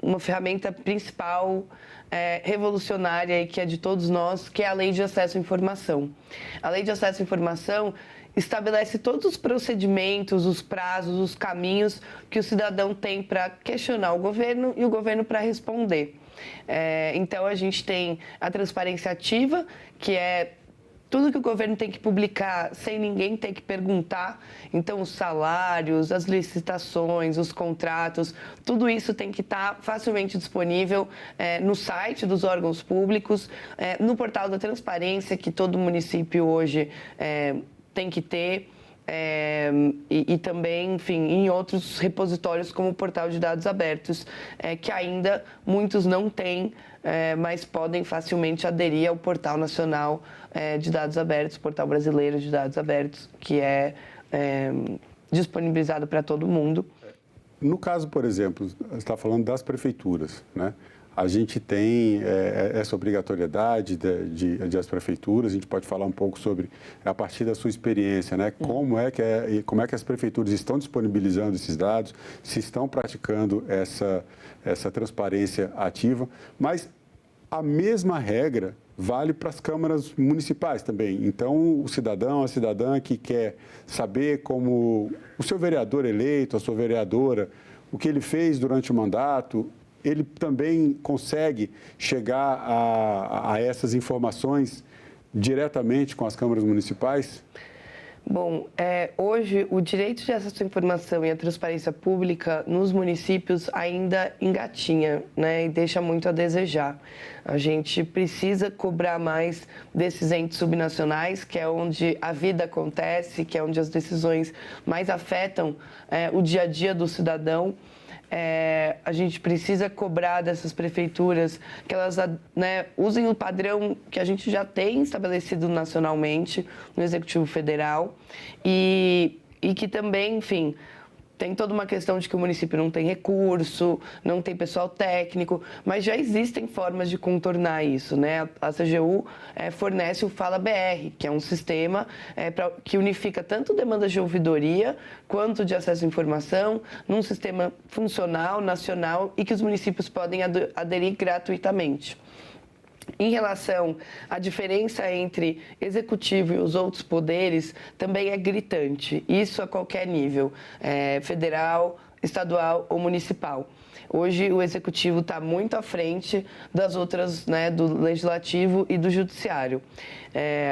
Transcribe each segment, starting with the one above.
uma ferramenta principal, revolucionária e que é de todos nós, que é a Lei de Acesso à Informação. A Lei de Acesso à Informação estabelece todos os procedimentos, os prazos, os caminhos que o cidadão tem para questionar o governo e o governo para responder. Então, a gente tem a transparência ativa, que é tudo que o governo tem que publicar sem ninguém ter que perguntar. Então, os salários, as licitações, os contratos, tudo isso tem que estar facilmente disponível no site dos órgãos públicos, no portal da transparência, que todo município hoje tem que ter, e também, enfim, em outros repositórios como o portal de dados abertos, que ainda muitos não têm, mas podem facilmente aderir ao portal nacional de dados abertos, portal brasileiro de dados abertos, que é disponibilizado para todo mundo. No caso, por exemplo, você está falando das prefeituras, né? A gente tem essa obrigatoriedade de as prefeituras. A gente pode falar um pouco sobre, a partir da sua experiência, né? Como é que as prefeituras estão disponibilizando esses dados, se estão praticando essa transparência ativa, mas a mesma regra vale para as câmaras municipais também. Então, o cidadão, a cidadã que quer saber como o seu vereador eleito, a sua vereadora, o que ele fez durante o mandato, ele também consegue chegar a essas informações diretamente com as câmaras municipais? Bom, hoje o direito de acesso à informação e a transparência pública nos municípios ainda engatinha, né, e deixa muito a desejar. A gente precisa cobrar mais desses entes subnacionais, que é onde a vida acontece, que é onde as decisões mais afetam o dia a dia do cidadão. A gente precisa cobrar dessas prefeituras que elas, né, usem o padrão que a gente já tem estabelecido nacionalmente no Executivo Federal e que também, enfim, tem toda uma questão de que o município não tem recurso, não tem pessoal técnico, mas já existem formas de contornar isso, né? A CGU fornece o Fala BR, que é um sistema que unifica tanto demandas de ouvidoria quanto de acesso à informação, num sistema funcional, nacional, e que os municípios podem aderir gratuitamente. Em relação à diferença entre executivo e os outros poderes, também é gritante. Isso a qualquer nível, federal, estadual ou municipal. Hoje, o executivo está muito à frente das outras, né, do legislativo e do judiciário.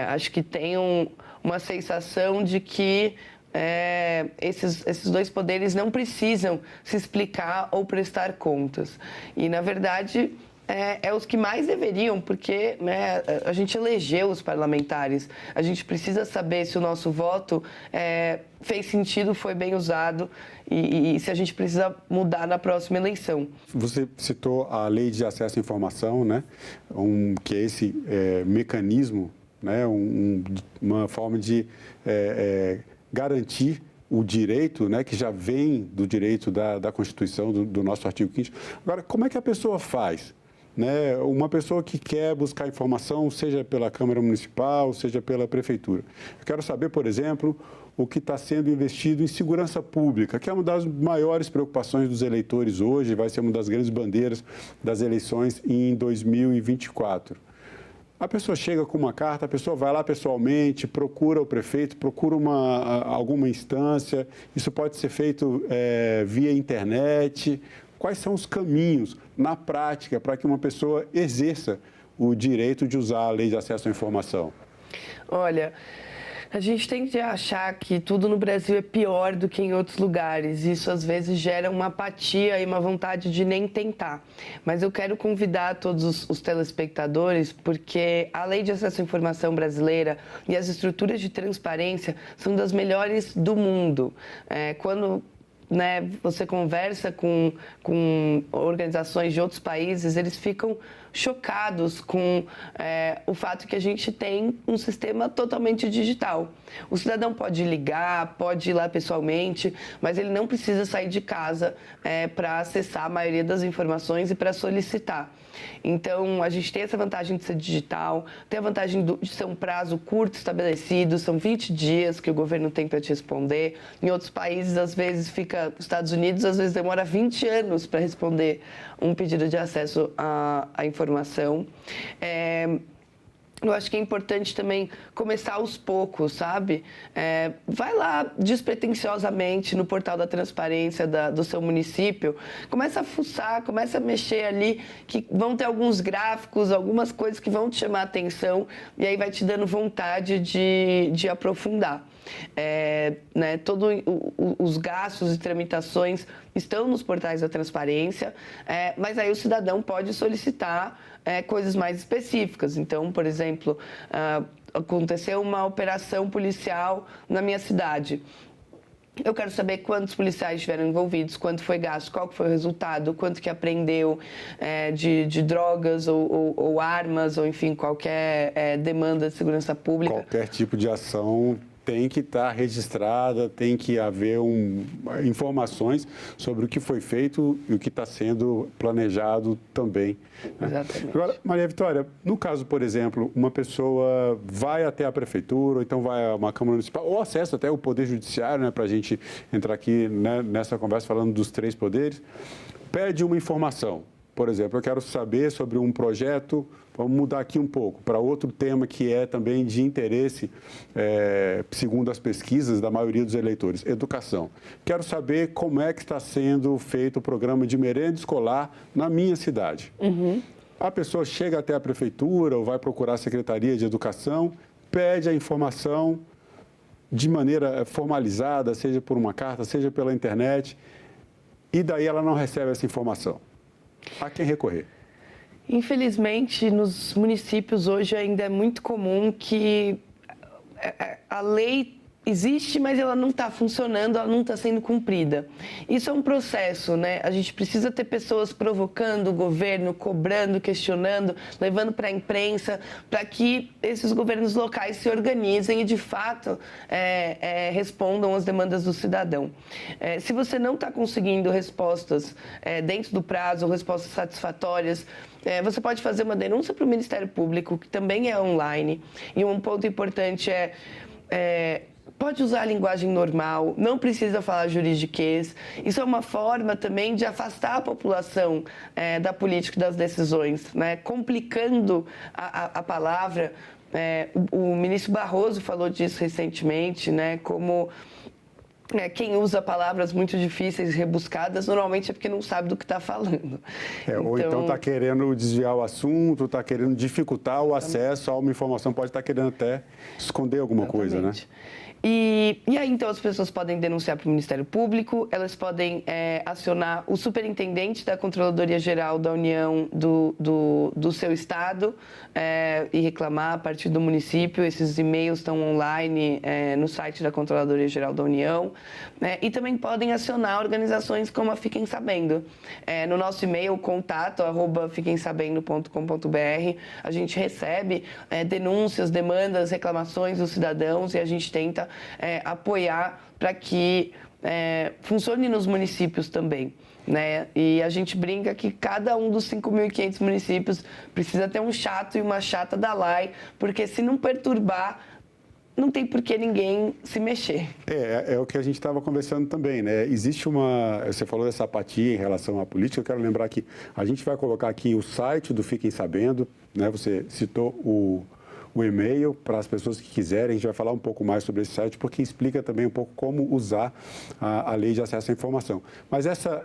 Acho que tem uma sensação de que esses dois poderes não precisam se explicar ou prestar contas. E, na verdade, os que mais deveriam, porque, né, a gente elegeu os parlamentares. A gente precisa saber se o nosso voto fez sentido, foi bem usado e se a gente precisa mudar na próxima eleição. Você citou a Lei de Acesso à Informação, né? Que é esse mecanismo, né? Uma forma de garantir o direito, né, que já vem do direito da Constituição, do nosso artigo 5º. Agora, como é que a pessoa faz? Né, uma pessoa que quer buscar informação, seja pela Câmara Municipal, seja pela Prefeitura. Eu quero saber, por exemplo, o que está sendo investido em segurança pública, que é uma das maiores preocupações dos eleitores hoje, vai ser uma das grandes bandeiras das eleições em 2024. A pessoa chega com uma carta, a pessoa vai lá pessoalmente, procura o prefeito, procura alguma instância, isso pode ser feito via internet. Quais são os caminhos, na prática, para que uma pessoa exerça o direito de usar a Lei de Acesso à Informação? Olha, a gente tem que achar que tudo no Brasil é pior do que em outros lugares. Isso, às vezes, gera uma apatia e uma vontade de nem tentar. Mas eu quero convidar todos os telespectadores, porque a Lei de Acesso à Informação brasileira e as estruturas de transparência são das melhores do mundo. Quando, né, você conversa com organizações de outros países, eles ficam chocados com o fato que a gente tem um sistema totalmente digital. O cidadão pode ligar, pode ir lá pessoalmente, mas ele não precisa sair de casa para acessar a maioria das informações e para solicitar. Então, a gente tem essa vantagem de ser digital, tem a vantagem de ser um prazo curto estabelecido, são 20 dias que o governo tem para te responder. Em outros países, às vezes, fica para os Estados Unidos, às vezes demora 20 anos para responder um pedido de acesso à informação. Eu acho que é importante também começar aos poucos, sabe? Vai lá despretensiosamente no portal da transparência do seu município, começa a fuçar, começa a mexer ali, que vão ter alguns gráficos, algumas coisas que vão te chamar a atenção e aí vai te dando vontade de aprofundar. Todos os gastos e tramitações estão nos portais da transparência, mas aí o cidadão pode solicitar coisas mais específicas. Então, por exemplo, aconteceu uma operação policial na minha cidade. Eu quero saber quantos policiais estiveram envolvidos, quanto foi gasto, qual foi o resultado, quanto que apreendeu de drogas ou armas, ou enfim, qualquer demanda de segurança pública. Qualquer tipo de ação tem que estar registrada, tem que haver informações sobre o que foi feito e o que está sendo planejado também. Né? Exatamente. Agora, Maria Vitória, no caso, por exemplo, uma pessoa vai até a prefeitura, ou então vai a uma Câmara Municipal, ou acessa até o Poder Judiciário, né, para a gente entrar aqui, né, nessa conversa falando dos 3 poderes, pede uma informação. Por exemplo, eu quero saber sobre um projeto, vamos mudar aqui um pouco, para outro tema que é também de interesse, segundo as pesquisas da maioria dos eleitores, educação. Quero saber como é que está sendo feito o programa de merenda escolar na minha cidade. Uhum. A pessoa chega até a prefeitura ou vai procurar a Secretaria de Educação, pede a informação de maneira formalizada, seja por uma carta, seja pela internet, e daí ela não recebe essa informação. A quem recorrer? Infelizmente, nos municípios hoje ainda é muito comum que a lei existe, mas ela não está funcionando, ela não está sendo cumprida. Isso é um processo, né? A gente precisa ter pessoas provocando o governo, cobrando, questionando, levando para a imprensa, para que esses governos locais se organizem e, de fato, respondam às demandas do cidadão. Se você não está conseguindo respostas dentro do prazo, ou respostas satisfatórias, você pode fazer uma denúncia para o Ministério Público, que também é online. E um ponto importante pode usar a linguagem normal, não precisa falar juridiquês. Isso é uma forma também de afastar a população da política e das decisões, né? Complicando a palavra. O ministro Barroso falou disso recentemente, né? Como quem usa palavras muito difíceis, rebuscadas, normalmente é porque não sabe do que está falando. Ou então está querendo desviar o assunto, está querendo dificultar o acesso a uma informação, pode estar querendo até esconder alguma coisa, né? E aí, então, as pessoas podem denunciar para o Ministério Público, elas podem acionar o superintendente da Controladoria Geral da União do seu estado e reclamar a partir do município. Esses e-mails estão online no site da Controladoria Geral da União. E também podem acionar organizações como a Fiquem Sabendo. No nosso e-mail, contato@fiquemsabendo.com.br, a gente recebe denúncias, demandas, reclamações dos cidadãos e a gente tenta apoiar para que funcione nos municípios também, né? E a gente brinca que cada um dos 5.500 municípios precisa ter um chato e uma chata da lei, porque se não perturbar, não tem por que ninguém se mexer. É o que a gente estava conversando também, né? Existe você falou dessa apatia em relação à política, eu quero lembrar que a gente vai colocar aqui o site do Fiquem Sabendo, né? Você citou o e-mail para as pessoas que quiserem. A gente vai falar um pouco mais sobre esse site, porque explica também um pouco como usar a lei de acesso à informação. Mas essa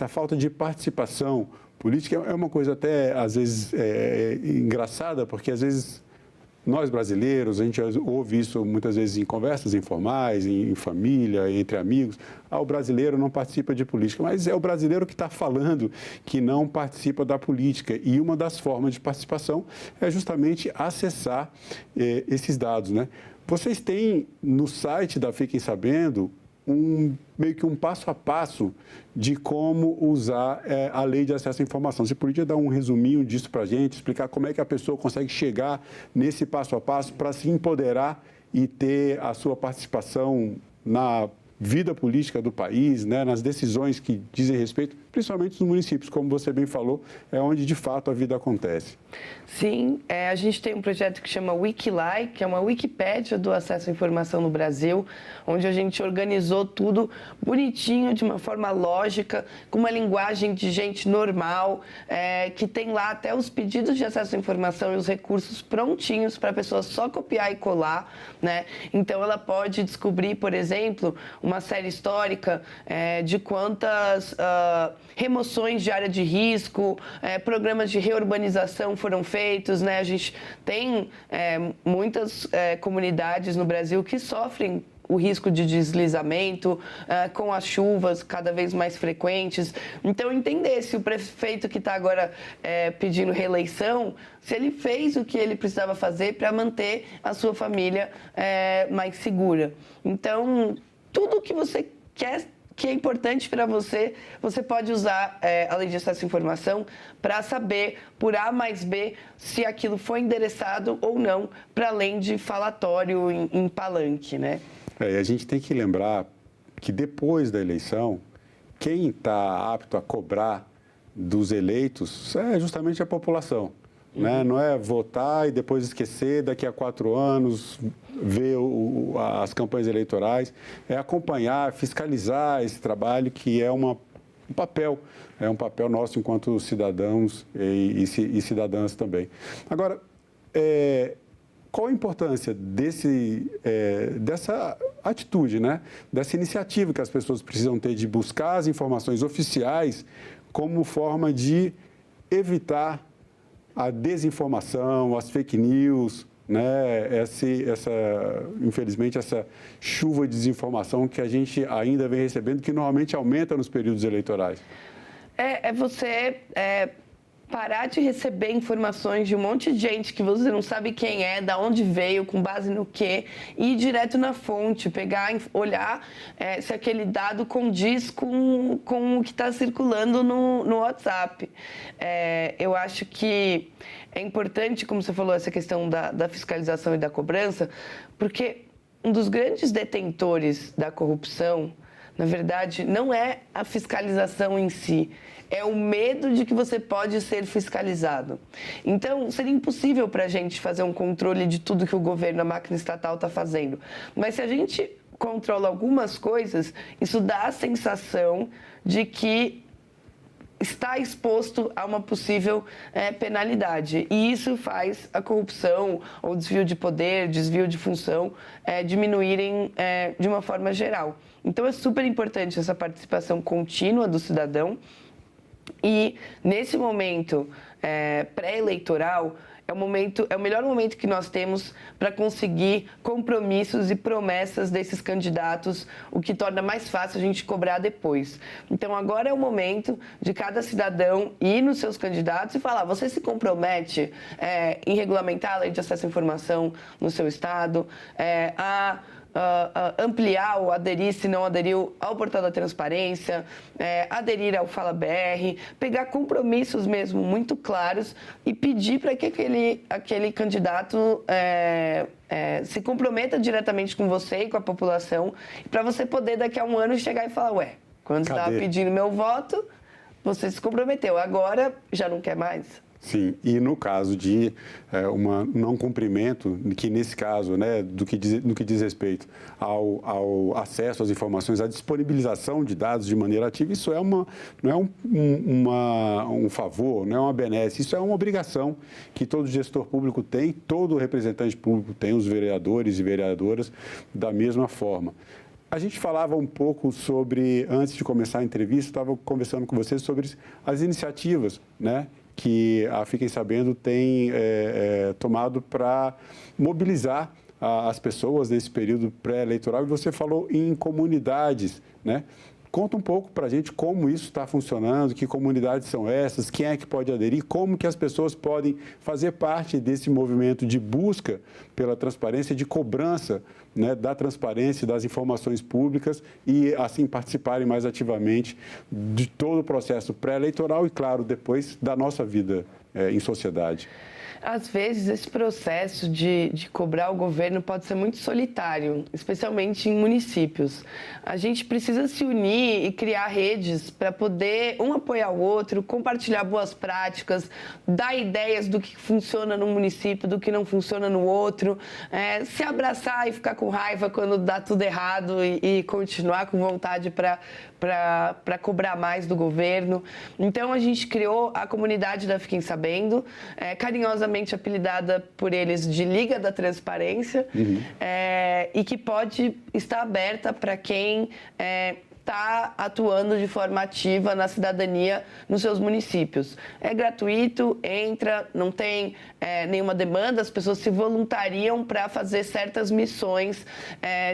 falta de participação política é uma coisa até, às vezes, engraçada, porque, às vezes, nós brasileiros, a gente ouve isso muitas vezes em conversas informais, em família, entre amigos. O brasileiro não participa de política, mas é o brasileiro que está falando que não participa da política. E uma das formas de participação é justamente acessar esses dados, né? Vocês têm no site da Fiquem Sabendo meio que um passo a passo de como usar a lei de acesso à informação. Você podia dar um resuminho disso para a gente, explicar como é que a pessoa consegue chegar nesse passo a passo para se empoderar e ter a sua participação na vida política do país, né, nas decisões que dizem respeito principalmente nos municípios, como você bem falou, é onde de fato a vida acontece. Sim, a gente tem um projeto que chama Wikilai, que é uma Wikipédia do acesso à informação no Brasil, onde a gente organizou tudo bonitinho, de uma forma lógica, com uma linguagem de gente normal, que tem lá até os pedidos de acesso à informação e os recursos prontinhos para a pessoa só copiar e colar, né? Então, ela pode descobrir, por exemplo, uma série histórica de quantas remoções de área de risco, programas de reurbanização foram feitos, né? A gente tem muitas comunidades no Brasil que sofrem o risco de deslizamento, com as chuvas cada vez mais frequentes. Então, entender se o prefeito que está agora pedindo reeleição, se ele fez o que ele precisava fazer para manter a sua família mais segura. Então, tudo que você quer, que é importante para você, você pode usar a lei de acesso à informação para saber, por A mais B, se aquilo foi endereçado ou não, para além de falatório em palanque, né? E a gente tem que lembrar que depois da eleição, quem está apto a cobrar dos eleitos é justamente a população. Né? Não é votar e depois esquecer, daqui a 4 anos, ver as campanhas eleitorais. É acompanhar, fiscalizar esse trabalho, que é um papel nosso enquanto cidadãos e cidadãs também. Agora, qual a importância dessa atitude, né? Dessa iniciativa que as pessoas precisam ter de buscar as informações oficiais como forma de evitar a desinformação, as fake news, né? Infelizmente, essa chuva de desinformação que a gente ainda vem recebendo, que normalmente aumenta nos períodos eleitorais. Você parar de receber informações de um monte de gente que você não sabe quem é, da onde veio, com base no quê, e ir direto na fonte, pegar, olhar se aquele dado condiz com o que está circulando no WhatsApp. Eu acho que é importante, como você falou, essa questão da fiscalização e da cobrança, porque um dos grandes detentores da corrupção, na verdade, não é a fiscalização em si, é o medo de que você pode ser fiscalizado. Então, seria impossível para a gente fazer um controle de tudo que o governo, a máquina estatal, está fazendo. Mas se a gente controla algumas coisas, isso dá a sensação de que está exposto a uma possível penalidade. E isso faz a corrupção, ou desvio de poder, desvio de função, diminuírem de uma forma geral. Então, é super importante essa participação contínua do cidadão. E, nesse momento pré-eleitoral, é o melhor momento que nós temos para conseguir compromissos e promessas desses candidatos, o que torna mais fácil a gente cobrar depois. Então, agora é o momento de cada cidadão ir nos seus candidatos e falar: você se compromete em regulamentar a lei de acesso à informação no seu estado, ampliar ou aderir, se não aderiu, ao portal da transparência, aderir ao Fala BR, pegar compromissos mesmo muito claros e pedir para que aquele candidato se comprometa diretamente com você e com a população, para você poder daqui a um ano chegar e falar: ué, quando você estava pedindo meu voto, você se comprometeu, agora já não quer mais? Sim, e no caso de um não cumprimento, que nesse caso, né, no que diz respeito ao acesso às informações, à disponibilização de dados de maneira ativa, isso não é um favor, não é uma benesse, isso é uma obrigação que todo gestor público tem, todo representante público tem, os vereadores e vereadoras, da mesma forma. A gente falava um pouco sobre, antes de começar a entrevista, estava conversando com vocês sobre as iniciativas, né, que a Fiquem Sabendo tem tomado para mobilizar as pessoas nesse período pré-eleitoral. E você falou em comunidades, né? Conta um pouco para a gente como isso está funcionando, que comunidades são essas, quem é que pode aderir, como que as pessoas podem fazer parte desse movimento de busca pela transparência, de cobrança, né, da transparência, das informações públicas e, assim, participarem mais ativamente de todo o processo pré-eleitoral e, claro, depois da nossa vida em sociedade. Às vezes, esse processo de cobrar o governo pode ser muito solitário, especialmente em municípios. A gente precisa se unir e criar redes para poder um apoiar o outro, compartilhar boas práticas, dar ideias do que funciona num município, do que não funciona no outro, se abraçar e ficar com raiva quando dá tudo errado e continuar com vontade para cobrar mais do governo. Então, a gente criou a comunidade da Fiquem Sabendo, carinhosamente apelidada por eles de Liga da Transparência, e que pode estar aberta para quem está atuando de forma ativa na cidadania nos seus municípios. É gratuito, entra, não tem nenhuma demanda, as pessoas se voluntariam para fazer certas missões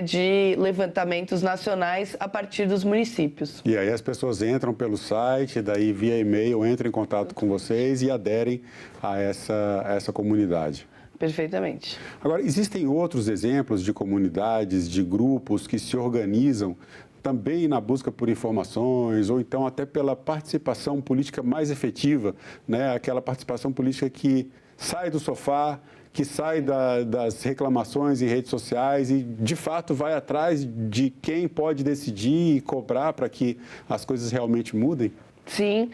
de levantamentos nacionais a partir dos municípios. E aí as pessoas entram pelo site, daí via e-mail, entram em contato com vocês e aderem a essa comunidade. Perfeitamente. Agora, existem outros exemplos de comunidades, de grupos que se organizam também na busca por informações ou então até pela participação política mais efetiva, né? Aquela participação política que sai do sofá, que sai das reclamações em redes sociais e, de fato, vai atrás de quem pode decidir e cobrar para que as coisas realmente mudem? Sim,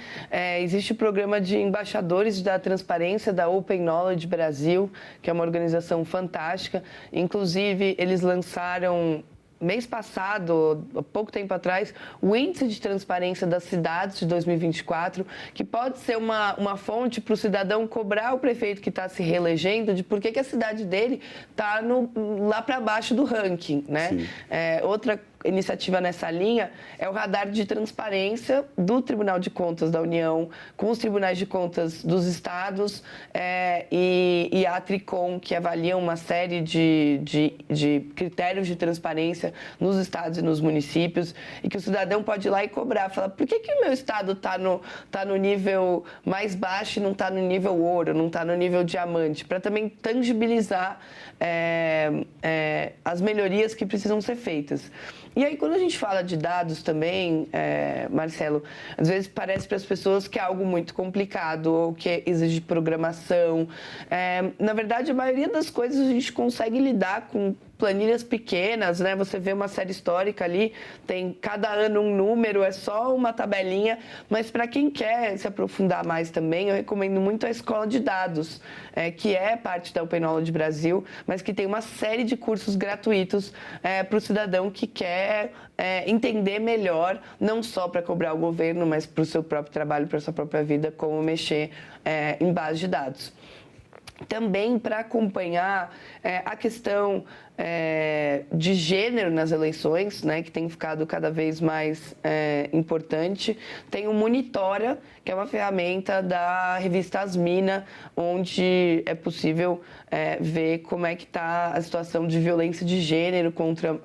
existe o programa de embaixadores da transparência da Open Knowledge Brasil, que é uma organização fantástica. Inclusive, eles lançaram mês passado, há pouco tempo atrás, o Índice de Transparência das Cidades de 2024, que pode ser uma fonte para o cidadão cobrar o prefeito que está se reelegendo de por que a cidade dele está lá para baixo do ranking, né? Outra iniciativa nessa linha é o radar de transparência do Tribunal de Contas da União com os tribunais de contas dos estados e a Tricom, que avaliam uma série de critérios de transparência nos estados e nos municípios, e que o cidadão pode ir lá e cobrar, falar, por que o meu estado está no nível mais baixo e não está no nível ouro, não está no nível diamante, para também tangibilizar as melhorias que precisam ser feitas. E aí, quando a gente fala de dados também, Marcelo, às vezes parece para as pessoas que é algo muito complicado ou que exige programação. Na verdade, a maioria das coisas a gente consegue lidar com planilhas pequenas, né? Você vê uma série histórica ali, tem cada ano um número, é só uma tabelinha, mas para quem quer se aprofundar mais também, eu recomendo muito a Escola de Dados, que é parte da Open Knowledge Brasil, mas que tem uma série de cursos gratuitos para o cidadão que quer entender melhor, não só para cobrar o governo, mas para o seu próprio trabalho, para a sua própria vida, como mexer em base de dados. Também para acompanhar a questão de gênero nas eleições, né, que tem ficado cada vez mais importante, tem o Monitora, que é uma ferramenta da revista Asmina, onde é possível ver como é que está a situação de violência de gênero contra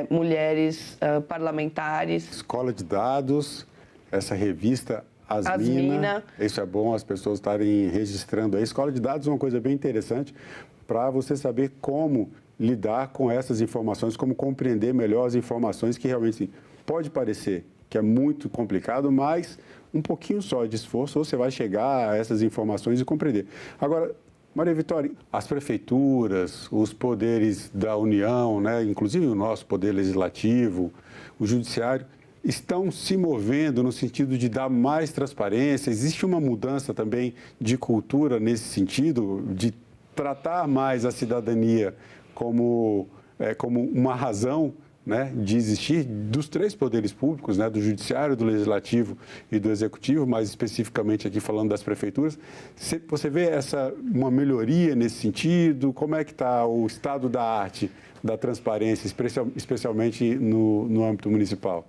mulheres parlamentares. Escola de Dados, essa revista Asmina. Isso é bom as pessoas estarem registrando aí. Escola de dados é uma coisa bem interessante para você saber como lidar com essas informações, como compreender melhor as informações que realmente assim, pode parecer que é muito complicado, mas um pouquinho só de esforço você vai chegar a essas informações e compreender. Agora, Maria Vitória, as prefeituras, os poderes da União, né, inclusive o nosso poder legislativo, o judiciário, estão se movendo no sentido de dar mais transparência? Existe uma mudança também de cultura nesse sentido, de tratar mais a cidadania como uma razão, né, de existir dos três poderes públicos, né, do judiciário, do legislativo e do executivo, mais especificamente aqui falando das prefeituras. Você vê uma melhoria nesse sentido? Como é que está o estado da arte da transparência, especialmente no âmbito municipal?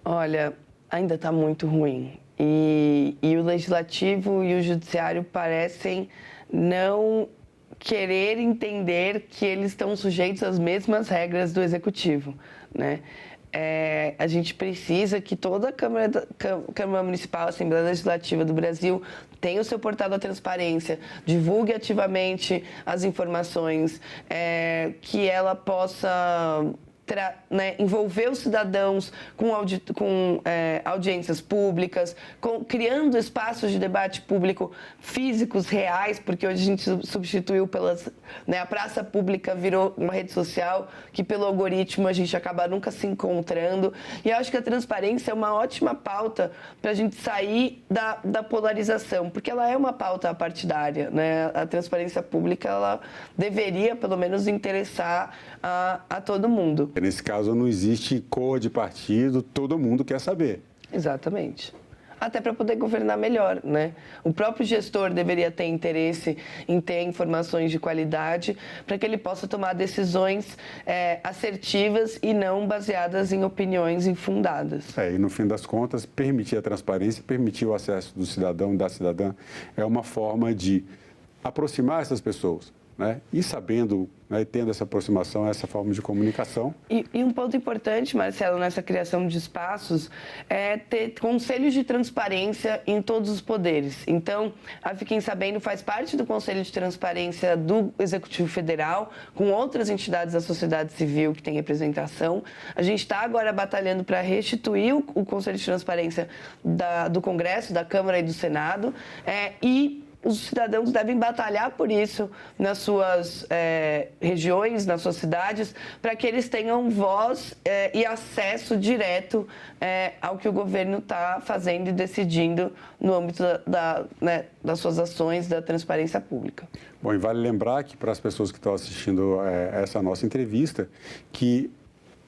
Olha, ainda está muito ruim. E o Legislativo e o Judiciário parecem não querer entender que eles estão sujeitos às mesmas regras do Executivo, né? A gente precisa que toda a Câmara Municipal, a Assembleia Legislativa do Brasil tenha o seu portal da transparência, divulgue ativamente as informações, que ela possa né, envolver os cidadãos com audiências públicas, criando espaços de debate público físicos, reais, porque hoje a gente substituiu né, a praça pública virou uma rede social que pelo algoritmo a gente acaba nunca se encontrando. E eu acho que a transparência é uma ótima pauta para a gente sair da polarização, porque ela é uma pauta partidária, né? A transparência pública, ela deveria, pelo menos, interessar a todo mundo. Nesse caso, não existe cor de partido, todo mundo quer saber. Exatamente. Até para poder governar melhor, né? O próprio gestor deveria ter interesse em ter informações de qualidade para que ele possa tomar decisões assertivas e não baseadas em opiniões infundadas. E no fim das contas, permitir a transparência, permitir o acesso do cidadão, da cidadã, é uma forma de aproximar essas pessoas, né? E sabendo, né, tendo essa aproximação, essa forma de comunicação. E um ponto importante, Marcelo, nessa criação de espaços é ter conselhos de transparência em todos os poderes. Então, a Fiquem Sabendo faz parte do Conselho de Transparência do Executivo Federal, com outras entidades da sociedade civil que têm representação. A gente está agora batalhando para restituir o Conselho de Transparência do Congresso, da Câmara e do Senado, e os cidadãos devem batalhar por isso nas suas regiões, nas suas cidades, para que eles tenham voz e acesso direto ao que o governo está fazendo e decidindo no âmbito das suas ações da transparência pública. Bom, e vale lembrar que para as pessoas que estão assistindo essa nossa entrevista, que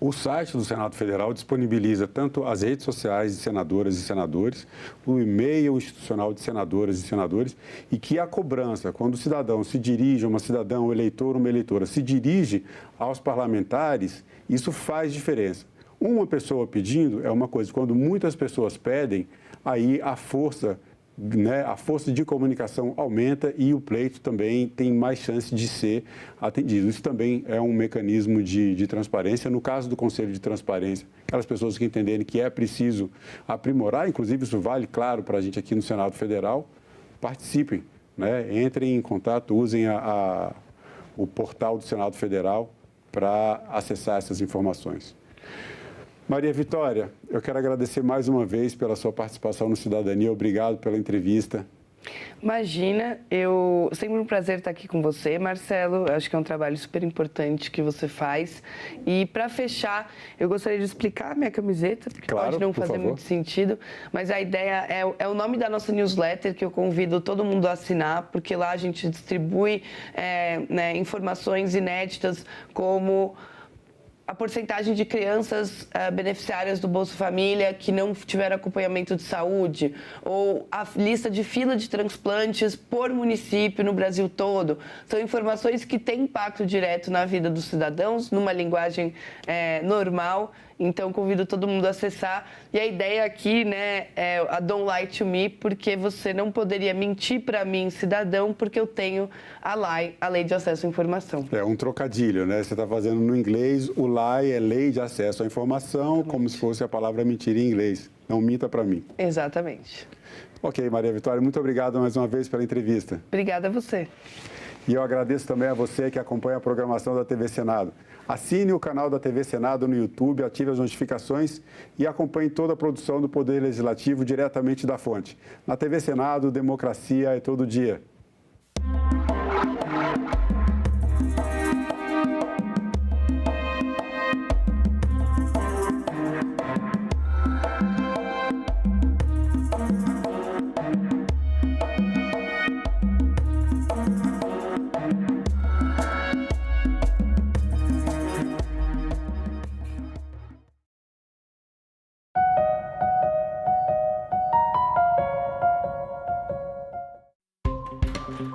o site do Senado Federal disponibiliza tanto as redes sociais de senadoras e senadores, o e-mail institucional de senadoras e senadores, e que a cobrança, quando o cidadão se dirige, uma cidadã, um eleitor, uma eleitora, se dirige aos parlamentares, isso faz diferença. Uma pessoa pedindo é uma coisa, quando muitas pessoas pedem, aí a força de comunicação aumenta e o pleito também tem mais chance de ser atendido. Isso também é um mecanismo de transparência. No caso do Conselho de Transparência, aquelas pessoas que entenderem que é preciso aprimorar, inclusive isso vale, claro, para a gente aqui no Senado Federal, participem, né? Entrem em contato, usem o portal do Senado Federal para acessar essas informações. Maria Vitória, eu quero agradecer mais uma vez pela sua participação no Cidadania. Obrigado pela entrevista. Imagina, sempre um prazer estar aqui com você, Marcelo. Acho que é um trabalho super importante que você faz. E para fechar, eu gostaria de explicar a minha camiseta, porque claro, pode não fazer muito sentido, mas a ideia é o nome da nossa newsletter, que eu convido todo mundo a assinar, porque lá a gente distribui informações inéditas como a porcentagem de crianças beneficiárias do Bolsa Família que não tiveram acompanhamento de saúde, ou a lista de fila de transplantes por município no Brasil todo. São informações que têm impacto direto na vida dos cidadãos, numa linguagem normal. Então, convido todo mundo a acessar. E a ideia aqui, né, é a Don't Lie to Me, porque você não poderia mentir para mim, cidadão, porque eu tenho a Lei de Acesso à Informação. É um trocadilho, né? Você está fazendo no inglês, o LAI é Lei de Acesso à Informação, exatamente, como se fosse a palavra mentir em inglês. Não minta para mim. Exatamente. Ok, Maria Vitória, muito obrigado mais uma vez pela entrevista. Obrigada a você. E eu agradeço também a você que acompanha a programação da TV Senado. Assine o canal da TV Senado no YouTube, ative as notificações e acompanhe toda a produção do Poder Legislativo diretamente da fonte. Na TV Senado, democracia é todo dia.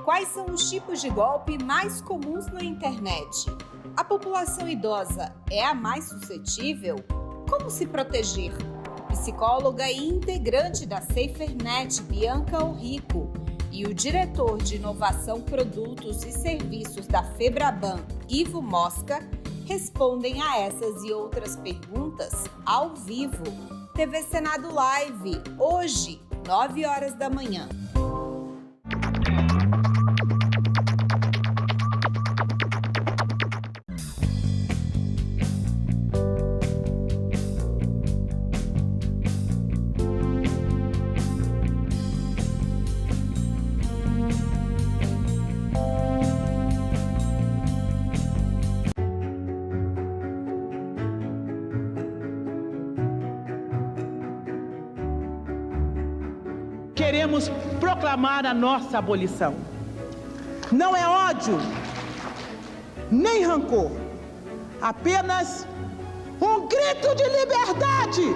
Quais são os tipos de golpe mais comuns na internet? A população idosa é a mais suscetível? Como se proteger? Psicóloga e integrante da SaferNet, Bianca Orrico, e o diretor de Inovação, Produtos e Serviços da Febraban, Ivo Mosca, respondem a essas e outras perguntas ao vivo. TV Senado Live, hoje, 9 horas da manhã. queremos proclamar a nossa abolição. Não é ódio, nem rancor, apenas um grito de liberdade.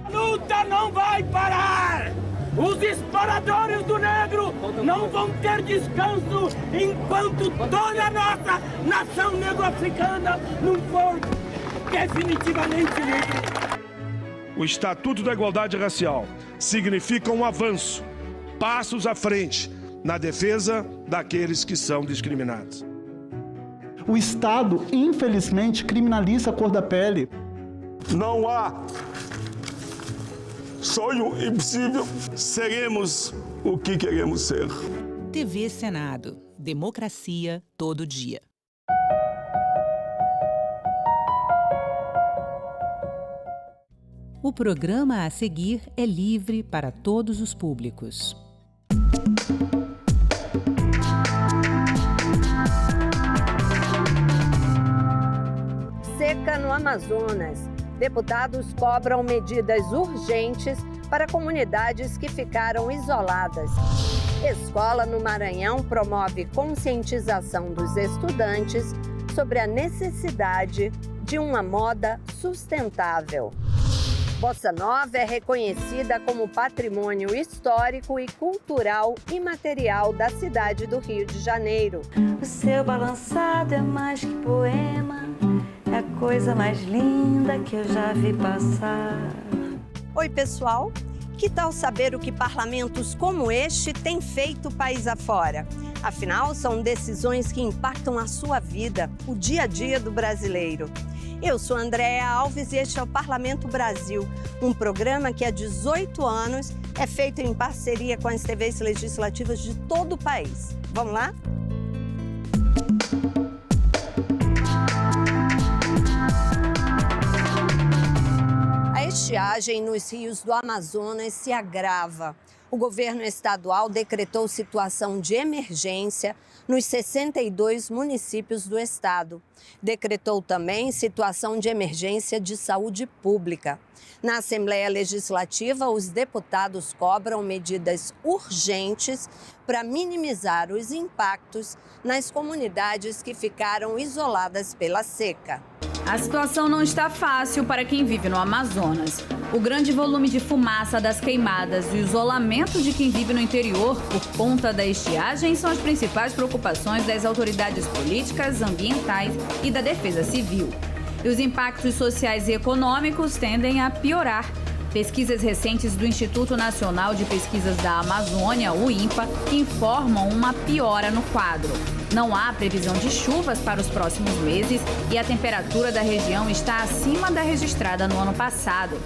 A luta não vai parar! Os exploradores do negro não vão ter descanso enquanto toda a nossa nação negro-africana não for definitivamente livre. O Estatuto da Igualdade Racial significa um avanço, passos à frente na defesa daqueles que são discriminados. O Estado, infelizmente, criminaliza a cor da pele. Não há sonho impossível. Seremos o que queremos ser. TV Senado. Democracia todo dia. O programa a seguir é livre para todos os públicos. Seca no Amazonas. Deputados cobram medidas urgentes para comunidades que ficaram isoladas. Escola no Maranhão promove conscientização dos estudantes sobre a necessidade de uma moda sustentável. Bossa Nova é reconhecida como patrimônio histórico e cultural imaterial da cidade do Rio de Janeiro. O seu balançado é mais que poema, é a coisa mais linda que eu já vi passar. Oi, pessoal! Que tal saber o que parlamentos como este têm feito país afora? Afinal, são decisões que impactam a sua vida, o dia a dia do brasileiro. Eu sou Andréa Alves e este é o Parlamento Brasil, um programa que há 18 anos é feito em parceria com as TVs legislativas de todo o país. Vamos lá? A estiagem nos rios do Amazonas se agrava. O governo estadual decretou situação de emergência nos 62 municípios do estado. Decretou também situação de emergência de saúde pública. Na Assembleia Legislativa, os deputados cobram medidas urgentes para minimizar os impactos nas comunidades que ficaram isoladas pela seca. A situação não está fácil para quem vive no Amazonas. O grande volume de fumaça das queimadas e o isolamento de quem vive no interior por conta da estiagem são as principais preocupações das autoridades políticas, ambientais e da defesa civil. E os impactos sociais e econômicos tendem a piorar. Pesquisas recentes do Instituto Nacional de Pesquisas da Amazônia, o INPA, informam uma piora no quadro. Não há previsão de chuvas para os próximos meses e a temperatura da região está acima da registrada no ano passado.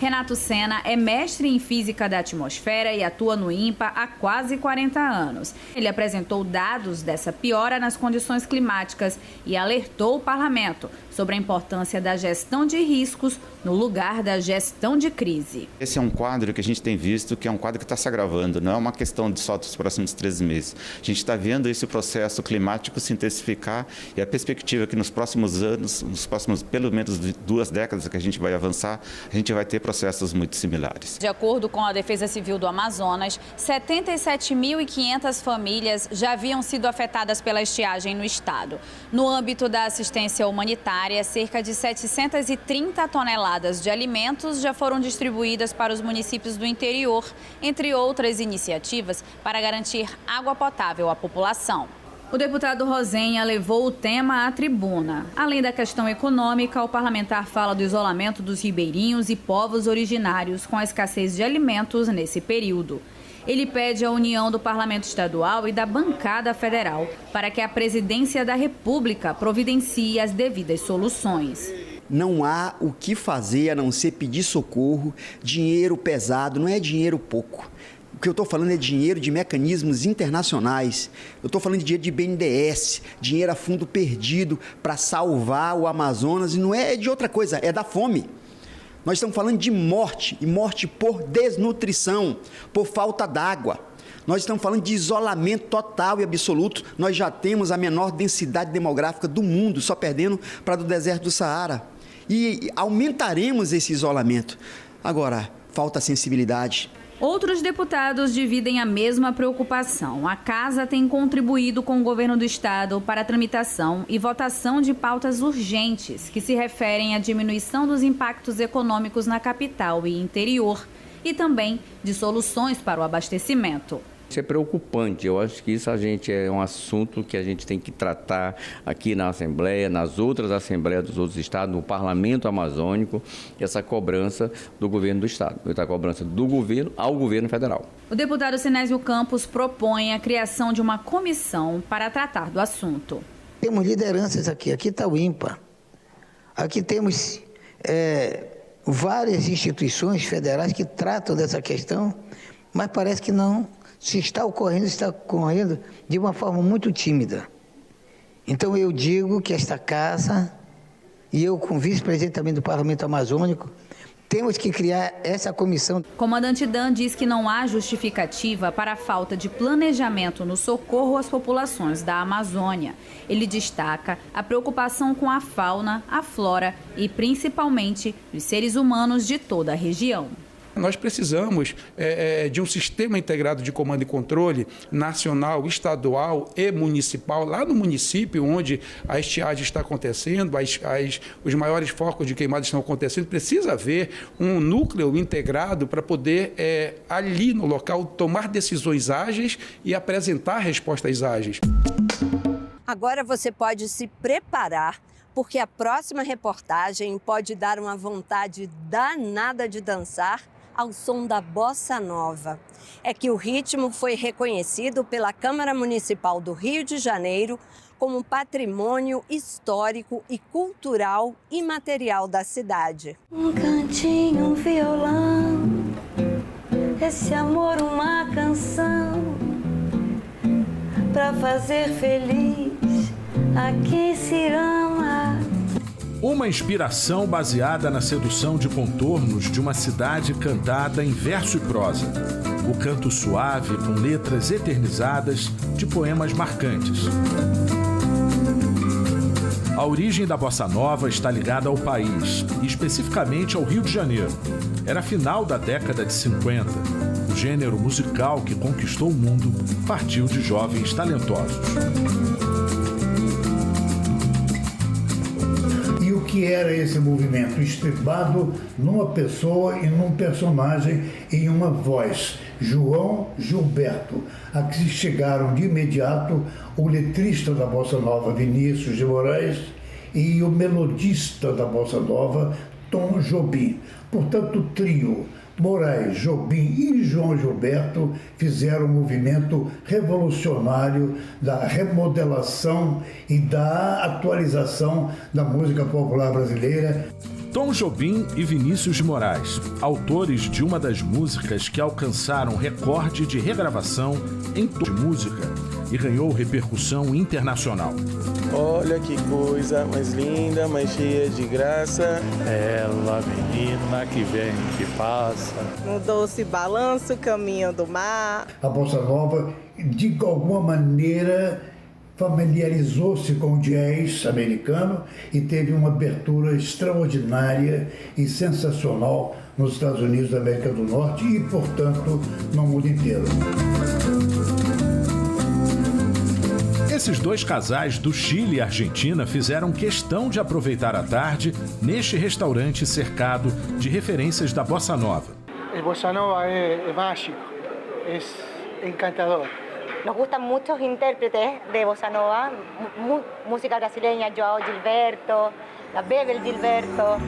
Renato Sena é mestre em Física da Atmosfera e atua no INPA há quase 40 anos. Ele apresentou dados dessa piora nas condições climáticas e alertou o parlamento sobre a importância da gestão de riscos no lugar da gestão de crise. Esse é um quadro que a gente tem visto que é um quadro que está se agravando, não é uma questão de só dos próximos 13 meses. A gente está vendo esse processo climático se intensificar e a perspectiva é que nos próximos anos, nos próximos pelo menos 2 décadas que a gente vai avançar, a gente vai ter processos muito similares. De acordo com a Defesa Civil do Amazonas, 77.500 famílias já haviam sido afetadas pela estiagem no estado. No âmbito da assistência humanitária, cerca de 730 toneladas de alimentos já foram distribuídas para os municípios do interior, entre outras iniciativas para garantir água potável à população. O deputado Rosenha levou o tema à tribuna. Além da questão econômica, o parlamentar fala do isolamento dos ribeirinhos e povos originários com a escassez de alimentos nesse período. Ele pede à união do Parlamento Estadual e da bancada federal para que a Presidência da República providencie as devidas soluções. Não há o que fazer a não ser pedir socorro, dinheiro pesado, não é dinheiro pouco. O que eu estou falando é dinheiro de mecanismos internacionais. Eu estou falando de dinheiro de BNDES, dinheiro a fundo perdido para salvar o Amazonas. E não é de outra coisa, é da fome. Nós estamos falando de morte, e morte por desnutrição, por falta d'água. Nós estamos falando de isolamento total e absoluto. Nós já temos a menor densidade demográfica do mundo, só perdendo para do deserto do Saara. E aumentaremos esse isolamento. Agora, falta sensibilidade. Outros deputados dividem a mesma preocupação. A Casa tem contribuído com o governo do estado para a tramitação e votação de pautas urgentes que se referem à diminuição dos impactos econômicos na capital e interior e também de soluções para o abastecimento. Isso é preocupante. Eu acho que isso é um assunto que a gente tem que tratar aqui na Assembleia, nas outras Assembleias dos outros estados, no Parlamento Amazônico, essa cobrança do governo do estado, essa cobrança do governo ao governo federal. O deputado Sinésio Campos propõe a criação de uma comissão para tratar do assunto. Temos lideranças aqui está o INPA, aqui temos várias instituições federais que tratam dessa questão, mas parece que não. Se está ocorrendo de uma forma muito tímida. Então eu digo que esta casa, e eu como vice-presidente também do Parlamento Amazônico, temos que criar essa comissão. O comandante Dan diz que não há justificativa para a falta de planejamento no socorro às populações da Amazônia. Ele destaca a preocupação com a fauna, a flora e principalmente os seres humanos de toda a região. Nós precisamos de um sistema integrado de comando e controle nacional, estadual e municipal, lá no município onde a estiagem está acontecendo, os maiores focos de queimada estão acontecendo. Precisa haver um núcleo integrado para poder, ali no local, tomar decisões ágeis e apresentar respostas ágeis. Agora você pode se preparar, porque a próxima reportagem pode dar uma vontade danada de dançar ao som da bossa nova. É que o ritmo foi reconhecido pela Câmara Municipal do Rio de Janeiro como patrimônio histórico e cultural imaterial da cidade. Um cantinho, um violão, esse amor uma canção, pra fazer feliz a quem se ama. Uma inspiração baseada na sedução de contornos de uma cidade cantada em verso e prosa. O canto suave com letras eternizadas de poemas marcantes. A origem da bossa nova está ligada ao país, e especificamente ao Rio de Janeiro. Era final da década de 50. O gênero musical que conquistou o mundo partiu de jovens talentosos. O que era esse movimento? Estribado numa pessoa e num personagem em uma voz, João Gilberto, a que chegaram de imediato o letrista da Bossa Nova, Vinícius de Moraes, e o melodista da Bossa Nova, Tom Jobim. Portanto, o trio Moraes, Jobim e João Gilberto fizeram um movimento revolucionário da remodelação e da atualização da música popular brasileira. Tom Jobim e Vinícius de Moraes, autores de uma das músicas que alcançaram recorde de regravação em toda música e ganhou repercussão internacional. Olha que coisa mais linda, mais cheia de graça. Ela, menina que vem, que passa. No doce balanço, caminho do mar. A Bossa Nova, de alguma maneira, familiarizou-se com o jazz americano e teve uma abertura extraordinária e sensacional nos Estados Unidos da América do Norte e, portanto, no mundo inteiro. Esses dois casais do Chile e Argentina fizeram questão de aproveitar a tarde neste restaurante cercado de referências da Bossa Nova. O Bossa Nova é mágico, é encantador. Nos gustan muchos intérpretes de Bossa Nova, música brasileña, João Gilberto, la Bebel Gilberto.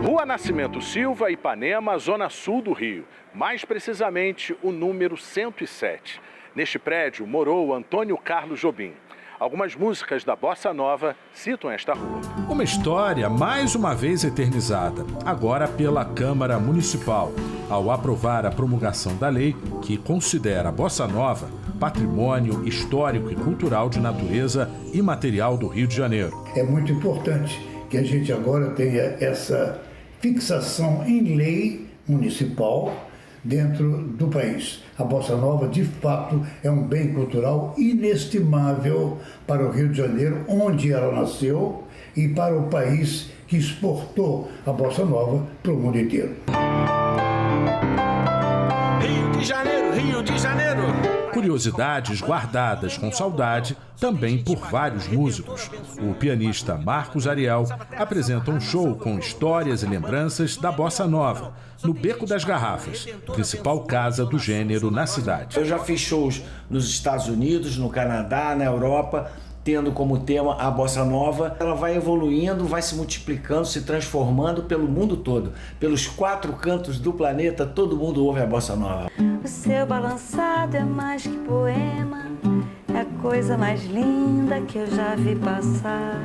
Rua Nascimento Silva, Ipanema, zona sul do Rio. Mais precisamente, o número 107. Neste prédio morou Antônio Carlos Jobim. Algumas músicas da Bossa Nova citam esta rua. Uma história mais uma vez eternizada, agora pela Câmara Municipal, ao aprovar a promulgação da lei que considera a Bossa Nova patrimônio histórico e cultural de natureza imaterial do Rio de Janeiro. É muito importante que a gente agora tenha essa fixação em lei municipal dentro do país. A Bossa Nova, de fato, é um bem cultural inestimável para o Rio de Janeiro, onde ela nasceu, e para o país, que exportou a bossa nova para o mundo inteiro. Rio de Janeiro, Rio de Janeiro. Curiosidades guardadas com saudade também por vários músicos. O pianista Marcos Ariel apresenta um show com histórias e lembranças da bossa nova, no Beco das Garrafas, principal casa do gênero na cidade. Eu já fiz shows nos Estados Unidos, no Canadá, na Europa, tendo como tema a bossa nova. Ela vai evoluindo, vai se multiplicando, se transformando pelo mundo todo. Pelos 4 cantos do planeta, todo mundo ouve a bossa nova. O seu balançado é mais que poema, é a coisa mais linda que eu já vi passar.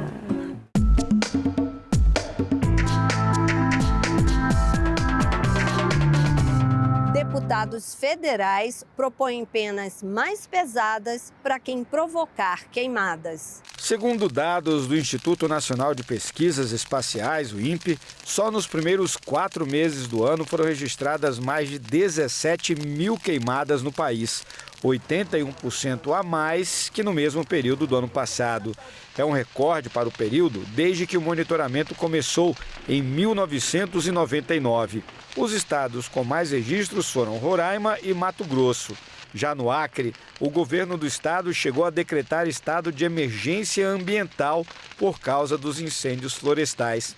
Deputados federais propõem penas mais pesadas para quem provocar queimadas. Segundo dados do Instituto Nacional de Pesquisas Espaciais, o INPE, só nos primeiros 4 meses do ano foram registradas mais de 17 mil queimadas no país, 81% a mais que no mesmo período do ano passado. É um recorde para o período desde que o monitoramento começou em 1999. Os estados com mais registros foram Roraima e Mato Grosso. Já no Acre, o governo do estado chegou a decretar estado de emergência ambiental por causa dos incêndios florestais.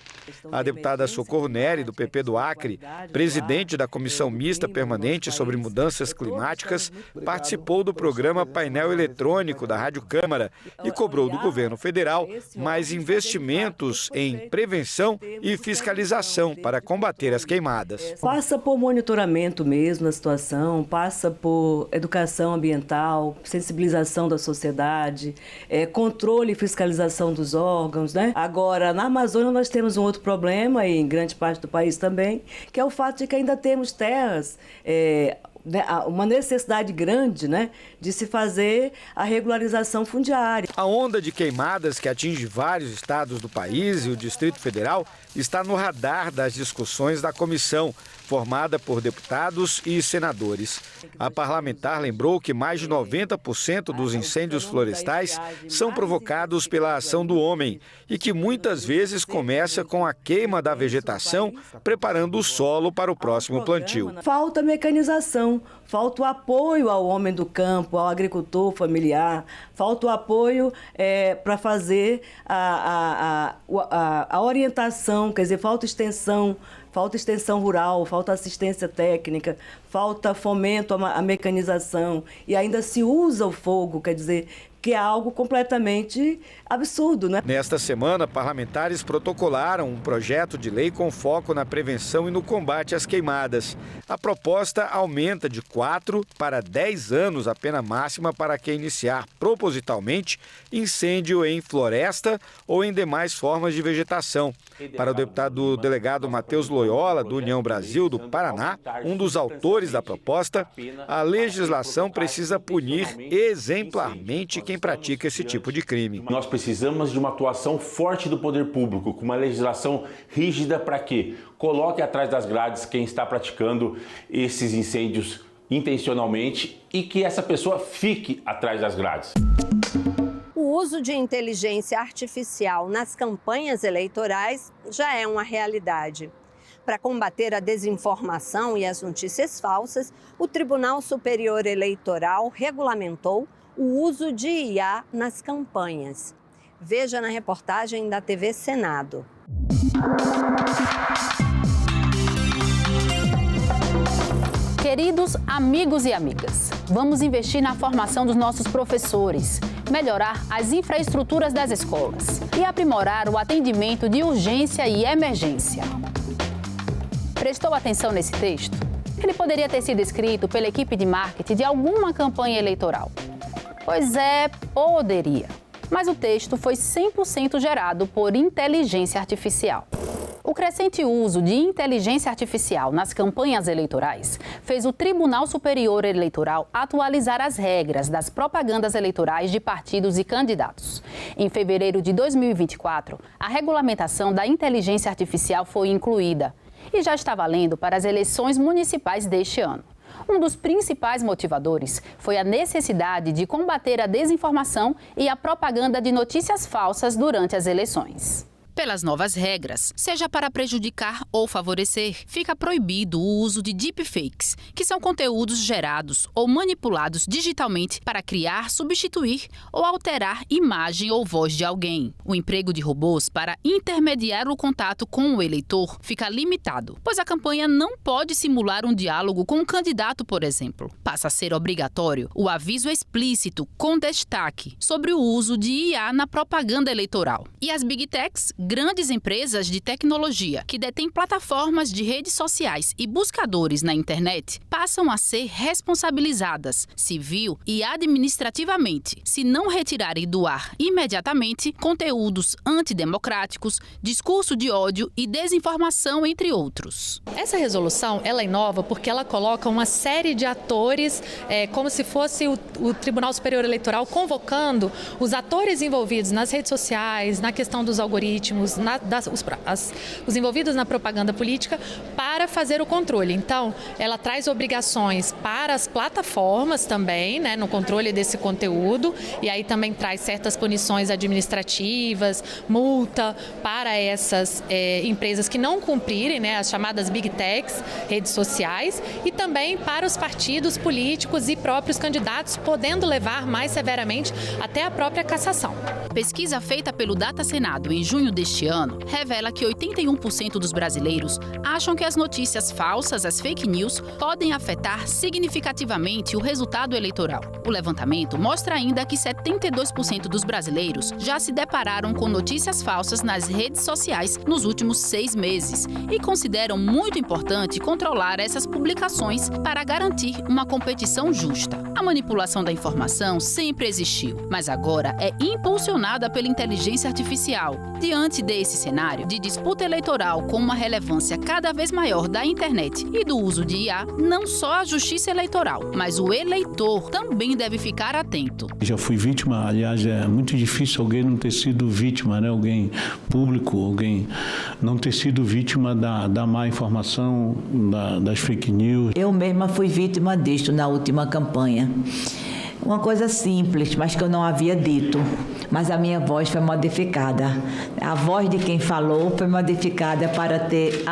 A deputada Socorro Neri, do PP do Acre, presidente da Comissão Mista Permanente sobre Mudanças Climáticas, participou do programa Painel Eletrônico da Rádio Câmara e cobrou do governo federal mais investimentos em prevenção e fiscalização para combater as queimadas. Passa por monitoramento mesmo da situação, passa por educação ambiental, sensibilização da sociedade, controle e fiscalização dos órgãos, né? Agora, na Amazônia nós temos um outro problema, e em grande parte do país também, que é o fato de que ainda temos terras, uma necessidade grande, né, de se fazer a regularização fundiária. A onda de queimadas que atinge vários estados do país e o Distrito Federal está no radar das discussões da comissão, formada por deputados e senadores. A parlamentar lembrou que mais de 90% dos incêndios florestais são provocados pela ação do homem e que muitas vezes começa com a queima da vegetação, preparando o solo para o próximo plantio. Falta mecanização, falta o apoio ao homem do campo, ao agricultor familiar, falta o apoio para fazer a orientação, quer dizer, falta extensão rural, falta assistência técnica, falta fomento à mecanização e ainda se usa o fogo, quer dizer, que é algo completamente absurdo, né? Nesta semana, parlamentares protocolaram um projeto de lei com foco na prevenção e no combate às queimadas. A proposta aumenta de 4 para 10 anos a pena máxima para quem iniciar propositalmente incêndio em floresta ou em demais formas de vegetação. Para o deputado delegado Matheus Loyola, do União Brasil do Paraná, um dos autores da proposta, a legislação precisa punir exemplarmente quem pratica esse tipo de crime. Nós precisamos de uma atuação forte do poder público, com uma legislação rígida para que coloque atrás das grades quem está praticando esses incêndios intencionalmente e que essa pessoa fique atrás das grades. O uso de inteligência artificial nas campanhas eleitorais já é uma realidade. Para combater a desinformação e as notícias falsas, o Tribunal Superior Eleitoral regulamentou o uso de IA nas campanhas. Veja na reportagem da TV Senado. Queridos amigos e amigas, vamos investir na formação dos nossos professores, melhorar as infraestruturas das escolas e aprimorar o atendimento de urgência e emergência. Prestou atenção nesse texto? Ele poderia ter sido escrito pela equipe de marketing de alguma campanha eleitoral. Pois é, poderia. Mas o texto foi 100% gerado por inteligência artificial. O crescente uso de inteligência artificial nas campanhas eleitorais fez o Tribunal Superior Eleitoral atualizar as regras das propagandas eleitorais de partidos e candidatos. Em fevereiro de 2024, a regulamentação da inteligência artificial foi incluída e já está valendo para as eleições municipais deste ano. Um dos principais motivadores foi a necessidade de combater a desinformação e a propaganda de notícias falsas durante as eleições. Pelas novas regras, seja para prejudicar ou favorecer, fica proibido o uso de deepfakes, que são conteúdos gerados ou manipulados digitalmente para criar, substituir ou alterar imagem ou voz de alguém. O emprego de robôs para intermediar o contato com o eleitor fica limitado, pois a campanha não pode simular um diálogo com um candidato, por exemplo. Passa a ser obrigatório o aviso explícito com destaque sobre o uso de IA na propaganda eleitoral. E as Big Techs, grandes empresas de tecnologia que detêm plataformas de redes sociais e buscadores na internet, passam a ser responsabilizadas, civil e administrativamente, se não retirarem do ar imediatamente conteúdos antidemocráticos, discurso de ódio e desinformação, entre outros. Essa resolução, ela inova porque ela coloca uma série de atores, como se fosse o Tribunal Superior Eleitoral convocando os atores envolvidos nas redes sociais, na questão dos algoritmos, os envolvidos na propaganda política, para fazer o controle. Então, ela traz obrigações para as plataformas também, né, no controle desse conteúdo, e aí também traz certas punições administrativas, multa para essas empresas que não cumprirem, né, as chamadas Big Techs, redes sociais, e também para os partidos políticos e próprios candidatos, podendo levar mais severamente até a própria cassação. Pesquisa feita pelo Data Senado em junho deste ano revela que 81% dos brasileiros acham que as notícias falsas, as fake news, podem afetar significativamente o resultado eleitoral. O levantamento mostra ainda que 72% dos brasileiros já se depararam com notícias falsas nas redes sociais nos últimos 6 meses e consideram muito importante controlar essas publicações para garantir uma competição justa. A manipulação da informação sempre existiu, mas agora é impulsionada pela inteligência artificial. Diante desse cenário de disputa eleitoral com uma relevância cada vez maior da internet e do uso de IA, não só a justiça eleitoral, mas o eleitor também deve ficar atento. Já fui vítima, aliás, é muito difícil alguém não ter sido vítima, né? Alguém público, alguém não ter sido vítima da má informação, das fake news. Eu mesma fui vítima disto na última campanha. Uma coisa simples, mas que eu não havia dito. Mas a minha voz foi modificada. A voz de quem falou foi modificada para ter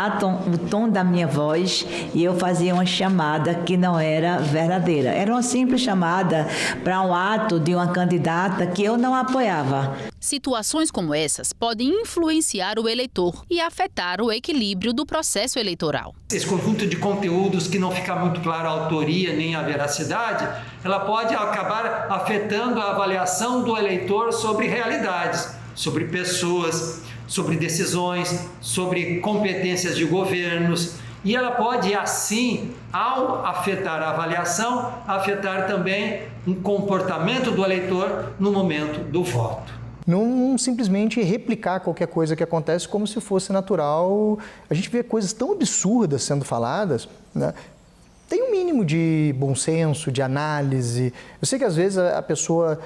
o tom da minha voz, e eu fazia uma chamada que não era verdadeira. Era uma simples chamada para um ato de uma candidata que eu não apoiava. Situações como essas podem influenciar o eleitor e afetar o equilíbrio do processo eleitoral. Esse conjunto de conteúdos que não fica muito claro a autoria nem a veracidade, ela pode acabar afetando a avaliação do eleitor sobre realidades, sobre pessoas, sobre decisões, sobre competências de governos. E ela pode, assim, ao afetar a avaliação, afetar também um comportamento do eleitor no momento do voto. Não simplesmente replicar qualquer coisa que acontece como se fosse natural. A gente vê coisas tão absurdas sendo faladas, né? Tem um mínimo de bom senso, de análise. Eu sei que às vezes a pessoa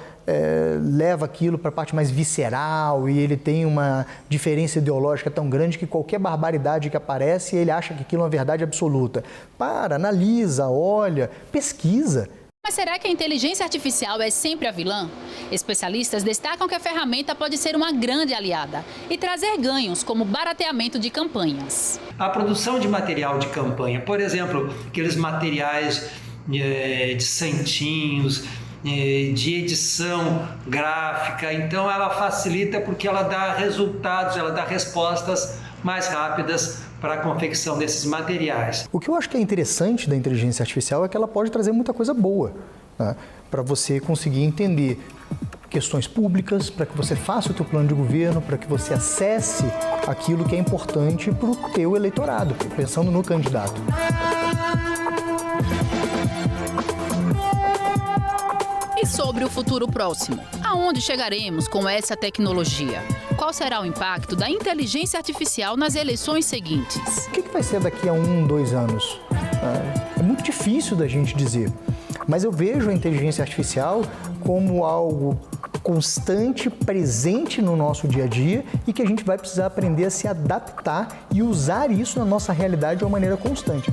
leva aquilo para a parte mais visceral e ele tem uma diferença ideológica tão grande que qualquer barbaridade que aparece, ele acha que aquilo é uma verdade absoluta. Analisa, olha, pesquisa. Mas será que a inteligência artificial é sempre a vilã? Especialistas destacam que a ferramenta pode ser uma grande aliada e trazer ganhos como barateamento de campanhas. A produção de material de campanha, por exemplo, aqueles materiais de santinhos, de edição gráfica, então ela facilita porque ela dá resultados, ela dá respostas mais rápidas para a confecção desses materiais. O que eu acho que é interessante da inteligência artificial é que ela pode trazer muita coisa boa, né? Para você conseguir entender questões públicas, para que você faça o teu plano de governo, para que você acesse aquilo que é importante para o teu eleitorado, pensando no candidato. E sobre o futuro próximo? Aonde chegaremos com essa tecnologia? Qual será o impacto da inteligência artificial nas eleições seguintes? O que vai ser daqui a 1, 2 anos? É muito difícil da gente dizer, mas eu vejo a inteligência artificial como algo constante, presente no nosso dia a dia e que a gente vai precisar aprender a se adaptar e usar isso na nossa realidade de uma maneira constante.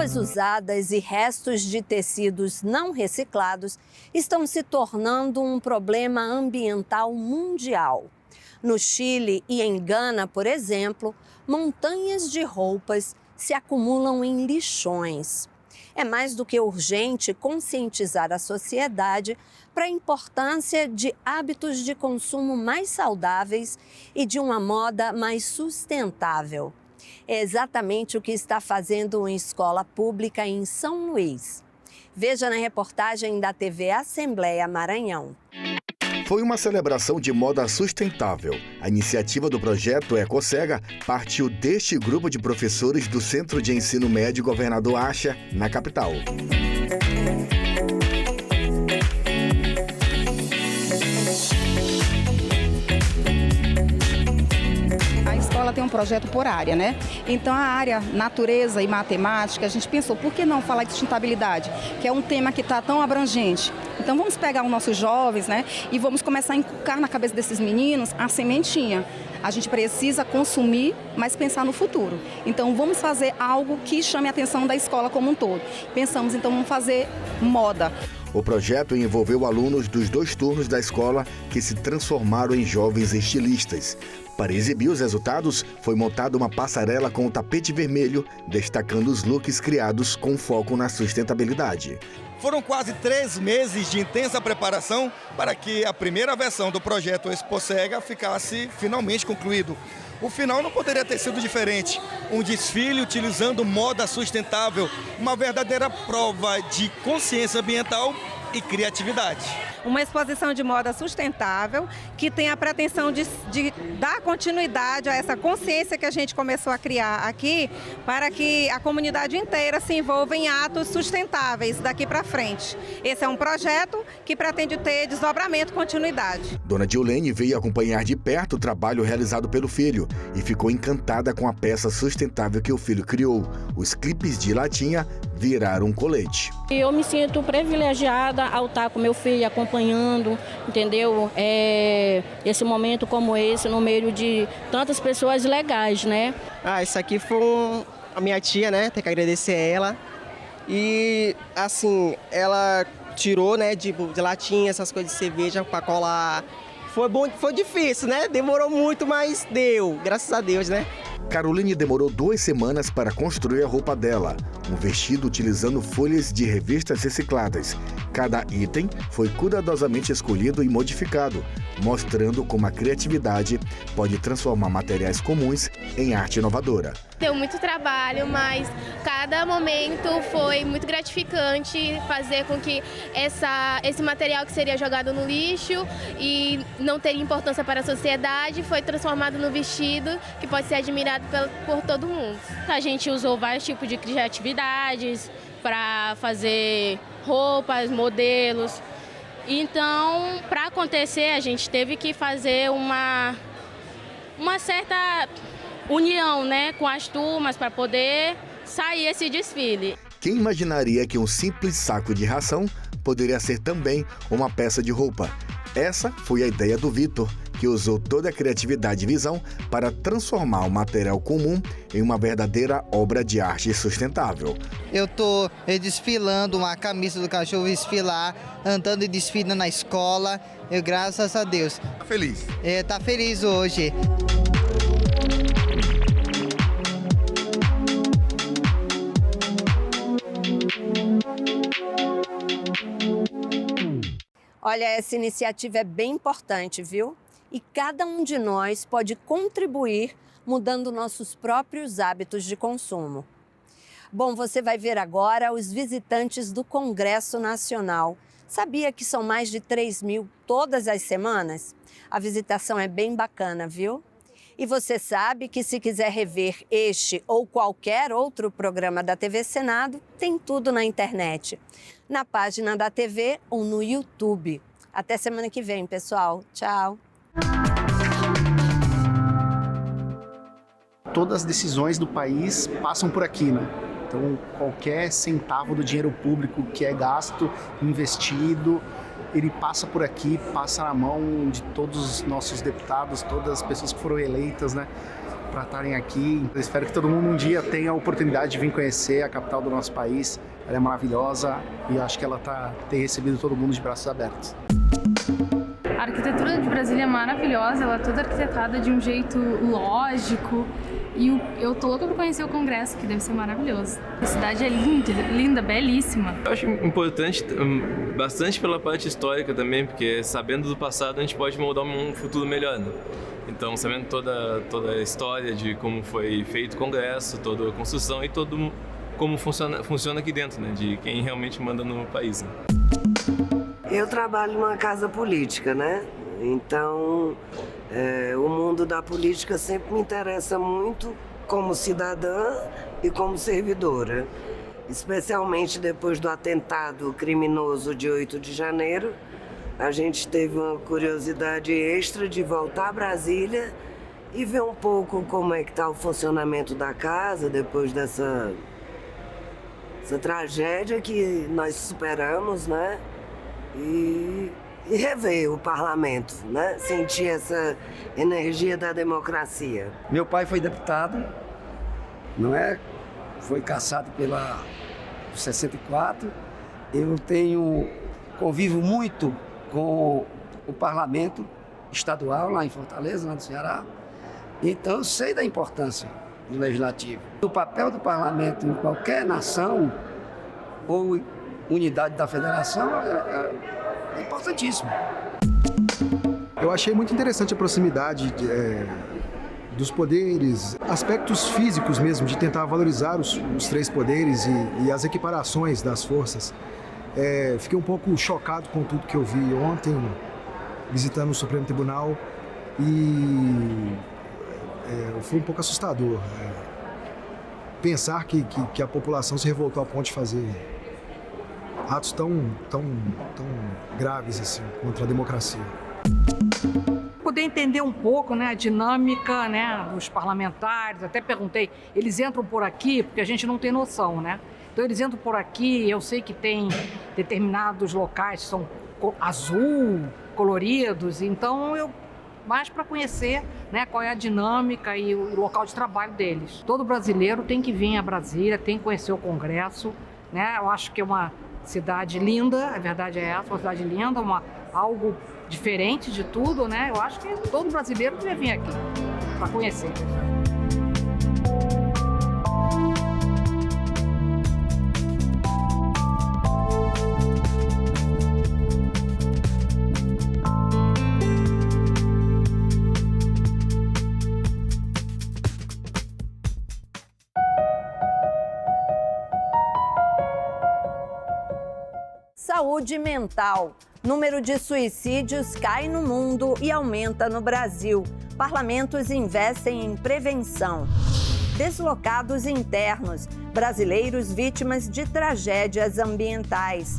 Roupas usadas e restos de tecidos não reciclados estão se tornando um problema ambiental mundial. No Chile e em Gana, por exemplo, montanhas de roupas se acumulam em lixões. É mais do que urgente conscientizar a sociedade para a importância de hábitos de consumo mais saudáveis e de uma moda mais sustentável. É exatamente o que está fazendo uma escola pública em São Luís. Veja na reportagem da TV Assembleia Maranhão. Foi uma celebração de moda sustentável. A iniciativa do projeto EcoCega partiu deste grupo de professores do Centro de Ensino Médio Governador Acha, na capital. A escola tem um projeto por área, né? Então a área natureza e matemática, a gente pensou, por que não falar de sustentabilidade? Que é um tema que está tão abrangente. Então vamos pegar os nossos jovens, né? E vamos começar a inculcar na cabeça desses meninos a sementinha. A gente precisa consumir, mas pensar no futuro. Então vamos fazer algo que chame a atenção da escola como um todo. Pensamos, então, vamos fazer moda. O projeto envolveu alunos dos 2 turnos da escola que se transformaram em jovens estilistas. Para exibir os resultados, foi montada uma passarela com o tapete vermelho, destacando os looks criados com foco na sustentabilidade. Foram quase 3 meses de intensa preparação para que a primeira versão do projeto EcoCega ficasse finalmente concluído. O final não poderia ter sido diferente. Um desfile utilizando moda sustentável, uma verdadeira prova de consciência ambiental e criatividade. Uma exposição de moda sustentável que tem a pretensão de dar continuidade a essa consciência que a gente começou a criar aqui para que a comunidade inteira se envolva em atos sustentáveis daqui para frente. Esse é um projeto que pretende ter desdobramento e continuidade. Dona Diolene veio acompanhar de perto o trabalho realizado pelo filho e ficou encantada com a peça sustentável que o filho criou. Os clipes de latinha viraram um colete. Eu me sinto privilegiada ao estar com meu filho acompanhando, entendeu? Esse momento como esse, no meio de tantas pessoas legais, né? Isso aqui foi a minha tia, né? Tem que agradecer a ela. E, assim, ela tirou, né, de latinha, essas coisas de cerveja para colar. Foi bom, foi difícil, né? Demorou muito, mas deu, graças a Deus, né? Caroline demorou 2 semanas para construir a roupa dela, um vestido utilizando folhas de revistas recicladas. Cada item foi cuidadosamente escolhido e modificado, mostrando como a criatividade pode transformar materiais comuns em arte inovadora. Deu muito trabalho, mas cada momento foi muito gratificante fazer com que esse material que seria jogado no lixo e não teria importância para a sociedade foi transformado no vestido que pode ser admirado por todo mundo. A gente usou vários tipos de criatividades para fazer roupas, modelos. Então, para acontecer, a gente teve que fazer uma certa união, né, com as turmas para poder sair esse desfile. Quem imaginaria que um simples saco de ração poderia ser também uma peça de roupa? Essa foi a ideia do Vitor, que usou toda a criatividade e visão para transformar um material comum em uma verdadeira obra de arte sustentável. Eu estou desfilando uma camisa do cachorro desfilar, andando e desfilando na escola. Graças a Deus. Tá feliz? Tá feliz hoje. Olha, essa iniciativa é bem importante, viu? E cada um de nós pode contribuir mudando nossos próprios hábitos de consumo. Bom, você vai ver agora os visitantes do Congresso Nacional. Sabia que são mais de 3.000 todas as semanas? A visitação é bem bacana, viu? E você sabe que se quiser rever este ou qualquer outro programa da TV Senado, tem tudo na internet, na página da TV ou no YouTube. Até semana que vem, pessoal. Tchau. Todas as decisões do país passam por aqui, né? Então, qualquer centavo do dinheiro público que é gasto, investido, ele passa por aqui, passa na mão de todos os nossos deputados, todas as pessoas que foram eleitas, né? para estarem aqui. Eu espero que todo mundo um dia tenha a oportunidade de vir conhecer a capital do nosso país. Ela é maravilhosa e eu acho que ela tem recebido todo mundo de braços abertos. A arquitetura de Brasília é maravilhosa, ela é toda arquitetada de um jeito lógico. E eu tô louca pra conhecer o Congresso, que deve ser maravilhoso. A cidade é linda, linda, belíssima. Eu acho importante bastante pela parte histórica também, porque sabendo do passado a gente pode moldar um futuro melhor, né? Então, sabendo toda a história de como foi feito o Congresso, toda a construção e como funciona aqui dentro, né? De quem realmente manda no país, né? Eu trabalho numa casa política, né? Então, o mundo da política sempre me interessa muito como cidadã e como servidora. Especialmente depois do atentado criminoso de 8 de janeiro, a gente teve uma curiosidade extra de voltar a Brasília e ver um pouco como é que está o funcionamento da casa depois dessa tragédia que nós superamos, né? E rever o parlamento, né? Sentir essa energia da democracia. Meu pai foi deputado, não é? Foi cassado pela 64. Eu convivo muito com o parlamento estadual lá em Fortaleza, lá no Ceará. Então eu sei da importância do legislativo. O papel do parlamento em qualquer nação ou unidade da federação é importantíssimo. Eu achei muito interessante a proximidade dos poderes, aspectos físicos mesmo, de tentar valorizar os 3 poderes e as equiparações das forças. Fiquei um pouco chocado com tudo que eu vi ontem, visitando o Supremo Tribunal, e foi um pouco assustador. Pensar que a população se revoltou a ponto de fazer atos tão graves assim contra a democracia. Poder entender um pouco, né, a dinâmica, né, dos parlamentares. Até perguntei, eles entram por aqui porque a gente não tem noção, né? Então eles entram por aqui, eu sei que tem determinados locais que são azul, coloridos, então eu mais para conhecer, né, qual é a dinâmica e o local de trabalho deles. Todo brasileiro tem que vir a Brasília, tem que conhecer o Congresso, né? Eu acho que é uma cidade linda, a verdade é essa, uma cidade linda, algo diferente de tudo, né? Eu acho que todo brasileiro devia vir aqui para conhecer. Saúde mental. Número de suicídios cai no mundo e aumenta no Brasil. Parlamentos investem em prevenção. Deslocados internos. Brasileiros vítimas de tragédias ambientais.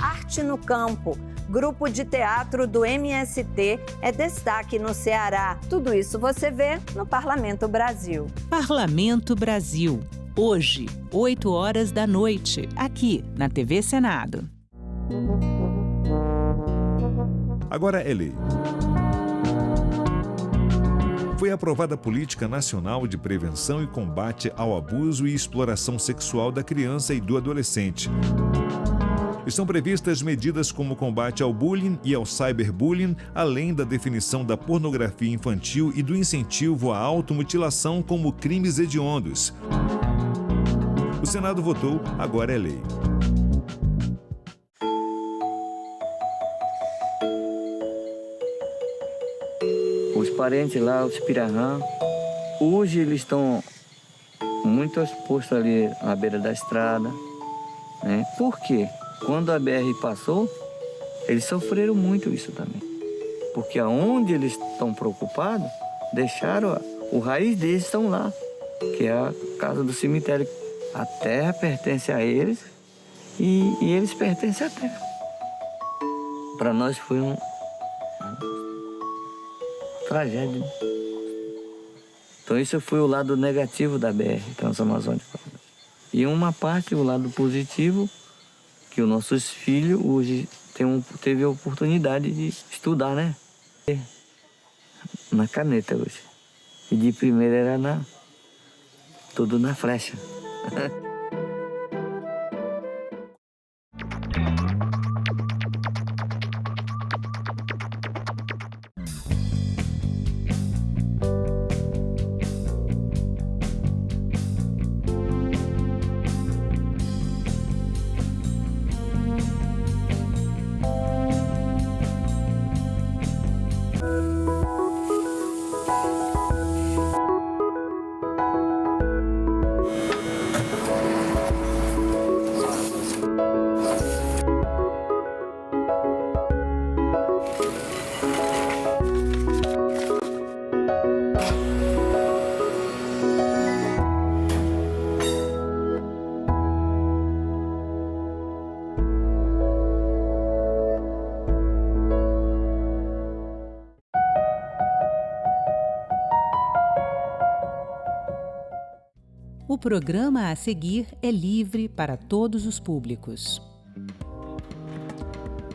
Arte no campo. Grupo de teatro do MST é destaque no Ceará. Tudo isso você vê no Parlamento Brasil. Parlamento Brasil. Hoje, 20h, aqui na TV Senado. Agora é lei. Foi aprovada a Política Nacional de Prevenção e Combate ao Abuso e Exploração Sexual da Criança e do Adolescente. Estão previstas medidas como combate ao bullying e ao cyberbullying, além da definição da pornografia infantil e do incentivo à automutilação como crimes hediondos. O Senado votou, agora é lei. Os parentes lá, os pirahã, hoje eles estão muito expostos ali à beira da estrada, né? Por quê? Quando a BR passou, eles sofreram muito isso também. Porque aonde eles estão preocupados, deixaram o raiz deles estão lá, que é a casa do cemitério. A terra pertence a eles e eles pertencem à terra. Para nós foi uma tragédia. Então isso foi o lado negativo da BR, Transamazônica. E uma parte, o lado positivo, que os nossos filhos hoje teve a oportunidade de estudar, né? Na caneta hoje. E de primeira era tudo na flecha. O programa a seguir é livre para todos os públicos.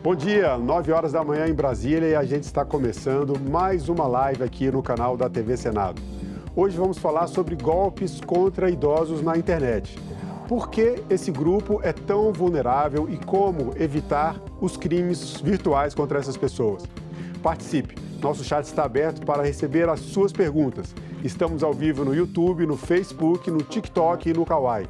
Bom dia, 9 horas da manhã em Brasília e a gente está começando mais uma live aqui no canal da TV Senado. Hoje vamos falar sobre golpes contra idosos na internet. Por que esse grupo é tão vulnerável e como evitar os crimes virtuais contra essas pessoas? Participe! Nosso chat está aberto para receber as suas perguntas. Estamos ao vivo no YouTube, no Facebook, no TikTok e no Kawaii.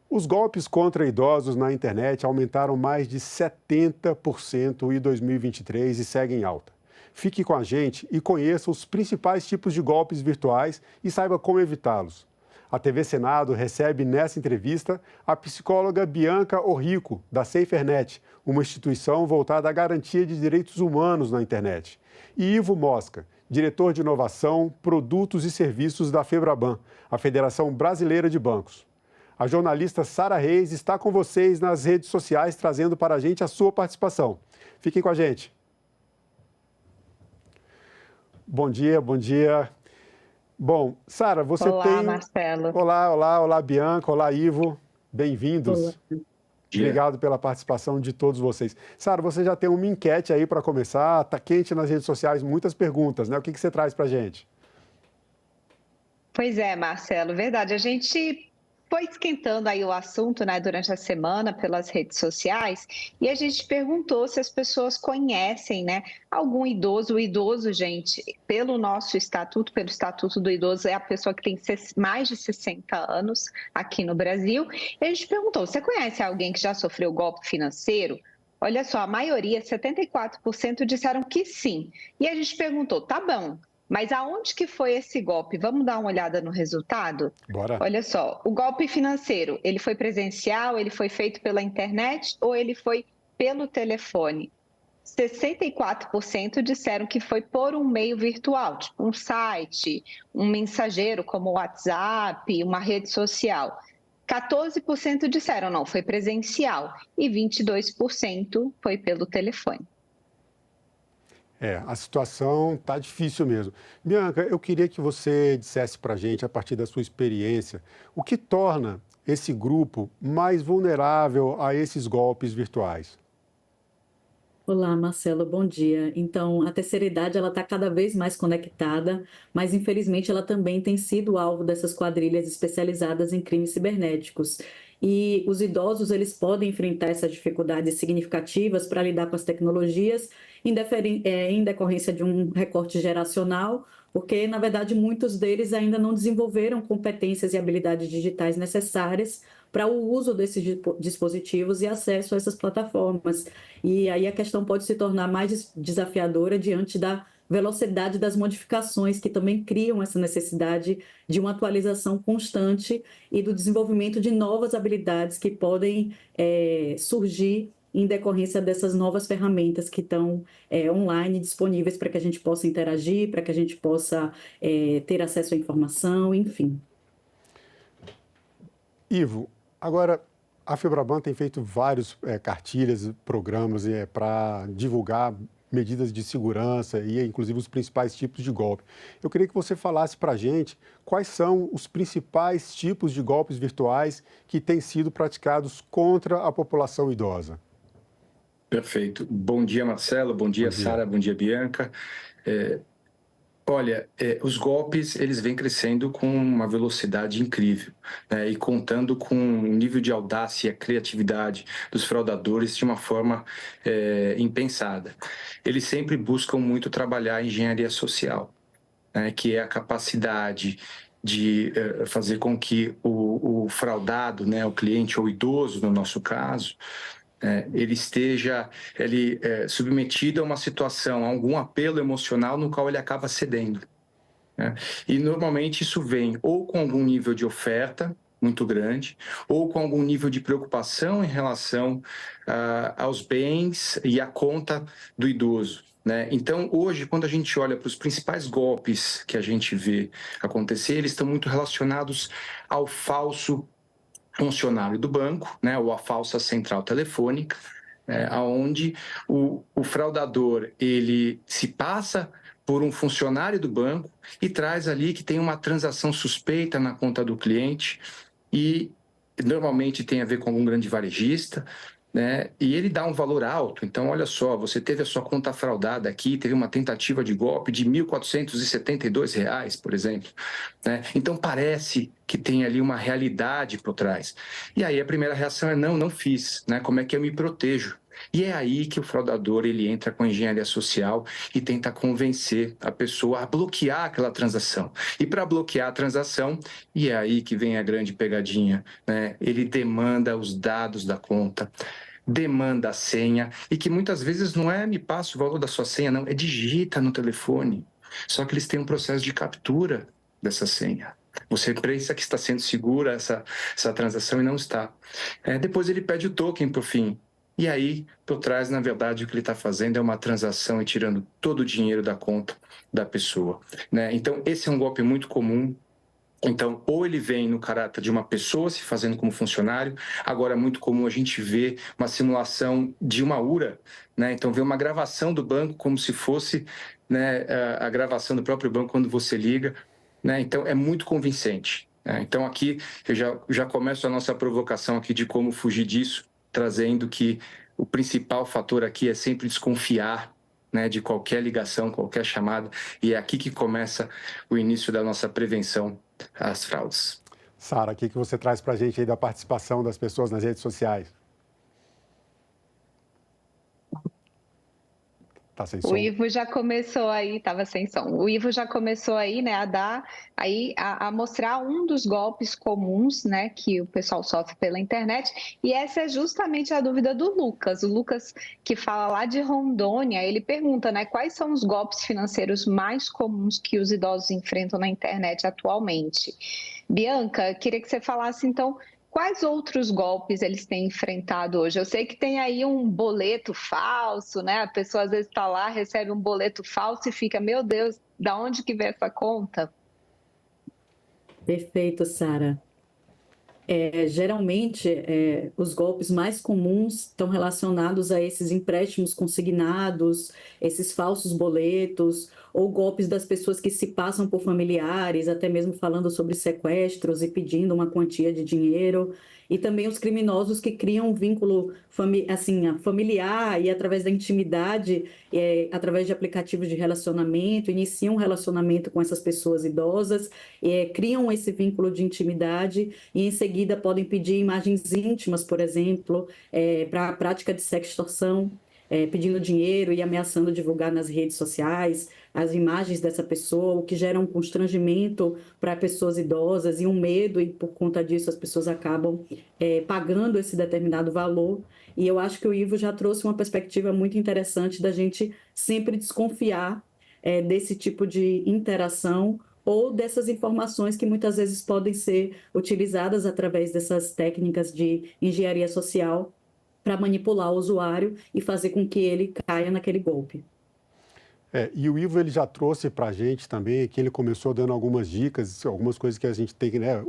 Os golpes contra idosos na internet aumentaram mais de 70% em 2023 e seguem em alta. Fique com a gente e conheça os principais tipos de golpes virtuais e saiba como evitá-los. A TV Senado recebe nessa entrevista a psicóloga Bianca Orrico, da SaferNet, uma instituição voltada à garantia de direitos humanos na internet, e Ivo Mosca, diretor de inovação, produtos e serviços da FEBRABAN, a Federação Brasileira de Bancos. A jornalista Sara Reis está com vocês nas redes sociais, trazendo para a gente a sua participação. Fiquem com a gente. Bom dia, bom dia. Bom, Sara, você tem... Olá, Marcelo. Olá, Bianca, olá, Ivo. Bem-vindos. Obrigado pela participação de todos vocês. Sara, você já tem uma enquete aí para começar, está quente nas redes sociais, muitas perguntas, né? O que você traz para a gente? Pois é, Marcelo, verdade. A gente foi esquentando aí o assunto, né, durante a semana pelas redes sociais e a gente perguntou se as pessoas conhecem, né, algum idoso. O idoso, gente, pelo nosso estatuto, pelo Estatuto do Idoso, é a pessoa que tem mais de 60 anos aqui no Brasil. E a gente perguntou, você conhece alguém que já sofreu golpe financeiro? Olha só, a maioria, 74%, disseram que sim. E a gente perguntou, tá bom, mas aonde que foi esse golpe? Vamos dar uma olhada no resultado? Bora. Olha só, o golpe financeiro, ele foi presencial, ele foi feito pela internet ou ele foi pelo telefone? 64% disseram que foi por um meio virtual, tipo um site, um mensageiro como o WhatsApp, uma rede social. 14% disseram não, foi presencial e 22% foi pelo telefone. A situação está difícil mesmo. Bianca, eu queria que você dissesse para a gente, a partir da sua experiência, o que torna esse grupo mais vulnerável a esses golpes virtuais? Olá, Marcelo, bom dia. Então, a terceira idade ela está cada vez mais conectada, mas infelizmente ela também tem sido alvo dessas quadrilhas especializadas em crimes cibernéticos. E os idosos eles podem enfrentar essas dificuldades significativas para lidar com as tecnologias em decorrência de um recorte geracional, porque, na verdade, muitos deles ainda não desenvolveram competências e habilidades digitais necessárias para o uso desses dispositivos e acesso a essas plataformas. E aí a questão pode se tornar mais desafiadora diante da velocidade das modificações, que também criam essa necessidade de uma atualização constante e do desenvolvimento de novas habilidades que podem surgir em decorrência dessas novas ferramentas que estão online disponíveis para que a gente possa interagir, para que a gente possa ter acesso à informação, enfim. Ivo, agora a FEBRABAN tem feito vários cartilhas, programas para divulgar medidas de segurança e, inclusive, os principais tipos de golpe. Eu queria que você falasse para a gente quais são os principais tipos de golpes virtuais que têm sido praticados contra a população idosa. Perfeito. Bom dia, Marcelo. Bom dia, Sara. Bom dia, Bianca. Olha, os golpes, eles vêm crescendo com uma velocidade incrível, né? E contando com um nível de audácia e criatividade dos fraudadores de uma forma impensada. Eles sempre buscam muito trabalhar a engenharia social, né? Que é a capacidade de fazer com que o fraudado, né, o cliente ou o idoso, no nosso caso, ele esteja submetido a uma situação, a algum apelo emocional no qual ele acaba cedendo, né? E normalmente isso vem ou com algum nível de oferta muito grande, ou com algum nível de preocupação em relação aos bens e à conta do idoso, né? Então, hoje, quando a gente olha para os principais golpes que a gente vê acontecer, eles estão muito relacionados ao falso funcionário do banco, né, ou a falsa central telefônica, aonde o fraudador ele se passa por um funcionário do banco e traz ali que tem uma transação suspeita na conta do cliente e normalmente tem a ver com algum grande varejista, né? E ele dá um valor alto. Então, olha só, você teve a sua conta fraudada aqui, teve uma tentativa de golpe de R$ 1.472, por exemplo, né? Então, parece que tem ali uma realidade por trás. E aí a primeira reação é não fiz, né? Como é que eu me protejo? E é aí que o fraudador ele entra com a engenharia social e tenta convencer a pessoa a bloquear aquela transação. E para bloquear a transação, e é aí que vem a grande pegadinha, né? Ele demanda os dados da conta, demanda a senha, e que muitas vezes não é me passa o valor da sua senha, não, é digita no telefone. Só que eles têm um processo de captura dessa senha. Você pensa que está sendo segura essa transação e não está. Depois ele pede o token por fim. E aí, por trás, na verdade, o que ele está fazendo é uma transação e tirando todo o dinheiro da conta da pessoa, né? Então, esse é um golpe muito comum. Então, ou ele vem no caráter de uma pessoa se fazendo como funcionário, agora é muito comum a gente ver uma simulação de uma URA, né? Então, ver uma gravação do banco como se fosse, né, a gravação do próprio banco quando você liga, né? Então, é muito convincente, né? Então, aqui, eu já começo a nossa provocação aqui de como fugir disso, trazendo que o principal fator aqui é sempre desconfiar, né, de qualquer ligação, qualquer chamada, e é aqui que começa o início da nossa prevenção às fraudes. Sara, o que você traz para a gente aí da participação das pessoas nas redes sociais? Tá sem som. O Ivo já começou aí, estava sem som. O Ivo já começou aí, né, a mostrar um dos golpes comuns, né, que o pessoal sofre pela internet. E essa é justamente a dúvida do Lucas. O Lucas, que fala lá de Rondônia, ele pergunta, né, quais são os golpes financeiros mais comuns que os idosos enfrentam na internet atualmente. Bianca, queria que você falasse, então, quais outros golpes eles têm enfrentado hoje? Eu sei que tem aí um boleto falso, né? A pessoa às vezes está lá, recebe um boleto falso e fica, meu Deus, da onde que vem essa conta? Perfeito, Sara. Geralmente, os golpes mais comuns estão relacionados a esses empréstimos consignados, esses falsos boletos, ou golpes das pessoas que se passam por familiares, até mesmo falando sobre sequestros e pedindo uma quantia de dinheiro, e também os criminosos que criam um vínculo familiar e através da intimidade, através de aplicativos de relacionamento, iniciam um relacionamento com essas pessoas idosas, criam esse vínculo de intimidade e em seguida podem pedir imagens íntimas, por exemplo, para a prática de sextorção, pedindo dinheiro e ameaçando divulgar nas redes sociais as imagens dessa pessoa, o que gera um constrangimento para pessoas idosas e um medo, e por conta disso as pessoas acabam pagando esse determinado valor. E eu acho que o Ivo já trouxe uma perspectiva muito interessante da gente sempre desconfiar desse tipo de interação ou dessas informações que muitas vezes podem ser utilizadas através dessas técnicas de engenharia social para manipular o usuário e fazer com que ele caia naquele golpe. E o Ivo ele já trouxe para a gente também que ele começou dando algumas dicas, algumas coisas que a gente tem que, né,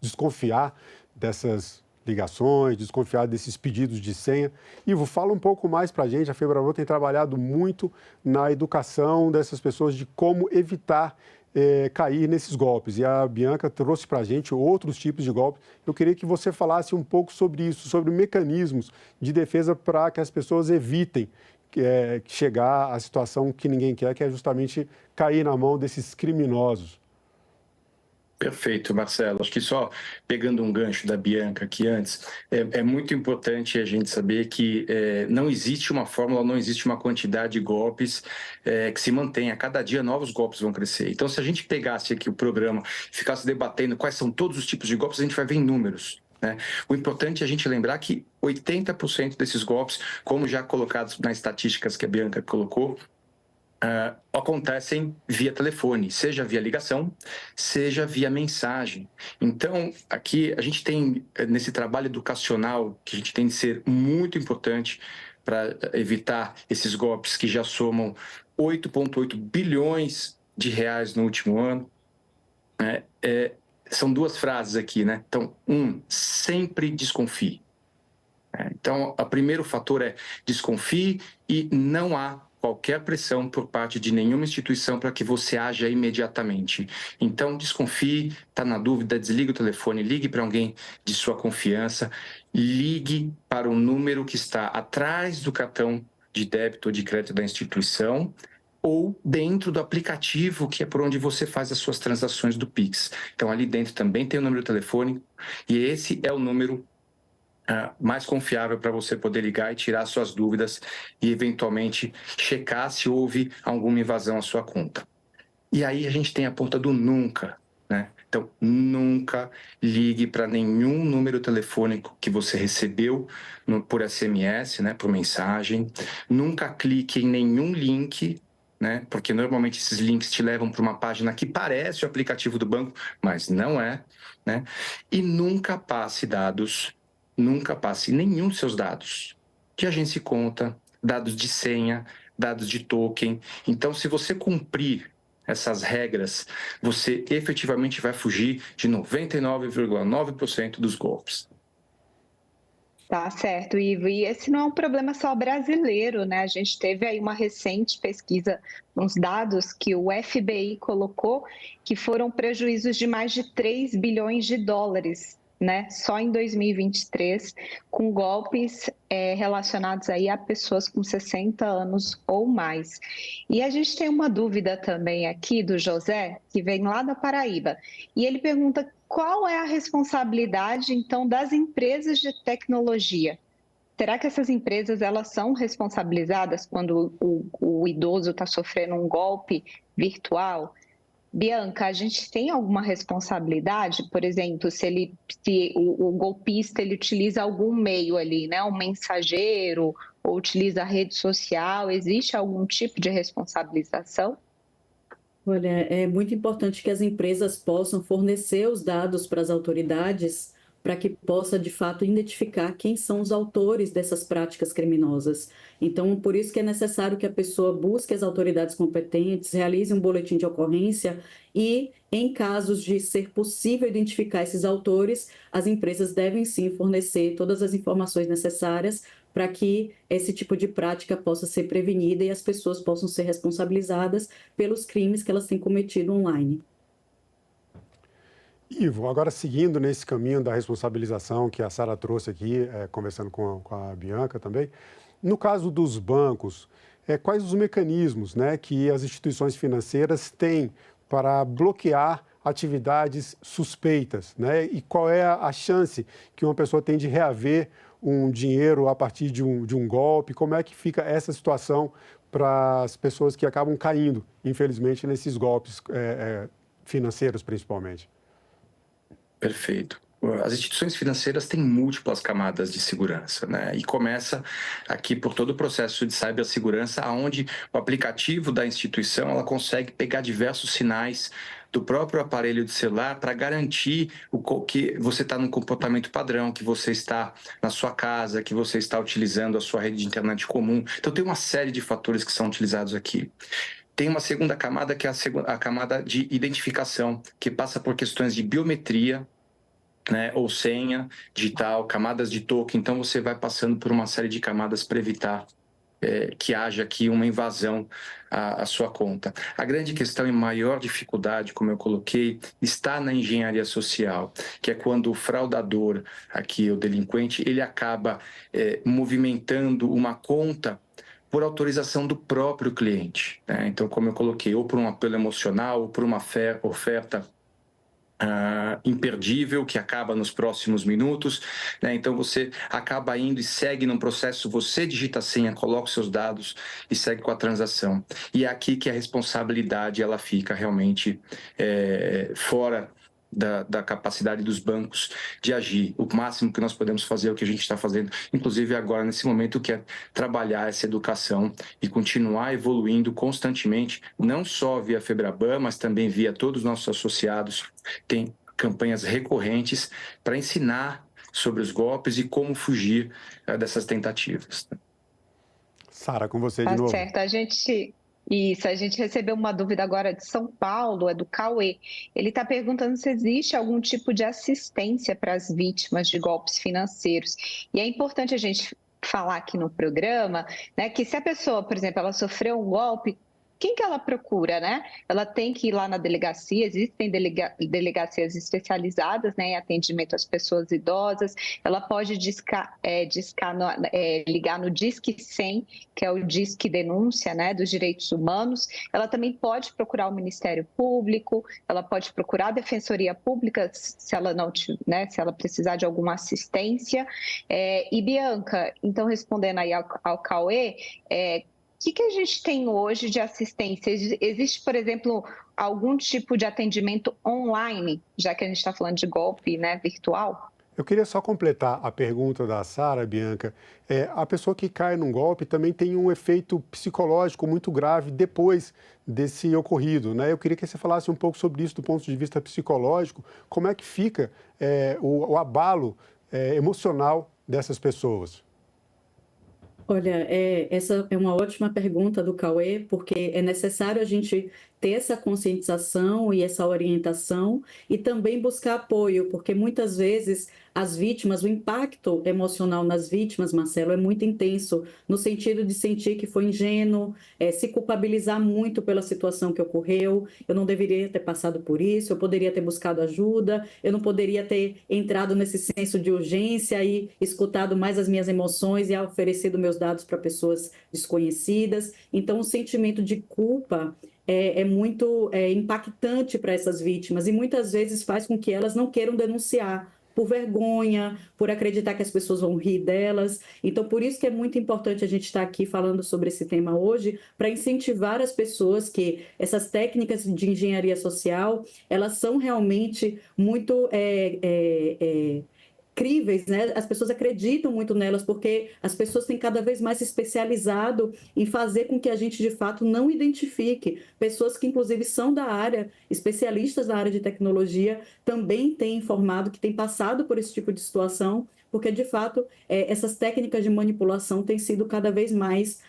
desconfiar dessas ligações, desconfiar desses pedidos de senha. Ivo, fala um pouco mais para a gente. A Febraban tem trabalhado muito na educação dessas pessoas de como evitar cair nesses golpes. E a Bianca trouxe para a gente outros tipos de golpes. Eu queria que você falasse um pouco sobre isso, sobre mecanismos de defesa para que as pessoas evitem chegar à situação que ninguém quer, que é justamente cair na mão desses criminosos. Perfeito, Marcelo. Acho que só pegando um gancho da Bianca aqui antes, é muito importante a gente saber que não existe uma fórmula, não existe uma quantidade de golpes que se mantenha. A cada dia novos golpes vão crescer. Então, se a gente pegasse aqui o programa e ficasse debatendo quais são todos os tipos de golpes, a gente vai ver em números. Né? O importante é a gente lembrar que 80% desses golpes, como já colocados nas estatísticas que a Bianca colocou, acontecem via telefone, seja via ligação, seja via mensagem. Então, aqui a gente tem, nesse trabalho educacional, que a gente tem de ser muito importante para evitar esses golpes que já somam 8,8 bilhões de reais no último ano. São duas frases aqui, né? Então, sempre desconfie. Então, o primeiro fator é desconfie e não há qualquer pressão por parte de nenhuma instituição para que você haja imediatamente. Então, desconfie, está na dúvida, desligue o telefone, ligue para alguém de sua confiança, ligue para o número que está atrás do cartão de débito ou de crédito da instituição ou dentro do aplicativo, que é por onde você faz as suas transações do Pix. Então, ali dentro também tem o número de telefone e esse é o número mais confiável para você poder ligar e tirar suas dúvidas e, eventualmente, checar se houve alguma invasão à sua conta. E aí a gente tem a ponta do nunca, né? Então, nunca ligue para nenhum número telefônico que você recebeu por SMS, né, por mensagem. Nunca clique em nenhum link, né, porque normalmente esses links te levam para uma página que parece o aplicativo do banco, mas não é, né? E nunca passe nenhum dos seus dados de agência e conta, dados de senha, dados de token. Então, se você cumprir essas regras, você efetivamente vai fugir de 99,9% dos golpes. Tá certo, Ivo. E esse não é um problema só brasileiro, né? A gente teve aí uma recente pesquisa, uns dados que o FBI colocou, que foram prejuízos de mais de 3 bilhões de dólares, né, só em 2023, com golpes relacionados aí a pessoas com 60 anos ou mais. E a gente tem uma dúvida também aqui do José, que vem lá da Paraíba, e ele pergunta qual é a responsabilidade, então, das empresas de tecnologia? Será que essas empresas elas são responsabilizadas quando o idoso está sofrendo um golpe virtual? Bianca, a gente tem alguma responsabilidade, por exemplo, se o golpista ele utiliza algum meio ali, né, um mensageiro ou utiliza a rede social, existe algum tipo de responsabilização? Olha, é muito importante que as empresas possam fornecer os dados para as autoridades para que possa, de fato, identificar quem são os autores dessas práticas criminosas. Então, por isso que é necessário que a pessoa busque as autoridades competentes, realize um boletim de ocorrência e, em casos de ser possível identificar esses autores, as empresas devem sim fornecer todas as informações necessárias para que esse tipo de prática possa ser prevenida e as pessoas possam ser responsabilizadas pelos crimes que elas têm cometido online. Ivo, agora seguindo nesse caminho da responsabilização que a Sara trouxe aqui, conversando com a Bianca também, no caso dos bancos, quais os mecanismos, né, que as instituições financeiras têm para bloquear atividades suspeitas, né, e qual é a chance que uma pessoa tem de reaver um dinheiro a partir de um golpe? Como é que fica essa situação para as pessoas que acabam caindo, infelizmente, nesses golpes financeiros, principalmente? Perfeito. As instituições financeiras têm múltiplas camadas de segurança, né? E começa aqui por todo o processo de cibersegurança, onde o aplicativo da instituição ela consegue pegar diversos sinais do próprio aparelho de celular para garantir que você está num comportamento padrão, que você está na sua casa, que você está utilizando a sua rede de internet comum. Então, tem uma série de fatores que são utilizados aqui. Tem uma segunda camada, que é a camada de identificação, que passa por questões de biometria, né, ou senha digital, camadas de token. Então, você vai passando por uma série de camadas para evitar que haja aqui uma invasão à sua conta. A grande questão e maior dificuldade, como eu coloquei, está na engenharia social, que é quando o fraudador, aqui o delinquente, ele acaba movimentando uma conta por autorização do próprio cliente, né? Então, como eu coloquei, ou por um apelo emocional, ou por uma oferta imperdível, que acaba nos próximos minutos, né? Então você acaba indo e segue num processo, você digita a senha, coloca os seus dados e segue com a transação. E é aqui que a responsabilidade ela fica realmente fora da capacidade dos bancos de agir. O máximo que nós podemos fazer é o que a gente está fazendo, inclusive agora, nesse momento, que é trabalhar essa educação e continuar evoluindo constantemente, não só via FEBRABAN, mas também via todos os nossos associados. Tem campanhas recorrentes para ensinar sobre os golpes e como fugir dessas tentativas. Sara, com você de novo. Certo, a gente recebeu uma dúvida agora de São Paulo, é do Cauê. Ele está perguntando se existe algum tipo de assistência para as vítimas de golpes financeiros. E é importante a gente falar aqui no programa, né, que se a pessoa, por exemplo, ela sofreu um golpe, quem que ela procura, né? Ela tem que ir lá na delegacia, existem delegacias especializadas, né, em atendimento às pessoas idosas. Ela pode ligar no Disque 100, que é o Disque Denúncia, né, dos Direitos Humanos. Ela também pode procurar o Ministério Público, ela pode procurar a Defensoria Pública, se ela não, né, se ela precisar de alguma assistência. E Bianca, então respondendo aí ao Cauê, o que a gente tem hoje de assistência? Existe, por exemplo, algum tipo de atendimento online, já que a gente está falando de golpe, né, virtual? Eu queria só completar a pergunta da Sara, Bianca. A pessoa que cai num golpe também tem um efeito psicológico muito grave depois desse ocorrido, né? Eu queria que você falasse um pouco sobre isso do ponto de vista psicológico. Como é que fica o abalo emocional dessas pessoas? Olha, essa é uma ótima pergunta do Cauê, porque é necessário a gente ter essa conscientização e essa orientação e também buscar apoio, porque muitas vezes as vítimas, o impacto emocional nas vítimas, Marcelo, é muito intenso, no sentido de sentir que foi ingênuo, se culpabilizar muito pela situação que ocorreu, eu não deveria ter passado por isso, eu poderia ter buscado ajuda, eu não poderia ter entrado nesse senso de urgência e escutado mais as minhas emoções e oferecido meus dados para pessoas desconhecidas. Então, o sentimento de culpa é muito impactante para essas vítimas e muitas vezes faz com que elas não queiram denunciar por vergonha, por acreditar que as pessoas vão rir delas. Então, por isso que é muito importante a gente estar aqui falando sobre esse tema hoje, para incentivar as pessoas que essas técnicas de engenharia social, elas são realmente muito críveis, né? As pessoas acreditam muito nelas, porque as pessoas têm cada vez mais se especializado em fazer com que a gente, de fato, não identifique. Pessoas que, inclusive, são da área, especialistas da área de tecnologia, também têm informado que têm passado por esse tipo de situação, porque, de fato, essas técnicas de manipulação têm sido cada vez mais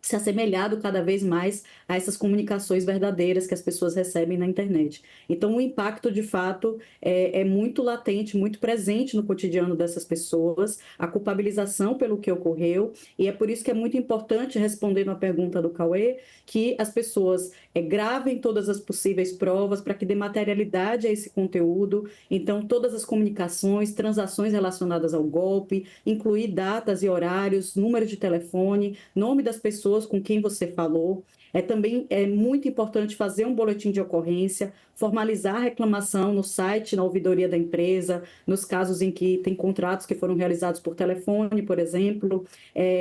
se assemelhado cada vez mais a essas comunicações verdadeiras que as pessoas recebem na internet. Então, o impacto, de fato, é muito latente, muito presente no cotidiano dessas pessoas, a culpabilização pelo que ocorreu, e é por isso que é muito importante, respondendo à pergunta do Cauê, que as pessoas gravem todas as possíveis provas para que dê materialidade a esse conteúdo. Então, todas as comunicações, transações relacionadas ao golpe, incluir datas e horários, número de telefone, nome das pessoas com quem você falou. Também é muito importante fazer um boletim de ocorrência, formalizar a reclamação no site, na ouvidoria da empresa, nos casos em que tem contratos que foram realizados por telefone, por exemplo,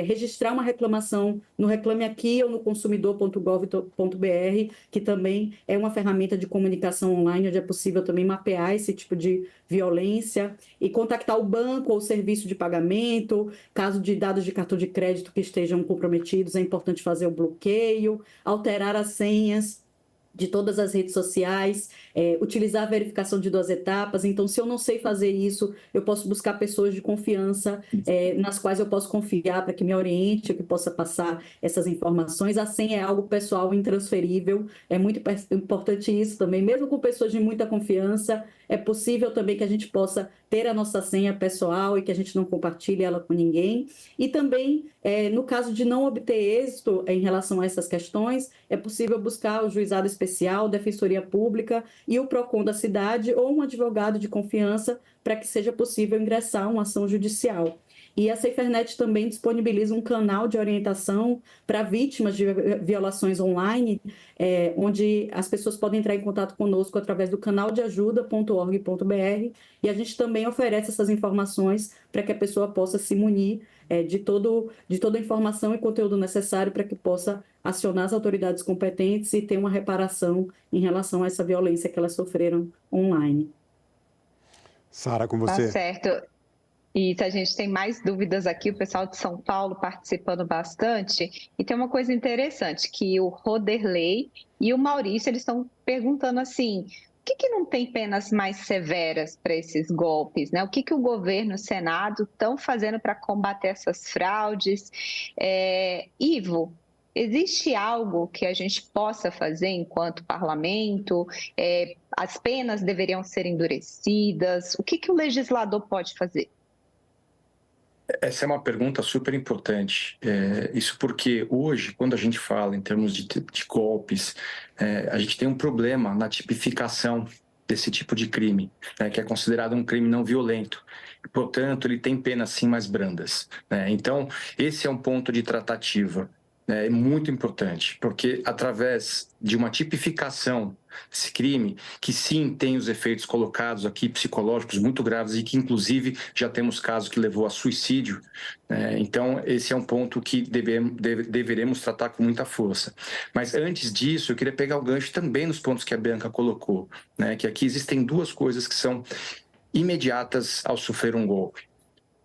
registrar uma reclamação no Reclame Aqui ou no consumidor.gov.br, que também é uma ferramenta de comunicação online, onde é possível também mapear esse tipo de violência, e contactar o banco ou o serviço de pagamento. Caso de dados de cartão de crédito que estejam comprometidos, é importante fazer o bloqueio, alterar as senhas de todas as redes sociais, utilizar a verificação de 2 etapas. Então, se eu não sei fazer isso, eu posso buscar pessoas de confiança nas quais eu posso confiar para que me oriente, que possa passar essas informações. A senha é algo pessoal intransferível, é muito importante isso também, mesmo com pessoas de muita confiança, é possível também que a gente possa ter a nossa senha pessoal e que a gente não compartilhe ela com ninguém. E também, no caso de não obter êxito em relação a essas questões, é possível buscar o juizado especial, Defensoria Pública e o PROCON da cidade ou um advogado de confiança para que seja possível ingressar uma ação judicial. E a SaferNet também disponibiliza um canal de orientação para vítimas de violações online, onde as pessoas podem entrar em contato conosco através do canaldeajuda.org.br, e a gente também oferece essas informações para que a pessoa possa se munir de toda a informação e conteúdo necessário para que possa acionar as autoridades competentes e ter uma reparação em relação a essa violência que elas sofreram online. Sara, com você. Tá certo. E a gente tem mais dúvidas aqui, o pessoal de São Paulo participando bastante. E tem uma coisa interessante, que o Roderley e o Maurício, eles estão perguntando assim, por que não tem penas mais severas para esses golpes, né? O que o governo e o Senado estão fazendo para combater essas fraudes? Ivo, existe algo que a gente possa fazer enquanto parlamento? As penas deveriam ser endurecidas? O que o legislador pode fazer? Essa é uma pergunta super importante. Isso porque hoje, quando a gente fala em termos de golpes, a gente tem um problema na tipificação desse tipo de crime, né, que é considerado um crime não violento. E, portanto, ele tem penas sim mais brandas, né? Então, esse é um ponto de tratativa. É muito importante, porque através de uma tipificação desse crime, que sim tem os efeitos colocados aqui psicológicos muito graves e que inclusive já temos casos que levou a suicídio, então esse é um ponto que deveremos tratar com muita força. Mas antes disso, eu queria pegar o gancho também nos pontos que a Bianca colocou, né, que aqui existem 2 coisas que são imediatas ao sofrer um golpe.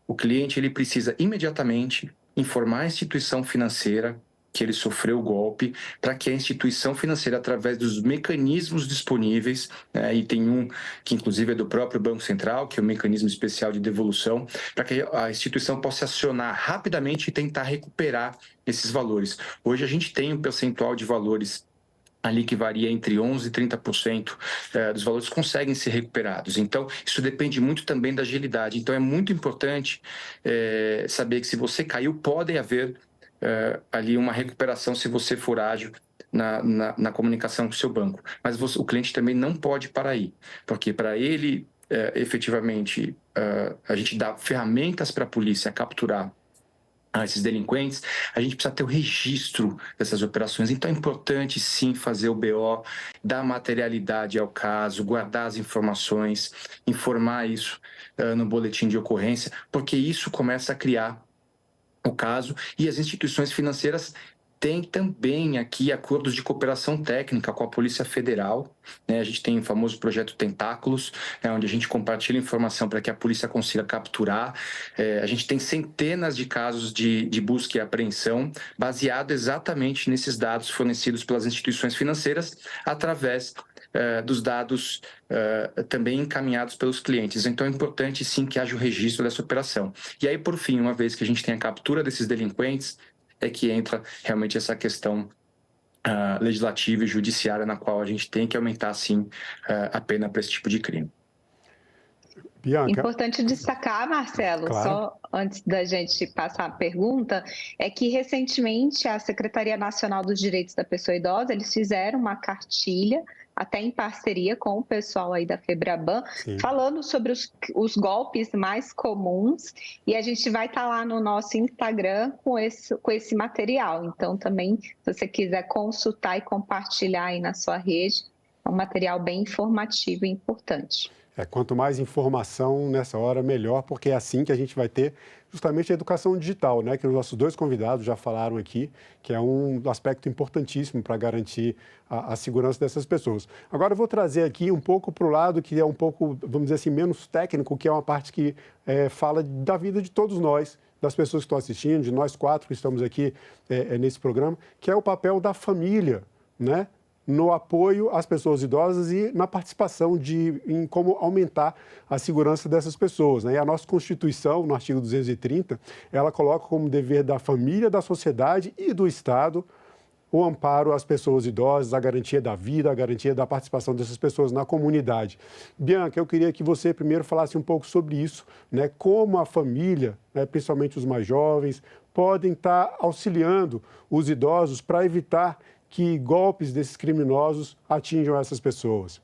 O cliente ele precisa imediatamente informar a instituição financeira que ele sofreu o golpe, para que a instituição financeira, através dos mecanismos disponíveis, e tem um que inclusive é do próprio Banco Central, que é o mecanismo especial de devolução, para que a instituição possa acionar rapidamente e tentar recuperar esses valores. Hoje a gente tem um percentual de valores ali que varia entre 11% e 30% dos valores conseguem ser recuperados. Então, isso depende muito também da agilidade. Então, é muito importante saber que se você caiu, pode haver ali uma recuperação se você for ágil na comunicação com o seu banco. Mas o cliente também não pode parar aí, porque para ele, efetivamente, a gente dá ferramentas para a polícia capturar esses delinquentes, a gente precisa ter o registro dessas operações. Então é importante sim fazer o BO, dar materialidade ao caso, guardar as informações, informar isso no boletim de ocorrência, porque isso começa a criar o caso, e as instituições financeiras têm também aqui acordos de cooperação técnica com a Polícia Federal, né? A gente tem o famoso projeto Tentáculos, onde a gente compartilha informação para que a polícia consiga capturar. A gente tem centenas de casos de busca e apreensão baseado exatamente nesses dados fornecidos pelas instituições financeiras através dos dados também encaminhados pelos clientes. Então é importante sim que haja o registro dessa operação. E aí, por fim, uma vez que a gente tem a captura desses delinquentes, é que entra realmente essa questão legislativa e judiciária, na qual a gente tem que aumentar sim a pena para esse tipo de crime. Bianca. Importante destacar, Marcelo, Claro. Só antes da gente passar a pergunta, é que recentemente a Secretaria Nacional dos Direitos da Pessoa Idosa, eles fizeram uma cartilha, até em parceria com o pessoal aí da FEBRABAN, falando sobre os golpes mais comuns, e a gente vai estar lá no nosso Instagram com esse material. Então, também, se você quiser consultar e compartilhar aí na sua rede, é um material bem informativo e importante. Quanto mais informação nessa hora, melhor, porque é assim que a gente vai ter justamente a educação digital, né? Que os nossos 2 convidados já falaram aqui, que é um aspecto importantíssimo para garantir a segurança dessas pessoas. Agora eu vou trazer aqui um pouco para o lado que é um pouco, vamos dizer assim, menos técnico, que é uma parte que fala da vida de todos nós, das pessoas que estão assistindo, de nós 4 que estamos aqui nesse programa, que é o papel da família, né? no apoio às pessoas idosas e na participação em como aumentar a segurança dessas pessoas, né? E a nossa Constituição, no artigo 230, ela coloca como dever da família, da sociedade e do Estado o amparo às pessoas idosas, a garantia da vida, a garantia da participação dessas pessoas na comunidade. Bianca, eu queria que você primeiro falasse um pouco sobre isso, né? Como a família, né, principalmente os mais jovens, podem estar auxiliando os idosos para evitar que golpes desses criminosos atinjam essas pessoas.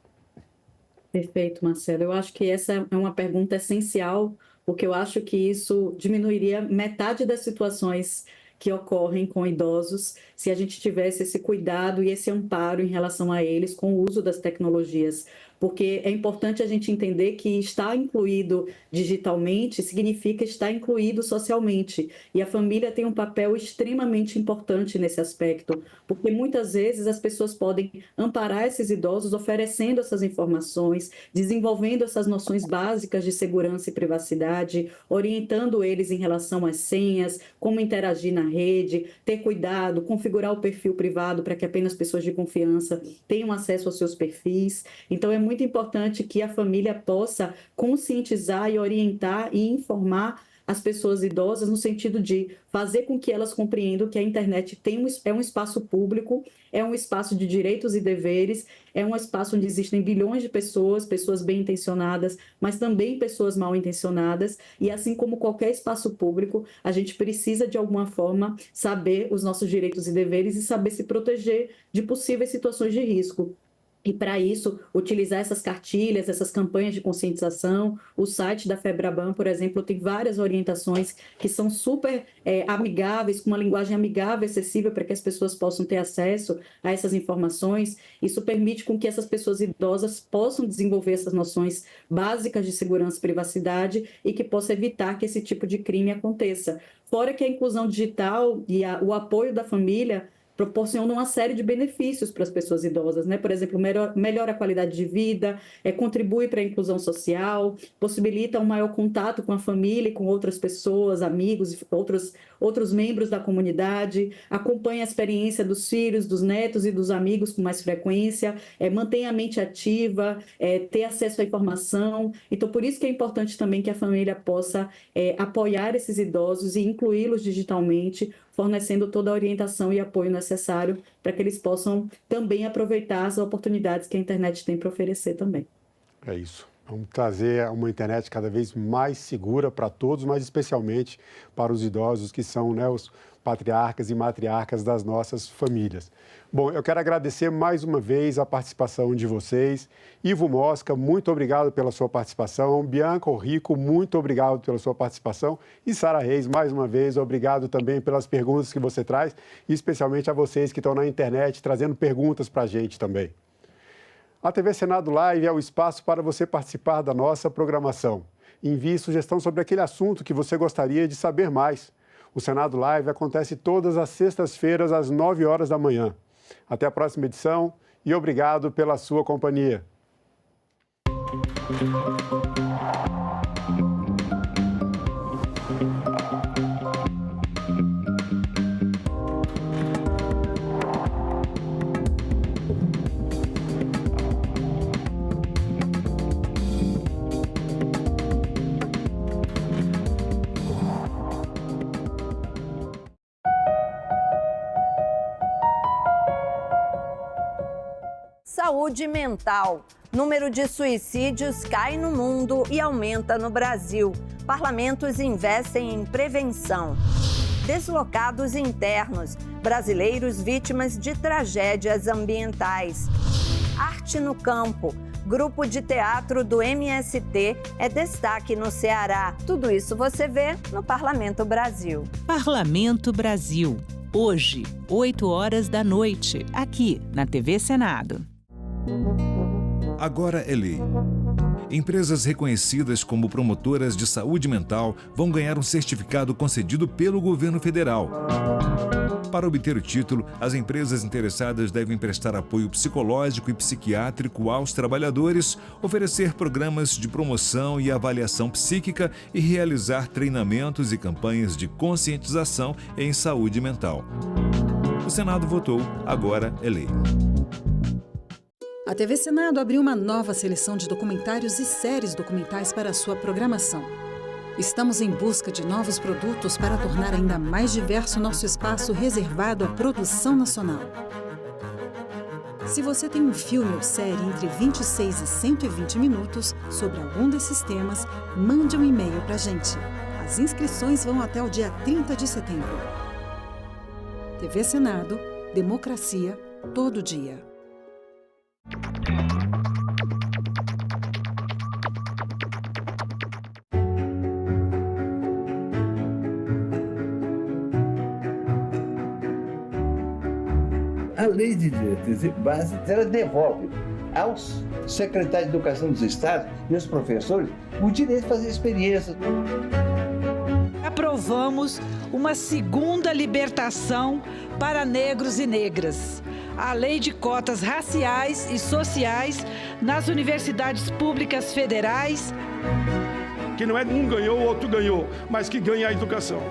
Perfeito, Marcelo. Eu acho que essa é uma pergunta essencial, porque eu acho que isso diminuiria metade das situações que ocorrem com idosos se a gente tivesse esse cuidado e esse amparo em relação a eles com o uso das tecnologias. Porque é importante a gente entender que estar incluído digitalmente significa estar incluído socialmente. E a família tem um papel extremamente importante nesse aspecto, porque muitas vezes as pessoas podem amparar esses idosos oferecendo essas informações, desenvolvendo essas noções básicas de segurança e privacidade, orientando eles em relação às senhas, como interagir na rede, ter cuidado, configurar o perfil privado para que apenas pessoas de confiança tenham acesso aos seus perfis. Então, é muito importante que a família possa conscientizar e orientar e informar as pessoas idosas no sentido de fazer com que elas compreendam que a internet é um espaço público, é um espaço de direitos e deveres, é um espaço onde existem bilhões de pessoas, pessoas bem intencionadas, mas também pessoas mal intencionadas, e assim como qualquer espaço público, a gente precisa de alguma forma saber os nossos direitos e deveres e saber se proteger de possíveis situações de risco. E, para isso, utilizar essas cartilhas, essas campanhas de conscientização. O site da FEBRABAN, por exemplo, tem várias orientações que são super amigáveis, com uma linguagem amigável e acessível para que as pessoas possam ter acesso a essas informações. Isso permite com que essas pessoas idosas possam desenvolver essas noções básicas de segurança e privacidade e que possa evitar que esse tipo de crime aconteça. Fora que a inclusão digital e o apoio da família proporcionam uma série de benefícios para as pessoas idosas, né? Por exemplo, melhora a qualidade de vida, contribui para a inclusão social, possibilita um maior contato com a família e com outras pessoas, amigos, outros membros da comunidade, acompanha a experiência dos filhos, dos netos e dos amigos com mais frequência, mantém a mente ativa, ter acesso à informação. Então, por isso que é importante também que a família possa apoiar esses idosos e incluí-los digitalmente, fornecendo toda a orientação e apoio necessário para que eles possam também aproveitar as oportunidades que a internet tem para oferecer também. É isso. Vamos trazer uma internet cada vez mais segura para todos, mas especialmente para os idosos que são, né, os patriarcas e matriarcas das nossas famílias. Bom, eu quero agradecer mais uma vez a participação de vocês. Ivo Mosca, muito obrigado pela sua participação. Bianca Rico, muito obrigado pela sua participação. E Sara Reis, mais uma vez, obrigado também pelas perguntas que você traz, e especialmente a vocês que estão na internet trazendo perguntas para a gente também. A TV Senado Live é o espaço para você participar da nossa programação. Envie sugestão sobre aquele assunto que você gostaria de saber mais. O Senado Live acontece todas as sextas-feiras, às 9 horas da manhã. Até a próxima edição e obrigado pela sua companhia. Saúde mental. Número de suicídios cai no mundo e aumenta no Brasil. Parlamentos investem em prevenção. Deslocados internos. Brasileiros vítimas de tragédias ambientais. Arte no campo. Grupo de teatro do MST é destaque no Ceará. Tudo isso você vê no Parlamento Brasil. Parlamento Brasil. Hoje, 8 horas da noite, aqui na TV Senado. Agora é lei. Empresas reconhecidas como promotoras de saúde mental vão ganhar um certificado concedido pelo governo federal. Para obter o título, as empresas interessadas devem prestar apoio psicológico e psiquiátrico aos trabalhadores, oferecer programas de promoção e avaliação psíquica e realizar treinamentos e campanhas de conscientização em saúde mental. O Senado votou, agora é lei. A TV Senado abriu uma nova seleção de documentários e séries documentais para a sua programação. Estamos em busca de novos produtos para tornar ainda mais diverso nosso espaço reservado à produção nacional. Se você tem um filme ou série entre 26 e 120 minutos sobre algum desses temas, mande um e-mail para a gente. As inscrições vão até o dia 30 de setembro. TV Senado, democracia, todo dia. A lei de diretrizes e bases, ela devolve aos secretários de educação dos estados e aos professores o direito de fazer experiências. Aprovamos uma segunda libertação para negros e negras. A lei de cotas raciais e sociais nas universidades públicas federais. Que não é um ganhou, o outro ganhou, mas que ganha a educação.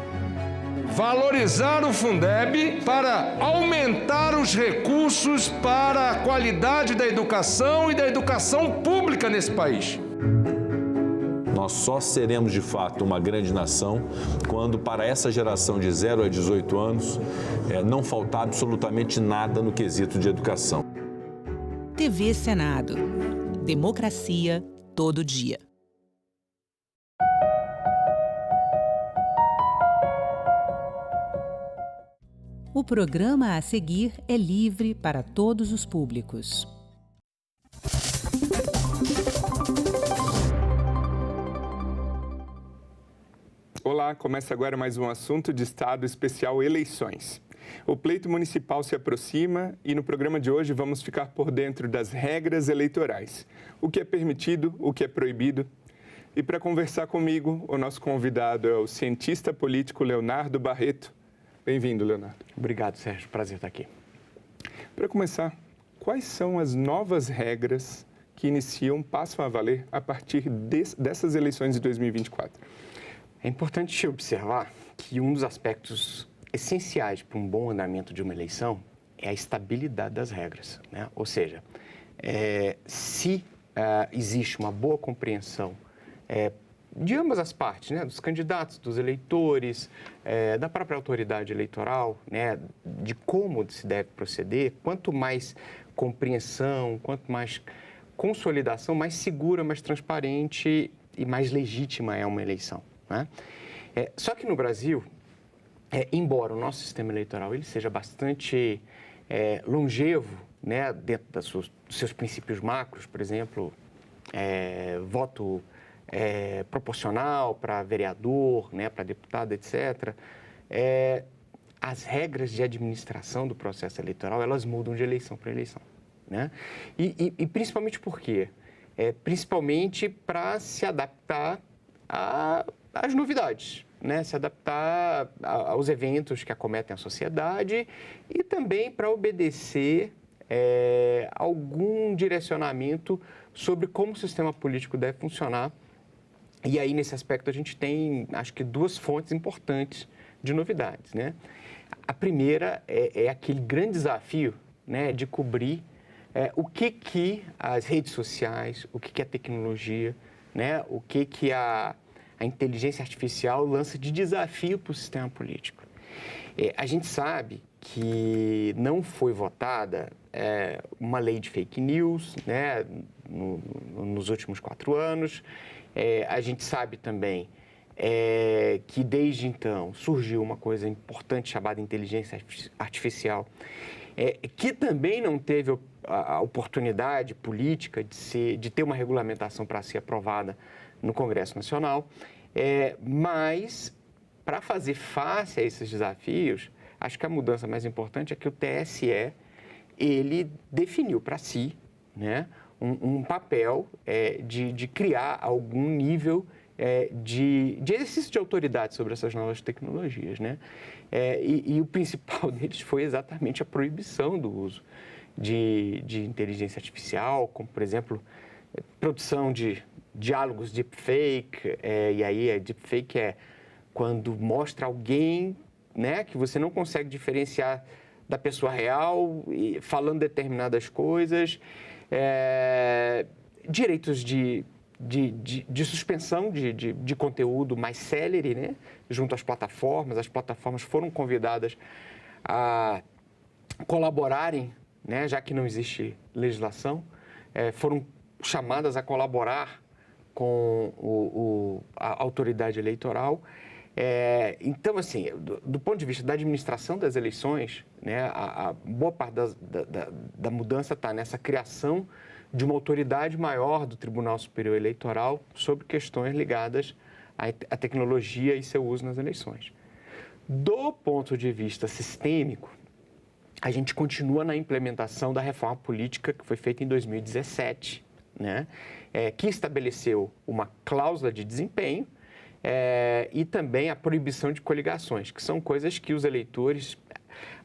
Valorizar o Fundeb para aumentar os recursos para a qualidade da educação e da educação pública nesse país. Nós só seremos, de fato, uma grande nação quando, para essa geração de 0 a 18 anos, não faltar absolutamente nada no quesito de educação. TV Senado. Democracia, todo dia. O programa a seguir é livre para todos os públicos. Olá, começa agora mais um assunto de Estado especial eleições. O pleito municipal se aproxima e no programa de hoje vamos ficar por dentro das regras eleitorais. O que é permitido, o que é proibido. E para conversar comigo, o nosso convidado é o cientista político Leonardo Barreto. Bem-vindo, Leonardo. Obrigado, Sérgio. Prazer estar aqui. Para começar, quais são as novas regras que passam a valer a partir dessas eleições de 2024? É importante observar que um dos aspectos essenciais para um bom andamento de uma eleição é a estabilidade das regras, né? Ou seja, se existe uma boa compreensão de ambas as partes, né, dos candidatos, dos eleitores, da própria autoridade eleitoral, né, de como se deve proceder, quanto mais compreensão, quanto mais consolidação, mais segura, mais transparente e mais legítima é uma eleição, né? Só que no Brasil, embora o nosso sistema eleitoral ele seja bastante longevo, né, dentro dos seus princípios macros, por exemplo, voto proporcional para vereador, né, para deputado, etc., as regras de administração do processo eleitoral, elas mudam de eleição para eleição, né? E principalmente por quê? Principalmente para se adaptar às novidades, né? Se adaptar aos eventos que acometem a sociedade e também para obedecer algum direcionamento sobre como o sistema político deve funcionar. E aí, nesse aspecto, a gente tem, acho que, duas fontes importantes de novidades, né? A primeira é aquele grande desafio, né, de cobrir o que as redes sociais, o que a tecnologia, né, o que a inteligência artificial lança de desafio para o sistema político. A gente sabe que não foi votada uma lei de fake news, né, nos últimos 4 anos. A gente sabe também que, desde então, surgiu uma coisa importante chamada inteligência artificial, que também não teve a oportunidade política de ter uma regulamentação para ser aprovada no Congresso Nacional. Mas, para fazer face a esses desafios, acho que a mudança mais importante é que o TSE ele definiu para si, né, um papel de criar algum nível de exercício de autoridade sobre essas novas tecnologias, né? E o principal deles foi exatamente a proibição do uso de inteligência artificial, como, por exemplo, produção de diálogos deepfake, e aí deepfake é quando mostra alguém, né, que você não consegue diferenciar da pessoa real, falando determinadas coisas. direitos de suspensão de conteúdo mais célere, né? Junto às plataformas. As plataformas foram convidadas a colaborarem, né? Já que não existe legislação, foram chamadas a colaborar com a autoridade eleitoral. Então, assim, do ponto de vista da administração das eleições, né, a boa parte da mudança está nessa criação de uma autoridade maior do Tribunal Superior Eleitoral sobre questões ligadas à tecnologia e seu uso nas eleições. Do ponto de vista sistêmico, a gente continua na implementação da reforma política que foi feita em 2017, né, que estabeleceu uma cláusula de desempenho e também a proibição de coligações, que são coisas que os eleitores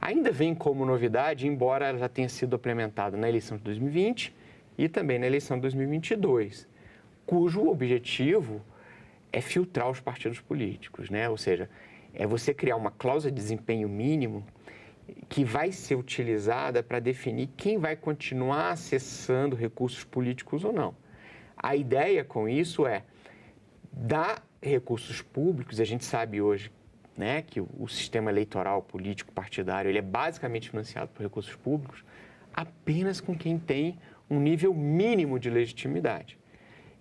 ainda veem como novidade, embora ela já tenha sido implementada na eleição de 2020 e também na eleição de 2022, cujo objetivo é filtrar os partidos políticos, né? Ou seja, é você criar uma cláusula de desempenho mínimo que vai ser utilizada para definir quem vai continuar acessando recursos políticos ou não. A ideia com isso é dar recursos públicos, e a gente sabe hoje, né, que o sistema eleitoral político partidário ele é basicamente financiado por recursos públicos, apenas com quem tem um nível mínimo de legitimidade.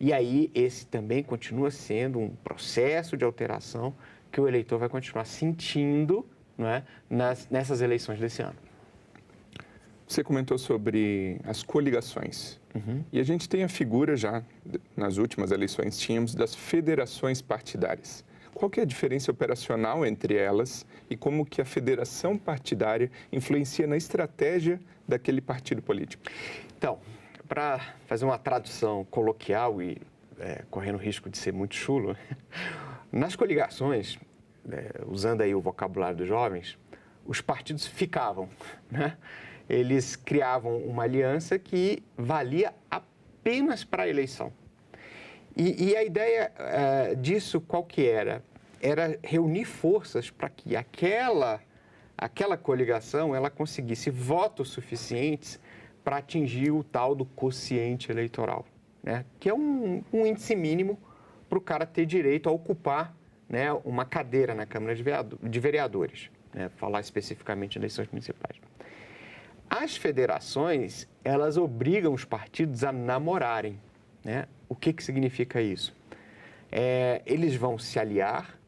E aí esse também continua sendo um processo de alteração que o eleitor vai continuar sentindo, não é, nessas eleições desse ano. Você comentou sobre as coligações. E a gente tem a figura já, nas últimas eleições, tínhamos das federações partidárias. Qual que é a diferença operacional entre elas e como que a federação partidária influencia na estratégia daquele partido político? Então, para fazer uma tradução coloquial e correndo o risco de ser muito chulo, nas coligações, usando aí o vocabulário dos jovens, os partidos ficavam, né? Eles criavam uma aliança que valia apenas para a eleição. E a ideia disso qual que era? Era reunir forças para que aquela coligação ela conseguisse votos suficientes para atingir o tal do quociente eleitoral, né? Que é um índice mínimo para o cara ter direito a ocupar, né, uma cadeira na Câmara de Vereadores, né? Falar especificamente em eleições municipais. As federações, elas obrigam os partidos a namorarem, né? O que significa isso? Eles vão se aliar,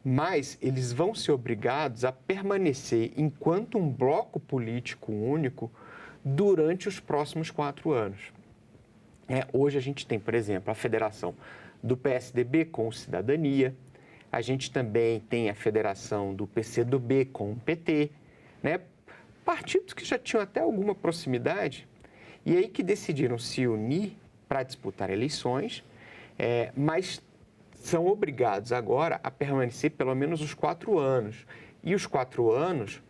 mas eles vão ser obrigados a permanecer enquanto um bloco político único durante os próximos 4 anos. Hoje a gente tem, por exemplo, a federação do PSDB com o Cidadania, a gente também tem a federação do PCdoB com o PT, né? Partidos que já tinham até alguma proximidade e aí que decidiram se unir para disputar eleições, mas são obrigados agora a permanecer pelo menos os 4 anos. E os 4 anos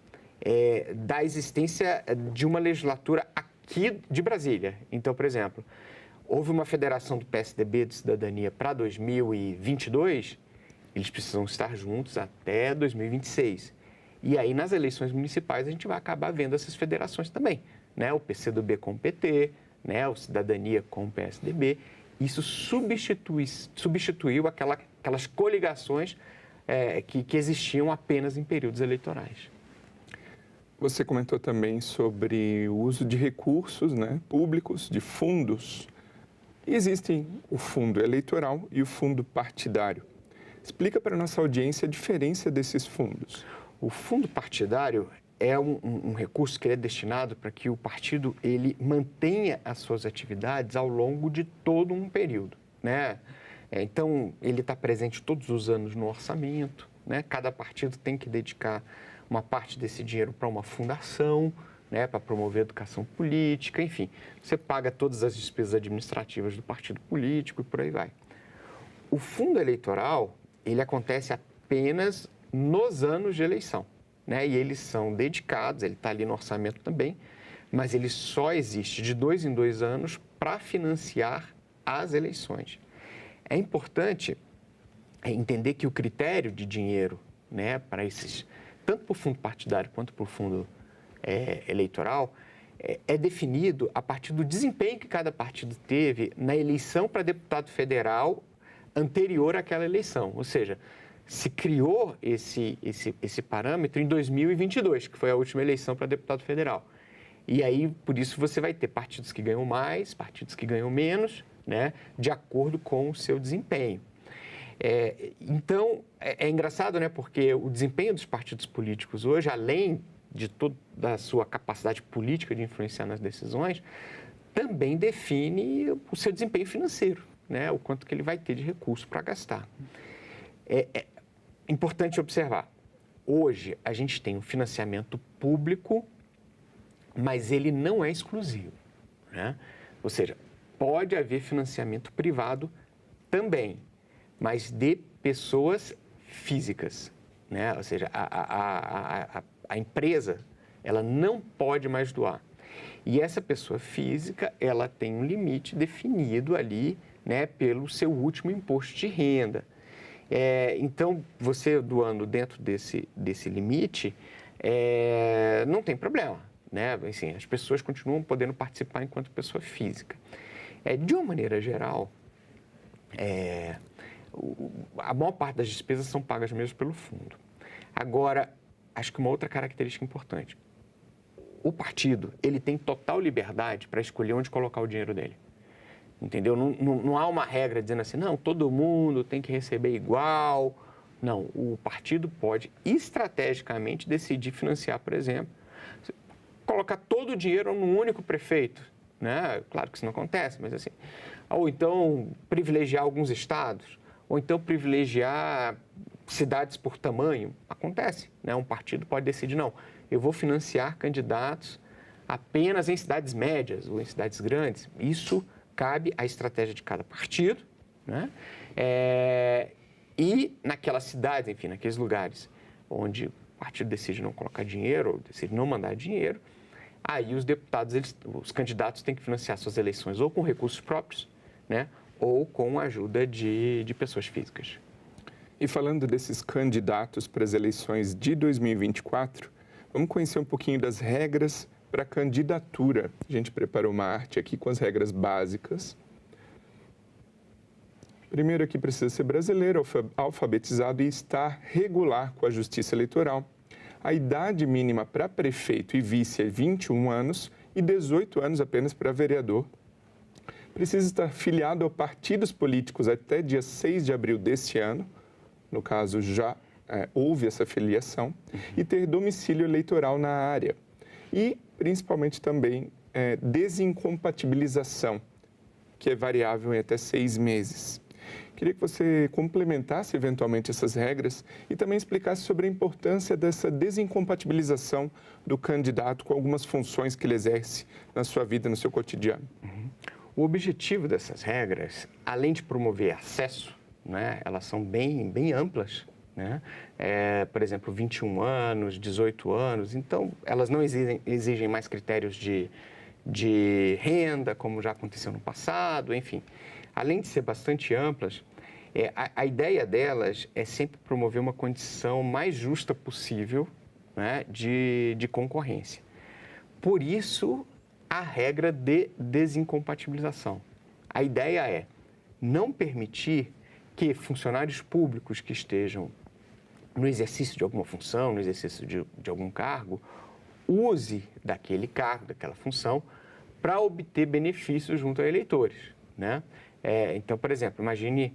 da existência de uma legislatura aqui de Brasília. Então, por exemplo, houve uma federação do PSDB, do Cidadania, para 2022, eles precisam estar juntos até 2026. E aí, nas eleições municipais, a gente vai acabar vendo essas federações também, né? O PCdoB com o PT, né? O Cidadania com o PSDB. Isso substituiu aquelas coligações que existiam apenas em períodos eleitorais. Você comentou também sobre o uso de recursos, né, públicos, de fundos. Existem o fundo eleitoral e o fundo partidário. Explica para a nossa audiência a diferença desses fundos. O fundo partidário é um recurso que é destinado para que o partido ele mantenha as suas atividades ao longo de todo um período, né? Então, ele está presente todos os anos no orçamento, né? Cada partido tem que dedicar uma parte desse dinheiro para uma fundação, né? Para promover a educação política, enfim. Você paga todas as despesas administrativas do partido político e por aí vai. O fundo eleitoral, ele acontece apenas nos anos de eleição, né? E eles são dedicados, ele está ali no orçamento também, mas ele só existe de 2 em 2 anos para financiar as eleições. É importante entender que o critério de dinheiro, né, para esses, tanto para o fundo partidário quanto para o fundo eleitoral, é definido a partir do desempenho que cada partido teve na eleição para deputado federal anterior àquela eleição. Ou seja, se criou esse parâmetro em 2022, que foi a última eleição para deputado federal. E aí, por isso, você vai ter partidos que ganham mais, partidos que ganham menos, né, de acordo com o seu desempenho. Então, é engraçado, né, porque o desempenho dos partidos políticos hoje, além de toda a sua capacidade política de influenciar nas decisões, também define o seu desempenho financeiro, né, o quanto que ele vai ter de recurso para gastar. É importante observar, hoje a gente tem um financiamento público, mas ele não é exclusivo, né? Ou seja, pode haver financiamento privado também, mas de pessoas físicas, né? Ou seja, a empresa, ela não pode mais doar. E essa pessoa física, ela tem um limite definido ali, né, pelo seu último imposto de renda. Então, você doando dentro desse limite, não tem problema, né? Assim, as pessoas continuam podendo participar enquanto pessoa física. De uma maneira geral, a maior parte das despesas são pagas mesmo pelo fundo. Agora, acho que uma outra característica importante, o partido, ele tem total liberdade para escolher onde colocar o dinheiro dele. Entendeu? Não há uma regra dizendo assim, não, todo mundo tem que receber igual. Não, o partido pode estrategicamente decidir financiar, por exemplo, colocar todo o dinheiro num único prefeito, né? Claro que isso não acontece, mas assim, ou então privilegiar alguns estados, ou então privilegiar cidades por tamanho, acontece, né? Um partido pode decidir, não, eu vou financiar candidatos apenas em cidades médias ou em cidades grandes. Isso cabe à estratégia de cada partido, né? E naquelas cidades, enfim, naqueles lugares onde o partido decide não colocar dinheiro ou decide não mandar dinheiro, aí os deputados, os candidatos têm que financiar suas eleições ou com recursos próprios, né, ou com a ajuda de pessoas físicas. E falando desses candidatos para as eleições de 2024, vamos conhecer um pouquinho das regras para a candidatura. A gente preparou uma arte aqui com as regras básicas. Primeiro aqui precisa ser brasileiro, alfabetizado e estar regular com a Justiça Eleitoral. A idade mínima para prefeito e vice é 21 anos e 18 anos apenas para vereador. Precisa estar filiado a partidos políticos até dia 6 de abril deste ano, no caso já houve essa filiação, e ter domicílio eleitoral na área. E, principalmente também, desincompatibilização, que é variável em até 6 meses. Queria que você complementasse eventualmente essas regras e também explicasse sobre a importância dessa desincompatibilização do candidato com algumas funções que ele exerce na sua vida, no seu cotidiano. O objetivo dessas regras, além de promover acesso, né, elas são bem amplas, né? Por exemplo, 21 anos, 18 anos, então elas não exigem mais critérios de renda, como já aconteceu no passado, enfim. Além de ser bastante amplas, a ideia delas é sempre promover uma condição mais justa possível, né, de concorrência. Por isso, a regra de desincompatibilização. A ideia é não permitir que funcionários públicos que estejam no exercício de alguma função, no exercício de algum cargo, use daquele cargo, daquela função, para obter benefícios junto a eleitores, né? Então, por exemplo, imagine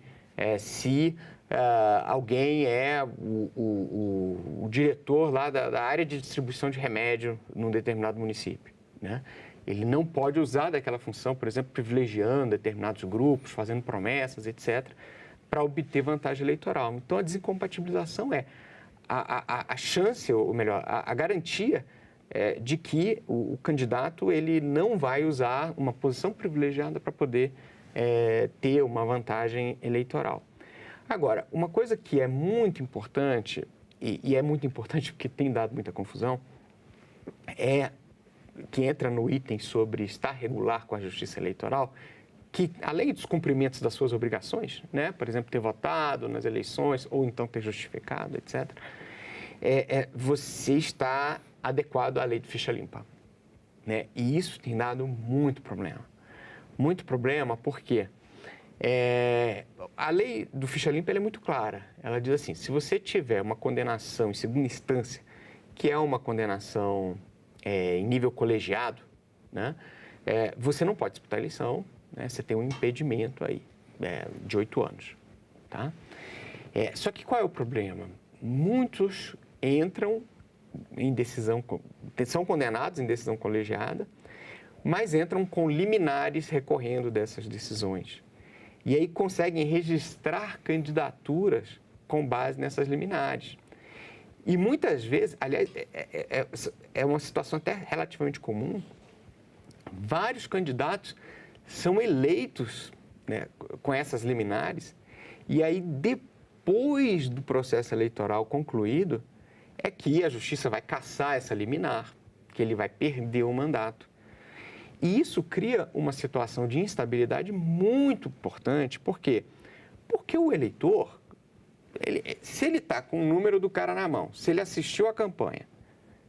se alguém é o diretor lá da área de distribuição de remédio num determinado município, né? Ele não pode usar daquela função, por exemplo, privilegiando determinados grupos, fazendo promessas, etc., para obter vantagem eleitoral. Então, a desincompatibilização é a chance, ou melhor, a garantia de que o candidato ele não vai usar uma posição privilegiada para poder ter uma vantagem eleitoral. Agora, uma coisa que é muito importante, e é muito importante porque tem dado muita confusão, que entra no item sobre estar regular com a Justiça Eleitoral, que, além dos cumprimentos das suas obrigações, né, por exemplo, ter votado nas eleições ou então ter justificado, etc., você está adequado à lei de ficha limpa. né? E isso tem dado muito problema. Muito problema porque a lei do ficha limpa ela é muito clara. Ela diz assim, se você tiver uma condenação em segunda instância, que é uma condenação em nível colegiado, né? Você não pode disputar a eleição, né? Você tem um impedimento aí de 8 anos. Tá? Só que qual é o problema? Muitos entram em decisão, são condenados em decisão colegiada, mas entram com liminares recorrendo dessas decisões. E aí conseguem registrar candidaturas com base nessas liminares. E muitas vezes, aliás, é uma situação até relativamente comum, vários candidatos são eleitos, né, com essas liminares, e aí depois do processo eleitoral concluído, é que a justiça vai cassar essa liminar, que ele vai perder o mandato. E isso cria uma situação de instabilidade muito importante. Por quê? Porque o eleitor, se ele está com o número do cara na mão, se ele assistiu à campanha,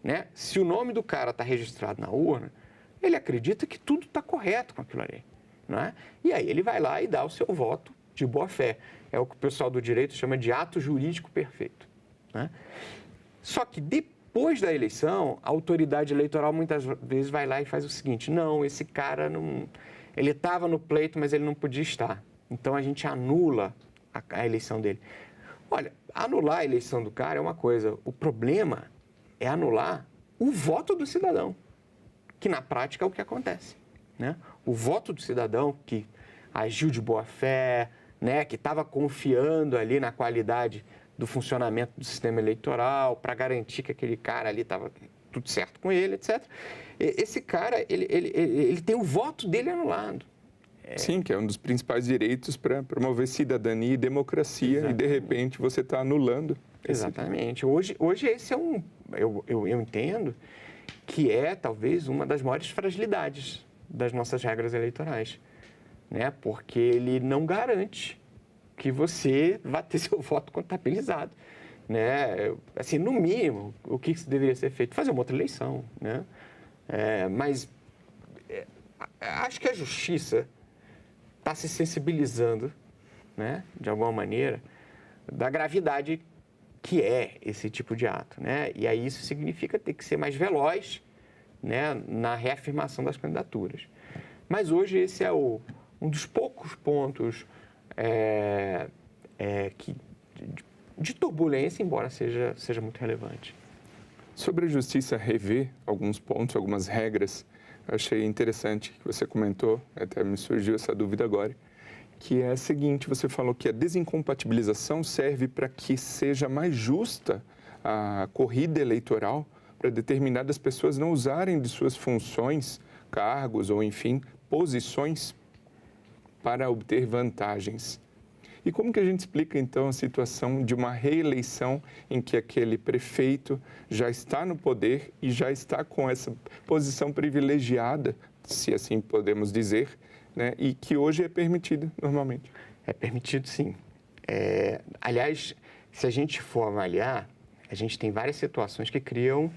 né, se o nome do cara está registrado na urna, ele acredita que tudo está correto com aquilo ali. Não é? E aí ele vai lá e dá o seu voto de boa fé. É o que o pessoal do direito chama de ato jurídico perfeito. Né? Só que depois da eleição, a autoridade eleitoral muitas vezes vai lá e faz o seguinte, não, esse cara não, ele estava no pleito, mas ele não podia estar. Então a gente anula a eleição dele. Olha, anular a eleição do cara é uma coisa, o problema é anular o voto do cidadão, que na prática é o que acontece. Né? O voto do cidadão que agiu de boa fé, né, que estava confiando ali na qualidade do funcionamento do sistema eleitoral, para garantir que aquele cara ali estava tudo certo com ele, etc. Esse cara, ele tem o voto dele anulado. Sim, que é um dos principais direitos para promover cidadania e democracia. Exatamente. E, de repente, você está anulando. Exatamente. Hoje esse é eu entendo que é, talvez, uma das maiores fragilidades das nossas regras eleitorais, né? Porque ele não garante que você vá ter seu voto contabilizado, né? Assim, no mínimo, o que deveria ser feito? Fazer uma outra eleição, né? Mas acho que a justiça está se sensibilizando, né, de alguma maneira, da gravidade que é esse tipo de ato, né? E aí isso significa ter que ser mais veloz, né, na reafirmação das candidaturas. Mas hoje esse é um dos poucos pontos de turbulência, embora seja muito relevante. Sobre a justiça rever alguns pontos, algumas regras, eu achei interessante que você comentou, até me surgiu essa dúvida agora, que é a seguinte, você falou que a desincompatibilização serve para que seja mais justa a corrida eleitoral, para determinadas pessoas não usarem de suas funções, cargos ou, enfim, posições para obter vantagens. E como que a gente explica, então, a situação de uma reeleição em que aquele prefeito já está no poder e já está com essa posição privilegiada, se assim podemos dizer, né, e que hoje é permitido normalmente? É permitido, sim. Aliás, se a gente for avaliar, a gente tem várias situações que criam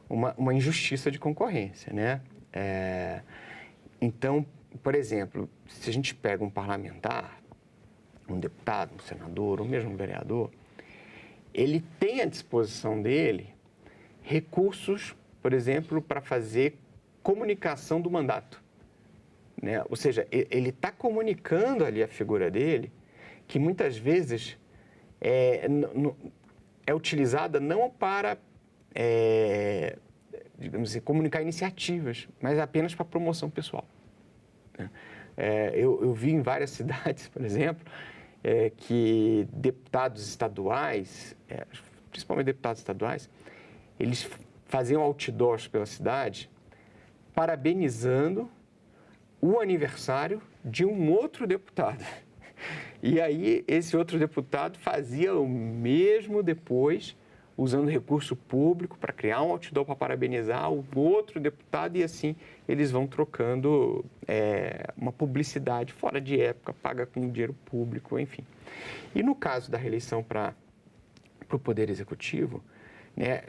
uma injustiça de concorrência, né? Então, por exemplo, se a gente pega um parlamentar, um deputado, um senador, ou mesmo um vereador, ele tem à disposição dele recursos, por exemplo, para fazer comunicação do mandato. Né? Ou seja, ele está comunicando ali a figura dele, que muitas vezes é utilizada não para, digamos assim, comunicar iniciativas, mas apenas para promoção pessoal. Né? Eu vi em várias cidades, por exemplo, que deputados estaduais, principalmente deputados estaduais, eles faziam outdoors pela cidade parabenizando o aniversário de um outro deputado. E aí, esse outro deputado fazia o mesmo depois, usando recurso público para criar um outdoor para parabenizar o outro deputado, e assim eles vão trocando uma publicidade fora de época, paga com dinheiro público, enfim. E no caso da reeleição para o Poder Executivo, né?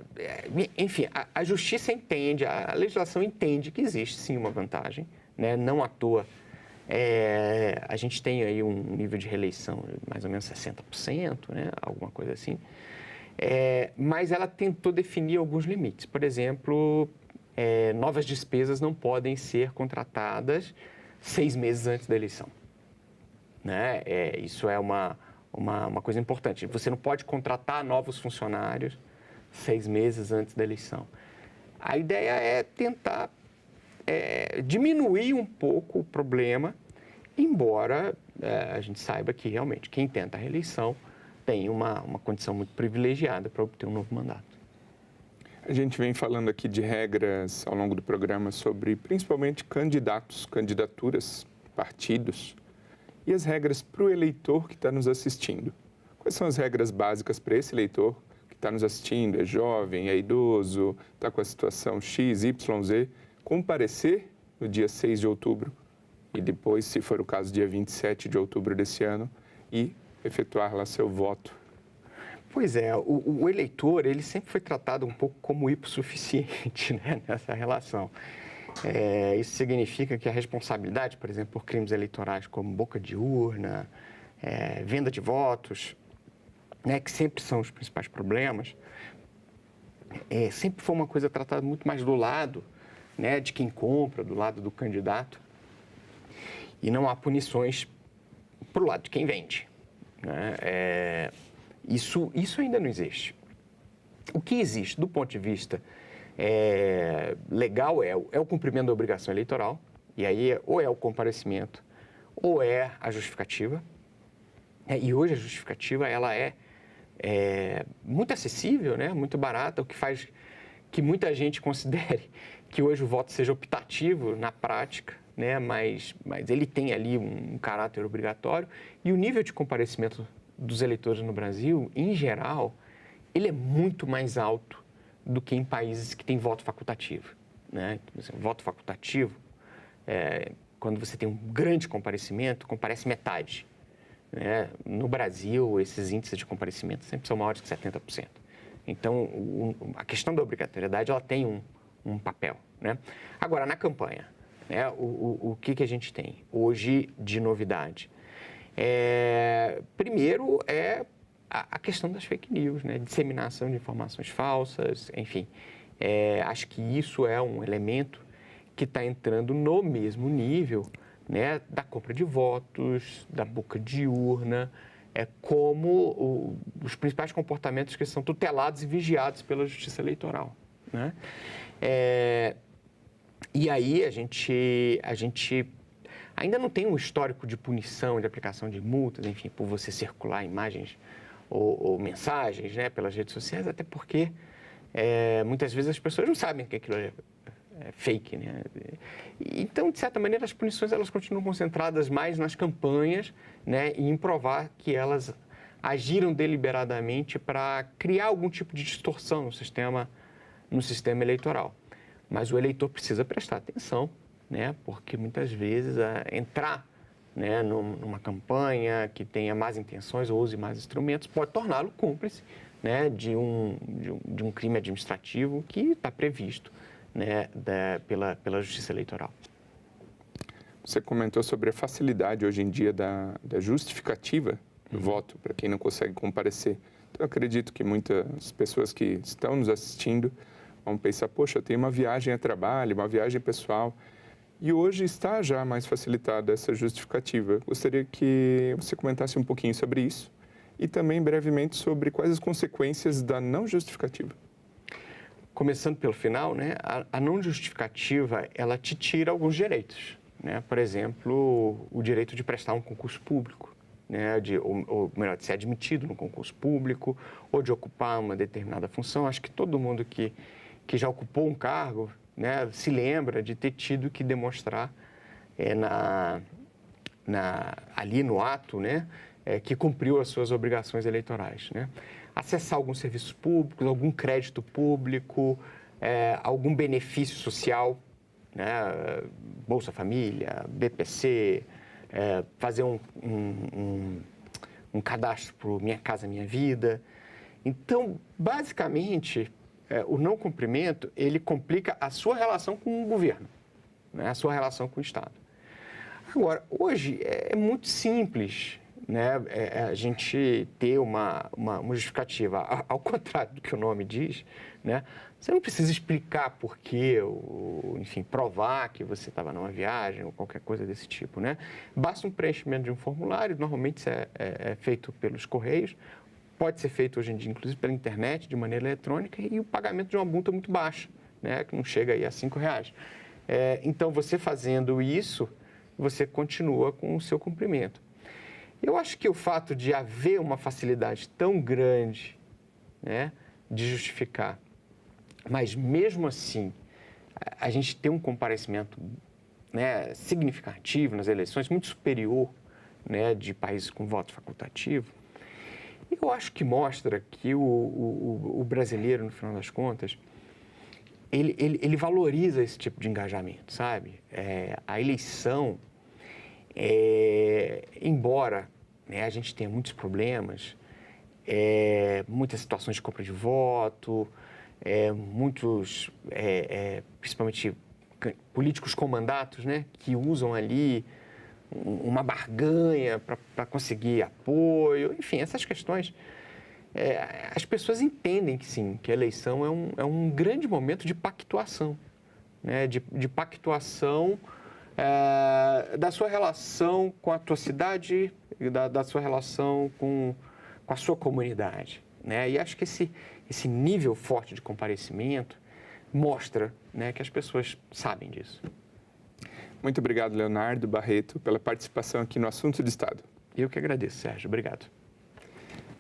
Enfim, a justiça entende, a legislação entende que existe sim uma vantagem, né? Não à toa. A gente tem aí um nível de reeleição de mais ou menos 60%, né? Alguma coisa assim. Mas ela tentou definir alguns limites. Por exemplo, novas despesas não podem ser contratadas 6 meses antes da eleição, né? Isso é uma coisa importante. Você não pode contratar novos funcionários 6 meses antes da eleição. A ideia é tentar diminuir um pouco o problema, embora a gente saiba que realmente quem tenta a reeleição tem uma condição muito privilegiada para obter um novo mandato. A gente vem falando aqui de regras ao longo do programa sobre principalmente candidatos, candidaturas, partidos e as regras para o eleitor que está nos assistindo. Quais são as regras básicas para esse eleitor que está nos assistindo? É jovem, é idoso, está com a situação X, Y, Z, comparecer no dia 6 de outubro e depois, se for o caso, dia 27 de outubro desse ano e efetuar lá seu voto. Pois é, o eleitor, ele sempre foi tratado um pouco como hipossuficiente, né, nessa relação. Isso significa que a responsabilidade, por exemplo, por crimes eleitorais como boca de urna, venda de votos, né, que sempre são os principais problemas, sempre foi uma coisa tratada muito mais do lado, né, de quem compra, do lado do candidato, e não há punições para o lado de quem vende, né? Isso ainda não existe. O que existe, do ponto de vista legal, é o cumprimento da obrigação eleitoral, e aí ou é o comparecimento, ou é a justificativa. E hoje a justificativa ela é muito acessível, né? Muito barata, o que faz que muita gente considere que hoje o voto seja optativo na prática, né? Mas ele tem ali um caráter obrigatório, e o nível de comparecimento dos eleitores no Brasil, em geral, ele é muito mais alto do que em países que têm voto facultativo, né? Voto facultativo, quando você tem um grande comparecimento, comparece metade, né? No Brasil, esses índices de comparecimento sempre são maiores que 70%. Então, a questão da obrigatoriedade, ela tem um papel, né? Agora, na campanha, né, o que a gente tem hoje de novidade? Primeiro a questão das fake news, né? Disseminação de informações falsas, enfim. Acho que isso é um elemento que está entrando no mesmo nível, né, da compra de votos, da boca de urna, como os principais comportamentos que são tutelados e vigiados pela Justiça Eleitoral, né? E aí a gente ainda não tem um histórico de punição, de aplicação de multas, enfim, por você circular imagens ou mensagens, né, pelas redes sociais, até porque muitas vezes as pessoas não sabem que aquilo é fake, né? Então, de certa maneira, as punições elas continuam concentradas mais nas campanhas, né, e em provar que elas agiram deliberadamente para criar algum tipo de distorção no sistema eleitoral. Mas o eleitor precisa prestar atenção, né, porque muitas vezes entrar, né, numa campanha que tenha más intenções ou use mais instrumentos pode torná-lo cúmplice, né, de um crime administrativo que está previsto, né, pela Justiça Eleitoral. Você comentou sobre a facilidade hoje em dia da justificativa do voto para quem não consegue comparecer. Então, eu acredito que muitas pessoas que estão nos assistindo vão pensar, poxa, tem uma viagem a trabalho, uma viagem pessoal. E hoje está já mais facilitada essa justificativa. Gostaria que você comentasse um pouquinho sobre isso e também brevemente sobre quais as consequências da não justificativa. Começando pelo final, né, a não justificativa, ela te tira alguns direitos, né? Por exemplo, o direito de prestar um concurso público, né? Ou melhor, de ser admitido no concurso público ou de ocupar uma determinada função. Acho que todo mundo que já ocupou um cargo, né, se lembra de ter tido que demonstrar ali no ato, né, que cumpriu as suas obrigações eleitorais, né? Acessar alguns serviços públicos, algum crédito público, algum benefício social, né, Bolsa Família, BPC, fazer um cadastro para Minha Casa Minha Vida. Então, basicamente, o não cumprimento, ele complica a sua relação com o governo, né? A sua relação com o Estado. Agora, hoje é muito simples, né, a gente ter uma justificativa. Ao contrário do que o nome diz, né, você não precisa explicar por quê, ou, enfim, provar que você estava numa viagem ou qualquer coisa desse tipo, né? Basta um preenchimento de um formulário, normalmente isso é feito pelos correios, pode ser feito hoje em dia, inclusive, pela internet, de maneira eletrônica, e o pagamento de uma multa muito baixa, né, que não chega aí a R$5. Então, você fazendo isso, você continua com o seu cumprimento. Eu acho que o fato de haver uma facilidade tão grande, né, de justificar, mas mesmo assim a gente tem um comparecimento, né, significativo nas eleições, muito superior, né, de países com voto facultativo, eu acho que mostra que o brasileiro, no final das contas, ele valoriza esse tipo de engajamento, sabe? A eleição, embora, né, a gente tenha muitos problemas, muitas situações de compra de voto, muitos, principalmente políticos com mandatos, né, que usam ali uma barganha para conseguir apoio, enfim, essas questões. As pessoas entendem que sim, que a eleição é um grande momento de pactuação, né, de pactuação da sua relação com a tua cidade, da sua relação com a sua comunidade, né? E acho que esse nível forte de comparecimento mostra, né, que as pessoas sabem disso. Muito obrigado, Leonardo Barreto, pela participação aqui no Assunto de Estado. Eu que agradeço, Sérgio. Obrigado.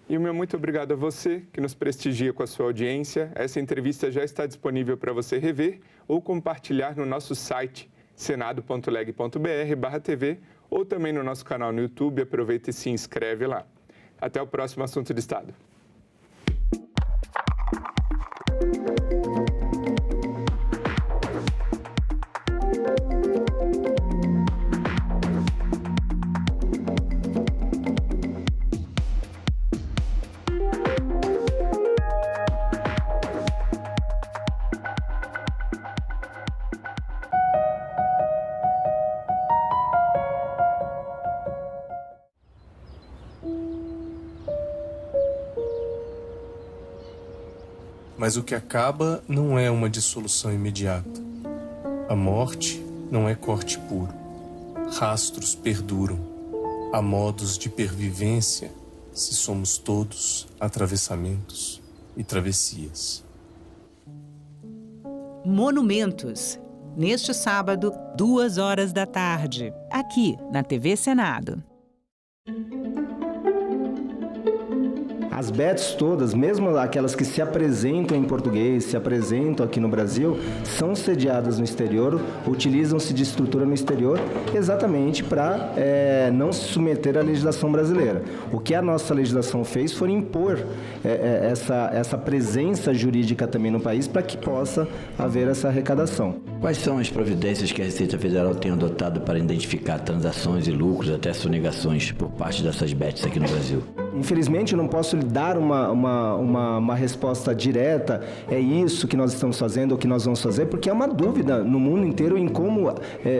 E o meu muito obrigado a você que nos prestigia com a sua audiência. Essa entrevista já está disponível para você rever ou compartilhar no nosso site senado.leg.br/tv ou também no nosso canal no YouTube. Aproveita e se inscreve lá. Até o próximo Assunto de Estado. Mas o que acaba não é uma dissolução imediata. A morte não é corte puro. Rastros perduram. Há modos de pervivência, se somos todos atravessamentos e travessias. Monumentos. Neste sábado, 14h, aqui na TV Senado. As bets todas, mesmo aquelas que se apresentam em português, se apresentam aqui no Brasil, são sediadas no exterior, utilizam-se de estrutura no exterior exatamente para não se submeter à legislação brasileira. O que a nossa legislação fez foi impor essa presença jurídica também no país para que possa haver essa arrecadação. Quais são as providências que a Receita Federal tem adotado para identificar transações e lucros, até sonegações, por parte dessas bets aqui no Brasil? Infelizmente, eu não posso lhe dar uma resposta direta, é isso que nós estamos fazendo ou que nós vamos fazer, porque é uma dúvida no mundo inteiro em como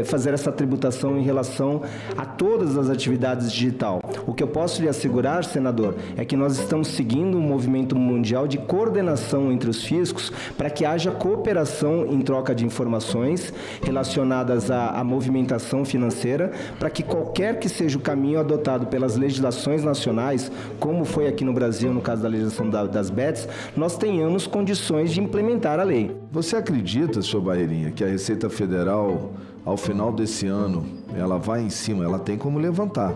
fazer essa tributação em relação a todas as atividades digital. O que eu posso lhe assegurar, senador, é que nós estamos seguindo um movimento mundial de coordenação entre os fiscos para que haja cooperação em troca de informações relacionadas à movimentação financeira, para que qualquer que seja o caminho adotado pelas legislações nacionais, como foi aqui no Brasil, no caso da legislação das bets, nós tenhamos condições de implementar a lei. Você acredita, senhor Barreirinha, que a Receita Federal, ao final desse ano, ela vai em cima, ela tem como levantar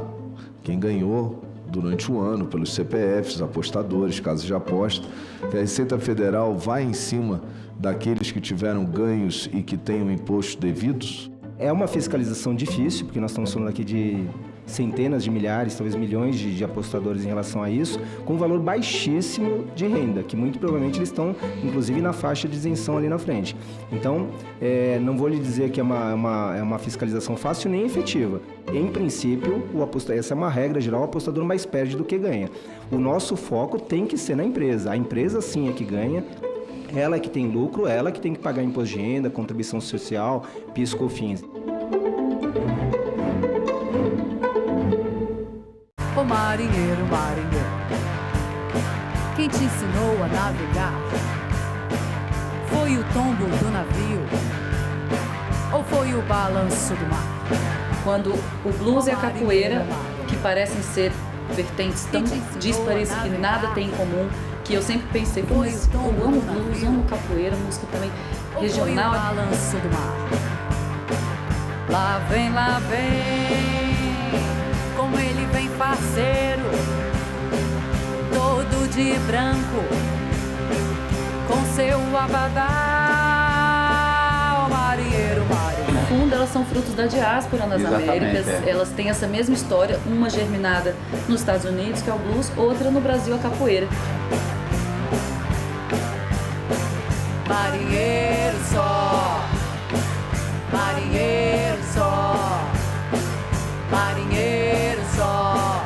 quem ganhou durante o ano pelos CPFs, apostadores, casas de aposta, que a Receita Federal vai em cima daqueles que tiveram ganhos e que tenham impostos devidos? É uma fiscalização difícil, porque nós estamos falando aqui de centenas de milhares, talvez milhões de apostadores em relação a isso, com um valor baixíssimo de renda, que muito provavelmente eles estão, inclusive, na faixa de isenção ali na frente. Então, não vou lhe dizer que é uma fiscalização fácil nem efetiva. Em princípio, essa é uma regra geral, o apostador mais perde do que ganha. O nosso foco tem que ser na empresa. A empresa, sim, é que ganha. ela que tem lucro, ela que tem que pagar imposto de renda, contribuição social, PIS, COFINS. Ô marinheiro, marinheiro, quem te ensinou a navegar? Foi o tombo do navio ou foi o balanço do mar? Quando o blues e a capoeira, que parecem ser vertentes tão díspares que nada tem em comum, que eu sempre pensei, pô, mas eu amo blues, amo capoeira, música também regional. Foi o balanço do mar. Lá vem, como ele vem parceiro, todo de branco, com seu abadá, marinheiro, marinheiro. No fundo, elas são frutos da diáspora nas Américas, elas têm essa mesma história, uma germinada nos Estados Unidos, que é o blues, outra no Brasil, a capoeira. Marinheiro só, marinheiro só, marinheiro só.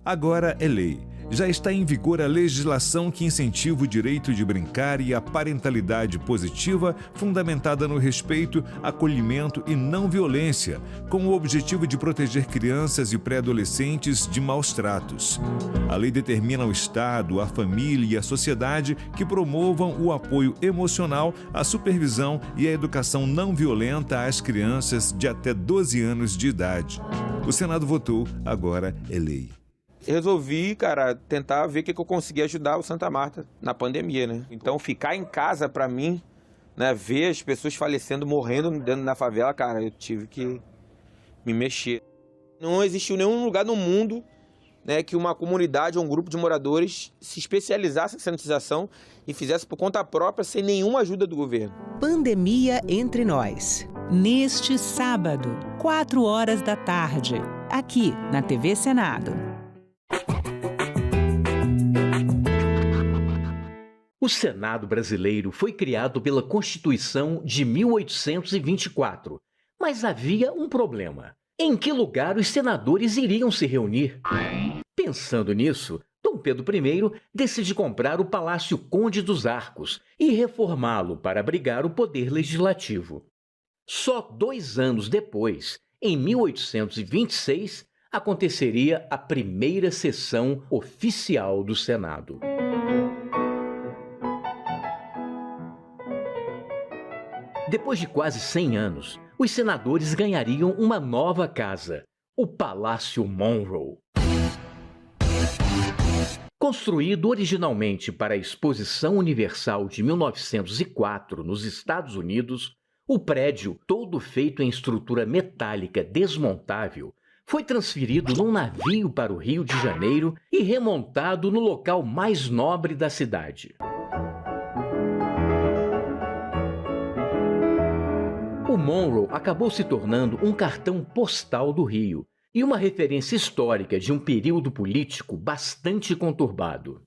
Agora é lei. Já está em vigor a legislação que incentiva o direito de brincar e a parentalidade positiva fundamentada no respeito, acolhimento e não violência, com o objetivo de proteger crianças e pré-adolescentes de maus tratos. A lei determina ao Estado, à família e à sociedade que promovam o apoio emocional, a supervisão e a educação não violenta às crianças de até 12 anos de idade. O Senado votou, agora é lei. Resolvi, cara, tentar ver o que eu conseguia ajudar o Santa Marta na pandemia, né? Então, ficar em casa, pra mim, né, ver as pessoas falecendo, morrendo dentro da favela, cara, eu tive que me mexer. Não existiu nenhum lugar no mundo, né, que uma comunidade ou um grupo de moradores se especializasse em sanitização e fizesse por conta própria, sem nenhuma ajuda do governo. Pandemia entre nós. Neste sábado, 16h, aqui na TV Senado. O Senado brasileiro foi criado pela Constituição de 1824, mas havia um problema. Em que lugar os senadores iriam se reunir? Pensando nisso, Dom Pedro I decide comprar o Palácio Conde dos Arcos e reformá-lo para abrigar o poder legislativo. Só 2 anos depois, em 1826, aconteceria a primeira sessão oficial do Senado. Depois de quase 100 anos, os senadores ganhariam uma nova casa, o Palácio Monroe. Construído originalmente para a Exposição Universal de 1904 nos Estados Unidos, o prédio, todo feito em estrutura metálica desmontável, foi transferido num navio para o Rio de Janeiro e remontado no local mais nobre da cidade. O Monroe acabou se tornando um cartão postal do Rio e uma referência histórica de um período político bastante conturbado.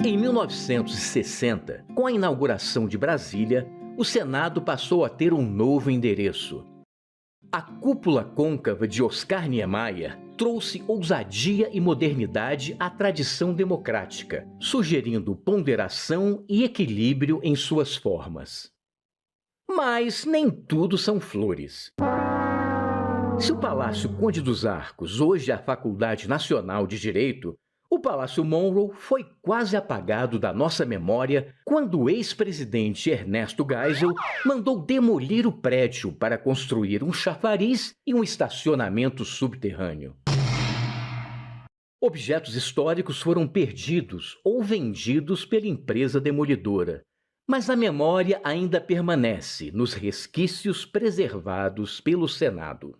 Em 1960, com a inauguração de Brasília, o Senado passou a ter um novo endereço. A cúpula côncava de Oscar Niemeyer trouxe ousadia e modernidade à tradição democrática, sugerindo ponderação e equilíbrio em suas formas. Mas nem tudo são flores. Se o Palácio Conde dos Arcos hoje é a Faculdade Nacional de Direito, o Palácio Monroe foi quase apagado da nossa memória quando o ex-presidente Ernesto Geisel mandou demolir o prédio para construir um chafariz e um estacionamento subterrâneo. Objetos históricos foram perdidos ou vendidos pela empresa demolidora, mas a memória ainda permanece nos resquícios preservados pelo Senado.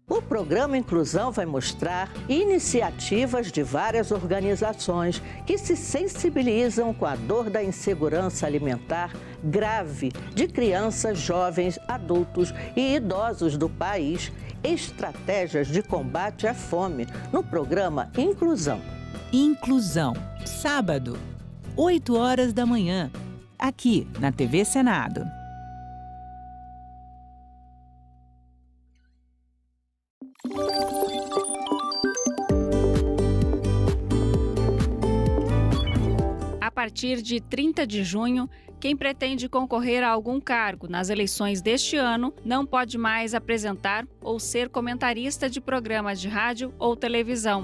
O programa Inclusão vai mostrar iniciativas de várias organizações que se sensibilizam com a dor da insegurança alimentar grave de crianças, jovens, adultos e idosos do país, estratégias de combate à fome no programa Inclusão. Inclusão, sábado, 8h, aqui na TV Senado. A partir de 30 de junho, quem pretende concorrer a algum cargo nas eleições deste ano não pode mais apresentar ou ser comentarista de programas de rádio ou televisão.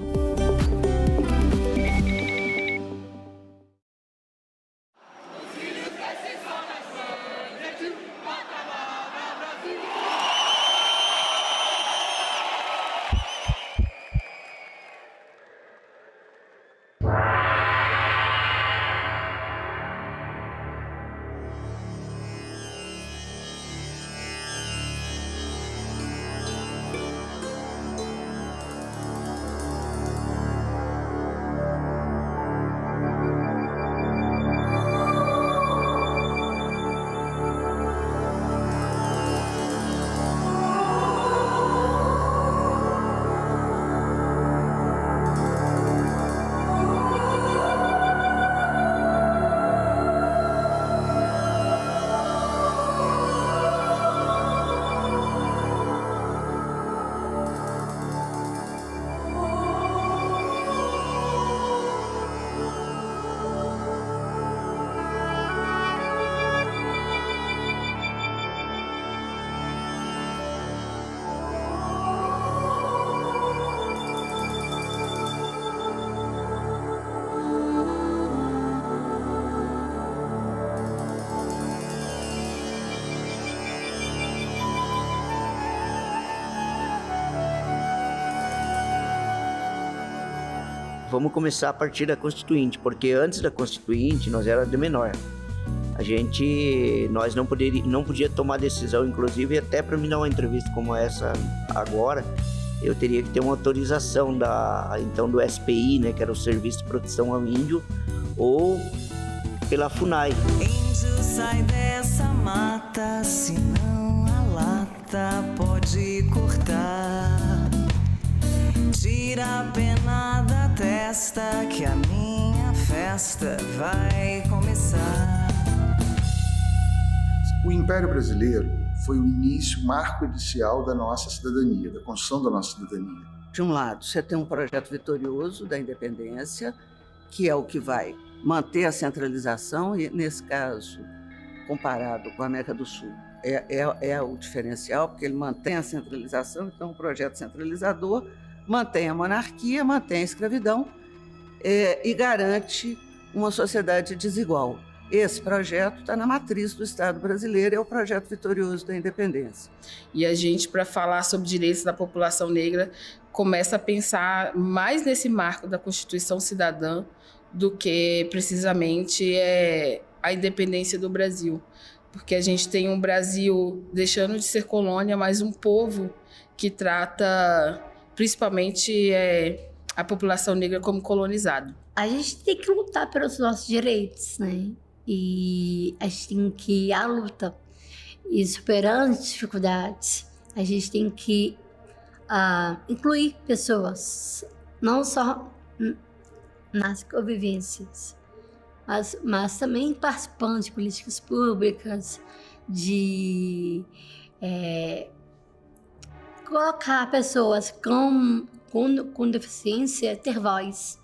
Vamos começar a partir da Constituinte, porque antes da Constituinte nós era de menor. Nós não podia tomar decisão, inclusive até para me dar uma entrevista como essa agora, eu teria que ter uma autorização do SPI, né, que era o Serviço de Proteção ao Índio, ou pela FUNAI. Índio, sai dessa mata, senão a lata pode cortar. Tira a pena da testa que a minha festa vai começar. O Império Brasileiro foi o início, o marco inicial da nossa cidadania, da construção da nossa cidadania. De um lado, você tem um projeto vitorioso da independência, que é o que vai manter a centralização, e nesse caso, comparado com a América do Sul, é o diferencial, porque ele mantém a centralização, então um projeto centralizador, mantém a monarquia, mantém a escravidão e garante uma sociedade desigual. Esse projeto está na matriz do Estado brasileiro, é o projeto vitorioso da independência. E a gente, para falar sobre direitos da população negra, começa a pensar mais nesse marco da Constituição Cidadã do que precisamente a independência do Brasil. Porque a gente tem um Brasil deixando de ser colônia, mas um povo que trata principalmente a população negra como colonizado. A gente tem que lutar pelos nossos direitos, né? E a gente tem que ir à luta. E superando as dificuldades, a gente tem que incluir pessoas, não só nas convivências, mas também participando de políticas públicas, de colocar pessoas com deficiência, ter voz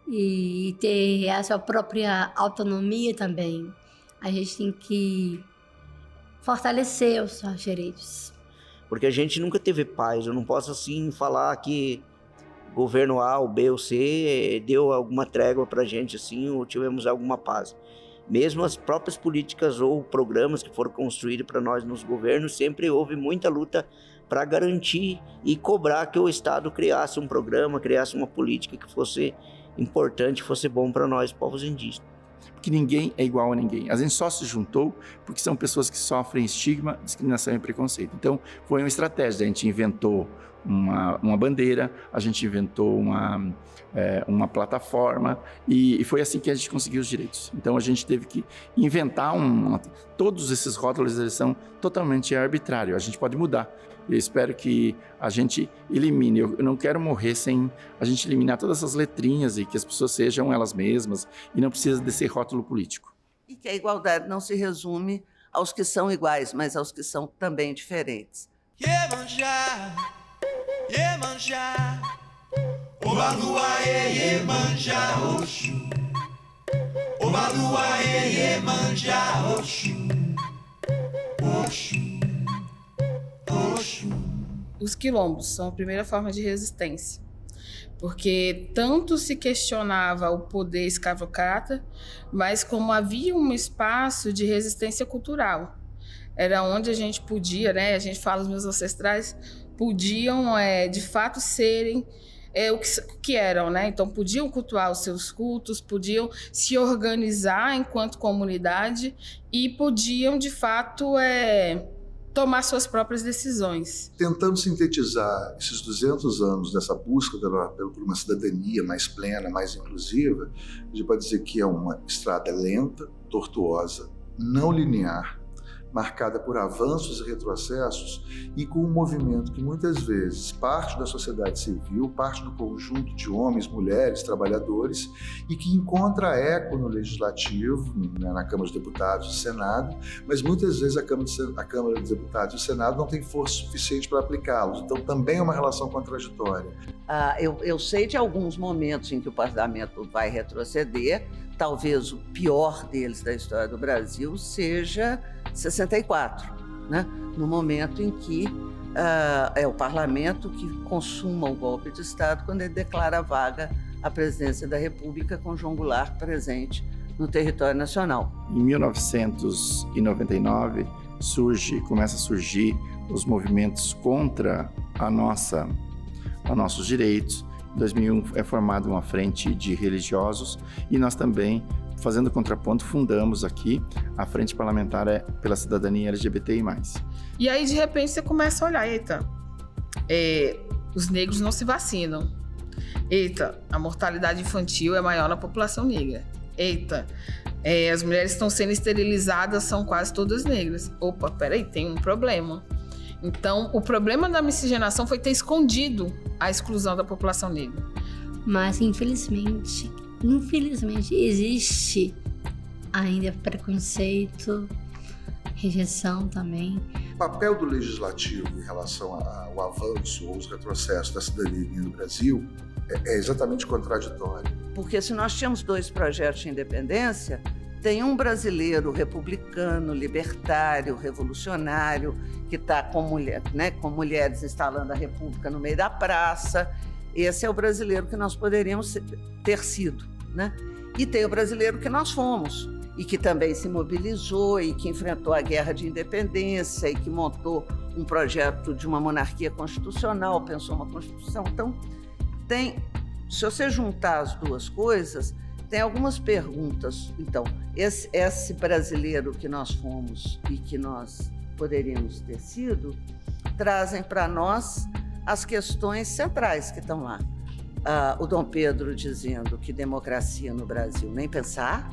e ter a sua própria autonomia também. A gente tem que fortalecer os seus direitos. Porque a gente nunca teve paz. Eu não posso assim falar que governo A, ou B, ou C deu alguma trégua para a gente assim, ou tivemos alguma paz. Mesmo as próprias políticas ou programas que foram construídos para nós nos governos, sempre houve muita luta para garantir e cobrar que o Estado criasse um programa, criasse uma política que fosse importante, fosse bom para nós, povos indígenas. Porque ninguém é igual a ninguém. A gente só se juntou porque são pessoas que sofrem estigma, discriminação e preconceito. Então, foi uma estratégia. A gente inventou uma bandeira, a gente inventou uma plataforma e foi assim que a gente conseguiu os direitos. Então, a gente teve que inventar todos esses rótulos, eles são totalmente arbitrários. A gente pode mudar. Eu espero que a gente elimine. Eu não quero morrer sem a gente eliminar todas essas letrinhas e que as pessoas sejam elas mesmas e não precisa desse rótulo político. E que a igualdade não se resume aos que são iguais, mas aos que são também diferentes. Iemanjá, Iemanjá, Obalua, Iemanjá, Oxu. Obalua, Iemanjá, Oxu. Oxu, Oxu. Os quilombos são a primeira forma de resistência, porque tanto se questionava o poder escravocrata, mas como havia um espaço de resistência cultural. Era onde a gente podia, né? A gente fala, os meus ancestrais podiam, de fato, serem o que eram, né? Então, podiam cultuar os seus cultos, podiam se organizar enquanto comunidade e podiam, de fato, tomar suas próprias decisões. Tentando sintetizar esses 200 anos dessa busca por uma cidadania mais plena, mais inclusiva, a gente pode dizer que é uma estrada lenta, tortuosa, não linear, marcada por avanços e retrocessos e com um movimento que muitas vezes parte da sociedade civil, parte do conjunto de homens, mulheres, trabalhadores e que encontra eco no Legislativo, na Câmara dos Deputados e Senado, mas muitas vezes a Câmara dos Deputados e o Senado não tem força suficiente para aplicá-los, então também é uma relação contraditória. Eu sei de alguns momentos em que o parlamento vai retroceder, talvez o pior deles da história do Brasil seja 64, né? No momento em que é o parlamento que consuma o golpe de Estado quando ele declara vaga a presidência da República com João Goulart presente no território nacional. Em 1999 começa a surgir os movimentos contra nossos direitos. Em 2001 é formada uma frente de religiosos e nós também, fazendo contraponto, fundamos aqui a Frente Parlamentar pela Cidadania LGBTI+. E aí, de repente, você começa a olhar, eita, os negros não se vacinam. Eita, a mortalidade infantil é maior na população negra. Eita, as mulheres estão sendo esterilizadas, são quase todas negras. Opa, peraí, tem um problema. Então, o problema da miscigenação foi ter escondido a exclusão da população negra. Mas, infelizmente, existe ainda preconceito, rejeição também. O papel do Legislativo em relação ao avanço ou os retrocessos da cidadania no Brasil é exatamente contraditório. Porque se nós tínhamos 2 projetos de independência, tem um brasileiro republicano, libertário, revolucionário, que está com mulheres instalando a República no meio da praça. Esse é o brasileiro que nós poderíamos ter sido, né? E tem o brasileiro que nós fomos, e que também se mobilizou, e que enfrentou a guerra de independência, e que montou um projeto de uma monarquia constitucional, pensou uma Constituição. Então, se você juntar as duas coisas, tem algumas perguntas. Então, esse brasileiro que nós fomos e que nós poderíamos ter sido, trazem para nós as questões centrais que estão lá. O Dom Pedro dizendo que democracia no Brasil nem pensar,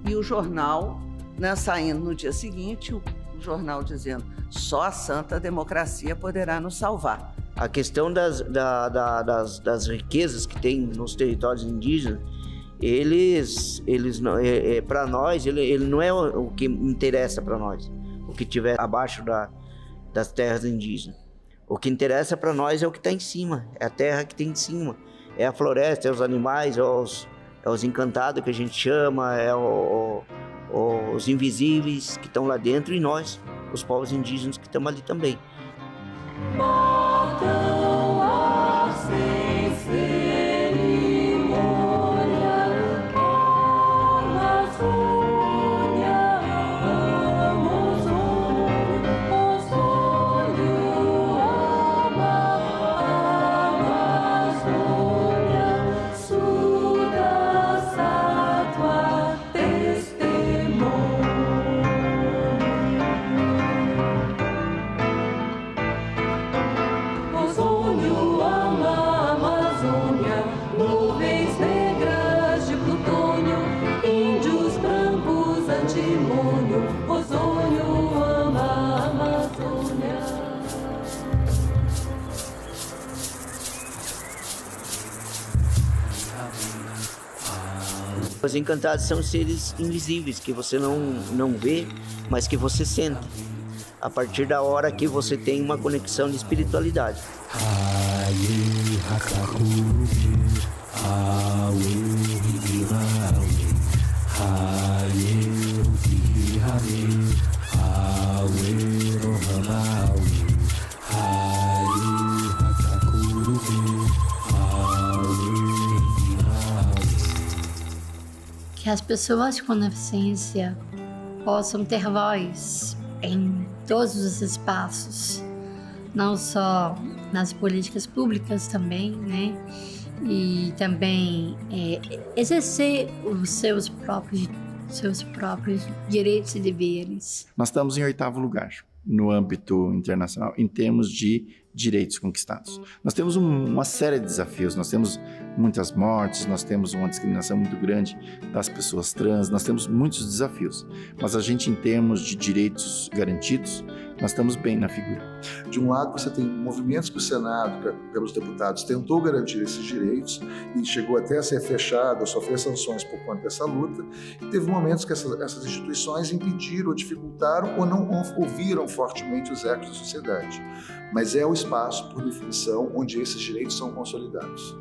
e o jornal, né, saindo no dia seguinte, o jornal dizendo só a santa democracia poderá nos salvar. A questão das riquezas que tem nos territórios indígenas, eles para nós, ele não é o que interessa para nós, o que tiver abaixo das terras indígenas. O que interessa para nós é o que está em cima, é a terra que tem em cima, é a floresta, é os animais, é os encantados que a gente chama, é os invisíveis que estão lá dentro e nós, os povos indígenas que estamos ali também. Os encantados são seres invisíveis, que você não vê, mas que você sente. A partir da hora que você tem uma conexão de espiritualidade. Que as pessoas com deficiência possam ter voz em todos os espaços, não só nas políticas públicas também, né? E também exercer os seus próprios direitos e deveres. Nós estamos em 8º lugar no âmbito internacional em termos de direitos conquistados. Nós temos uma série de desafios, nós temos muitas mortes, nós temos uma discriminação muito grande das pessoas trans, nós temos muitos desafios, mas a gente, em termos de direitos garantidos, nós estamos bem na figura. De um lado, você tem movimentos que o Senado, pelos deputados, tentou garantir esses direitos e chegou até a ser fechado, a sofrer sanções por conta dessa luta. E teve momentos que essas instituições impediram, ou dificultaram, ou não ouviram fortemente os ecos da sociedade. Mas é o espaço, por definição, onde esses direitos são consolidados.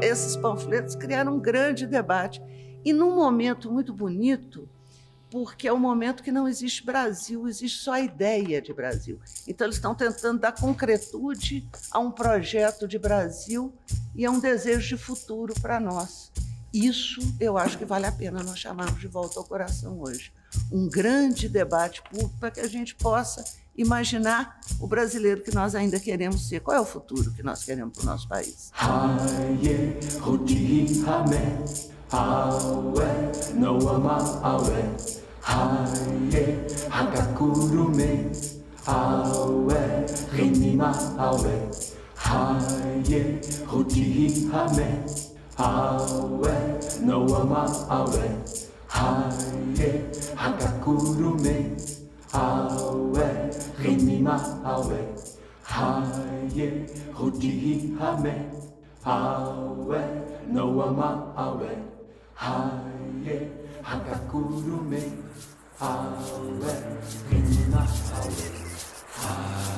Esses panfletos criaram um grande debate e num momento muito bonito, porque é um momento que não existe Brasil, existe só a ideia de Brasil. Então eles estão tentando dar concretude a um projeto de Brasil e a um desejo de futuro para nós. Isso eu acho que vale a pena nós chamarmos de volta ao coração hoje. Um grande debate público para que a gente possa imaginar o brasileiro que nós ainda queremos ser. Qual é o futuro que nós queremos para o nosso país? Awe, Rinima Awe, Haye, Hutihi Hame, Awe, Noama Awe, Haye, Hakakurume, Awe, Rinima Awe, Haye, Hutihi Hame, Awe, Noama Awe, Haye, Hakakurume, Awe, Rinima Awe.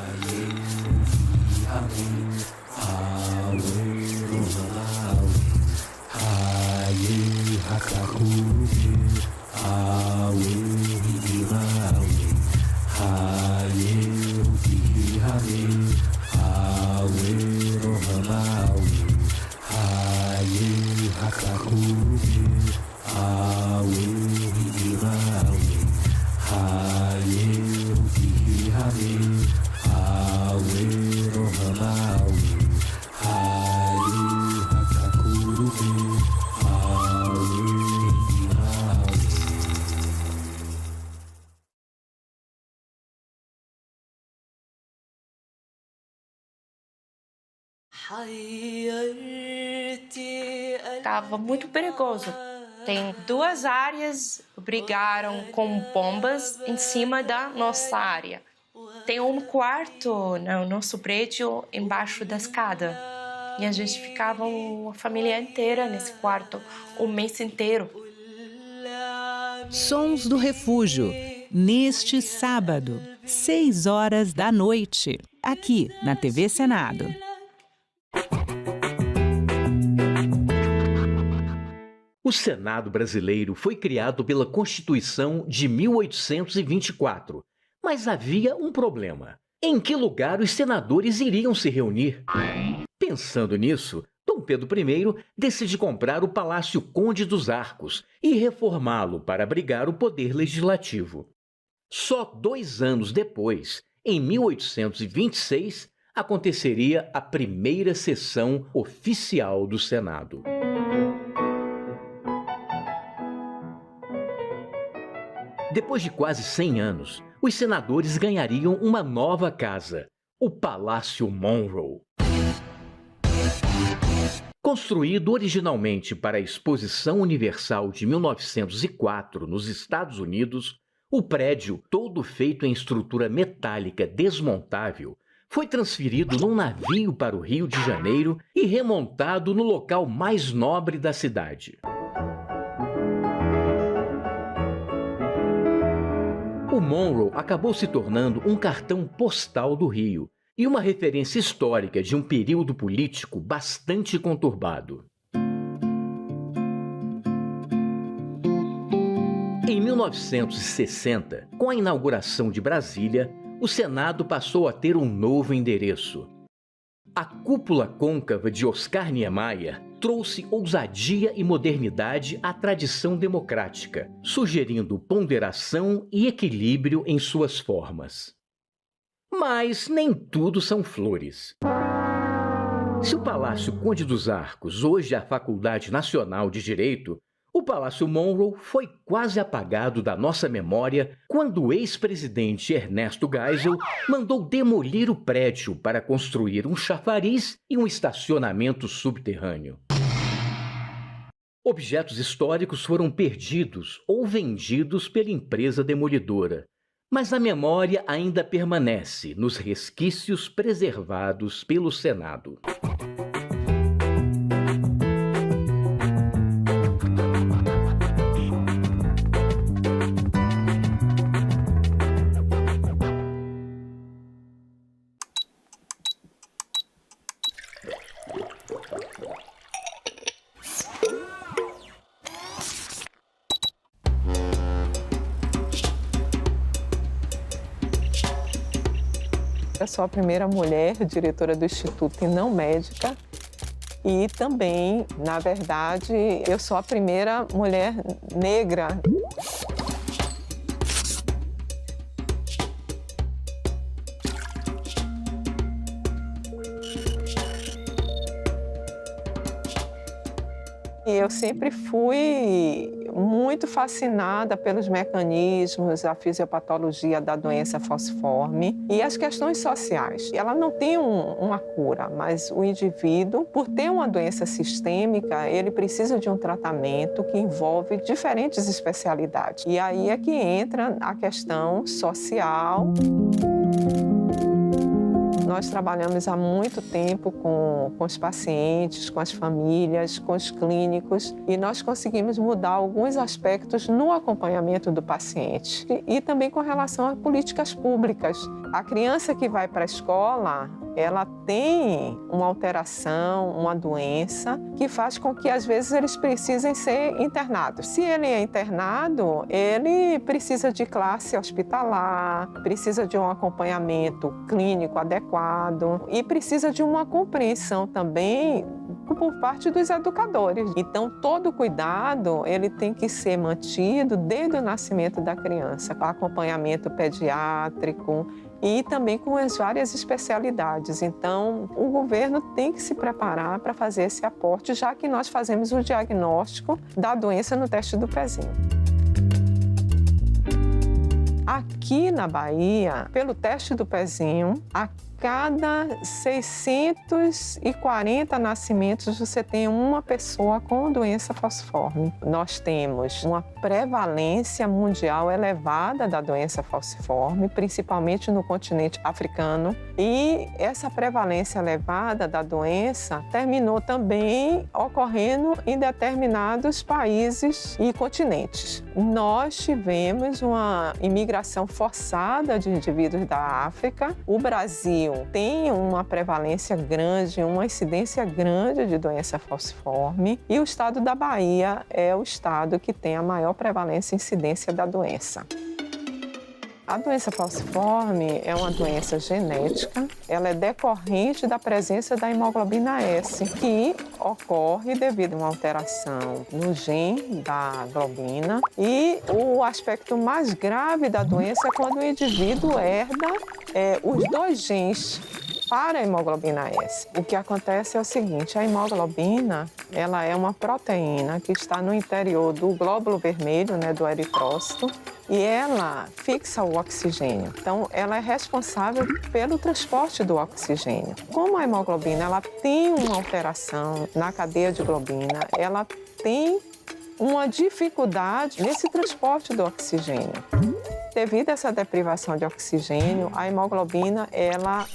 Haye Hutihi Hame, Awe Rohama Awe, Haye Hakakurume, Awe Hidima Awe, Haye Hutihi Hame, Awe Rohama Awe, Haye Hakakurume, Awe Hidima Awe. Estava muito perigoso. Tem 2 áreas brigaram com bombas em cima da nossa área. Tem um quarto no nosso prédio embaixo da escada. E a gente ficava uma família inteira nesse quarto, o mês inteiro. Sons do Refúgio, neste sábado, 18h, aqui na TV Senado. O Senado brasileiro foi criado pela Constituição de 1824, mas havia um problema. Em que lugar os senadores iriam se reunir? Pensando nisso, Dom Pedro I decide comprar o Palácio Conde dos Arcos e reformá-lo para abrigar o poder legislativo. Só 2 anos depois, em 1826, aconteceria a primeira sessão oficial do Senado. Depois de quase 100 anos, os senadores ganhariam uma nova casa, o Palácio Monroe. Construído originalmente para a Exposição Universal de 1904 nos Estados Unidos, o prédio, todo feito em estrutura metálica desmontável, foi transferido num navio para o Rio de Janeiro e remontado no local mais nobre da cidade. O Monroe acabou se tornando um cartão postal do Rio e uma referência histórica de um período político bastante conturbado. Em 1960, com a inauguração de Brasília, o Senado passou a ter um novo endereço. A cúpula côncava de Oscar Niemeyer trouxe ousadia e modernidade à tradição democrática, sugerindo ponderação e equilíbrio em suas formas. Mas nem tudo são flores. Se o Palácio Conde dos Arcos hoje é a Faculdade Nacional de Direito, o Palácio Monroe foi quase apagado da nossa memória quando o ex-presidente Ernesto Geisel mandou demolir o prédio para construir um chafariz e um estacionamento subterrâneo. Objetos históricos foram perdidos ou vendidos pela empresa demolidora, mas a memória ainda permanece nos resquícios preservados pelo Senado. Eu sou a primeira mulher diretora do Instituto e não médica. E também, na verdade, eu sou a primeira mulher negra. E eu sempre fui muito fascinada pelos mecanismos, a fisiopatologia da doença falciforme e as questões sociais. Ela não tem uma cura, mas o indivíduo, por ter uma doença sistêmica, ele precisa de um tratamento que envolve diferentes especialidades. E aí é que entra a questão social. Nós trabalhamos há muito tempo com os pacientes, com as famílias, com os clínicos e nós conseguimos mudar alguns aspectos no acompanhamento do paciente e também com relação a políticas públicas. A criança que vai para a escola, ela tem uma alteração, uma doença que faz com que às vezes eles precisem ser internados. Se ele é internado, ele precisa de classe hospitalar, precisa de um acompanhamento clínico adequado e precisa de uma compreensão também por parte dos educadores. Então, todo cuidado ele tem que ser mantido desde o nascimento da criança, com acompanhamento pediátrico e também com as várias especialidades. Então, o governo tem que se preparar para fazer esse aporte, já que nós fazemos o diagnóstico da doença no teste do pezinho. Aqui na Bahia, pelo teste do pezinho, a cada 640 nascimentos, você tem uma pessoa com doença falciforme. Nós temos uma prevalência mundial elevada da doença falciforme, principalmente no continente africano. E essa prevalência elevada da doença terminou também ocorrendo em determinados países e continentes. Nós tivemos uma imigração forçada de indivíduos da África. O Brasil tem uma prevalência grande, uma incidência grande de doença falciforme e o estado da Bahia é o estado que tem a maior prevalência e incidência da doença. A doença falciforme é uma doença genética, ela é decorrente da presença da hemoglobina S, que ocorre devido a uma alteração no gene da globina. E o aspecto mais grave da doença é quando o indivíduo herda os 2 genes para a hemoglobina S. O que acontece é o seguinte, a hemoglobina, ela é uma proteína que está no interior do glóbulo vermelho, né, do eritrócito, e ela fixa o oxigênio. Então, ela é responsável pelo transporte do oxigênio. Como a hemoglobina ela tem uma alteração na cadeia de globina, ela tem uma dificuldade nesse transporte do oxigênio. Devido a essa deprivação de oxigênio, a hemoglobina ela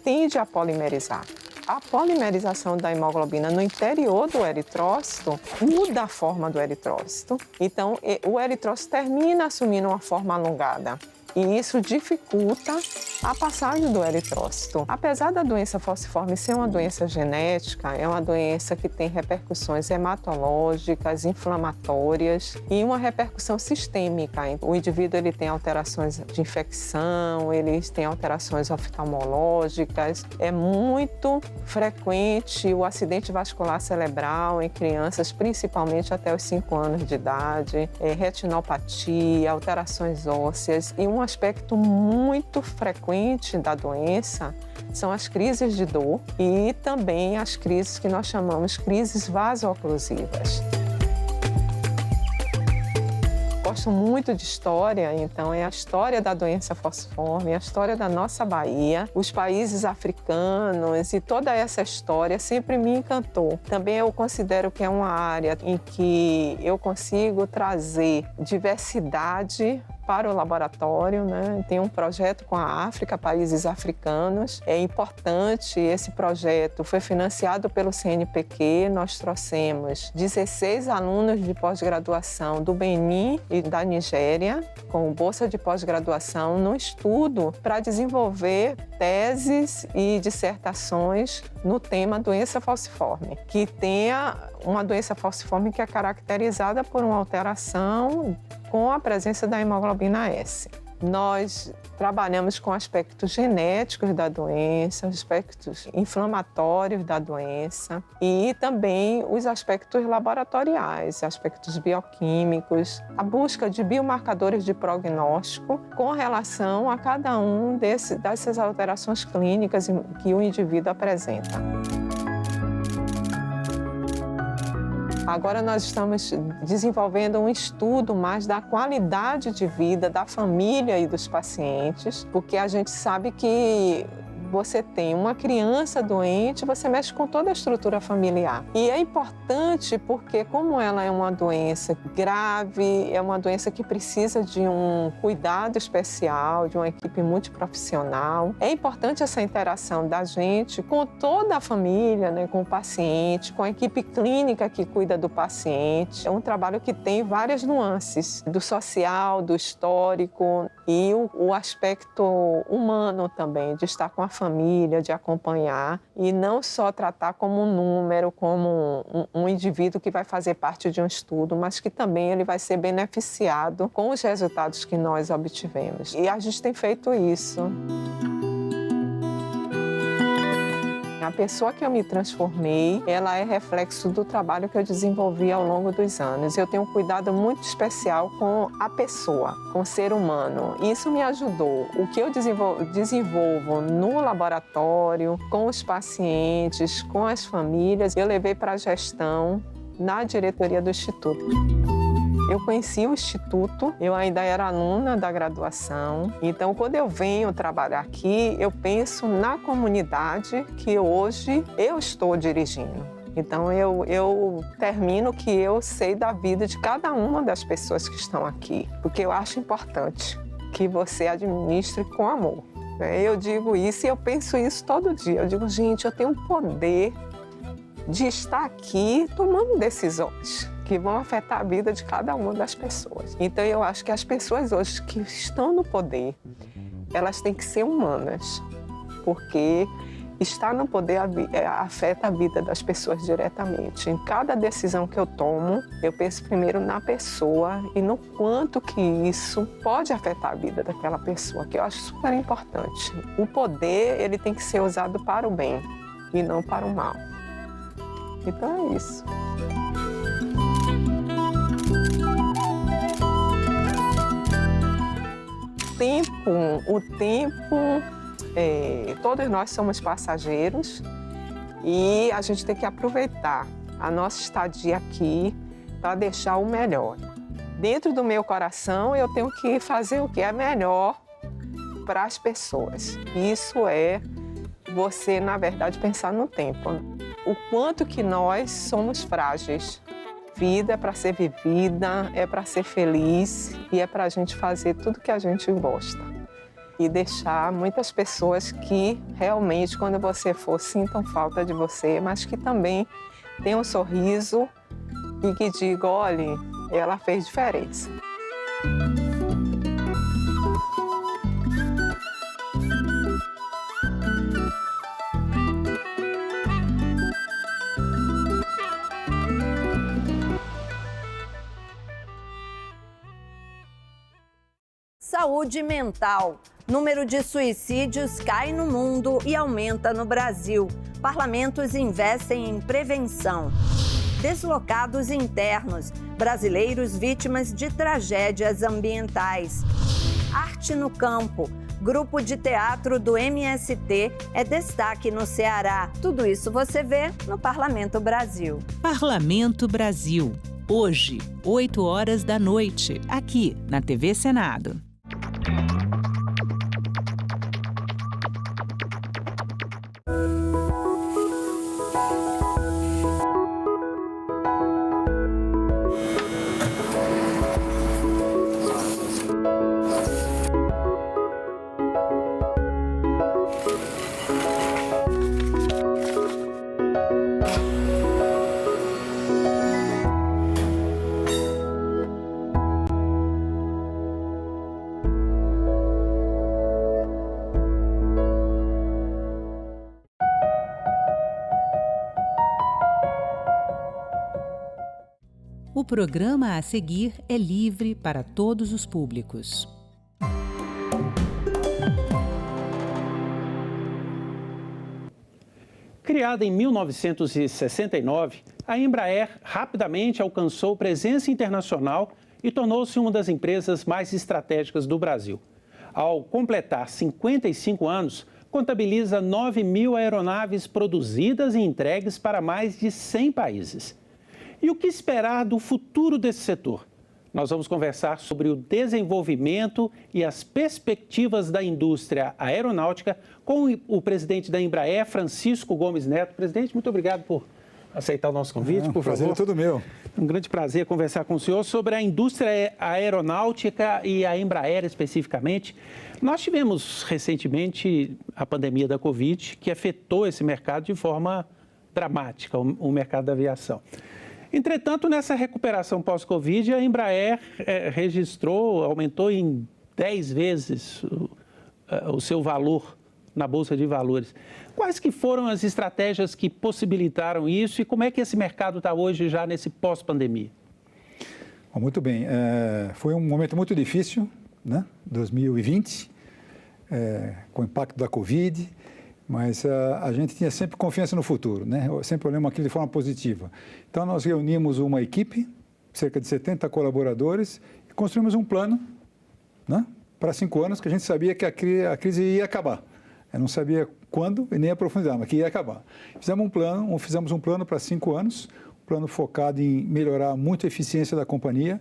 tende a polimerizar. A polimerização da hemoglobina no interior do eritrócito muda a forma do eritrócito. Então, o eritrócito termina assumindo uma forma alongada. E isso dificulta a passagem do eritrócito. Apesar da doença falciforme ser uma doença genética, é uma doença que tem repercussões hematológicas, inflamatórias e uma repercussão sistêmica. O indivíduo ele tem alterações de infecção, ele tem alterações oftalmológicas. É muito frequente o acidente vascular cerebral em crianças, principalmente até os 5 anos de idade, retinopatia, alterações ósseas e um aspecto muito frequente da doença são as crises de dor e também as crises que nós chamamos crises vaso-oclusivas. Gosto muito de história, então é a história da doença falciforme, a história da nossa Bahia, os países africanos e toda essa história sempre me encantou. Também eu considero que é uma área em que eu consigo trazer diversidade para o laboratório, né? Tem um projeto com a África, países africanos. É importante, esse projeto foi financiado pelo CNPq. Nós trouxemos 16 alunos de pós-graduação do Benin e da Nigéria, com bolsa de pós-graduação, no estudo para desenvolver teses e dissertações no tema doença falciforme, que tenha uma doença falciforme que é caracterizada por uma alteração com a presença da hemoglobina S. Nós trabalhamos com aspectos genéticos da doença, aspectos inflamatórios da doença e também os aspectos laboratoriais, aspectos bioquímicos, a busca de biomarcadores de prognóstico com relação a cada um dessas alterações clínicas que o indivíduo apresenta. Agora nós estamos desenvolvendo um estudo mais da qualidade de vida da família e dos pacientes, porque a gente sabe que você tem uma criança doente, você mexe com toda a estrutura familiar. E é importante porque, como ela é uma doença grave, é uma doença que precisa de um cuidado especial, de uma equipe multiprofissional, é importante essa interação da gente com toda a família, né, com o paciente, com a equipe clínica que cuida do paciente. É um trabalho que tem várias nuances, do social, do histórico e o aspecto humano também, de estar com a família, de acompanhar e não só tratar como um número, como um indivíduo que vai fazer parte de um estudo, mas que também ele vai ser beneficiado com os resultados que nós obtivemos. E a gente tem feito isso. A pessoa que eu me transformei, ela é reflexo do trabalho que eu desenvolvi ao longo dos anos. Eu tenho um cuidado muito especial com a pessoa, com o ser humano. Isso me ajudou. O que eu desenvolvo no laboratório, com os pacientes, com as famílias, eu levei para a gestão na diretoria do Instituto. Eu conheci o Instituto, eu ainda era aluna da graduação, então quando eu venho trabalhar aqui, eu penso na comunidade que hoje eu estou dirigindo. Então eu termino que eu sei da vida de cada uma das pessoas que estão aqui, porque eu acho importante que você administre com amor. Eu digo isso e eu penso isso todo dia. Eu digo, gente, eu tenho o poder de estar aqui tomando decisões que vão afetar a vida de cada uma das pessoas. Então, eu acho que as pessoas hoje que estão no poder, elas têm que ser humanas, porque Estar no poder afeta a vida das pessoas diretamente. Em cada decisão que eu tomo, eu penso primeiro na pessoa e no quanto que isso pode afetar a vida daquela pessoa, que eu acho super importante. O poder, ele tem que ser usado para o bem e não para o mal. Então é isso. O tempo, todos nós somos passageiros e a gente tem que aproveitar a nossa estadia aqui para deixar o melhor. Dentro do meu coração, eu tenho que fazer o que é melhor para as pessoas. Isso é você, na verdade, pensar no tempo. O quanto que nós somos frágeis. Vida é para ser vivida, é para ser feliz e é para a gente fazer tudo que a gente gosta. E deixar muitas pessoas que realmente, quando você for, sintam falta de você, mas que também tenham um sorriso e que digam, olha, ela fez diferença. Saúde mental. Número de suicídios cai no mundo e aumenta no Brasil. Parlamentos investem em prevenção. Deslocados internos. Brasileiros vítimas de tragédias ambientais. Arte no campo. Grupo de teatro do MST é destaque no Ceará. Tudo isso você vê no Parlamento Brasil. Parlamento Brasil. Hoje, 8 horas da noite, aqui na TV Senado. O programa a seguir é livre para todos os públicos. Criada em 1969, a Embraer rapidamente alcançou presença internacional e tornou-se uma das empresas mais estratégicas do Brasil. Ao completar 55 anos, contabiliza 9.000 aeronaves produzidas e entregues para mais de 100 países. E o que esperar do futuro desse setor? Nós vamos conversar sobre o desenvolvimento e as perspectivas da indústria aeronáutica com o presidente da Embraer, Francisco Gomes Neto. Presidente, muito obrigado por aceitar o nosso convite, por favor. Prazer é todo meu. Um grande prazer conversar com o senhor sobre a indústria aeronáutica e a Embraer especificamente. Nós tivemos recentemente a pandemia da Covid, que afetou esse mercado de forma dramática, o mercado da aviação. Entretanto, nessa recuperação pós-Covid, a Embraer aumentou em 10 vezes o seu valor na Bolsa de Valores. Quais que foram as estratégias que possibilitaram isso e como é que esse mercado está hoje já nesse pós-pandemia? Muito bem. Foi um momento muito difícil, né? 2020, com o impacto da Covid. Mas a gente tinha sempre confiança no futuro, né? Sempre olhamos aquilo de forma positiva. Então, nós reunimos uma equipe, cerca de 70 colaboradores, e construímos um plano, né? Para 5 anos, que a gente sabia que a crise ia acabar. Eu não sabia quando e nem a profundidade, mas que ia acabar. Fizemos um plano para 5 anos, um plano focado em melhorar muito a eficiência da companhia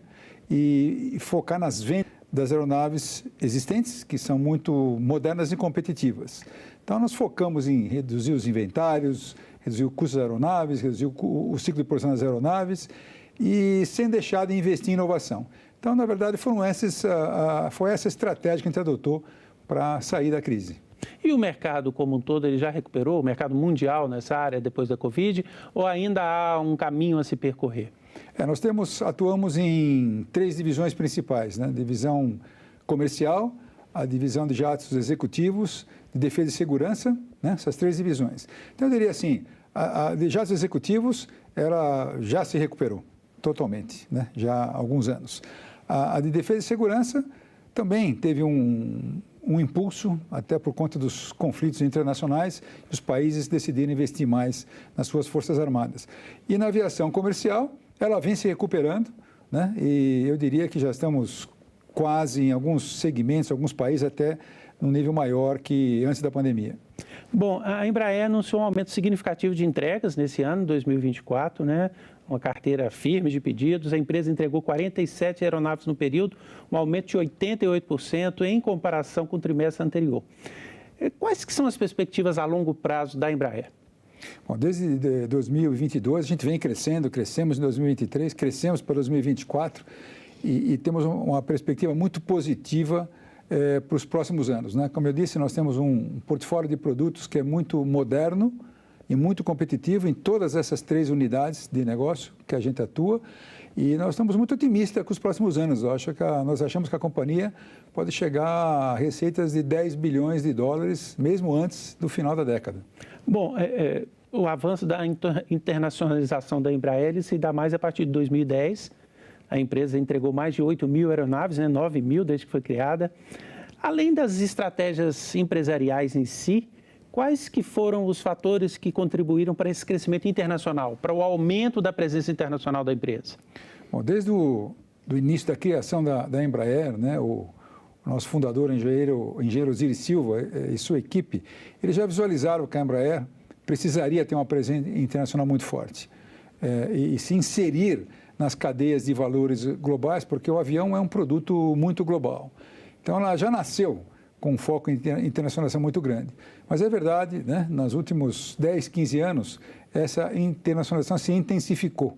e focar nas vendas das aeronaves existentes, que são muito modernas e competitivas. Então, nós focamos em reduzir os inventários, reduzir o custo das aeronaves, reduzir o ciclo de produção das aeronaves e sem deixar de investir em inovação. Então, na verdade, foi essa estratégia que a gente adotou para sair da crise. E o mercado como um todo, ele já recuperou, o mercado mundial nessa área depois da Covid, ou ainda há um caminho a se percorrer? Nós atuamos em 3 divisões principais, né? Divisão comercial, a divisão de jatos executivos, de defesa e segurança, né? Essas 3 divisões. Então, eu diria assim, a de jatos executivos, ela já se recuperou totalmente, né? Já há alguns anos. A de defesa e segurança também teve um impulso, até por conta dos conflitos internacionais, os países decidiram investir mais nas suas forças armadas. E na aviação comercial, ela vem se recuperando, né? E eu diria que já estamos quase em alguns segmentos, alguns países até num nível maior que antes da pandemia. Bom, a Embraer anunciou um aumento significativo de entregas nesse ano, 2024, né? Uma carteira firme de pedidos. A empresa entregou 47 aeronaves no período, um aumento de 88% em comparação com o trimestre anterior. Quais que são as perspectivas a longo prazo da Embraer? Bom, desde 2022 a gente vem crescemos em 2023, crescemos para 2024 e temos uma perspectiva muito positiva para os próximos anos, né? Como eu disse, nós temos um portfólio de produtos que é muito moderno e muito competitivo em todas essas 3 unidades de negócio que a gente atua e nós estamos muito otimistas com os próximos anos. Nós achamos que a companhia pode chegar a receitas de 10 bilhões de dólares, mesmo antes do final da década. Bom, o avanço da internacionalização da Embraer se dá mais a partir de 2010. A empresa entregou mais de 8 mil aeronaves, né? 9 mil desde que foi criada. Além das estratégias empresariais em si, quais que foram os fatores que contribuíram para esse crescimento internacional, para o aumento da presença internacional da empresa? Bom, desde o início da criação da Embraer, né, o nosso fundador, engenheiro Osiris Silva e sua equipe, eles já visualizaram que a Embraer precisaria ter uma presença internacional muito forte e se inserir nas cadeias de valores globais, porque o avião é um produto muito global. Então, ela já nasceu com um foco em internacionalização muito grande. Mas é verdade, né, nos últimos 10, 15 anos, essa internacionalização se intensificou.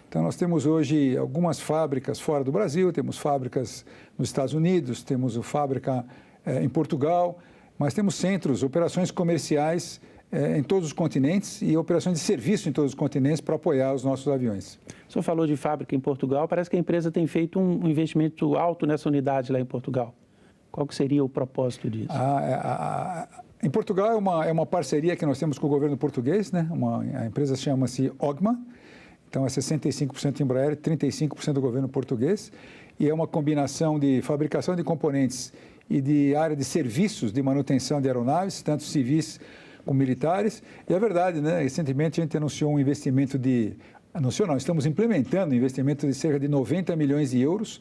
Então, nós temos hoje algumas fábricas fora do Brasil, temos fábricas nos Estados Unidos, temos fábrica em Portugal, mas temos centros, operações comerciais em todos os continentes e operações de serviço em todos os continentes para apoiar os nossos aviões. O senhor falou de fábrica em Portugal, parece que a empresa tem feito um investimento alto nessa unidade lá em Portugal. Qual que seria o propósito disso? Em Portugal é uma parceria que nós temos com o governo português, né? A empresa chama-se OGMA, então é 65% Embraer e 35% do governo português, e é uma combinação de fabricação de componentes e de área de serviços de manutenção de aeronaves, tanto civis como militares. E é verdade, né? Recentemente a gente anunciou um investimento estamos implementando um investimento de cerca de 90 milhões de euros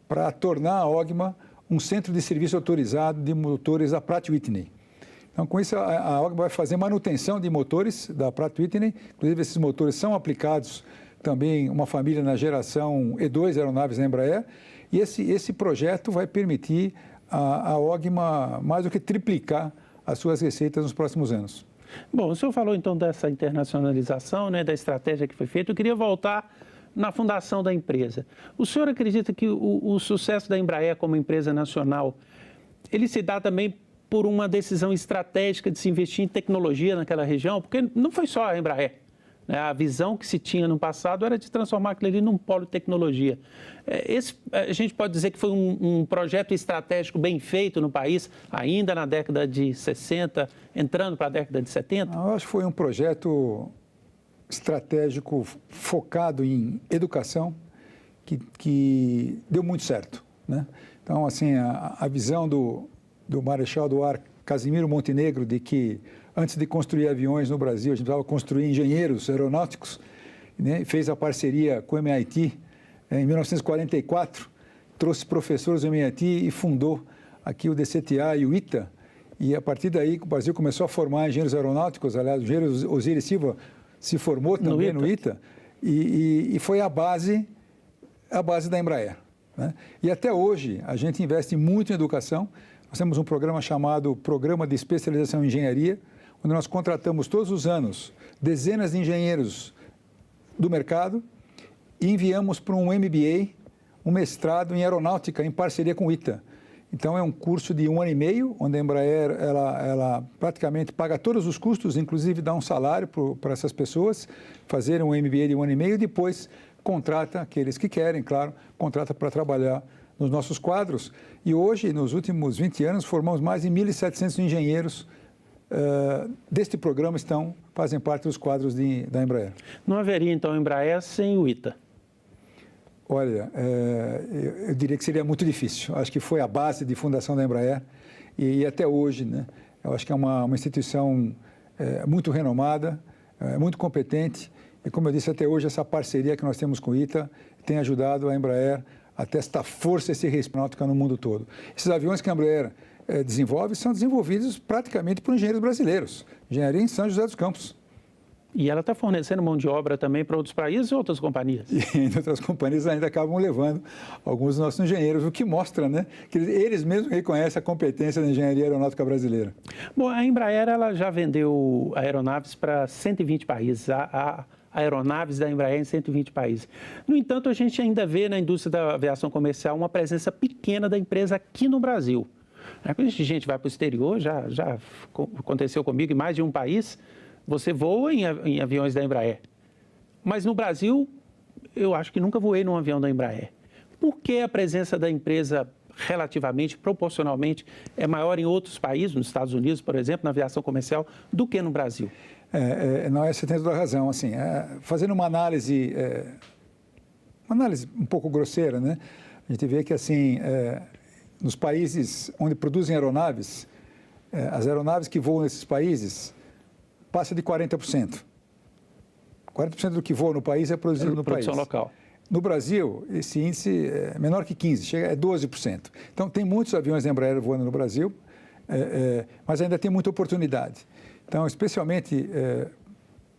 para tornar a OGMA um centro de serviço autorizado de motores da Pratt & Whitney. Então, com isso, a OGMA vai fazer manutenção de motores da Pratt & Whitney. Inclusive, esses motores são aplicados também uma família na geração E2 aeronaves da Embraer. E esse projeto vai permitir a OGMA mais do que triplicar as suas receitas nos próximos anos. Bom, o senhor falou então dessa internacionalização, né, da estratégia que foi feita. Eu queria voltar na fundação da empresa. O senhor acredita que o sucesso da Embraer como empresa nacional, ele se dá também por uma decisão estratégica de se investir em tecnologia naquela região? Porque não foi só a Embraer, né? A visão que se tinha no passado era de transformar aquilo ali num polo de tecnologia. A gente pode dizer que foi um projeto estratégico bem feito no país, ainda na década de 60, entrando para a década de 70? Eu acho que foi um projeto estratégico focado em educação que deu muito certo, né? Então, assim, a visão do Marechal do Ar Casimiro Montenegro de que antes de construir aviões no Brasil, a gente precisava construir engenheiros aeronáuticos, né? Fez a parceria com o MIT em 1944, trouxe professores do MIT e fundou aqui o DCTA e o ITA, e a partir daí o Brasil começou a formar engenheiros aeronáuticos. Aliás, o engenheiro Osiris Silva se formou também no ITA e foi a base da Embraer, né? E até hoje a gente investe muito em educação. Nós temos um programa chamado Programa de Especialização em Engenharia, onde nós contratamos todos os anos dezenas de engenheiros do mercado e enviamos para um MBA, um mestrado em aeronáutica em parceria com o ITA. Então, é um curso de 1 ano e meio, onde a Embraer ela praticamente paga todos os custos, inclusive dá um salário para essas pessoas fazerem um MBA de 1 ano e meio e depois contrata aqueles que querem, claro, contrata para trabalhar nos nossos quadros. E hoje, nos últimos 20 anos, formamos mais de 1.700 engenheiros deste programa fazem parte dos quadros da Embraer. Não haveria, então, a Embraer sem o ITA? Olha, eu diria que seria muito difícil. Acho que foi a base de fundação da Embraer e até hoje, né? Eu acho que é uma instituição muito renomada, muito competente e, como eu disse, até hoje essa parceria que nós temos com o ITA tem ajudado a Embraer a ter esta força, esse respeito no mundo todo. Esses aviões que a Embraer desenvolve são desenvolvidos praticamente por engenheiros brasileiros, engenharia em São José dos Campos. E ela está fornecendo mão de obra também para outros países e outras companhias? E outras companhias ainda acabam levando alguns dos nossos engenheiros, o que mostra, né, que eles mesmos reconhecem a competência da engenharia aeronáutica brasileira. Bom, a Embraer ela já vendeu aeronaves para 120 países, aeronaves da Embraer em 120 países. No entanto, a gente ainda vê na indústria da aviação comercial uma presença pequena da empresa aqui no Brasil. Quando a gente vai para o exterior, já aconteceu comigo em mais de um país, você voa em aviões da Embraer. Mas no Brasil, eu acho que nunca voei num avião da Embraer. Por que a presença da empresa relativamente, proporcionalmente, é maior em outros países, nos Estados Unidos, por exemplo, na aviação comercial, do que no Brasil? Você tem toda a razão. Assim, fazendo uma análise um pouco grosseira, né? A gente vê que, assim, nos países onde produzem aeronaves, as aeronaves que voam nesses países passa de 40%. 40% do que voa no país é produzido no país. Produção local. No Brasil, esse índice é menor que 15%, é 12%. Então, tem muitos aviões da Embraer voando no Brasil, mas ainda tem muita oportunidade. Então, especialmente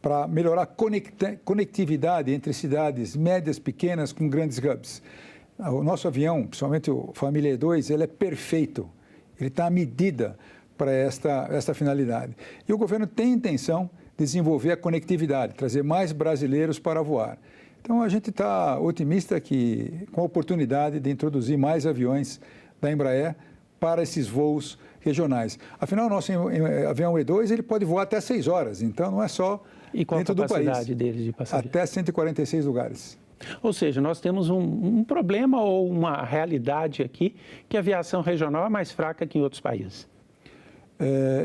para melhorar a conectividade entre cidades médias, pequenas, com grandes hubs. O nosso avião, principalmente o Família E2, ele é perfeito. Ele está à medida para esta finalidade. E o governo tem intenção de desenvolver a conectividade, trazer mais brasileiros para voar. Então, a gente está otimista com a oportunidade de introduzir mais aviões da Embraer para esses voos regionais. Afinal, o nosso avião E2 ele pode voar até 6 horas, então não é só dentro do país. Qual a capacidade dele de passageiros? Até 146 lugares. Ou seja, nós temos um problema ou uma realidade aqui que a aviação regional é mais fraca que em outros países.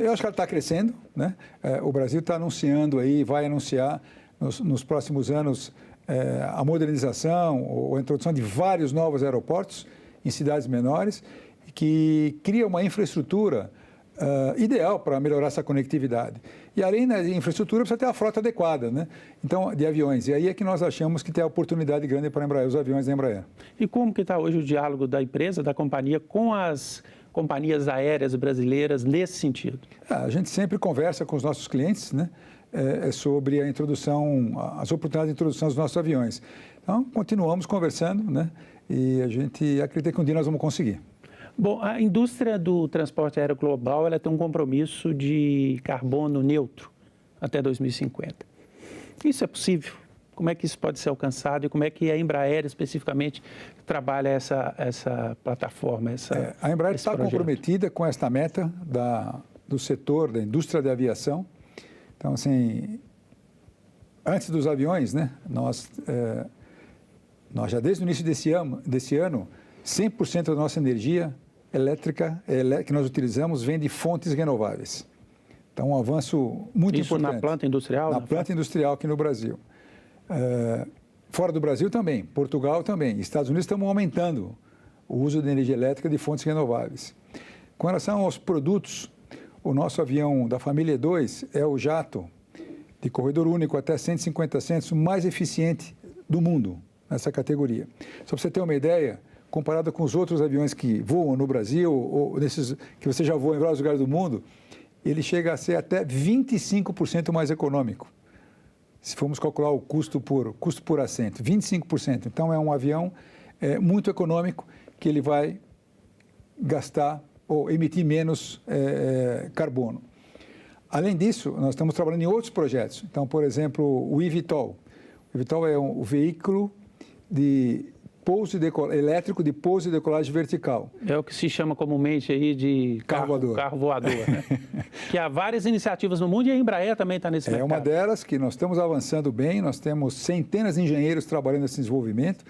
Eu acho que ela está crescendo, né? O Brasil está anunciando aí, vai anunciar nos próximos anos a modernização ou a introdução de vários novos aeroportos em cidades menores, que cria uma infraestrutura ideal para melhorar essa conectividade. E além da infraestrutura, precisa ter a frota adequada, né? Então, de aviões. E aí é que nós achamos que tem a oportunidade grande para a Embraer, os aviões da Embraer. E como que está hoje o diálogo da empresa, da companhia, com as companhias aéreas brasileiras nesse sentido? A gente sempre conversa com os nossos clientes, né? Sobre a introdução, as oportunidades de introdução dos nossos aviões. Então, continuamos conversando, né? E a gente acredita que um dia nós vamos conseguir. Bom, a indústria do transporte aéreo global ela tem um compromisso de carbono neutro até 2050. Isso é possível? Como é que isso pode ser alcançado e como é que a Embraer especificamente trabalha essa plataforma, a Embraer está comprometida com esta meta do setor da indústria da aviação. Então, assim, antes dos aviões, né, nós já desde o início desse ano 100% da nossa energia elétrica que nós utilizamos vem de fontes renováveis. Então, um avanço muito importante. Isso na planta industrial? Na planta industrial aqui no Brasil. Fora do Brasil também, Portugal também. Estados Unidos estamos aumentando o uso de energia elétrica de fontes renováveis. Com relação aos produtos, o nosso avião da família E2 é o jato de corredor único até 150 centos mais eficiente do mundo nessa categoria. Só para você ter uma ideia, comparado com os outros aviões que voam no Brasil, ou nesses que você já voa em vários lugares do mundo, ele chega a ser até 25% mais econômico. Se formos calcular o custo por assento, 25%. Então, é um avião muito econômico que ele vai gastar ou emitir menos carbono. Além disso, nós estamos trabalhando em outros projetos. Então, por exemplo, o eVTOL. O eVTOL é um veículo elétrico de pouso e decolagem vertical. É o que se chama comumente aí de carro voador, né? Que há várias iniciativas no mundo e a Embraer também está nesse mercado. É uma delas que nós estamos avançando bem, nós temos centenas de engenheiros trabalhando nesse desenvolvimento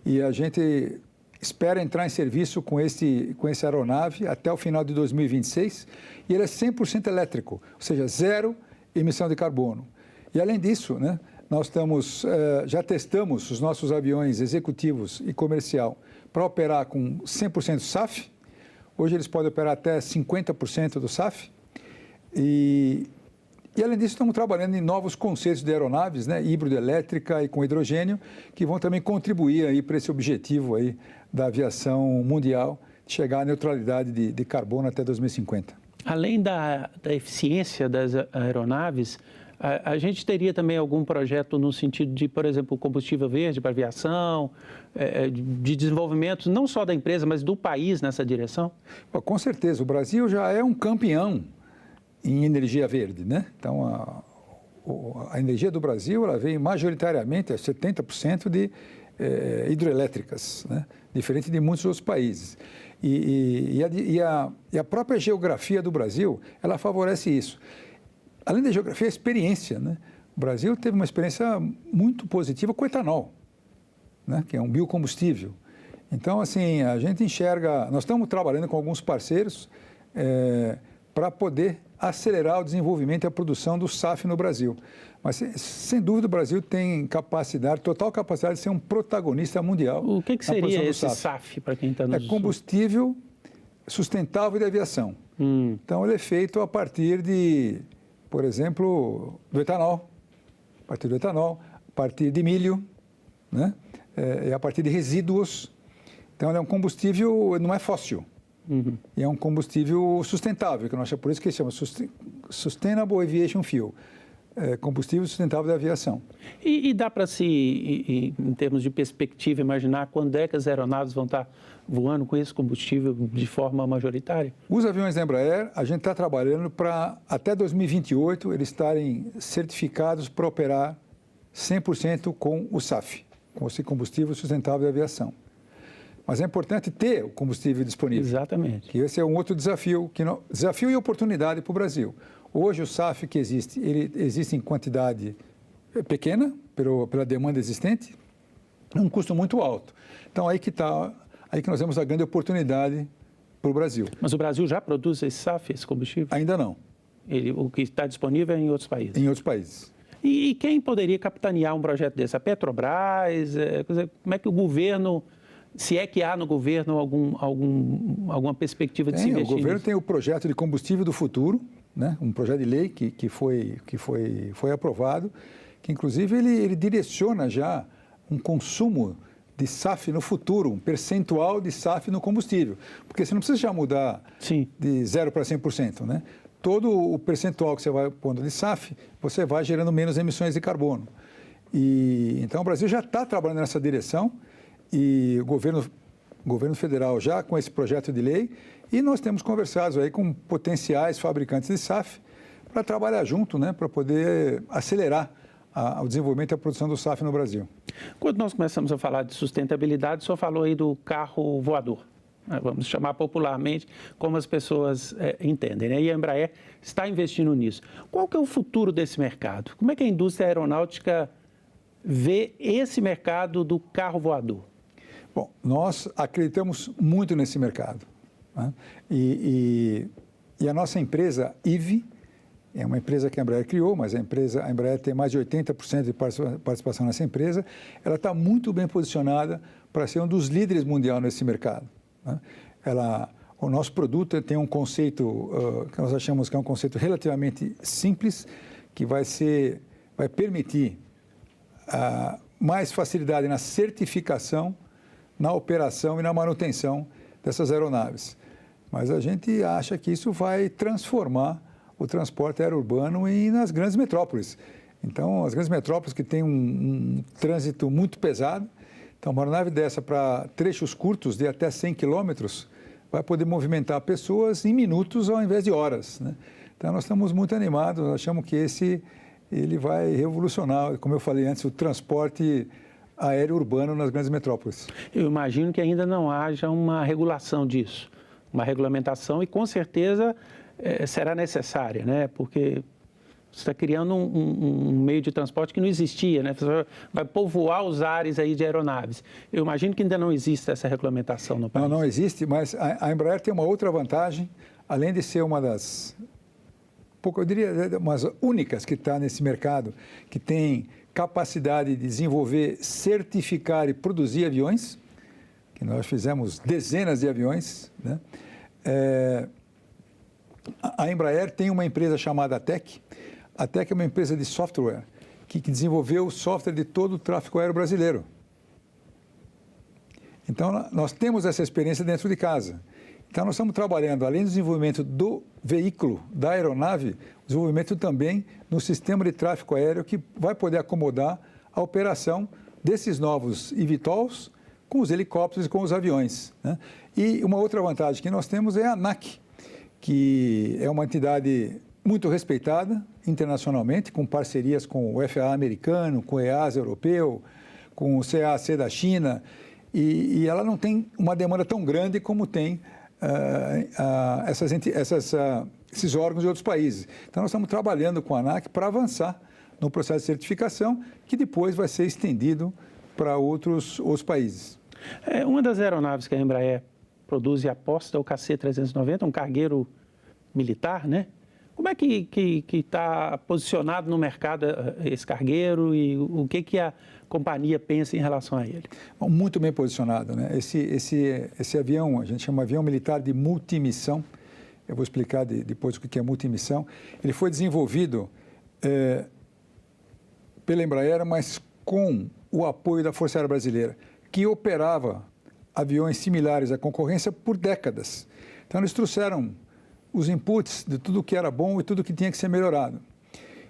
e a gente espera entrar em serviço com essa aeronave até o final de 2026 e ele é 100% elétrico, ou seja, zero emissão de carbono. E além disso, né, nós já testamos os nossos aviões executivos e comercial para operar com 100% SAF. Hoje eles podem operar até 50% do SAF. E além disso, estamos trabalhando em novos conceitos de aeronaves, né, híbrido-elétrica e com hidrogênio, que vão também contribuir aí para esse objetivo aí da aviação mundial, de chegar à neutralidade de carbono até 2050. Além da eficiência das aeronaves, a gente teria também algum projeto no sentido de, por exemplo, combustível verde para aviação, de desenvolvimento não só da empresa, mas do país nessa direção? Com certeza, o Brasil já é um campeão em energia verde, né? Então, a energia do Brasil ela vem majoritariamente, 70% de hidroelétricas, né? Diferente de muitos outros países. E a própria geografia do Brasil, ela favorece isso. Além da geografia, a experiência, né? O Brasil teve uma experiência muito positiva com o etanol, né? Que é um biocombustível. Então, assim, a gente enxerga... Nós estamos trabalhando com alguns parceiros para poder acelerar o desenvolvimento e a produção do SAF no Brasil. Mas, sem dúvida, o Brasil tem total capacidade de ser um protagonista mundial. O que seria esse SAF, para quem está nos... É combustível sustentável de aviação. Então, ele é feito a partir de... Por exemplo, do etanol, a partir de milho, né? A partir de resíduos. Então, ele é um combustível, não é fóssil. E é um combustível sustentável, que nós chamamos, por isso que se chama Sustainable Aviation Fuel, combustível sustentável da aviação. E dá para se, em termos de perspectiva, imaginar quando é que as aeronaves vão estar voando com esse combustível de forma majoritária? Os aviões da Embraer, a gente está trabalhando para, até 2028, eles estarem certificados para operar 100% com o SAF, com esse combustível sustentável da aviação. Mas é importante ter o combustível disponível. Exatamente. Que esse é um outro desafio, desafio e oportunidade para o Brasil. Hoje o SAF que existe, ele existe em quantidade pequena, pela demanda existente, um custo muito alto. Então aí que nós temos a grande oportunidade para o Brasil. Mas o Brasil já produz esse SAF, esse combustível? Ainda não. O que está disponível é em outros países? Em outros países. E quem poderia capitanear um projeto desse? A Petrobras? Como é que o governo... Se é que há no governo alguma perspectiva de se investir O governo nisso? tem o projeto de combustível do futuro, né? Um projeto de lei que foi aprovado, que inclusive ele direciona já um consumo de SAF no futuro, um percentual de SAF no combustível. Porque você não precisa já mudar de 0 para 100%, né? Todo o percentual que você vai pondo de SAF, você vai gerando menos emissões de carbono. Então o Brasil já está trabalhando nessa direção, e o governo federal já com esse projeto de lei, e nós temos conversado aí com potenciais fabricantes de SAF para trabalhar junto, né, para poder acelerar o desenvolvimento e a produção do SAF no Brasil. Quando nós começamos a falar de sustentabilidade, o senhor falou aí do carro voador, né, vamos chamar popularmente como as pessoas entendem, né? E a Embraer está investindo nisso. Qual que é o futuro desse mercado? Como é que a indústria aeronáutica vê esse mercado do carro voador? Bom, nós acreditamos muito nesse mercado, né? E a nossa empresa, IVE, é uma empresa que a Embraer criou, mas a Embraer tem mais de 80% de participação nessa empresa. Ela está muito bem posicionada para ser um dos líderes mundial nesse mercado, né? O nosso produto tem um conceito que nós achamos que é um conceito relativamente simples, que vai permitir mais facilidade na certificação, na operação e na manutenção dessas aeronaves. Mas a gente acha que isso vai transformar o transporte aerourbano nas grandes metrópoles. Então, as grandes metrópoles que têm um trânsito muito pesado, então uma aeronave dessa para trechos curtos de até 100 quilômetros vai poder movimentar pessoas em minutos ao invés de horas, né? Então, nós estamos muito animados, nós achamos que ele vai revolucionar, como eu falei antes, o transporte aéreo urbano nas grandes metrópoles. Eu imagino que ainda não haja uma regulação disso, uma regulamentação, e com certeza será necessária, né? Porque Você está criando um meio de transporte que não existia, né? Você vai povoar os ares aí de aeronaves. Eu imagino que ainda não existe essa regulamentação no país. Não existe, mas a Embraer tem uma outra vantagem, além de ser uma das, eu diria, umas únicas que está nesse mercado, que tem capacidade de desenvolver, certificar e produzir aviões, que nós fizemos dezenas de aviões, né? A Embraer tem uma empresa chamada ATEC. A ATEC é uma empresa de software que desenvolveu o software de todo o tráfego aéreo brasileiro. Então, nós temos essa experiência dentro de casa. Então, nós estamos trabalhando, além do desenvolvimento do veículo, da aeronave, desenvolvimento também no sistema de tráfego aéreo que vai poder acomodar a operação desses novos eVTOLs com os helicópteros e com os aviões, né? E uma outra vantagem que nós temos é a ANAC, que é uma entidade muito respeitada internacionalmente, com parcerias com o FAA americano, com o EASA europeu, com o CAAC da China, e ela não tem uma demanda tão grande como tem esses órgãos de outros países. Então, nós estamos trabalhando com a ANAC para avançar no processo de certificação, que depois vai ser estendido para outros países. Uma das aeronaves que a Embraer produz e aposta é o KC-390, um cargueiro militar, né? Como é que está posicionado no mercado esse cargueiro e o que a companhia pensa em relação a ele? Muito bem posicionado, né? Esse avião, a gente chama avião militar de multimissão. Eu vou explicar depois o que é multimissão. Ele foi desenvolvido pela Embraer, mas com o apoio da Força Aérea Brasileira, que operava aviões similares à concorrência por décadas. Então, eles trouxeram os inputs de tudo que era bom e tudo que tinha que ser melhorado.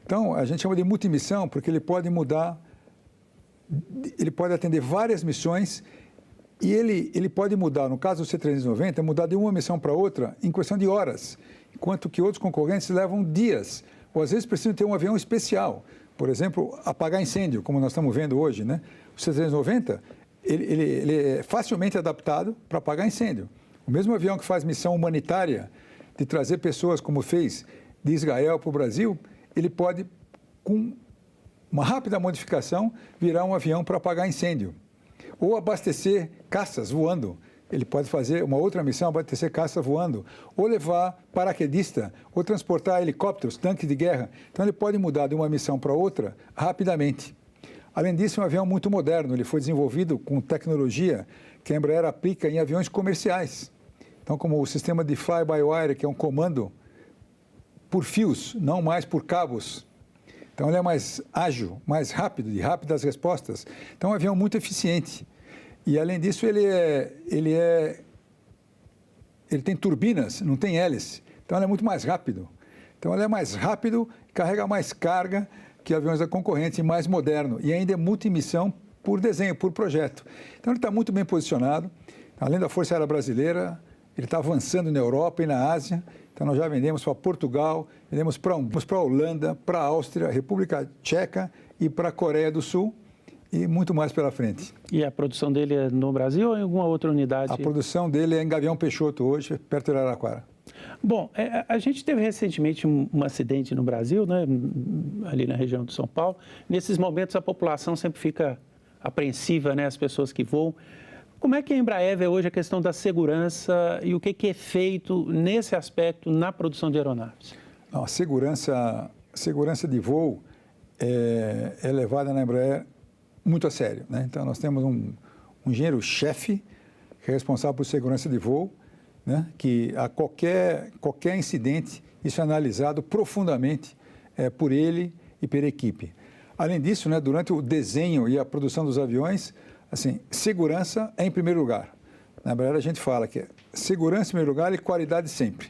Então, a gente chama de multimissão porque ele pode mudar, ele pode atender várias missões e ele pode mudar, no caso do C-390, mudar de uma missão para outra em questão de horas, enquanto que outros concorrentes levam dias, ou às vezes precisam ter um avião especial. Por exemplo, apagar incêndio, como nós estamos vendo hoje, né? O C-390, ele é facilmente adaptado para apagar incêndio. O mesmo avião que faz missão humanitária de trazer pessoas, como fez de Israel para o Brasil, ele pode, com uma rápida modificação, virar um avião para apagar incêndio. Ou abastecer caças voando. Ele pode fazer uma outra missão, abastecer caças voando. Ou levar paraquedista, ou transportar helicópteros, tanques de guerra. Então, ele pode mudar de uma missão para outra rapidamente. Além disso, é um avião muito moderno. Ele foi desenvolvido com tecnologia que a Embraer aplica em aviões comerciais. Então, como o sistema de fly-by-wire, que é um comando por fios, não mais por cabos. Então, ele é mais ágil, mais rápido, de rápidas respostas. Então, é um avião muito eficiente. E, além disso, ele tem turbinas, não tem hélice. Então, ele é muito mais rápido. Então, ele é mais rápido, carrega mais carga que aviões da concorrente, mais moderno. E ainda é multimissão por desenho, por projeto. Então, ele está muito bem posicionado. Além da Força Aérea Brasileira, ele está avançando na Europa e na Ásia. Então, nós já vendemos para Portugal, vendemos para a Holanda, para a Áustria, República Tcheca e para a Coreia do Sul e muito mais pela frente. E a produção dele é no Brasil ou em alguma outra unidade? A produção dele é em Gavião Peixoto hoje, perto de Araraquara. Bom, a gente teve recentemente um acidente no Brasil, né, ali na região de São Paulo. Nesses momentos, a população sempre fica apreensiva, né, as pessoas que voam. Como é que a Embraer vê hoje a questão da segurança e o que é feito nesse aspecto na produção de aeronaves? Não, a segurança de voo é levada na Embraer muito a sério, né? Então, nós temos um engenheiro-chefe que é responsável por segurança de voo, né? Que a qualquer incidente, isso é analisado profundamente por ele e pela equipe. Além disso, né, durante o desenho e a produção dos aviões, assim, segurança é em primeiro lugar. Na Embraer a gente fala que é segurança em primeiro lugar e qualidade sempre.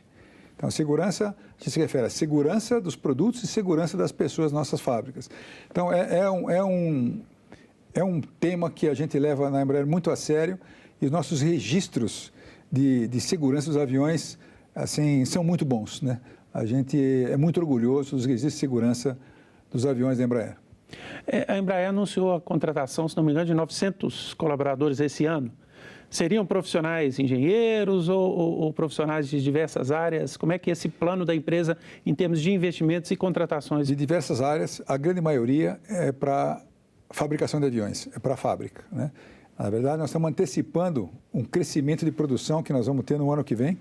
Então, segurança, a gente se refere à segurança dos produtos e segurança das pessoas nas nossas fábricas. Então, é um tema que a gente leva na Embraer muito a sério e os nossos registros de segurança dos aviões, assim, são muito bons, né? A gente é muito orgulhoso dos registros de segurança dos aviões da Embraer. A Embraer anunciou a contratação, se não me engano, de 900 colaboradores esse ano. Seriam profissionais engenheiros ou profissionais de diversas áreas? Como é que é esse plano da empresa em termos de investimentos e contratações? De diversas áreas, a grande maioria é para fabricação de aviões, é para a fábrica, né? Na verdade, nós estamos antecipando um crescimento de produção que nós vamos ter no ano que vem.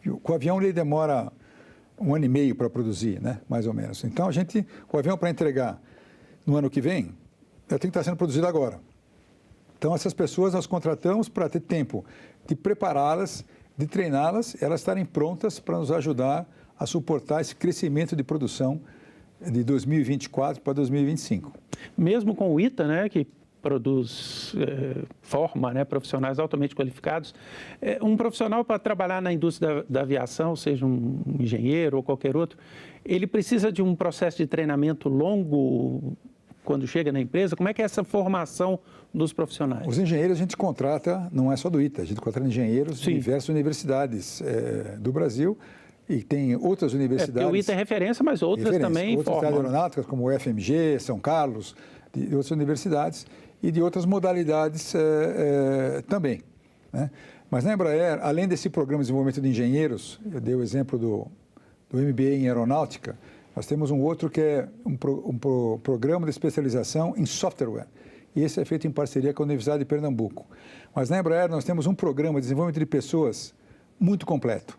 O avião ele demora 1 ano e meio para produzir, né? Mais ou menos. Então, o avião para entregar no ano que vem, tem que estar sendo produzido agora. Então, essas pessoas nós contratamos para ter tempo de prepará-las, de treiná-las, elas estarem prontas para nos ajudar a suportar esse crescimento de produção de 2024 para 2025. Mesmo com o ITA, né, que forma, né, profissionais altamente qualificados, um profissional para trabalhar na indústria da aviação, seja um engenheiro ou qualquer outro, ele precisa de um processo de treinamento longo quando chega na empresa? Como é que é essa formação dos profissionais? Os engenheiros a gente contrata, não é só do ITA, a gente contrata engenheiros de diversas universidades do Brasil e tem outras universidades. Porque o ITA é referência, mas outras também outras formam. aeronáuticas, como o FMG, São Carlos, de outras universidades e de outras modalidades também, né? Mas na Embraer, além desse programa de desenvolvimento de engenheiros, eu dei o exemplo do MBA em aeronáutica, nós temos um outro que é um programa de especialização em software. E esse é feito em parceria com a Universidade de Pernambuco. Mas na Embraer nós temos um programa de desenvolvimento de pessoas muito completo,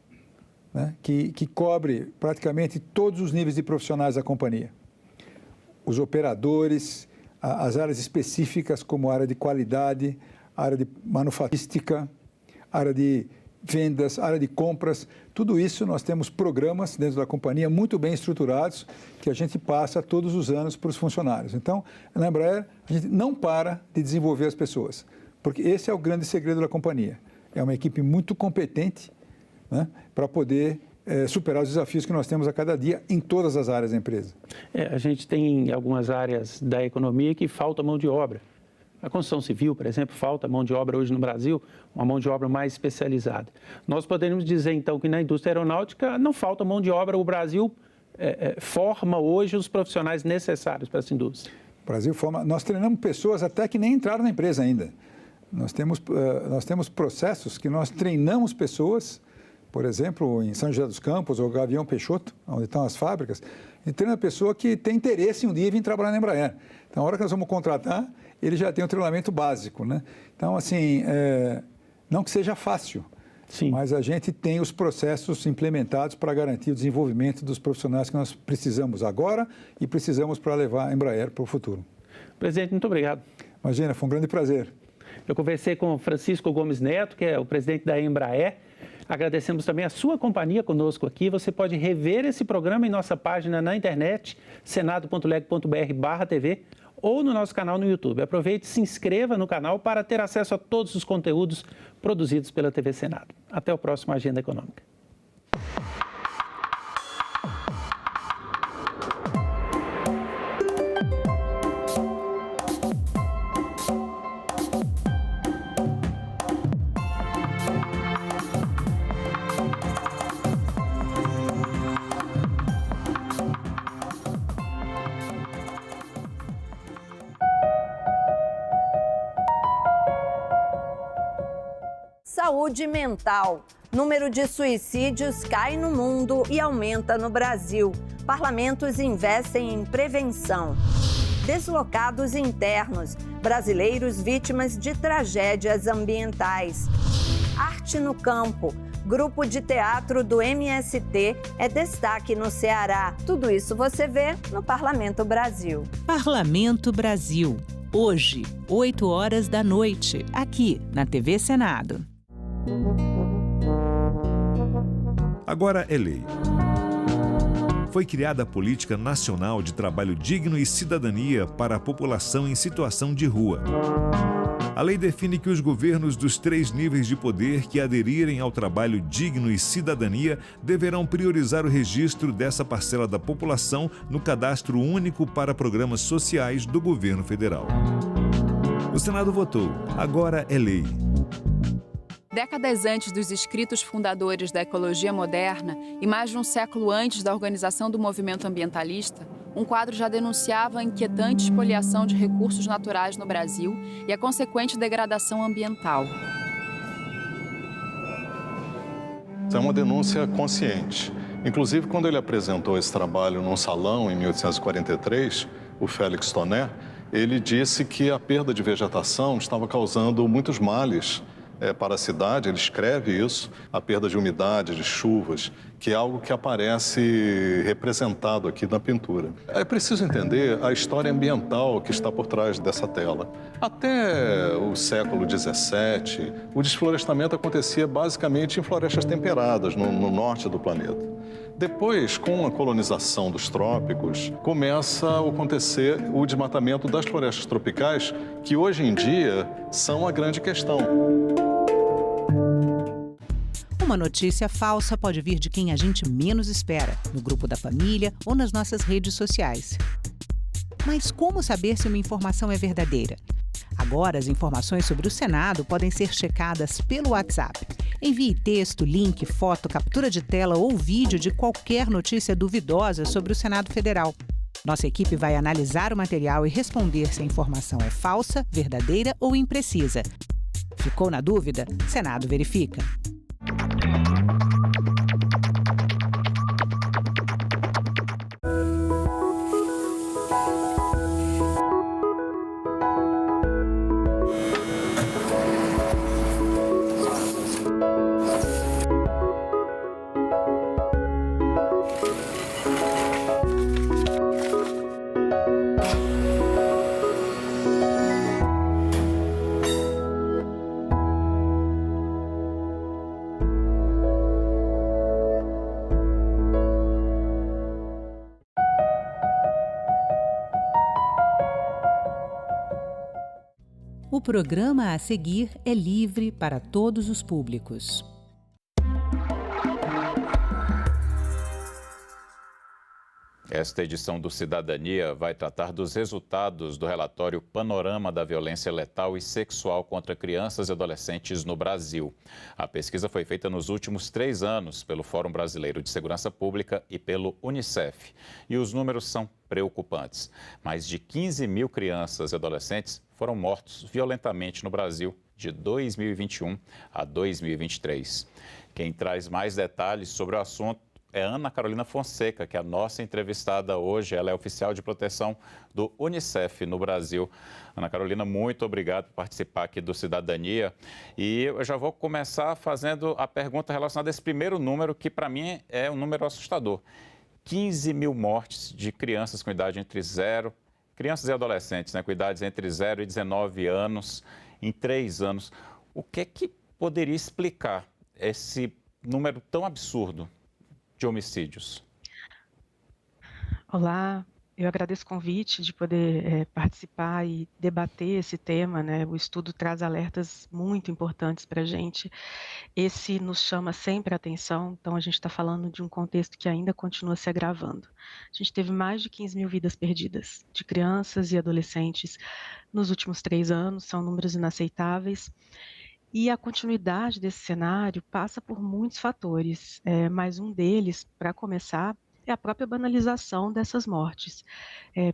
né? que cobre praticamente todos os níveis de profissionais da companhia. Os operadores, as áreas específicas como a área de qualidade, a área de manufatura, a área de vendas, a área de compras, tudo isso nós temos programas dentro da companhia muito bem estruturados que a gente passa todos os anos para os funcionários. Então, na Embraer, a gente não para de desenvolver as pessoas, porque esse é o grande segredo da companhia. É uma equipe muito competente, né, para poder superar os desafios que nós temos a cada dia em todas as áreas da empresa. A gente tem algumas áreas da economia que falta mão de obra. A construção civil, por exemplo, falta mão de obra hoje no Brasil, uma mão de obra mais especializada. Nós poderíamos dizer, então, que na indústria aeronáutica não falta mão de obra. O Brasil forma hoje os profissionais necessários para essa indústria. O Brasil forma. Nós treinamos pessoas até que nem entraram na empresa ainda. Nós temos processos que nós treinamos pessoas, por exemplo, em São José dos Campos ou Gavião Peixoto, onde estão as fábricas, e treina a pessoa que tem interesse em um dia vir trabalhar na Embraer. Então, a hora que nós vamos contratar, ele já tem um treinamento básico, né? Então, assim, não que seja fácil, mas a gente tem os processos implementados para garantir o desenvolvimento dos profissionais que nós precisamos agora e precisamos para levar a Embraer para o futuro. Presidente, muito obrigado. Imagina, foi um grande prazer. Eu conversei com o Francisco Gomes Neto, que é o presidente da Embraer. Agradecemos também a sua companhia conosco aqui. Você pode rever esse programa em nossa página na internet, senado.leg.br/TV, ou no nosso canal no YouTube. Aproveite e se inscreva no canal para ter acesso a todos os conteúdos produzidos pela TV Senado. Até o próximo Agenda Econômica. Saúde mental. Número de suicídios cai no mundo e aumenta no Brasil. Parlamentos investem em prevenção. Deslocados internos. Brasileiros vítimas de tragédias ambientais. Arte no campo. Grupo de teatro do MST é destaque no Ceará. Tudo isso você vê no Parlamento Brasil. Parlamento Brasil. Hoje, 20h, aqui na TV Senado. Agora é lei. Foi criada a Política Nacional de Trabalho Digno e Cidadania para a população em situação de rua. A lei define que os governos dos 3 níveis de poder que aderirem ao trabalho digno e cidadania deverão priorizar o registro dessa parcela da população no Cadastro Único para Programas Sociais do Governo Federal. O Senado votou. Agora é lei. Décadas antes dos escritos fundadores da ecologia moderna e mais de um século antes da organização do movimento ambientalista, um quadro já denunciava a inquietante espoliação de recursos naturais no Brasil e a consequente degradação ambiental. É uma denúncia consciente. Inclusive, quando ele apresentou esse trabalho num salão em 1843, o Félix Toné, ele disse que a perda de vegetação estava causando muitos males para a cidade. Ele escreve isso, a perda de umidade, de chuvas, que é algo que aparece representado aqui na pintura. É preciso entender a história ambiental que está por trás dessa tela. Até o século XVII, o desflorestamento acontecia basicamente em florestas temperadas, no norte do planeta. Depois, com a colonização dos trópicos, começa a acontecer o desmatamento das florestas tropicais, que hoje em dia são a grande questão. Uma notícia falsa pode vir de quem a gente menos espera, no grupo da família ou nas nossas redes sociais. Mas como saber se uma informação é verdadeira? Agora, as informações sobre o Senado podem ser checadas pelo WhatsApp. Envie texto, link, foto, captura de tela ou vídeo de qualquer notícia duvidosa sobre o Senado Federal. Nossa equipe vai analisar o material e responder se a informação é falsa, verdadeira ou imprecisa. Ficou na dúvida? Senado verifica. O programa a seguir é livre para todos os públicos. Esta edição do Cidadania vai tratar dos resultados do relatório Panorama da Violência Letal e Sexual contra Crianças e Adolescentes no Brasil. A pesquisa foi feita nos últimos 3 anos pelo Fórum Brasileiro de Segurança Pública e pelo Unicef. E os números são preocupantes. Mais de 15 mil crianças e adolescentes foram mortos violentamente no Brasil de 2021 a 2023. Quem traz mais detalhes sobre o assunto é Ana Carolina Fonseca, que é a nossa entrevistada hoje. Ela é oficial de proteção do Unicef no Brasil. Ana Carolina, muito obrigado por participar aqui do Cidadania. E eu já vou começar fazendo a pergunta relacionada a esse primeiro número, que para mim é um número assustador. 15 mil mortes de crianças com idade entre 0, crianças e adolescentes, né, com idades entre 0 e 19 anos, em 3 anos. O que é que poderia explicar esse número tão absurdo de homicídios? Olá, eu agradeço o convite de poder participar e debater esse tema, né? O estudo traz alertas muito importantes para a gente. Esse nos chama sempre a atenção, então a gente está falando de um contexto que ainda continua se agravando. A gente teve mais de 15 mil vidas perdidas de crianças e adolescentes nos últimos 3 anos, são números inaceitáveis. E a continuidade desse cenário passa por muitos fatores, mas um deles, para começar, é a própria banalização dessas mortes,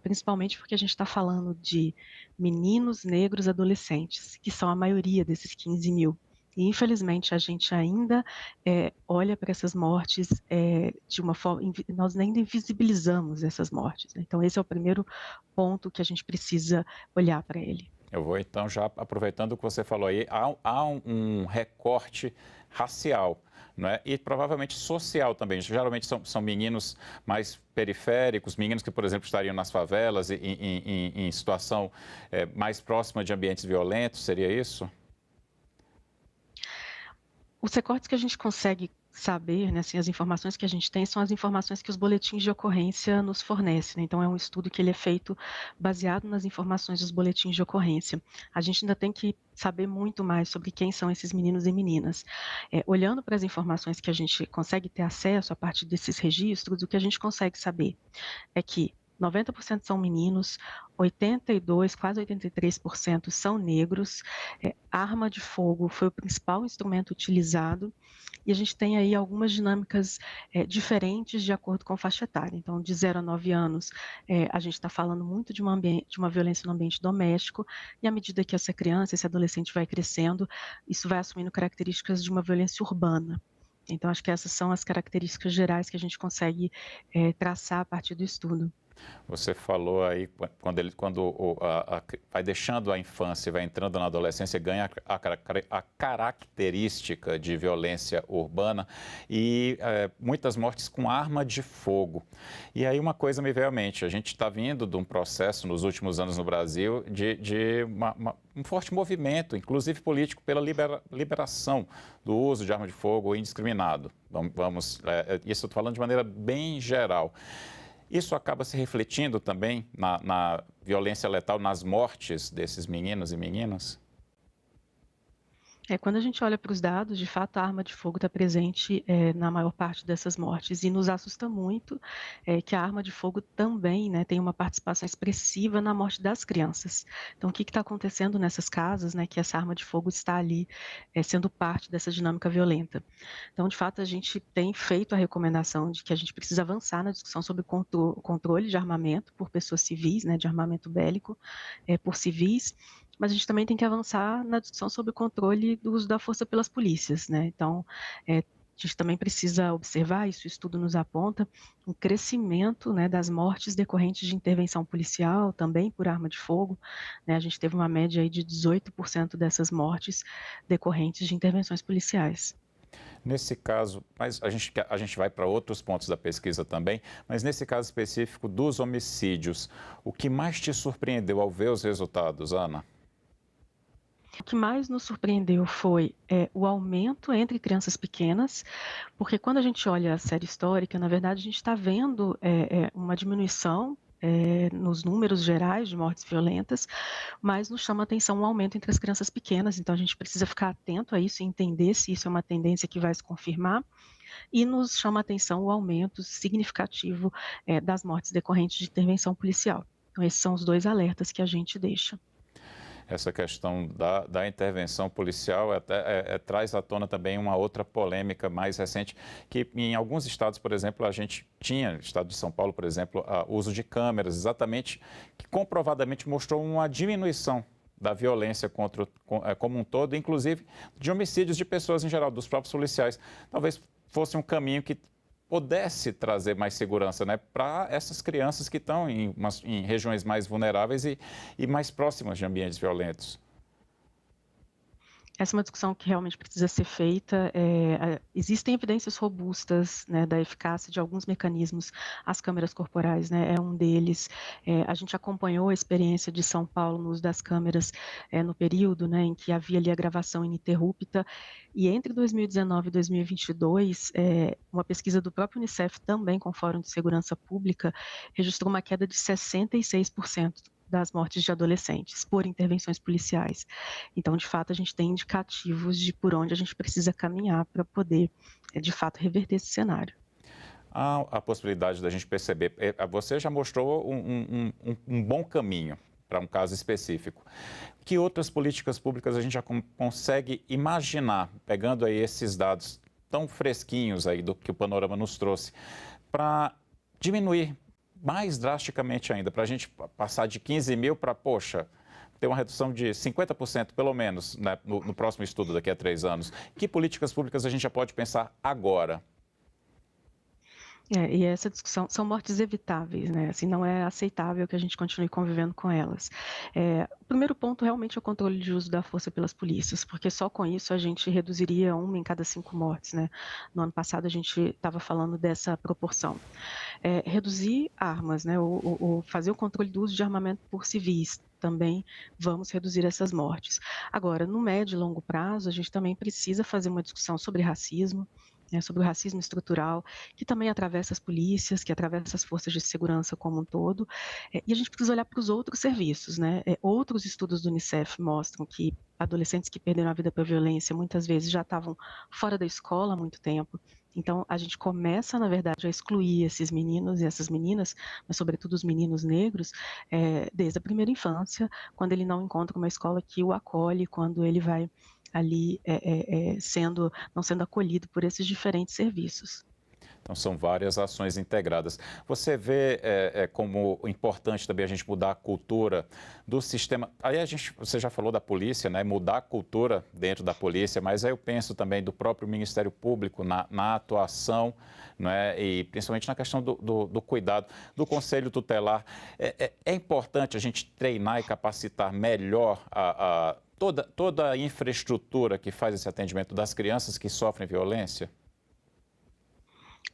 principalmente porque a gente está falando de meninos negros adolescentes, que são a maioria desses 15 mil. E, infelizmente, a gente ainda olha para essas mortes de uma forma... Nós ainda invisibilizamos essas mortes, né? Então, esse é o primeiro ponto que a gente precisa olhar para ele. Eu vou, então, já aproveitando o que você falou aí, há um recorte racial, não é? E provavelmente social também. Geralmente são meninos mais periféricos, meninos que, por exemplo, estariam nas favelas em situação mais próxima de ambientes violentos, seria isso? Os recortes que a gente consegue saber, né, assim, as informações que a gente tem são as informações que os boletins de ocorrência nos fornecem, né? Então é um estudo que ele é feito baseado nas informações dos boletins de ocorrência. A gente ainda tem que saber muito mais sobre quem são esses meninos e meninas. Olhando para as informações que a gente consegue ter acesso a partir desses registros, o que a gente consegue saber é que 90% são meninos, 82%, quase 83% são negros. Arma de fogo foi o principal instrumento utilizado e a gente tem aí algumas dinâmicas diferentes de acordo com faixa etária. Então, de 0 a 9 anos, a gente está falando muito de uma violência no ambiente doméstico e à medida que essa criança, esse adolescente vai crescendo, isso vai assumindo características de uma violência urbana. Então, acho que essas são as características gerais que a gente consegue traçar a partir do estudo. Você falou aí, quando vai deixando a infância e vai entrando na adolescência, ganha a característica de violência urbana e muitas mortes com arma de fogo. E aí uma coisa me veio à mente, a gente está vindo de um processo nos últimos anos no Brasil de um forte movimento, inclusive político, pela liberação do uso de arma de fogo indiscriminado. Isso eu estou falando de maneira bem geral. Isso acaba se refletindo também na violência letal, nas mortes desses meninos e meninas? Quando a gente olha para os dados, de fato, a arma de fogo está presente na maior parte dessas mortes e nos assusta muito que a arma de fogo também, né, tem uma participação expressiva na morte das crianças. Então, o que está acontecendo nessas casas, né, que essa arma de fogo está ali sendo parte dessa dinâmica violenta? Então, de fato, a gente tem feito a recomendação de que a gente precisa avançar na discussão sobre o controle de armamento por pessoas civis, né, de armamento bélico por civis, mas a gente também tem que avançar na discussão sobre o controle do uso da força pelas polícias, né? Então, a gente também precisa observar, isso o estudo nos aponta, um crescimento, né, das mortes decorrentes de intervenção policial, também por arma de fogo, né? A gente teve uma média aí de 18% dessas mortes decorrentes de intervenções policiais. Nesse caso, mas a gente vai para outros pontos da pesquisa também, mas nesse caso específico dos homicídios, o que mais te surpreendeu ao ver os resultados, Ana? O que mais nos surpreendeu foi o aumento entre crianças pequenas, porque quando a gente olha a série histórica, na verdade, a gente está vendo uma diminuição nos números gerais de mortes violentas, mas nos chama a atenção um aumento entre as crianças pequenas, então a gente precisa ficar atento a isso e entender se isso é uma tendência que vai se confirmar, e nos chama a atenção o aumento significativo das mortes decorrentes de intervenção policial. Então esses são os dois alertas que a gente deixa. Essa questão da intervenção policial traz à tona também uma outra polêmica mais recente, que em alguns estados, por exemplo, a gente tinha, estado de São Paulo, por exemplo, o uso de câmeras, exatamente, que comprovadamente mostrou uma diminuição da violência como um todo, inclusive de homicídios de pessoas em geral, dos próprios policiais. Talvez fosse um caminho que pudesse trazer mais segurança, né, para essas crianças que estão em regiões mais vulneráveis e mais próximas de ambientes violentos. Essa é uma discussão que realmente precisa ser feita. Existem evidências robustas, né, da eficácia de alguns mecanismos. As câmeras corporais, né, é um deles. A gente acompanhou a experiência de São Paulo no uso das câmeras no período, né, em que havia ali a gravação ininterrupta. E entre 2019 e 2022, uma pesquisa do próprio Unicef, também com o Fórum de Segurança Pública, registrou uma queda de 66% das mortes de adolescentes por intervenções policiais. Então, de fato, a gente tem indicativos de por onde a gente precisa caminhar para poder, de fato, reverter esse cenário. Há a possibilidade da gente perceber, você já mostrou um bom caminho para um caso específico. Que outras políticas públicas a gente já consegue imaginar, pegando aí esses dados tão fresquinhos aí do que o Panorama nos trouxe, para diminuir mais drasticamente ainda, para a gente passar de 15 mil para, ter uma redução de 50% pelo menos, né, no próximo estudo daqui a 3 anos. Que políticas públicas a gente já pode pensar agora? E essa discussão são mortes evitáveis, né? Assim, não é aceitável que a gente continue convivendo com elas. O primeiro ponto realmente é o controle de uso da força pelas polícias, porque só com isso a gente reduziria 1 em cada 5 mortes, né? No ano passado a gente estava falando dessa proporção. Reduzir armas, né? Ou fazer o controle do uso de armamento por civis, também vamos reduzir essas mortes. Agora, no médio e longo prazo, a gente também precisa fazer uma discussão sobre racismo, sobre o racismo estrutural, que também atravessa as polícias, que atravessa as forças de segurança como um todo, e a gente precisa olhar para os outros serviços, né? Outros estudos do Unicef mostram que adolescentes que perderam a vida pela violência muitas vezes já estavam fora da escola há muito tempo, Então, a gente começa, na verdade, a excluir esses meninos e essas meninas, mas sobretudo os meninos negros, desde a primeira infância, quando ele não encontra uma escola que o acolhe, quando ele vai ali não sendo acolhido por esses diferentes serviços. Então, são várias ações integradas. Você vê como importante também a gente mudar a cultura do sistema. Aí você já falou da polícia, né? Mudar a cultura dentro da polícia, mas aí eu penso também do próprio Ministério Público na atuação, né? E principalmente na questão do cuidado, do Conselho Tutelar. É importante a gente treinar e capacitar melhor toda a infraestrutura que faz esse atendimento das crianças que sofrem violência?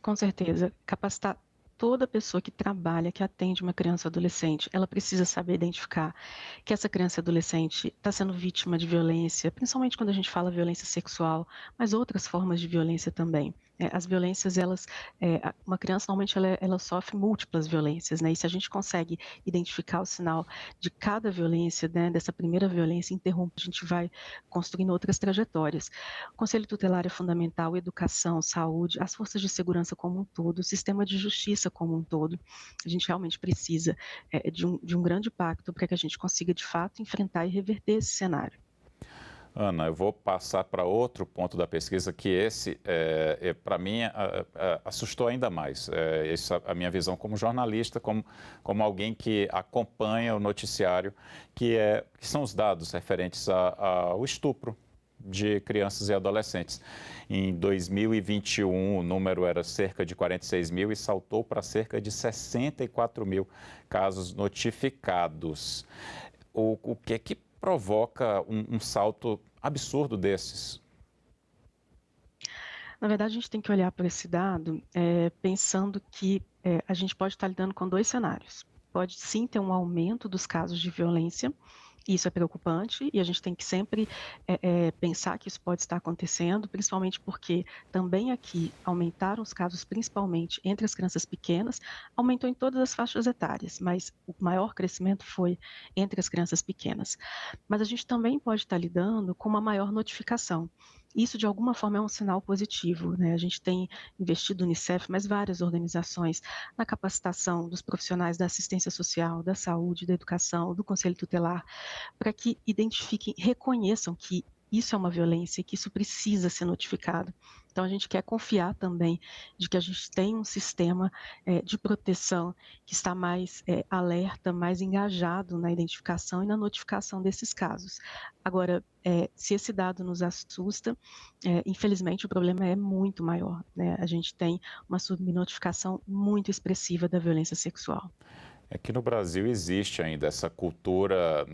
Com certeza, capacitar toda pessoa que trabalha, que atende uma criança ou adolescente, ela precisa saber identificar que essa criança e adolescente está sendo vítima de violência, principalmente quando a gente fala violência sexual, mas outras formas de violência também. As violências, uma criança normalmente ela sofre múltiplas violências, né? E se a gente consegue identificar o sinal de cada violência, né, dessa primeira violência, interrompe, a gente vai construindo outras trajetórias. O Conselho Tutelar é fundamental, educação, saúde, as forças de segurança como um todo, o sistema de justiça como um todo. A gente realmente precisa de um grande pacto para que a gente consiga, de fato, enfrentar e reverter esse cenário. Ana, eu vou passar para outro ponto da pesquisa que para mim, assustou ainda mais. Essa a minha visão como jornalista, como alguém que acompanha o noticiário, que são os dados referentes ao estupro de crianças e adolescentes. Em 2021, o número era cerca de 46 mil e saltou para cerca de 64 mil casos notificados. O que provoca um salto absurdo desses? Na verdade, a gente tem que olhar para esse dado pensando que a gente pode estar lidando com dois cenários. Pode sim ter um aumento dos casos de violência, isso é preocupante e a gente tem que sempre pensar que isso pode estar acontecendo, principalmente porque também aqui aumentaram os casos, principalmente entre as crianças pequenas, aumentou em todas as faixas etárias, mas o maior crescimento foi entre as crianças pequenas. Mas a gente também pode estar lidando com uma maior notificação. Isso, de alguma forma, é um sinal positivo, né? A gente tem investido no Unicef, mas várias organizações, na capacitação dos profissionais da assistência social, da saúde, da educação, do Conselho Tutelar, para que identifiquem, reconheçam que isso é uma violência e que isso precisa ser notificado. Então, a gente quer confiar também de que a gente tem um sistema de proteção que está mais alerta, mais engajado na identificação e na notificação desses casos. Agora, se esse dado nos assusta, infelizmente o problema é muito maior, né? A gente tem uma subnotificação muito expressiva da violência sexual. É que no Brasil existe ainda essa cultura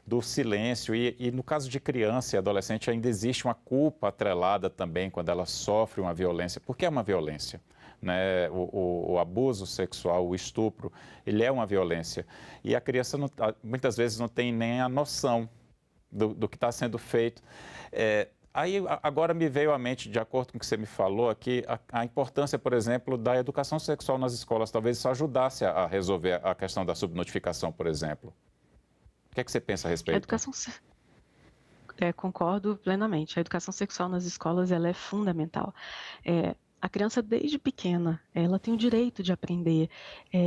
do silêncio e no caso de criança e adolescente ainda existe uma culpa atrelada também quando ela sofre uma violência. Porque é uma violência, né? O abuso sexual, o estupro, ele é uma violência. E a criança muitas vezes não tem nem a noção do que está sendo feito. Aí agora me veio à mente, de acordo com o que você me falou aqui, a importância, por exemplo, da educação sexual nas escolas. Talvez isso ajudasse a resolver a questão da subnotificação, por exemplo. O que é que você pensa a respeito? A educação concordo plenamente. A educação sexual nas escolas ela é fundamental. A criança, desde pequena, ela tem o direito de aprender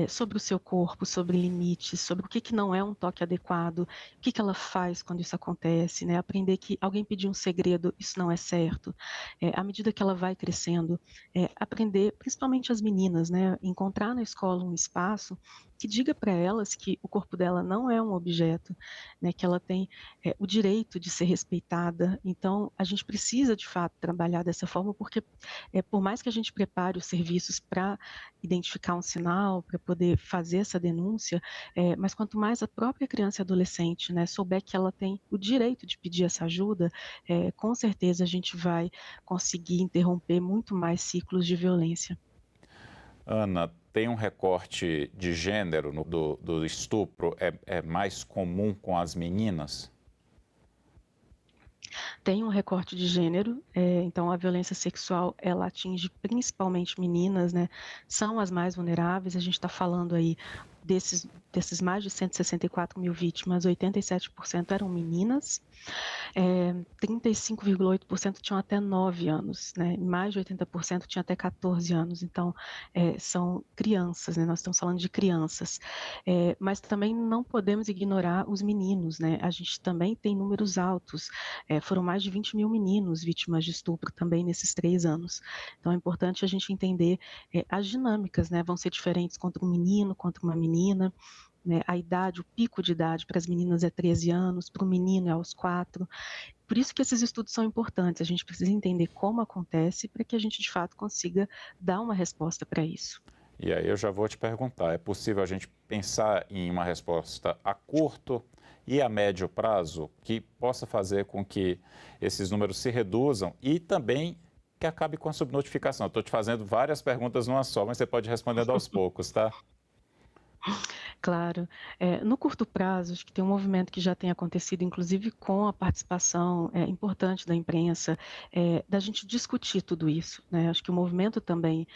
sobre o seu corpo, sobre limites, sobre o que não é um toque adequado, o que ela faz quando isso acontece, né? Aprender que alguém pedir um segredo, isso não é certo. À medida que ela vai crescendo, aprender, principalmente as meninas, né? Encontrar na escola um espaço que diga para elas que o corpo dela não é um objeto, né, que ela tem o direito de ser respeitada. Então, a gente precisa, de fato, trabalhar dessa forma, porque por mais que a gente prepare os serviços para identificar um sinal, para poder fazer essa denúncia, mas quanto mais a própria criança e adolescente, né, souber que ela tem o direito de pedir essa ajuda, com certeza a gente vai conseguir interromper muito mais ciclos de violência. Ana, tem um recorte de gênero do estupro? É mais comum com as meninas? Tem um recorte de gênero, então a violência sexual ela atinge principalmente meninas, né? São as mais vulneráveis. A gente está falando aí desses mais de 164 mil vítimas, 87% eram meninas, 35,8% tinham até 9 anos, né? Mais de 80% tinham até 14 anos, então são crianças, né? Nós estamos falando de crianças, mas também não podemos ignorar os meninos, né? A gente também tem números altos, foram mais de 20 mil meninos vítimas de estupro também nesses 3 anos, então é importante a gente entender as dinâmicas, né? Vão ser diferentes contra um menino, contra uma menina, né? A idade, o pico de idade para as meninas é 13 anos, para o menino é aos 4. Por isso que esses estudos são importantes, a gente precisa entender como acontece para que a gente, de fato, consiga dar uma resposta para isso. E aí eu já vou te perguntar, é possível a gente pensar em uma resposta a curto e a médio prazo que possa fazer com que esses números se reduzam e também que acabe com a subnotificação? Estou te fazendo várias perguntas numa só, mas você pode ir respondendo aos poucos, tá? Claro. No curto prazo, acho que tem um movimento que já tem acontecido, inclusive com a participação importante da imprensa, da gente discutir tudo isso, né? Acho que o movimento também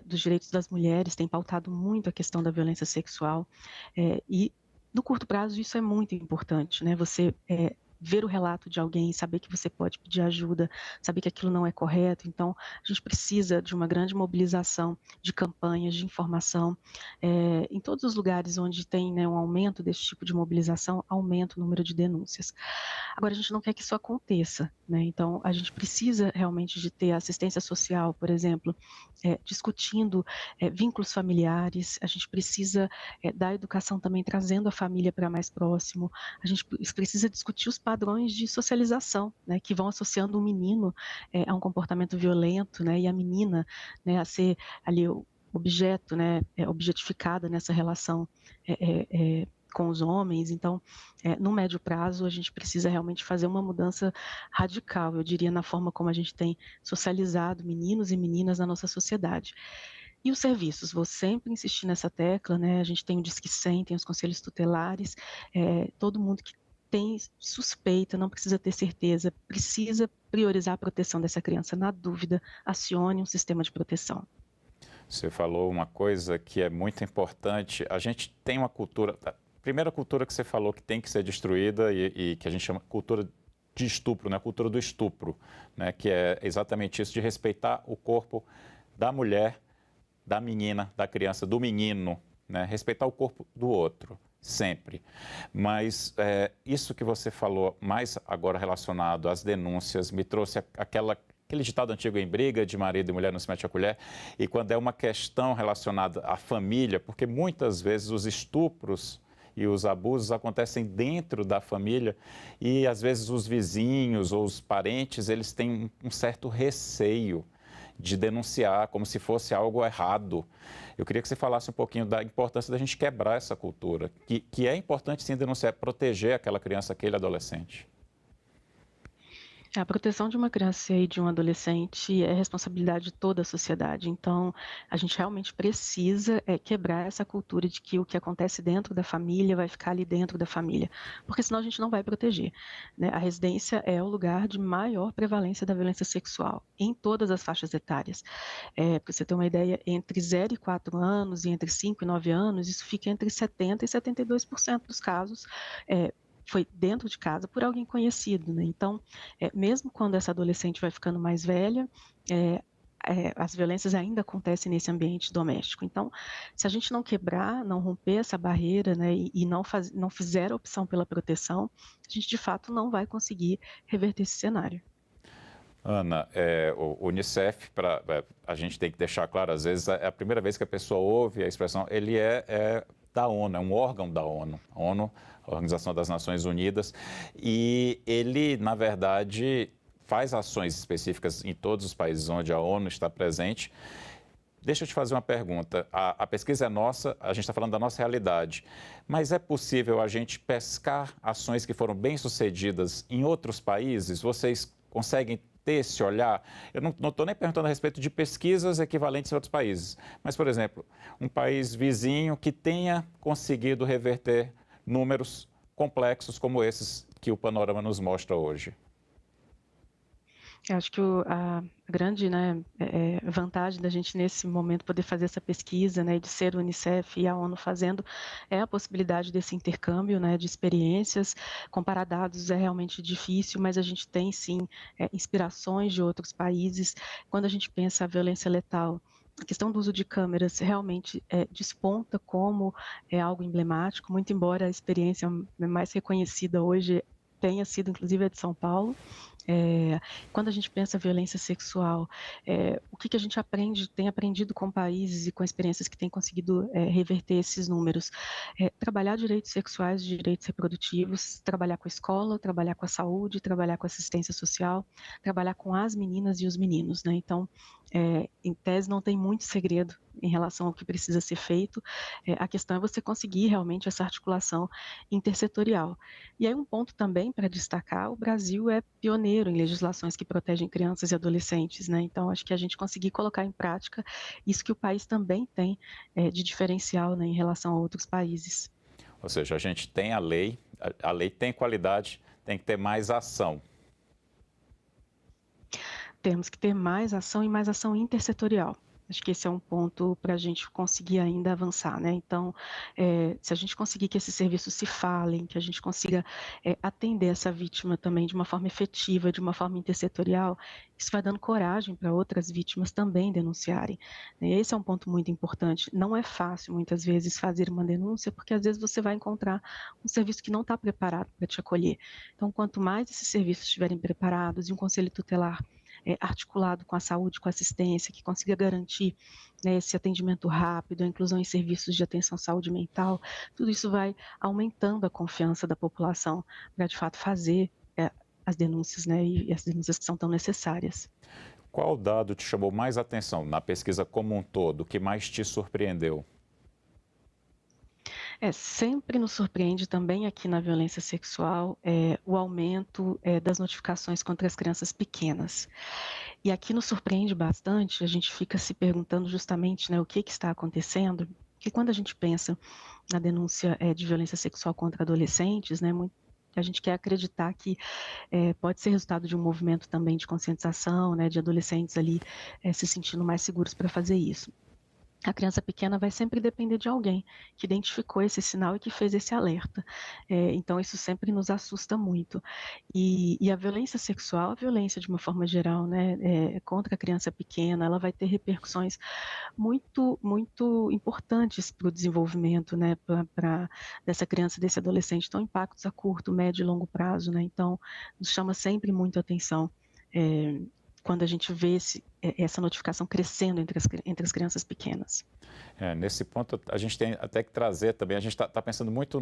dos direitos das mulheres tem pautado muito a questão da violência sexual, e no curto prazo isso é muito importante, né? Você ver o relato de alguém, saber que você pode pedir ajuda, saber que aquilo não é correto. Então, a gente precisa de uma grande mobilização de campanhas, de informação. Em todos os lugares onde tem, né, um aumento desse tipo de mobilização, aumenta o número de denúncias. Agora, a gente não quer que isso aconteça, né? Então, a gente precisa realmente de ter assistência social, por exemplo, discutindo vínculos familiares, a gente precisa da educação também, trazendo a família para mais próximo, a gente precisa discutir os padrões de socialização, né, que vão associando o menino a um comportamento violento, né, e a menina, né, a ser ali o objeto, né, objetificada nessa relação com os homens. Então, no médio prazo, a gente precisa realmente fazer uma mudança radical, eu diria, na forma como a gente tem socializado meninos e meninas na nossa sociedade. E os serviços, vou sempre insistir nessa tecla, né? A gente tem o Disque 100, tem os conselhos tutelares, todo mundo que tem suspeita, não precisa ter certeza, precisa priorizar a proteção dessa criança. Na dúvida, acione um sistema de proteção. Você falou uma coisa que é muito importante. A gente tem uma cultura, a primeira cultura que você falou que tem que ser destruída e que a gente chama cultura de estupro, né? A cultura do estupro, né? Que é exatamente isso, de respeitar o corpo da mulher, da menina, da criança, do menino, né? Respeitar o corpo do outro. Sempre. Mas isso que você falou, mais agora relacionado às denúncias, me trouxe aquele ditado antigo em briga de marido e mulher não se mete a colher, e quando é uma questão relacionada à família, porque muitas vezes os estupros e os abusos acontecem dentro da família e às vezes os vizinhos ou os parentes, eles têm um certo receio de denunciar como se fosse algo errado. Eu queria que você falasse um pouquinho da importância da gente quebrar essa cultura, que é importante sim denunciar, proteger aquela criança, aquele adolescente. A proteção de uma criança e de um adolescente é responsabilidade de toda a sociedade. Então, a gente realmente precisa quebrar essa cultura de que o que acontece dentro da família vai ficar ali dentro da família, porque senão a gente não vai proteger, né? A residência é o lugar de maior prevalência da violência sexual em todas as faixas etárias. Para você ter uma ideia, entre 0 e 4 anos e entre 5 e 9 anos, isso fica entre 70% e 72% dos casos foi dentro de casa por alguém conhecido, né? Então, mesmo quando essa adolescente vai ficando mais velha, as violências ainda acontecem nesse ambiente doméstico. Então, se a gente não quebrar, não romper essa barreira, né, e não fizer a opção pela proteção, a gente de fato não vai conseguir reverter esse cenário. Ana, o Unicef, a gente tem que deixar claro, às vezes é a primeira vez que a pessoa ouve a expressão, ele é da ONU, é um órgão da ONU. A ONU, a Organização das Nações Unidas, e ele, na verdade, faz ações específicas em todos os países onde a ONU está presente. Deixa eu te fazer uma pergunta. A pesquisa é nossa, a gente está falando da nossa realidade, mas é possível a gente pescar ações que foram bem-sucedidas em outros países? Vocês conseguem ter esse olhar? Eu não estou nem perguntando a respeito de pesquisas equivalentes em outros países, mas, por exemplo, um país vizinho que tenha conseguido reverter números complexos como esses que o panorama nos mostra hoje. Eu acho que a grande, né, vantagem da gente nesse momento poder fazer essa pesquisa, né, de ser o Unicef e a ONU fazendo, é a possibilidade desse intercâmbio, né, de experiências. Comparar dados é realmente difícil, mas a gente tem sim inspirações de outros países. Quando a gente pensa a violência letal, a questão do uso de câmeras realmente desponta como algo emblemático, muito embora a experiência mais reconhecida hoje tenha sido inclusive a de São Paulo. Quando a gente pensa violência sexual, o que a gente tem aprendido com países e com experiências que têm conseguido reverter esses números? Trabalhar direitos sexuais, direitos reprodutivos, trabalhar com a escola, trabalhar com a saúde, trabalhar com a assistência social, trabalhar com as meninas e os meninos, né? Então, em tese, não tem muito segredo em relação ao que precisa ser feito. A questão é você conseguir realmente essa articulação intersetorial. E aí um ponto também para destacar, o Brasil é pioneiro em legislações que protegem crianças e adolescentes, né? Então, acho que a gente conseguir colocar em prática isso que o país também tem de diferencial, né, em relação a outros países. Ou seja, a gente tem a lei tem qualidade, tem que ter mais ação. Temos que ter mais ação e mais ação intersetorial. Acho que esse é um ponto para a gente conseguir ainda avançar, né? Então, se a gente conseguir que esses serviços se falem, que a gente consiga atender essa vítima também de uma forma efetiva, de uma forma intersetorial, isso vai dando coragem para outras vítimas também denunciarem. Esse é um ponto muito importante. Não é fácil, muitas vezes, fazer uma denúncia, porque às vezes você vai encontrar um serviço que não está preparado para te acolher. Então, quanto mais esses serviços estiverem preparados e um conselho tutelar articulado com a saúde, com a assistência, que consiga garantir, né, esse atendimento rápido, a inclusão em serviços de atenção à saúde mental, tudo isso vai aumentando a confiança da população para, de fato, fazer as denúncias, né, e as denúncias que são tão necessárias. Qual dado te chamou mais atenção na pesquisa como um todo? O que mais te surpreendeu? Sempre nos surpreende também aqui na violência sexual o aumento das notificações contra as crianças pequenas. E aqui nos surpreende bastante, a gente fica se perguntando justamente, né, o que está acontecendo, porque quando a gente pensa na denúncia de violência sexual contra adolescentes, né, a gente quer acreditar que pode ser resultado de um movimento também de conscientização, né, de adolescentes ali se sentindo mais seguros para fazer isso. A criança pequena vai sempre depender de alguém que identificou esse sinal e que fez esse alerta. Então, isso sempre nos assusta muito. E a violência sexual, a violência de uma forma geral, né, contra a criança pequena, ela vai ter repercussões muito, muito importantes para o desenvolvimento, né, dessa criança, desse adolescente. Então, impactos a curto, médio e longo prazo, né? Então, nos chama sempre muito a atenção quando a gente vê essa notificação crescendo entre as crianças pequenas. Nesse ponto, a gente tem até que trazer também, a gente está pensando muito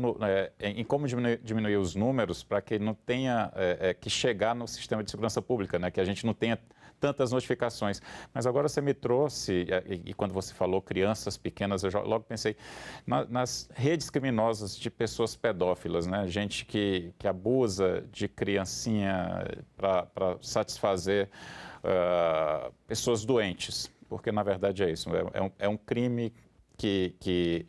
em como diminuir os números para que não tenha que chegar no sistema de segurança pública, né, que a gente não tenha tantas notificações. Mas agora você me trouxe, e quando você falou crianças pequenas, eu logo pensei nas redes criminosas de pessoas pedófilas, né, gente que abusa de criancinha para satisfazer pessoas doentes, porque na verdade é isso, é um crime que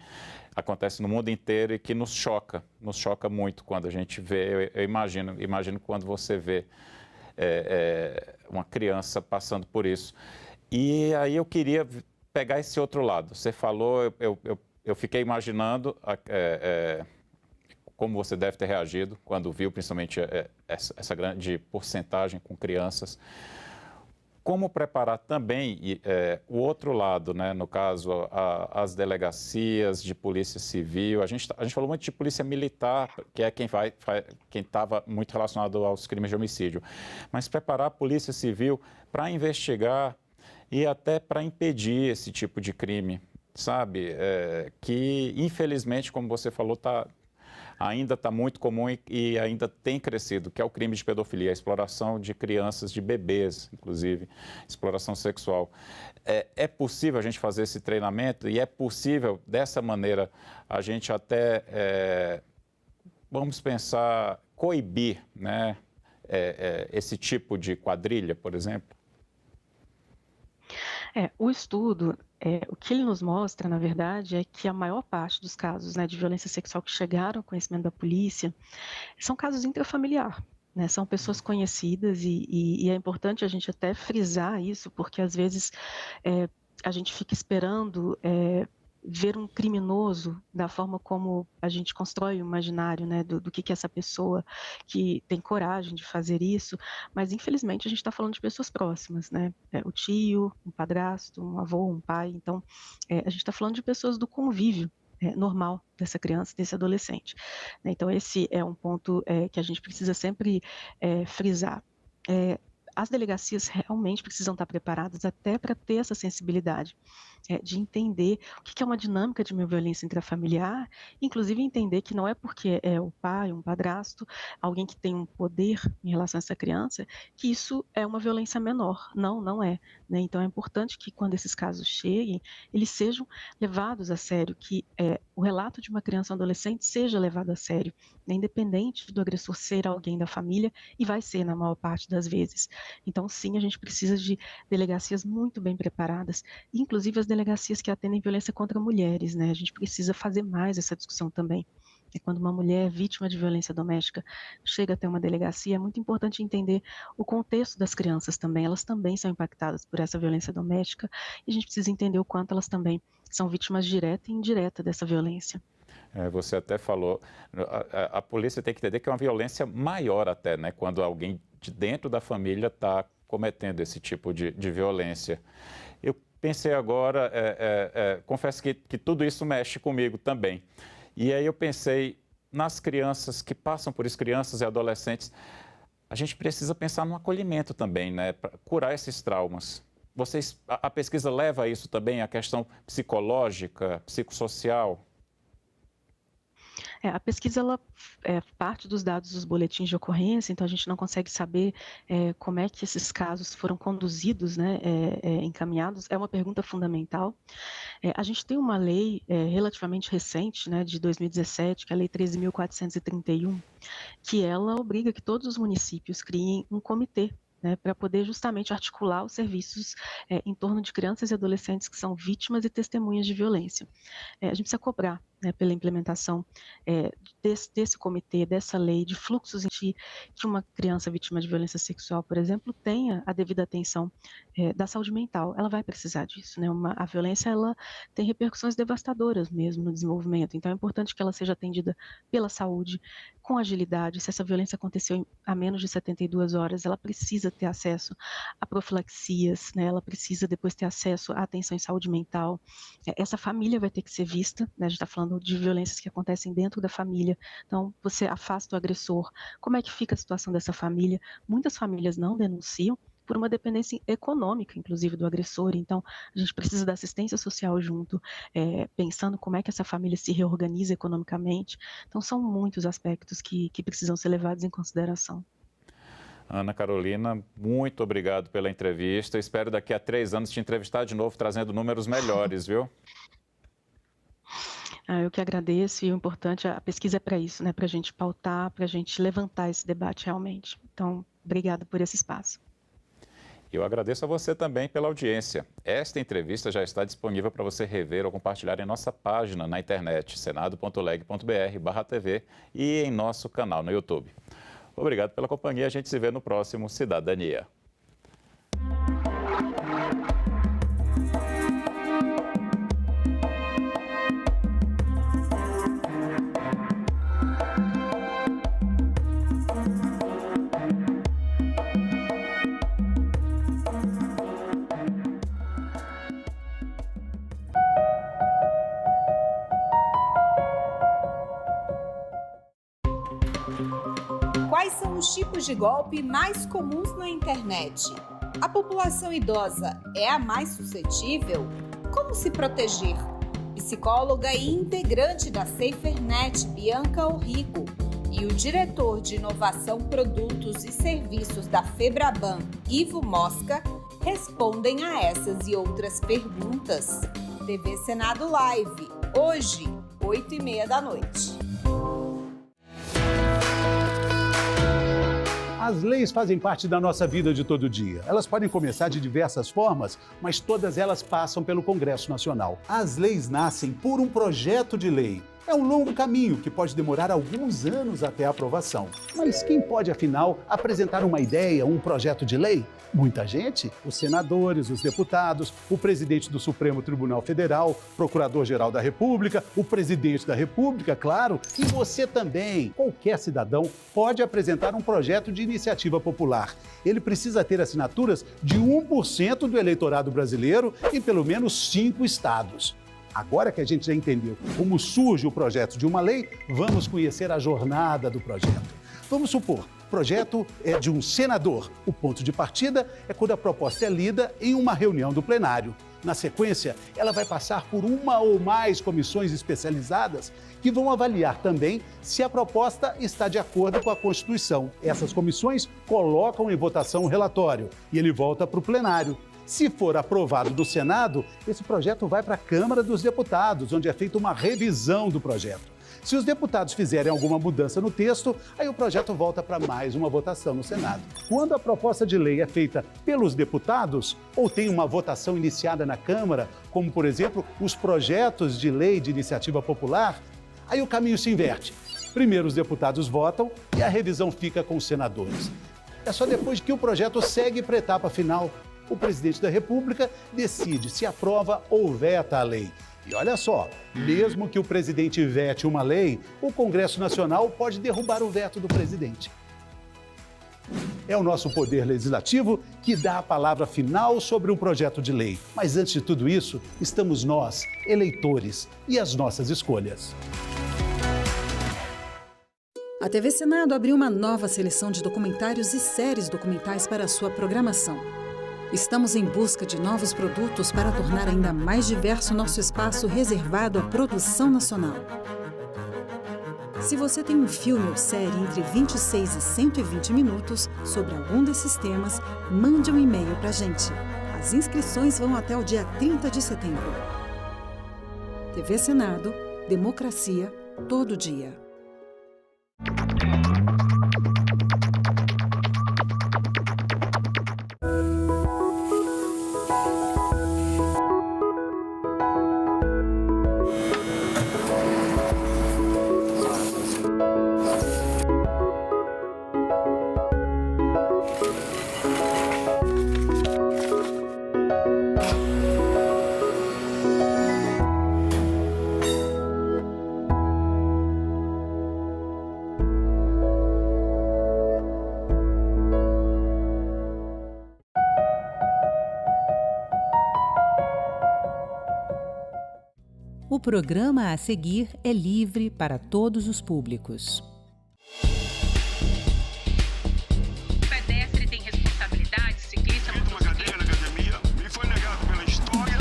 acontece no mundo inteiro e que nos choca muito quando a gente vê, eu imagino quando você vê uma criança passando por isso. E aí eu queria pegar esse outro lado, você falou, eu fiquei imaginando como você deve ter reagido quando viu principalmente essa grande porcentagem com crianças. Como preparar também o outro lado, né? No caso, as delegacias de polícia civil. A gente falou muito de polícia militar, que é quem estava muito relacionado aos crimes de homicídio. Mas preparar a polícia civil para investigar e até para impedir esse tipo de crime, sabe? Que, infelizmente, como você falou, ainda está muito comum e ainda tem crescido, que é o crime de pedofilia, a exploração de crianças, de bebês, inclusive, exploração sexual. É possível a gente fazer esse treinamento e é possível, dessa maneira, a gente até, vamos pensar, coibir, né, esse tipo de quadrilha, por exemplo? O estudo, o que ele nos mostra, na verdade, é que a maior parte dos casos, né, de violência sexual que chegaram ao conhecimento da polícia são casos intrafamiliar. né? São pessoas conhecidas e é importante a gente até frisar isso, porque às vezes a gente fica esperando ver um criminoso da forma como a gente constrói o imaginário, né, do que é essa pessoa que tem coragem de fazer isso, mas infelizmente a gente está falando de pessoas próximas, né, o tio, um padrasto, um avô, um pai, então a gente está falando de pessoas do convívio normal dessa criança, desse adolescente. Então esse é um ponto que a gente precisa sempre frisar. As delegacias realmente precisam estar preparadas até para ter essa sensibilidade de entender o que é uma dinâmica de uma violência intrafamiliar, inclusive entender que não é porque é o pai, um padrasto, alguém que tem um poder em relação a essa criança, que isso é uma violência menor. Não, não é, né? Então é importante que quando esses casos cheguem, eles sejam levados a sério, que o relato de uma criança ou adolescente seja levado a sério, né? Independente do agressor ser alguém da família, e vai ser na maior parte das vezes. Então sim, a gente precisa de delegacias muito bem preparadas, inclusive as delegacias que atendem violência contra mulheres, né? A gente precisa fazer mais essa discussão também. Quando uma mulher é vítima de violência doméstica chega até uma delegacia, é muito importante entender o contexto das crianças também. Elas também são impactadas por essa violência doméstica e a gente precisa entender o quanto elas também são vítimas direta e indireta dessa violência. Você até falou, a polícia tem que entender que é uma violência maior até, né? Quando alguém de dentro da família está cometendo esse tipo de violência. Eu pensei agora, confesso que tudo isso mexe comigo também. E aí eu pensei nas crianças que passam por isso, crianças e adolescentes, a gente precisa pensar no acolhimento também, né? Para curar esses traumas. A pesquisa leva a isso também, a questão psicológica, psicossocial? A pesquisa ela parte dos dados dos boletins de ocorrência, então a gente não consegue saber como é que esses casos foram conduzidos, né, encaminhados. É uma pergunta fundamental. A gente tem uma lei relativamente recente, né, de 2017, que é a Lei 13.431, que ela obriga que todos os municípios criem um comitê, né, para poder justamente articular os serviços em torno de crianças e adolescentes que são vítimas e testemunhas de violência. A gente precisa cobrar, né, pela implementação desse comitê, dessa lei, de fluxos em que uma criança vítima de violência sexual, por exemplo, tenha a devida atenção da saúde mental. Ela vai precisar disso, né? A violência ela tem repercussões devastadoras mesmo no desenvolvimento, então é importante que ela seja atendida pela saúde, com agilidade. Se essa violência aconteceu há menos de 72 horas, ela precisa ter acesso a profilaxias, né? Ela precisa depois ter acesso à atenção em saúde mental. Essa família vai ter que ser vista, né? A gente está falando de violências que acontecem dentro da família, então você afasta o agressor. Como é que fica a situação dessa família? Muitas famílias não denunciam por uma dependência econômica, inclusive, do agressor, então a gente precisa da assistência social junto, pensando como é que essa família se reorganiza economicamente. Então são muitos aspectos que precisam ser levados em consideração. Ana Carolina, muito obrigado pela entrevista. Espero daqui a 3 anos te entrevistar de novo, trazendo números melhores, viu? Eu que agradeço, e o importante, a pesquisa é para isso, né? Para a gente pautar, para a gente levantar esse debate realmente. Então, obrigado por esse espaço. Eu agradeço a você também pela audiência. Esta entrevista já está disponível para você rever ou compartilhar em nossa página na internet, senado.leg.br/TV, e em nosso canal no YouTube. Obrigado pela companhia, a gente se vê no próximo Cidadania. Quais são os tipos de golpe mais comuns na internet? A população idosa é a mais suscetível? Como se proteger? Psicóloga e integrante da SaferNet, Bianca Orrigo, e o diretor de Inovação, Produtos e Serviços da Febraban, Ivo Mosca, respondem a essas e outras perguntas. TV Senado Live, hoje, 20h30. As leis fazem parte da nossa vida de todo dia. Elas podem começar de diversas formas, mas todas elas passam pelo Congresso Nacional. As leis nascem por um projeto de lei. É um longo caminho que pode demorar alguns anos até a aprovação. Mas quem pode, afinal, apresentar uma ideia, um projeto de lei? Muita gente, os senadores, os deputados, o presidente do Supremo Tribunal Federal, procurador-geral da República, o presidente da República, claro, e você também. Qualquer cidadão pode apresentar um projeto de iniciativa popular. Ele precisa ter assinaturas de 1% do eleitorado brasileiro em pelo menos 5 estados. Agora que a gente já entendeu como surge o projeto de uma lei, vamos conhecer a jornada do projeto. Vamos supor, o projeto é de um senador. O ponto de partida é quando a proposta é lida em uma reunião do plenário. Na sequência, ela vai passar por uma ou mais comissões especializadas que vão avaliar também se a proposta está de acordo com a Constituição. Essas comissões colocam em votação o relatório e ele volta para o plenário. Se for aprovado do Senado, esse projeto vai para a Câmara dos Deputados, onde é feita uma revisão do projeto. Se os deputados fizerem alguma mudança no texto, aí o projeto volta para mais uma votação no Senado. Quando a proposta de lei é feita pelos deputados ou tem uma votação iniciada na Câmara, como, por exemplo, os projetos de lei de iniciativa popular, aí o caminho se inverte. Primeiro os deputados votam e a revisão fica com os senadores. É só depois que o projeto segue para a etapa final. O presidente da República decide se aprova ou veta a lei. E olha só, mesmo que o presidente vete uma lei, o Congresso Nacional pode derrubar o veto do presidente. É o nosso poder legislativo que dá a palavra final sobre um projeto de lei. Mas antes de tudo isso, estamos nós, eleitores, e as nossas escolhas. A TV Senado abriu uma nova seleção de documentários e séries documentais para a sua programação. Estamos em busca de novos produtos para tornar ainda mais diverso nosso espaço reservado à produção nacional. Se você tem um filme ou série entre 26 e 120 minutos sobre algum desses temas, mande um e-mail para a gente. As inscrições vão até o dia 30 de setembro. TV Senado, democracia, todo dia. O programa a seguir é livre para todos os públicos. O pedestre tem responsabilidade, ciclista... Uma cadeira na academia me foi negado pela história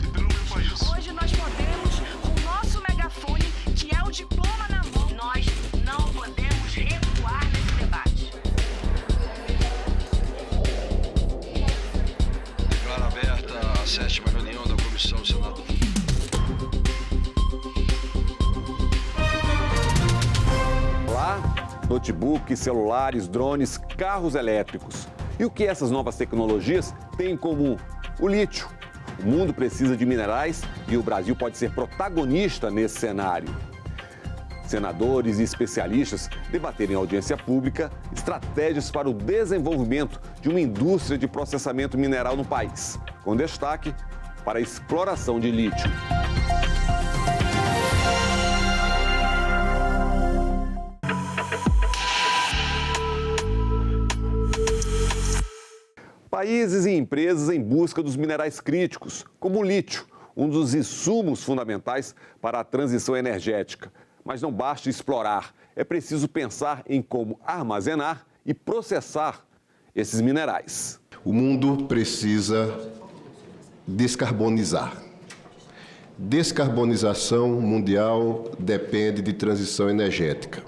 e pelo meu país. Hoje nós podemos, com o nosso megafone, que é o diploma na mão, nós não podemos recuar nesse debate. Declaro aberta a 7ª reunião da Comissão do Senado. Notebooks, celulares, drones, carros elétricos. E o que essas novas tecnologias têm em comum? O lítio. O mundo precisa de minerais e o Brasil pode ser protagonista nesse cenário. Senadores e especialistas debateram em audiência pública estratégias para o desenvolvimento de uma indústria de processamento mineral no país, com destaque para a exploração de lítio. Países e empresas em busca dos minerais críticos, como o lítio, um dos insumos fundamentais para a transição energética. Mas não basta explorar, é preciso pensar em como armazenar e processar esses minerais. O mundo precisa descarbonizar. Descarbonização mundial depende de transição energética.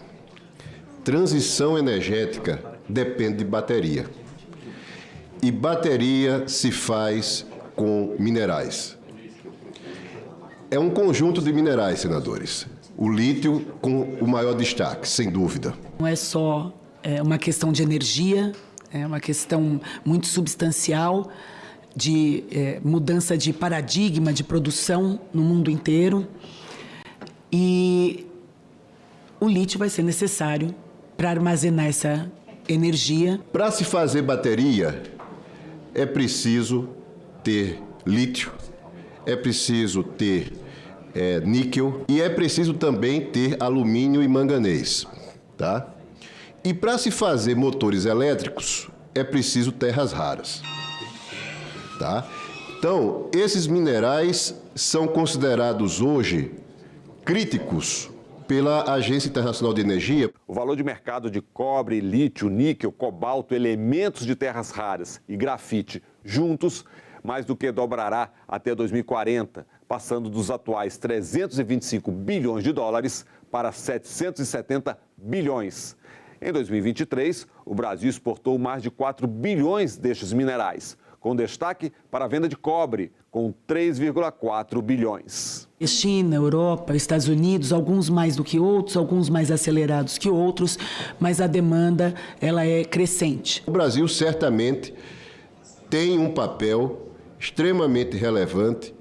Transição energética depende de bateria. E bateria se faz com minerais. É um conjunto de minerais, senadores. O lítio com o maior destaque, sem dúvida. Não é só uma questão de energia, é uma questão muito substancial de mudança de paradigma de produção no mundo inteiro. E o lítio vai ser necessário para armazenar essa energia. Para se fazer bateria, é preciso ter lítio, é preciso ter níquel e é preciso também ter alumínio e manganês, tá? E para se fazer motores elétricos, é preciso terras raras, tá? Então, esses minerais são considerados hoje críticos pela Agência Internacional de Energia. O valor de mercado de cobre, lítio, níquel, cobalto, elementos de terras raras e grafite juntos mais do que dobrará até 2040, passando dos atuais 325 bilhões de dólares para 770 bilhões. Em 2023, o Brasil exportou mais de 4 bilhões destes minerais, com destaque para a venda de cobre, com 3,4 bilhões. China, Europa, Estados Unidos, alguns mais do que outros, alguns mais acelerados que outros, mas a demanda ela é crescente. O Brasil certamente tem um papel extremamente relevante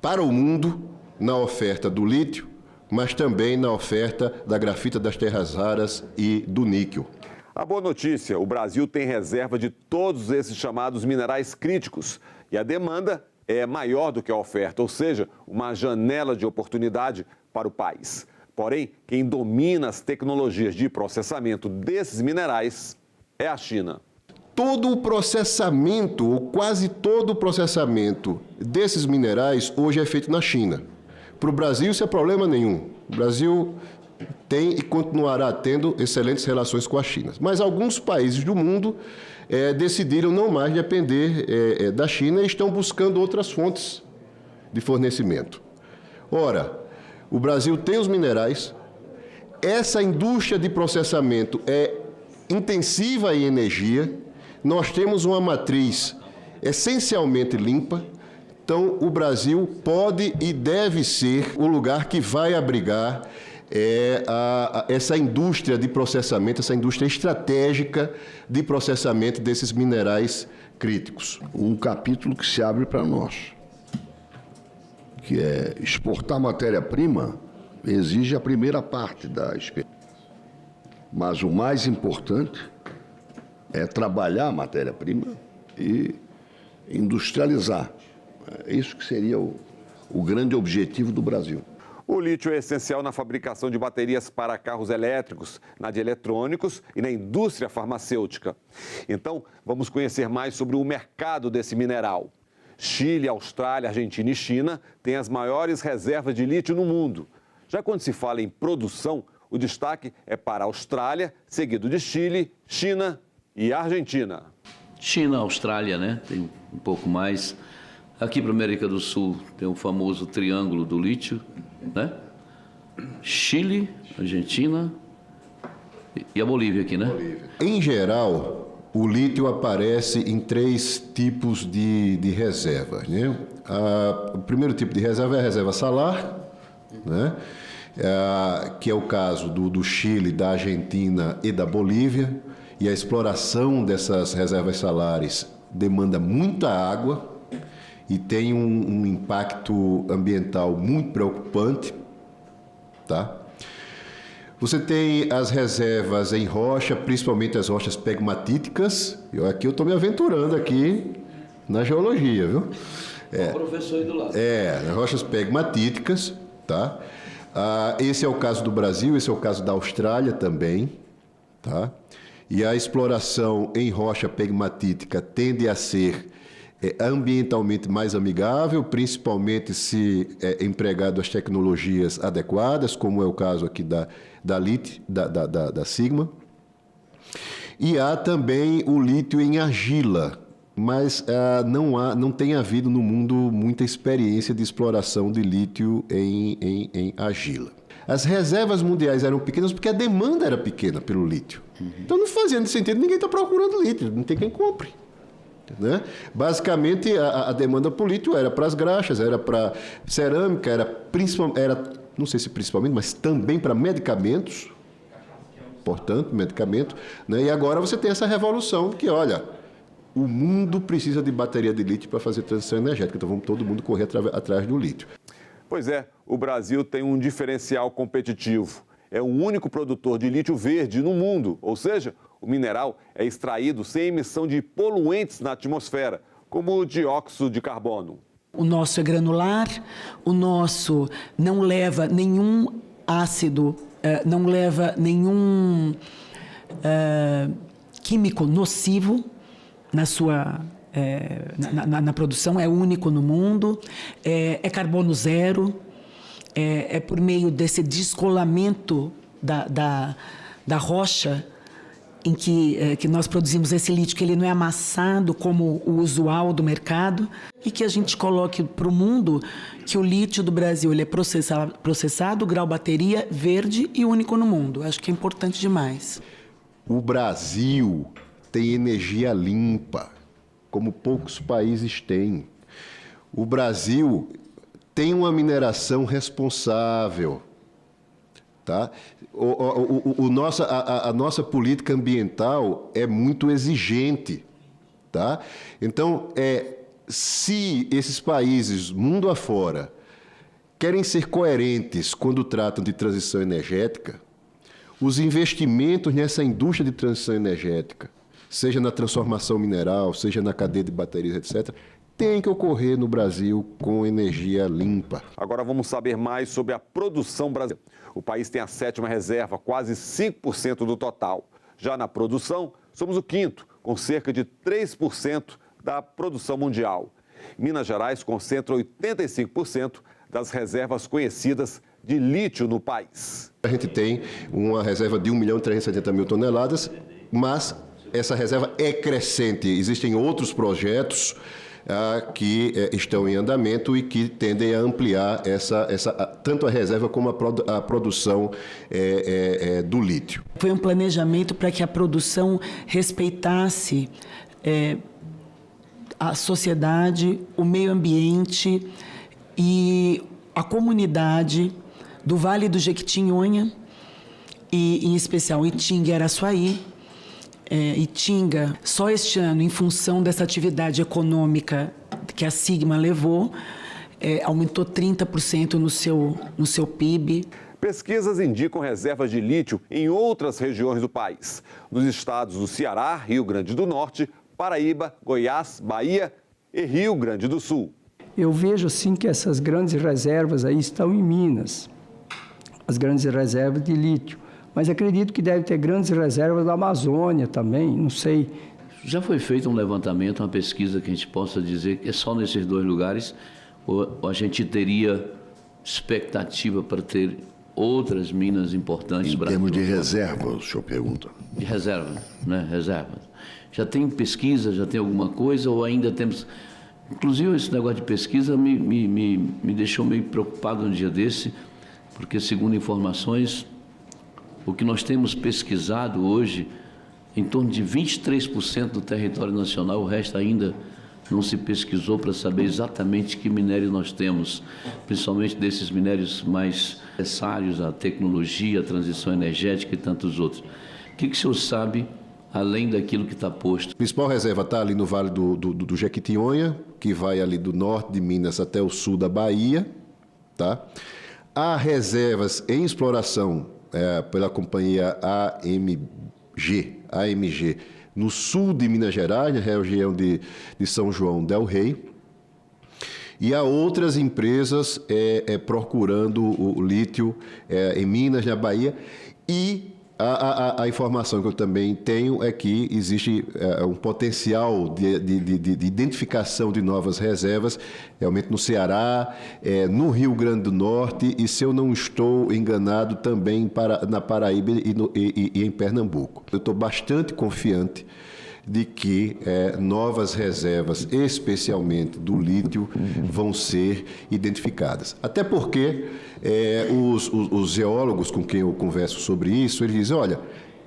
para o mundo na oferta do lítio, mas também na oferta da grafita das terras raras e do níquel. A boa notícia, o Brasil tem reserva de todos esses chamados minerais críticos e a demanda é maior do que a oferta, ou seja, uma janela de oportunidade para o país. Porém, quem domina as tecnologias de processamento desses minerais é a China. Todo o processamento, ou quase todo o processamento desses minerais hoje é feito na China. Para o Brasil isso é problema nenhum. O Brasil tem e continuará tendo excelentes relações com a China. Mas alguns países do mundo decidiram não mais depender da China e estão buscando outras fontes de fornecimento. Ora, o Brasil tem os minerais, essa indústria de processamento é intensiva em energia, nós temos uma matriz essencialmente limpa, então o Brasil pode e deve ser o lugar que vai abrigar essa indústria de processamento, essa indústria estratégica de processamento desses minerais críticos. Um capítulo que se abre para nós, que é exportar matéria-prima, exige a primeira parte da experiência. Mas o mais importante é trabalhar a matéria-prima e industrializar. Isso que seria o grande objetivo do Brasil. O lítio é essencial na fabricação de baterias para carros elétricos, na de eletrônicos e na indústria farmacêutica. Então, vamos conhecer mais sobre o mercado desse mineral. Chile, Austrália, Argentina e China têm as maiores reservas de lítio no mundo. Já quando se fala em produção, o destaque é para a Austrália, seguido de Chile, China e Argentina. China, Austrália, né? Tem um pouco mais. Aqui para a América do Sul tem o famoso triângulo do lítio, né? Chile, Argentina e a Bolívia aqui, né? Em geral, o lítio aparece em 3 tipos de reservas, né? O primeiro tipo de reserva é a reserva salar, né? Que é o caso do Chile, da Argentina e da Bolívia. E a exploração dessas reservas salares demanda muita água e tem um impacto ambiental muito preocupante, tá? Você tem as reservas em rocha, principalmente as rochas pegmatíticas. Aqui eu estou me aventurando aqui na geologia, viu? O professor aí do lado. As rochas pegmatíticas, tá? Esse é o caso do Brasil, esse é o caso da Austrália também, tá? E a exploração em rocha pegmatítica tende a ser ambientalmente mais amigável, principalmente se empregado as tecnologias adequadas, como é o caso aqui da Sigma. E há também o lítio em argila, mas não tem havido no mundo muita experiência de exploração de lítio em argila. As reservas mundiais eram pequenas porque a demanda era pequena pelo lítio. Então não fazia sentido, ninguém está procurando lítio, não tem quem compre. Né? Basicamente, a demanda por lítio era para as graxas, era para cerâmica, era não sei se principalmente, mas também para medicamentos. Portanto, medicamento. Né? E agora você tem essa revolução que, olha, o mundo precisa de bateria de lítio para fazer transição energética, então vamos todo mundo correr atrás do lítio. Pois é, o Brasil tem um diferencial competitivo. É o único produtor de lítio verde no mundo, ou seja, o mineral é extraído sem emissão de poluentes na atmosfera, como o dióxido de carbono. O nosso é granular, o nosso não leva nenhum ácido, não leva nenhum químico nocivo na sua na produção, é único no mundo, é carbono zero, é por meio desse descolamento da rocha em que nós produzimos esse lítio, que ele não é amassado como o usual do mercado, e que a gente coloque para o mundo que o lítio do Brasil ele é processado, grau bateria, verde e único no mundo. Acho que é importante demais. O Brasil tem energia limpa, como poucos países têm. O Brasil tem uma mineração responsável. Tá? A nossa política ambiental é muito exigente. Tá? Então, se esses países, mundo afora, querem ser coerentes quando tratam de transição energética, os investimentos nessa indústria de transição energética, seja na transformação mineral, seja na cadeia de baterias, etc., tem que ocorrer no Brasil com energia limpa. Agora vamos saber mais sobre a produção brasileira. O país tem a 7ª reserva, quase 5% do total. Já na produção, somos o 5º, com cerca de 3% da produção mundial. Minas Gerais concentra 85% das reservas conhecidas de lítio no país. A gente tem uma reserva de 1.370.000 toneladas, mas essa reserva é crescente. Existem outros projetos que estão em andamento e que tendem a ampliar tanto a reserva como a produção do lítio. Foi um planejamento para que a produção respeitasse a sociedade, o meio ambiente e a comunidade do Vale do Jequitinhonha e, em especial, Itinga e Araçuaí. Itinga, só este ano, em função dessa atividade econômica que a Sigma levou, aumentou 30% no seu PIB. Pesquisas indicam reservas de lítio em outras regiões do país, nos estados do Ceará, Rio Grande do Norte, Paraíba, Goiás, Bahia e Rio Grande do Sul. Eu vejo, sim, que essas grandes reservas aí estão em Minas, as grandes reservas de lítio. Mas acredito que deve ter grandes reservas da Amazônia também, não sei. Já foi feito um levantamento, uma pesquisa que a gente possa dizer que é só nesses 2 lugares, ou a gente teria expectativa para ter outras minas importantes? Em termos de reserva, o senhor pergunta. De reserva, né? Reserva. Já tem pesquisa, já tem alguma coisa, ou ainda temos... Inclusive, esse negócio de pesquisa me deixou meio preocupado um dia desse, porque, segundo informações... O que nós temos pesquisado hoje, em torno de 23% do território nacional, o resto ainda não se pesquisou para saber exatamente que minério nós temos, principalmente desses minérios mais necessários à tecnologia, à transição energética e tantos outros. O que o senhor sabe, além daquilo que está posto? A principal reserva está ali no Vale do Jequitinhonha, que vai ali do norte de Minas até o sul da Bahia. Tá? Há reservas em exploração pela companhia AMG, no sul de Minas Gerais, na região de São João del Rei. E há outras empresas procurando o lítio em Minas, na Bahia. E a informação que eu também tenho é que existe um potencial de identificação de novas reservas, realmente no Ceará, no Rio Grande do Norte e, se eu não estou enganado, também na Paraíba e em Pernambuco. Eu estou bastante confiante de que novas reservas, especialmente do lítio, vão ser identificadas. Até porque os geólogos com quem eu converso sobre isso, eles dizem, olha,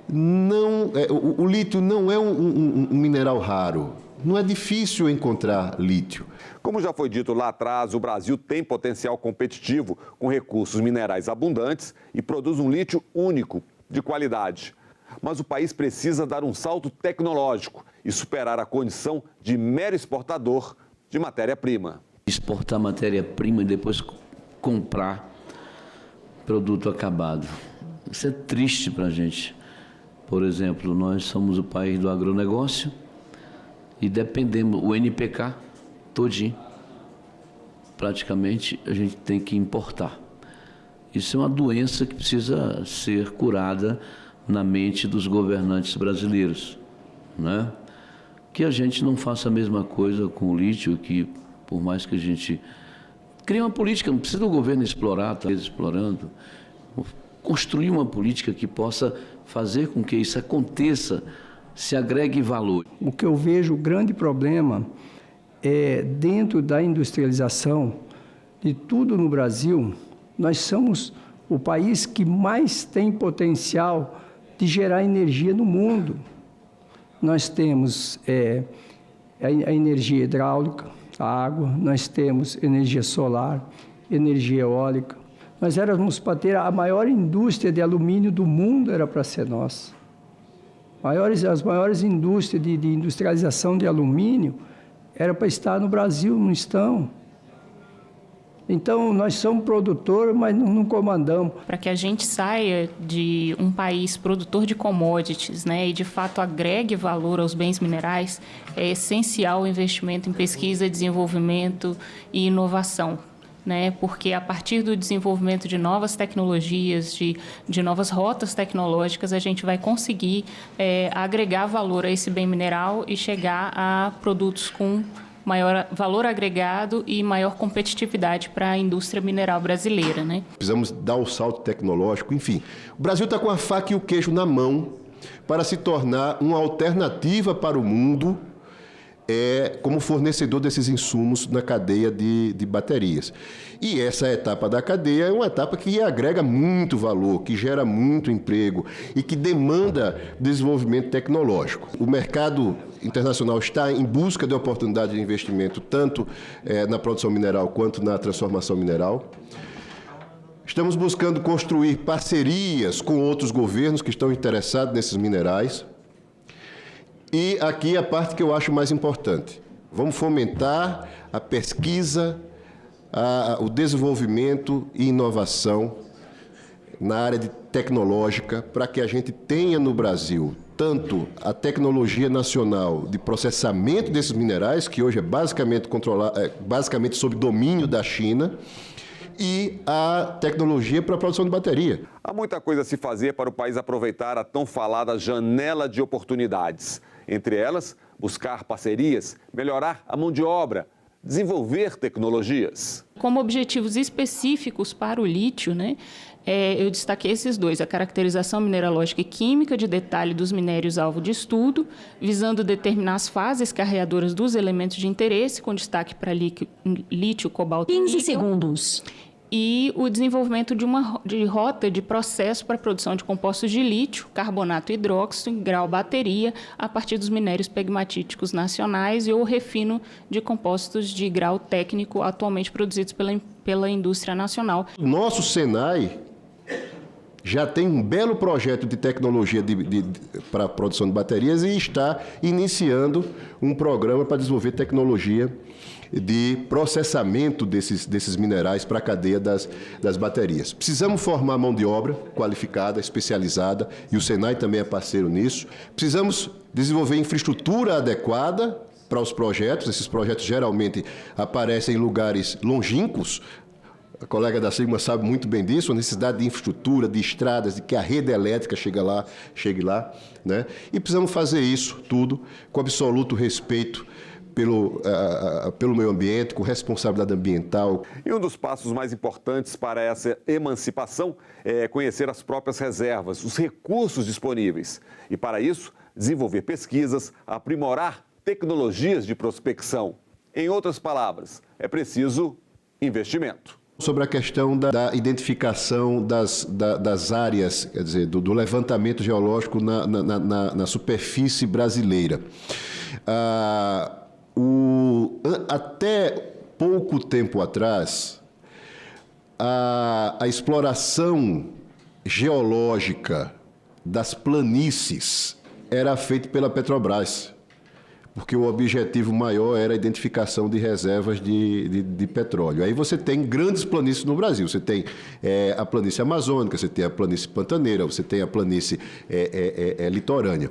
o lítio não é um mineral raro, não é difícil encontrar lítio. Como já foi dito lá atrás, o Brasil tem potencial competitivo com recursos minerais abundantes e produz um lítio único, de qualidade. Mas o país precisa dar um salto tecnológico e superar a condição de mero exportador de matéria-prima. Exportar matéria-prima e depois comprar produto acabado. Isso é triste para a gente. Por exemplo, nós somos o país do agronegócio e dependemos, o NPK todinho, praticamente a gente tem que importar. Isso é uma doença que precisa ser curada na mente dos governantes brasileiros, né? Que a gente não faça a mesma coisa com o lítio, que por mais que a gente crie uma política, não precisa do governo explorar, talvez explorando, construir uma política que possa fazer com que isso aconteça, se agregue valor. O que eu vejo o grande problema é dentro da industrialização de tudo no Brasil, nós somos o país que mais tem potencial de gerar energia no mundo. Nós temos a energia hidráulica, a água, nós temos energia solar, energia eólica. Nós éramos para ter a maior indústria de alumínio do mundo, era para ser nossa. As maiores indústrias de industrialização de alumínio era para estar no Brasil, não estão. Então, nós somos produtores, mas não comandamos. Para que a gente saia de um país produtor de commodities, né, e de fato agregue valor aos bens minerais, é essencial o investimento em pesquisa, desenvolvimento e inovação. Né, porque a partir do desenvolvimento de novas tecnologias, de novas rotas tecnológicas, a gente vai conseguir agregar valor a esse bem mineral e chegar a produtos com maior valor agregado e maior competitividade para a indústria mineral brasileira, né? Precisamos dar o salto tecnológico, enfim. O Brasil está com a faca e o queijo na mão para se tornar uma alternativa para o mundo como fornecedor desses insumos na cadeia de baterias. E essa etapa da cadeia é uma etapa que agrega muito valor, que gera muito emprego e que demanda desenvolvimento tecnológico. O mercado internacional está em busca de oportunidade de investimento, tanto na produção mineral quanto na transformação mineral. Estamos buscando construir parcerias com outros governos que estão interessados nesses minerais. E aqui a parte que eu acho mais importante. Vamos fomentar a pesquisa, o desenvolvimento e inovação na área tecnológica para que a gente tenha no Brasil tanto a tecnologia nacional de processamento desses minerais, que hoje é basicamente sob domínio da China, e a tecnologia para a produção de bateria. Há muita coisa a se fazer para o país aproveitar a tão falada janela de oportunidades. Entre elas, buscar parcerias, melhorar a mão de obra, desenvolver tecnologias. Como objetivos específicos para o lítio, né, eu destaquei esses dois: a caracterização mineralógica e química de detalhe dos minérios alvo de estudo, visando determinar as fases carreadoras dos elementos de interesse, com destaque para lítio, cobalto e níquel. 15 segundos. E o desenvolvimento de rota de processo para a produção de compostos de lítio, carbonato hidróxido, grau bateria, a partir dos minérios pegmatíticos nacionais e o refino de compostos de grau técnico atualmente produzidos pela indústria nacional. Nosso Senai já tem um belo projeto de tecnologia para a produção de baterias e está iniciando um programa para desenvolver tecnologia de processamento desses minerais para a cadeia das baterias. Precisamos formar mão de obra qualificada, especializada, e o Senai também é parceiro nisso. Precisamos desenvolver infraestrutura adequada para os projetos. Esses projetos geralmente aparecem em lugares longínquos. A colega da Sigma sabe muito bem disso, a necessidade de infraestrutura, de estradas, de que a rede elétrica chegue lá, né? E precisamos fazer isso tudo com absoluto respeito pelo meio ambiente, com responsabilidade ambiental. E um dos passos mais importantes para essa emancipação é conhecer as próprias reservas, os recursos disponíveis. E para isso, desenvolver pesquisas, aprimorar tecnologias de prospecção. Em outras palavras, é preciso investimento. Sobre a questão da identificação das áreas, quer dizer, do levantamento geológico na superfície brasileira. Até pouco tempo atrás, a exploração geológica das planícies era feita pela Petrobras. porque o objetivo maior era a identificação de reservas de petróleo. Aí você tem grandes planícies no Brasil. Você tem a planície amazônica, você tem a planície pantaneira, você tem a planície litorânea.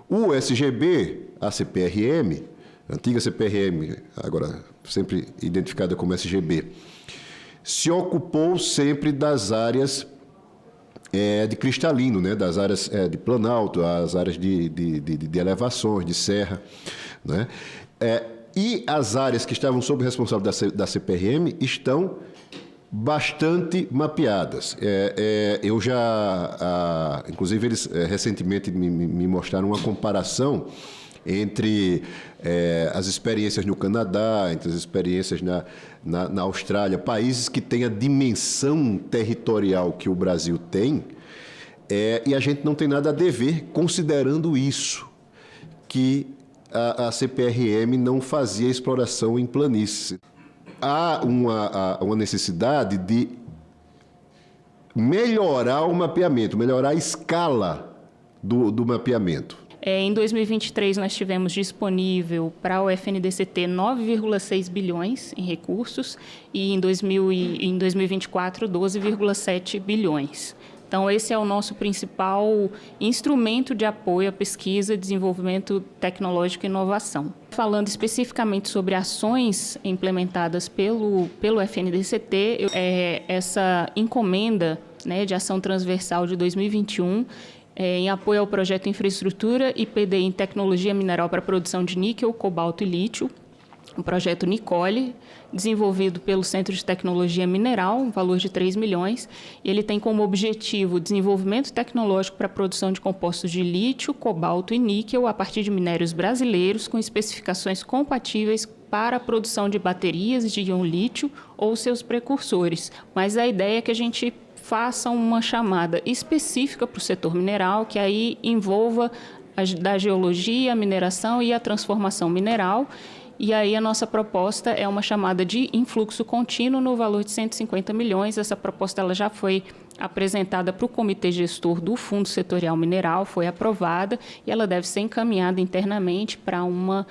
O SGB, a CPRM, antiga CPRM, agora sempre identificada como SGB, se ocupou sempre das áreas de cristalino, né? Das áreas de planalto, as áreas de elevações, de serra, né? E as áreas que estavam sob responsabilidade da CPRM estão bastante mapeadas. Eu já, inclusive, eles recentemente me mostraram uma comparação entre as experiências no Canadá, entre as experiências na Austrália, países que têm a dimensão territorial que o Brasil tem, e a gente não tem nada a dever, considerando isso, que a CPRM não fazia exploração em planície. Há uma necessidade de melhorar o mapeamento, melhorar a escala do mapeamento. Em 2023, nós tivemos disponível para o FNDCT 9,6 bilhões em recursos e em 2024, 12,7 bilhões. Então, esse é o nosso principal instrumento de apoio à pesquisa, desenvolvimento tecnológico e inovação. Falando especificamente sobre ações implementadas pelo FNDCT, essa encomenda, né, de ação transversal de 2021, em apoio ao projeto Infraestrutura e PDI em Tecnologia Mineral para a Produção de Níquel, Cobalto e Lítio, o projeto Nicole, desenvolvido pelo Centro de Tecnologia Mineral, um valor de 3 milhões, e ele tem como objetivo o desenvolvimento tecnológico para a produção de compostos de lítio, cobalto e níquel a partir de minérios brasileiros com especificações compatíveis para a produção de baterias de íon lítio ou seus precursores. Mas a ideia é que a gente faça uma chamada específica para o setor mineral, que aí envolva da geologia, a mineração e a transformação mineral. E aí a nossa proposta é uma chamada de influxo contínuo no valor de 150 milhões. Essa proposta ela já foi apresentada para o Comitê Gestor do Fundo Setorial Mineral, foi aprovada e ela deve ser encaminhada internamente para uma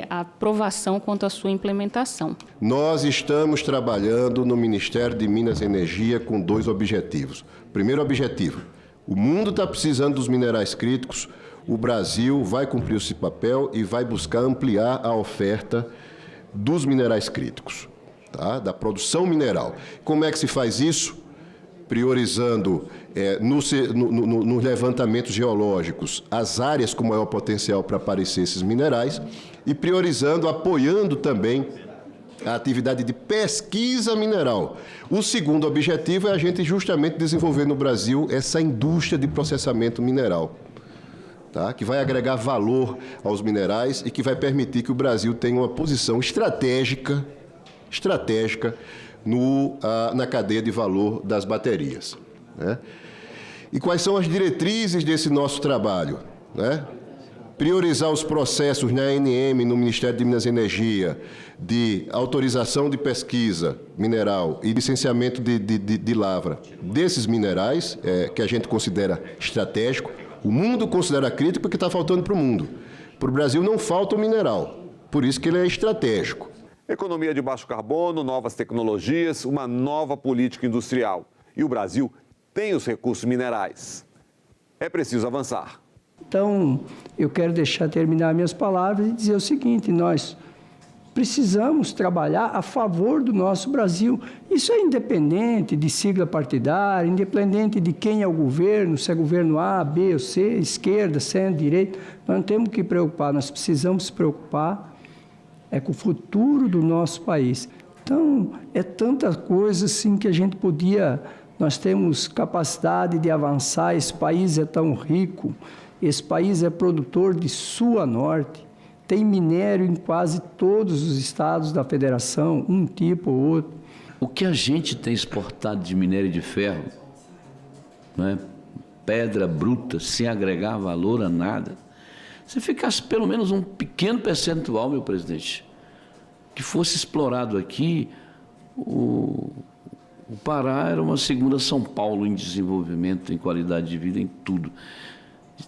aprovação quanto à sua implementação. Nós estamos trabalhando no Ministério de Minas e Energia com 2 objetivos. Primeiro objetivo, o mundo está precisando dos minerais críticos, o Brasil vai cumprir esse papel e vai buscar ampliar a oferta dos minerais críticos, tá? Da produção mineral. Como é que se faz isso? Priorizando nos levantamentos geológicos as áreas com maior potencial para aparecer esses minerais e priorizando, apoiando também a atividade de pesquisa mineral. O segundo objetivo é a gente justamente desenvolver no Brasil essa indústria de processamento mineral, tá? Que vai agregar valor aos minerais e que vai permitir que o Brasil tenha uma posição estratégica na cadeia de valor das baterias, né? E quais são as diretrizes desse nosso trabalho, né? Priorizar os processos na ANM, no Ministério de Minas e Energia, de autorização de pesquisa mineral e licenciamento de lavra desses minerais, que a gente considera estratégico. O mundo considera crítico porque está faltando para o mundo. Para o Brasil não falta o mineral, por isso que ele é estratégico. Economia de baixo carbono, novas tecnologias, uma nova política industrial. E o Brasil tem os recursos minerais. É preciso avançar. Então, eu quero terminar minhas palavras e dizer o seguinte: nós precisamos trabalhar a favor do nosso Brasil. Isso é independente de sigla partidária, independente de quem é o governo, se é governo A, B ou C, esquerda, centro, direita. Nós não temos que preocupar, nós precisamos se preocupar com o futuro do nosso país. Então, é tanta coisa assim que a gente podia... Nós temos capacidade de avançar, esse país é tão rico, esse país é produtor de sul a norte, tem minério em quase todos os estados da federação, um tipo ou outro. O que a gente tem exportado de minério de ferro, né? Pedra bruta, sem agregar valor a nada, se ficasse pelo menos um pequeno percentual, meu presidente, que fosse explorado aqui, o Pará era uma segunda São Paulo em desenvolvimento, em qualidade de vida, em tudo.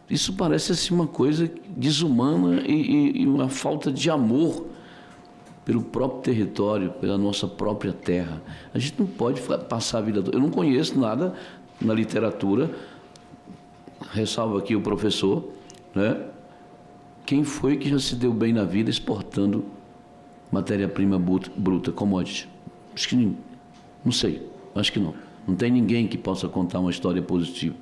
Isso parece assim, uma coisa desumana e uma falta de amor pelo próprio território, pela nossa própria terra. A gente não pode passar a vida toda. Eu não conheço nada na literatura, ressalvo aqui o professor, né? Quem foi que já se deu bem na vida exportando matéria-prima bruta, commodity? Acho que não sei, acho que não. Não tem ninguém que possa contar uma história positiva.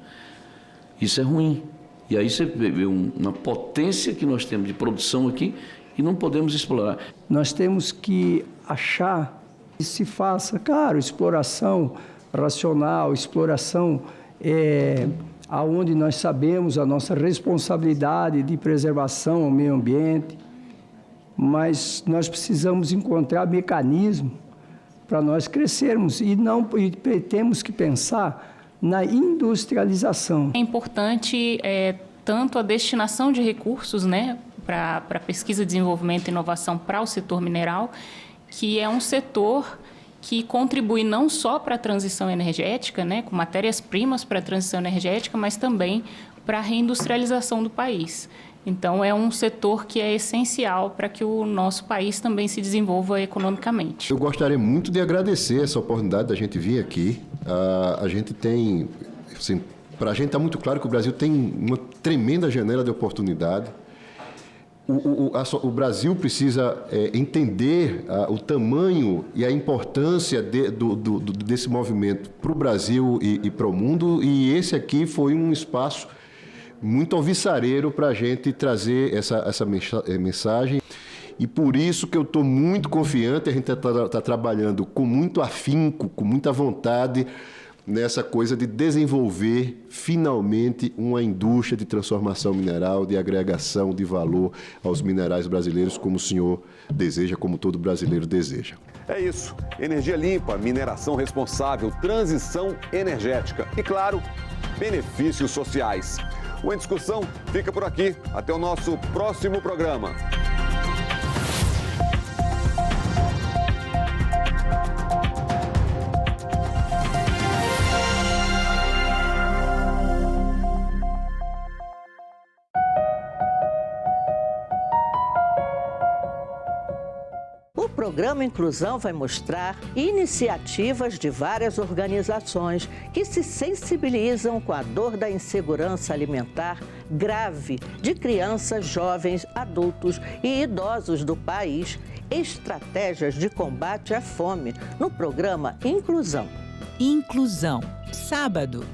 Isso é ruim. E aí você vê uma potência que nós temos de produção aqui e não podemos explorar. Nós temos que achar que se faça, claro, exploração racional, exploração aonde nós sabemos a nossa responsabilidade de preservação ao meio ambiente, mas nós precisamos encontrar mecanismos para nós crescermos e temos que pensar na industrialização. É importante tanto a destinação de recursos, né, para pesquisa, desenvolvimento e inovação para o setor mineral, que é um setor que contribui não só para a transição energética, né, com matérias-primas para a transição energética, mas também para a reindustrialização do país. Então, é um setor que é essencial para que o nosso país também se desenvolva economicamente. Eu gostaria muito de agradecer essa oportunidade da gente vir aqui. A gente tem, assim, para a gente está muito claro que o Brasil tem uma tremenda janela de oportunidade. O Brasil precisa entender o tamanho e a importância desse movimento para o Brasil e para o mundo, e esse aqui foi um espaço muito alvissareiro para a gente trazer essa mensagem. E por isso que eu estou muito confiante, a gente está trabalhando com muito afinco, com muita vontade, nessa coisa de desenvolver, finalmente, uma indústria de transformação mineral, de agregação de valor aos minerais brasileiros, como o senhor deseja, como todo brasileiro deseja. É isso. Energia limpa, mineração responsável, transição energética e, claro, benefícios sociais. O Em Discussão fica por aqui. Até o nosso próximo programa. O programa Inclusão vai mostrar iniciativas de várias organizações que se sensibilizam com a dor da insegurança alimentar grave de crianças, jovens, adultos e idosos do país, estratégias de combate à fome no programa Inclusão. Inclusão, sábado,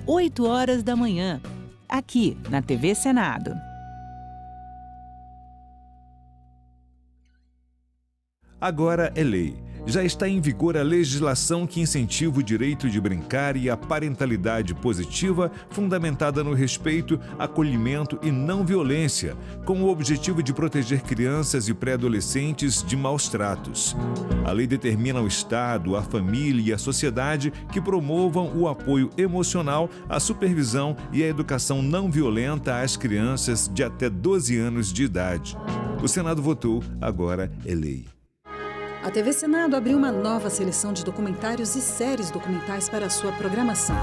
8h da manhã, aqui na TV Senado. Agora é lei. Já está em vigor a legislação que incentiva o direito de brincar e a parentalidade positiva, fundamentada no respeito, acolhimento e não violência, com o objetivo de proteger crianças e pré-adolescentes de maus tratos. A lei determina ao Estado, à família e à sociedade que promovam o apoio emocional, a supervisão e a educação não violenta às crianças de até 12 anos de idade. O Senado votou, agora é lei. A TV Senado abriu uma nova seleção de documentários e séries documentais para a sua programação.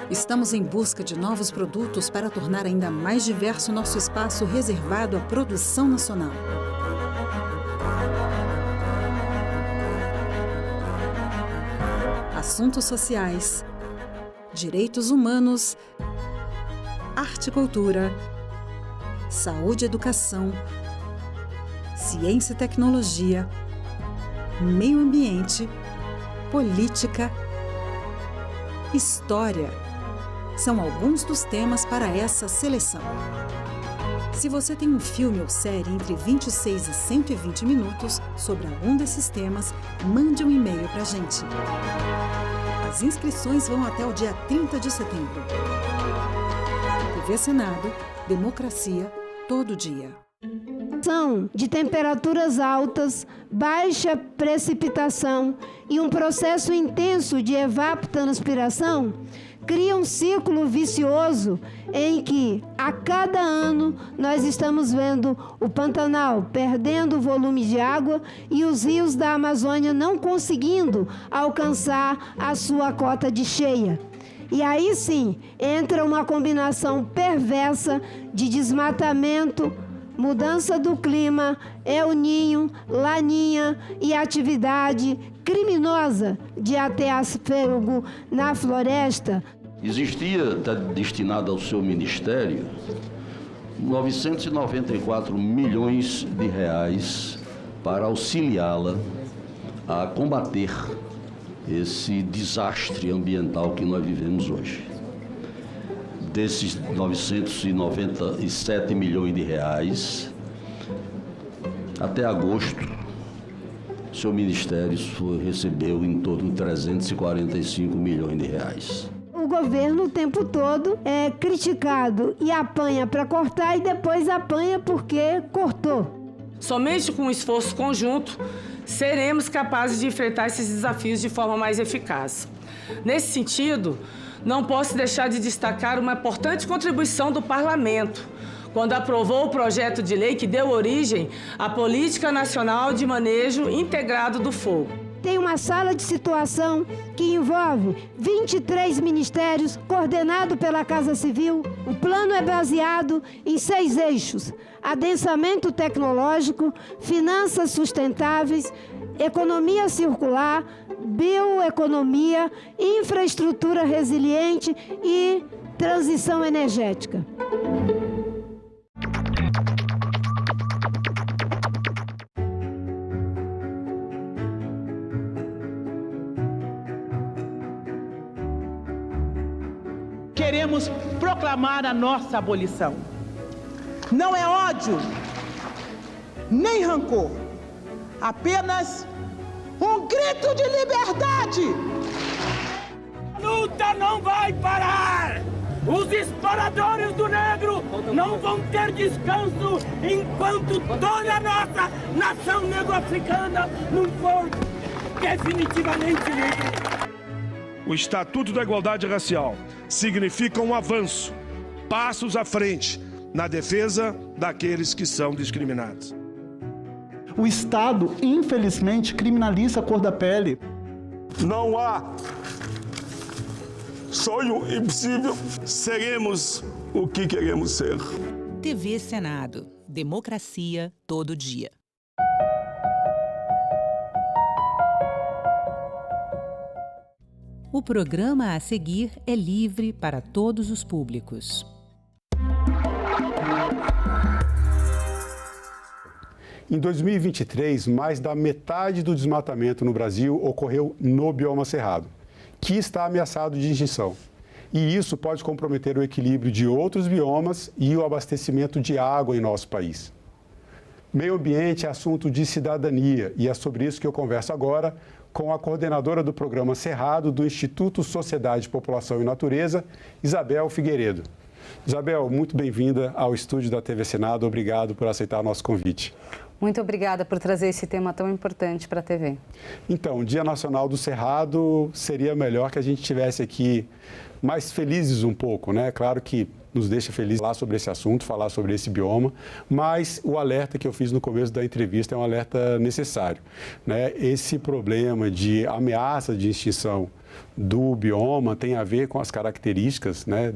Estamos em busca de novos produtos para tornar ainda mais diverso nosso espaço reservado à produção nacional. Assuntos sociais, direitos humanos, arte e cultura, saúde e educação, ciência e tecnologia, meio ambiente, política, história. São alguns dos temas para essa seleção. Se você tem um filme ou série entre 26 e 120 minutos sobre algum desses temas, mande um e-mail para a gente. As inscrições vão até o dia 30 de setembro. TV Senado, democracia todo dia. De temperaturas altas, baixa precipitação e um processo intenso de evapotranspiração cria um ciclo vicioso em que, a cada ano, nós estamos vendo o Pantanal perdendo volume de água e os rios da Amazônia não conseguindo alcançar a sua cota de cheia. E aí sim, entra uma combinação perversa de desmatamento, mudança do clima, El Ninho, Laninha e atividade criminosa de atear fogo na floresta. Existia destinado ao seu ministério 994 milhões de reais para auxiliá-la a combater esse desastre ambiental que nós vivemos hoje. Desses 997 milhões de reais, até agosto, seu ministério recebeu em torno de 345 milhões de reais. O governo o tempo todo é criticado e apanha para cortar e depois apanha porque cortou. Somente com um esforço conjunto seremos capazes de enfrentar esses desafios de forma mais eficaz. Nesse sentido, não posso deixar de destacar uma importante contribuição do Parlamento, quando aprovou o projeto de lei que deu origem à Política Nacional de Manejo Integrado do Fogo. Tem uma sala de situação que envolve 23 ministérios, coordenado pela Casa Civil. O plano é baseado em 6 eixos: adensamento tecnológico, finanças sustentáveis, economia circular, bioeconomia, infraestrutura resiliente e transição energética. Queremos proclamar a nossa abolição. Não é ódio, nem rancor, apenas um grito de liberdade. A luta não vai parar! Os exploradores do negro não vão ter descanso enquanto toda a nossa nação negro-africana não for definitivamente livre. O Estatuto da Igualdade Racial significa um avanço, passos à frente na defesa daqueles que são discriminados. O Estado, infelizmente, criminaliza a cor da pele. Não há sonho impossível. Seremos o que queremos ser. TV Senado. Democracia todo dia. O programa a seguir é livre para todos os públicos. Em 2023, mais da metade do desmatamento no Brasil ocorreu no bioma cerrado, que está ameaçado de extinção. E isso pode comprometer o equilíbrio de outros biomas e o abastecimento de água em nosso país. Meio ambiente é assunto de cidadania e é sobre isso que eu converso agora com a coordenadora do programa Cerrado do Instituto Sociedade, População e Natureza, Isabel Figueiredo. Isabel, muito bem-vinda ao estúdio da TV Senado. Obrigado por aceitar nosso convite. Muito obrigada por trazer esse tema tão importante para a TV. Então, Dia Nacional do Cerrado, seria melhor que a gente tivesse aqui mais felizes um pouco, né? Claro que nos deixa felizes falar sobre esse assunto, falar sobre esse bioma, mas o alerta que eu fiz no começo da entrevista é um alerta necessário, né? Esse problema de ameaça de extinção do bioma tem a ver com as características, né,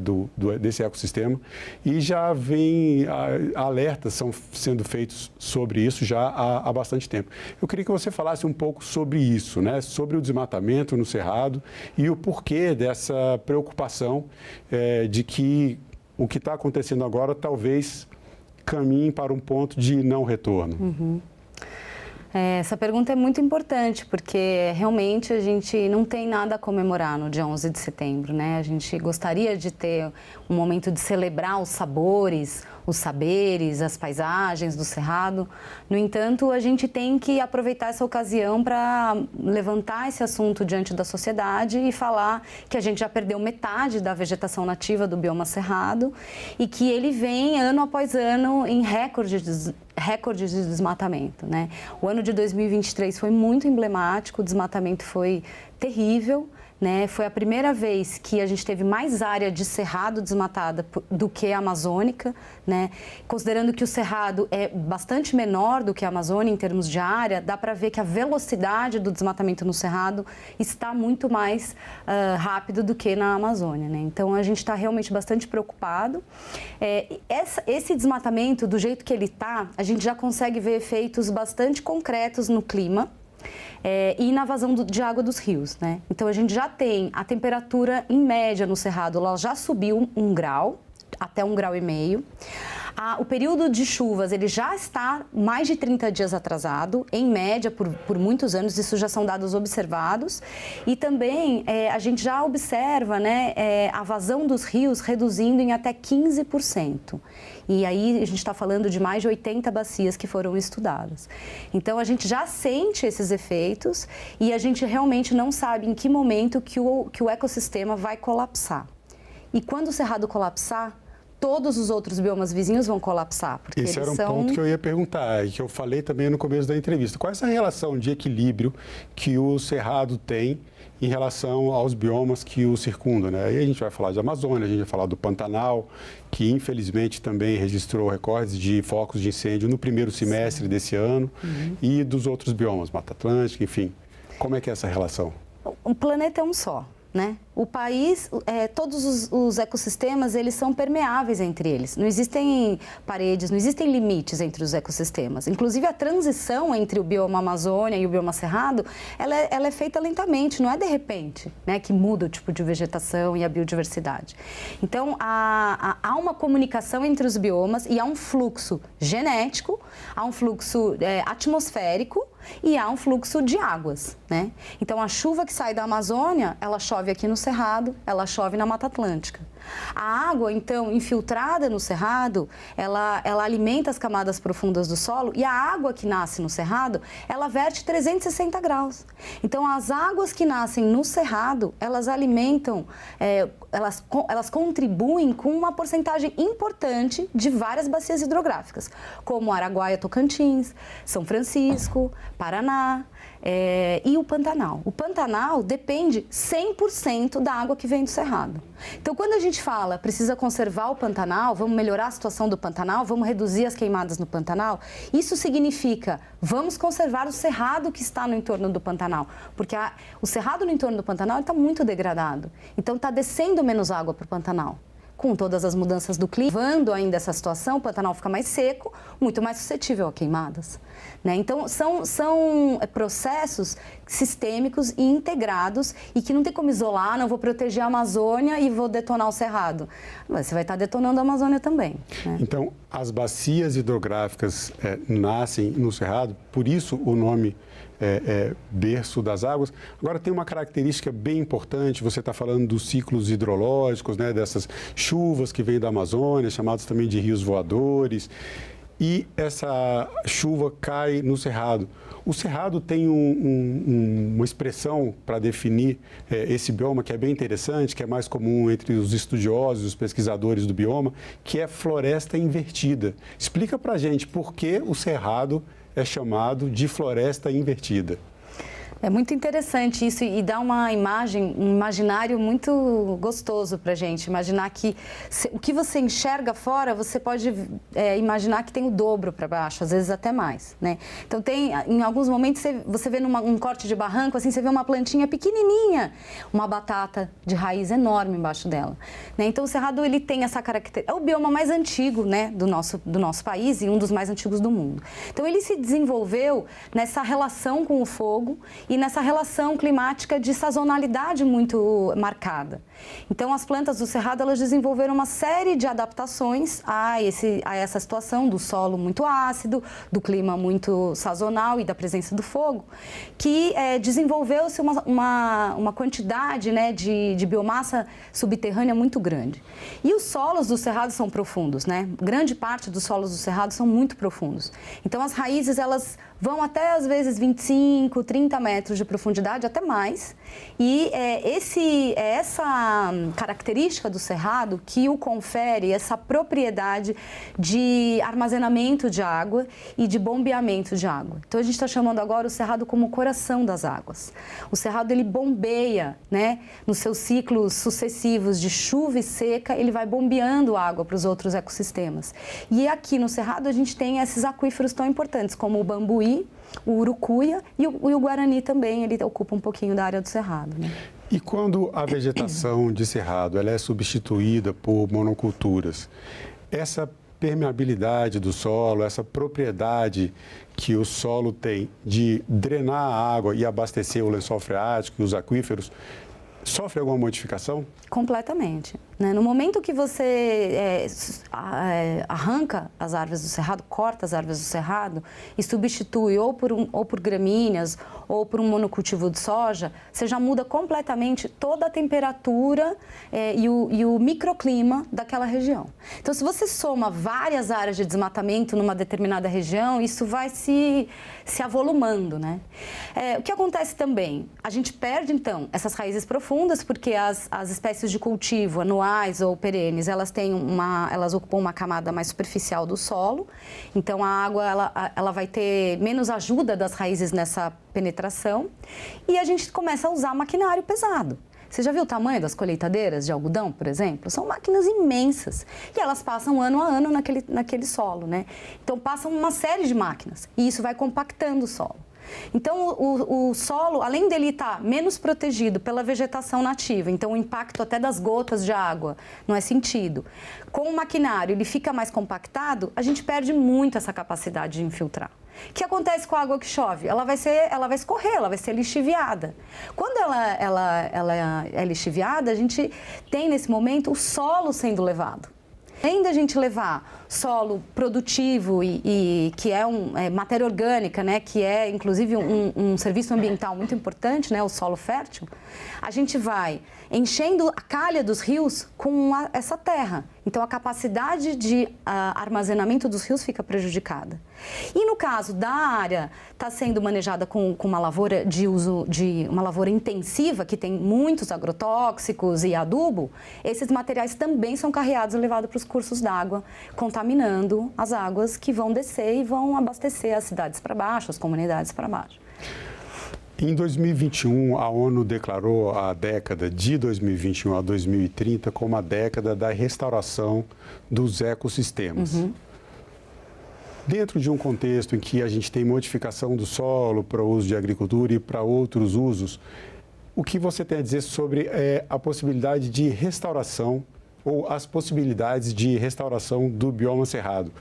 desse ecossistema, e já vem alertas são sendo feitos sobre isso já há bastante tempo. Eu queria que você falasse um pouco sobre isso, né, sobre o desmatamento no Cerrado e o porquê dessa preocupação de que o que está acontecendo agora talvez caminhe para um ponto de não retorno. Uhum. Essa pergunta é muito importante, porque realmente a gente não tem nada a comemorar no dia 11 de setembro, né? A gente gostaria de ter um momento de celebrar os sabores, os saberes, as paisagens do Cerrado. No entanto, a gente tem que aproveitar essa ocasião para levantar esse assunto diante da sociedade e falar que a gente já perdeu metade da vegetação nativa do bioma Cerrado e que ele vem ano após ano em recordes recordes de desmatamento, né? O ano de 2023 foi muito emblemático, o desmatamento foi terrível, né? Foi a primeira vez que a gente teve mais área de cerrado desmatada do que a amazônica, né? Considerando que o cerrado é bastante menor do que a Amazônia em termos de área, dá para ver que a velocidade do desmatamento no cerrado está muito mais rápido do que na Amazônia, né? Então a gente está realmente bastante preocupado. Esse desmatamento, do jeito que ele está, a gente já consegue ver efeitos bastante concretos no clima. E na vazão de água dos rios, né? Então, a gente já tem a temperatura, em média, no Cerrado, ela já subiu 1 grau, até 1,5 graus. O período de chuvas, ele já está mais de 30 dias atrasado, em média, por muitos anos, isso já são dados observados. E também, a gente já observa, né, a vazão dos rios reduzindo em até 15%. E aí a gente está falando de mais de 80 bacias que foram estudadas. Então, a gente já sente esses efeitos e a gente realmente não sabe em que momento que o ecossistema vai colapsar. E quando o Cerrado colapsar, todos os outros biomas vizinhos vão colapsar. Porque esse era um ponto que eu ia perguntar, e que eu falei também no começo da entrevista. Qual é essa relação de equilíbrio que o Cerrado tem em relação aos biomas que o circundam, né? Aí a gente vai falar de Amazônia, a gente vai falar do Pantanal, que infelizmente também registrou recordes de focos de incêndio no primeiro semestre desse ano, e dos outros biomas, Mata Atlântica, enfim. Como é que é essa relação? O planeta é um só, né? O país, todos os ecossistemas, eles são permeáveis entre eles. Não existem paredes, não existem limites entre os ecossistemas. Inclusive, a transição entre o bioma Amazônia e o bioma Cerrado, ela é feita lentamente, não é de repente, né, que muda o tipo de vegetação e a biodiversidade. Então, há uma comunicação entre os biomas e há um fluxo genético, há um fluxo atmosférico e há um fluxo de águas, né? Então, a chuva que sai da Amazônia, ela chove aqui no Cerrado, ela chove na Mata Atlântica. A água, então, infiltrada no Cerrado, ela alimenta as camadas profundas do solo e a água que nasce no Cerrado, ela verte 360 graus. Então, as águas que nascem no Cerrado, elas alimentam, elas contribuem com uma porcentagem importante de várias bacias hidrográficas, como Araguaia, Tocantins, São Francisco, Paraná, e o Pantanal. O Pantanal depende 100% da água que vem do Cerrado. Então, quando a gente fala precisa conservar o Pantanal, vamos melhorar a situação do Pantanal, vamos reduzir as queimadas no Pantanal, isso significa vamos conservar o Cerrado que está no entorno do Pantanal, porque o Cerrado no entorno do Pantanal está muito degradado. Então, está descendo menos água para o Pantanal. Com todas as mudanças do clima, levando ainda essa situação, o Pantanal fica mais seco, muito mais suscetível a queimadas, né? Então, são processos sistêmicos e integrados e que não tem como isolar, não vou proteger a Amazônia e vou detonar o Cerrado. Mas você vai estar detonando a Amazônia também, né? Então, as bacias hidrográficas nascem no Cerrado, por isso o nome berço das águas. Agora, tem uma característica bem importante, você está falando dos ciclos hidrológicos, né, dessas chuvas que vêm da Amazônia, chamados também de rios voadores, e essa chuva cai no Cerrado. O Cerrado tem uma expressão para definir esse bioma que é bem interessante, que é mais comum entre os estudiosos, os pesquisadores do bioma, que é floresta invertida. Explica para a gente por que o Cerrado é chamado de floresta invertida. É muito interessante isso e dá uma imagem, um imaginário muito gostoso para a gente. Imaginar que o que você enxerga fora, você pode imaginar que tem o dobro para baixo, às vezes até mais, né? Então, em alguns momentos, você vê num corte de barranco, assim, você vê uma plantinha pequenininha, uma batata de raiz enorme embaixo dela, né? Então, o Cerrado, ele tem essa característica, é o bioma mais antigo, né, do nosso país e um dos mais antigos do mundo. Então, ele se desenvolveu nessa relação com o fogo e nessa relação climática de sazonalidade muito marcada. Então, as plantas do Cerrado, elas desenvolveram uma série de adaptações a essa situação do solo muito ácido, do clima muito sazonal e da presença do fogo, que desenvolveu-se uma quantidade, né, de biomassa subterrânea muito grande. E os solos do Cerrado são profundos, né? Grande parte dos solos do Cerrado são muito profundos. Então, as raízes, elas vão até, às vezes, 25, 30 metros metros de profundidade, até mais. E essa característica do cerrado que o confere essa propriedade de armazenamento de água e de bombeamento de água. Então, a gente está chamando agora o cerrado como o coração das águas. O cerrado, ele bombeia, né, nos seus ciclos sucessivos de chuva e seca, ele vai bombeando água para os outros ecossistemas. E aqui no cerrado, a gente tem esses aquíferos tão importantes, como o bambuí, o urucuia e o guarani também, ele ocupa um pouquinho da área do cerrado, né? E quando a vegetação de cerrado ela é substituída por monoculturas, essa permeabilidade do solo, essa propriedade que o solo tem de drenar a água e abastecer o lençol freático e os aquíferos, sofre alguma modificação? Completamente. Né? No momento que você arranca as árvores do cerrado, corta as árvores do cerrado e substitui ou por gramíneas ou por um monocultivo de soja, você já muda completamente toda a temperatura e o microclima daquela região. Então, se você soma várias áreas de desmatamento numa determinada região, isso vai se avolumando, né? O que acontece também? A gente perde, então, essas raízes profundas, porque as espécies de cultivo anuais ou perenes, elas ocupam uma camada mais superficial do solo, então a água ela vai ter menos ajuda das raízes nessa penetração e a gente começa a usar maquinário pesado. Você já viu o tamanho das colheitadeiras de algodão, por exemplo? São máquinas imensas e elas passam ano a ano naquele solo, né? Então passam uma série de máquinas e isso vai compactando o solo. Então, o solo, além dele estar menos protegido pela vegetação nativa, então o impacto até das gotas de água não é sentido. Com o maquinário, ele fica mais compactado, a gente perde muito essa capacidade de infiltrar. O que acontece com a água que chove? Ela vai escorrer, ela vai ser lixiviada. Quando ela é lixiviada, a gente tem, nesse momento, o solo sendo levado. Além da gente levar solo produtivo e que é matéria orgânica, né, que é inclusive um serviço ambiental muito importante, né, o solo fértil, a gente vai enchendo a calha dos rios com essa terra. Então, a capacidade de armazenamento dos rios fica prejudicada. E no caso da área está sendo manejada com uma lavoura uma lavoura intensiva, que tem muitos agrotóxicos e adubo, esses materiais também são carreados e levados para os cursos d'água, contaminando as águas que vão descer e vão abastecer as cidades para baixo, as comunidades para baixo. Em 2021, a ONU declarou a década de 2021 a 2030 como a década da restauração dos ecossistemas. Uhum. Dentro de um contexto em que a gente tem modificação do solo para o uso de agricultura e para outros usos, o que você tem a dizer sobre a possibilidade de restauração ou as possibilidades de restauração do bioma cerrado?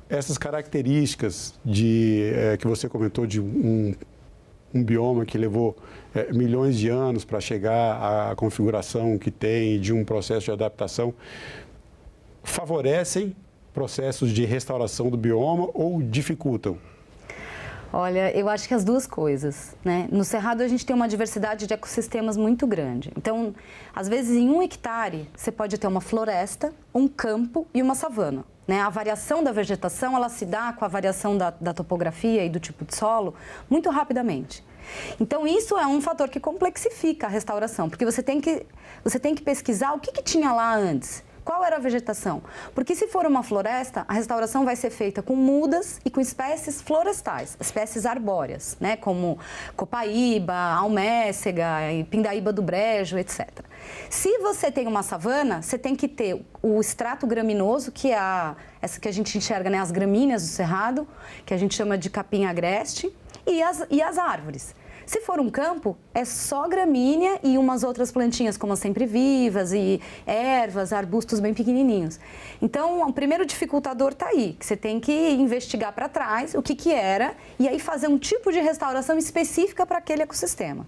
Essas características que você comentou de um bioma que levou milhões de anos para chegar à configuração que tem, de um processo de adaptação, favorecem processos de restauração do bioma ou dificultam? Olha, eu acho que as duas coisas, né? No Cerrado a gente tem uma diversidade de ecossistemas muito grande. Então, às vezes em 1 hectare você pode ter uma floresta, um campo e uma savana. Né? A variação da vegetação, ela se dá com a variação da topografia e do tipo de solo muito rapidamente. Então, isso é um fator que complexifica a restauração, porque você tem que pesquisar o que tinha lá antes. Qual era a vegetação? Porque se for uma floresta, a restauração vai ser feita com mudas e com espécies florestais, espécies arbóreas, né? Como copaíba, almécega, pindaíba do brejo, etc. Se você tem uma savana, você tem que ter o extrato graminoso, que é essa que a gente enxerga, né? As gramíneas do cerrado, que a gente chama de capim agreste, e as árvores. Se for um campo, é só gramínea e umas outras plantinhas, como as sempre-vivas e ervas, arbustos bem pequenininhos. Então, o primeiro dificultador está aí, que você tem que investigar para trás o que era e aí fazer um tipo de restauração específica para aquele ecossistema.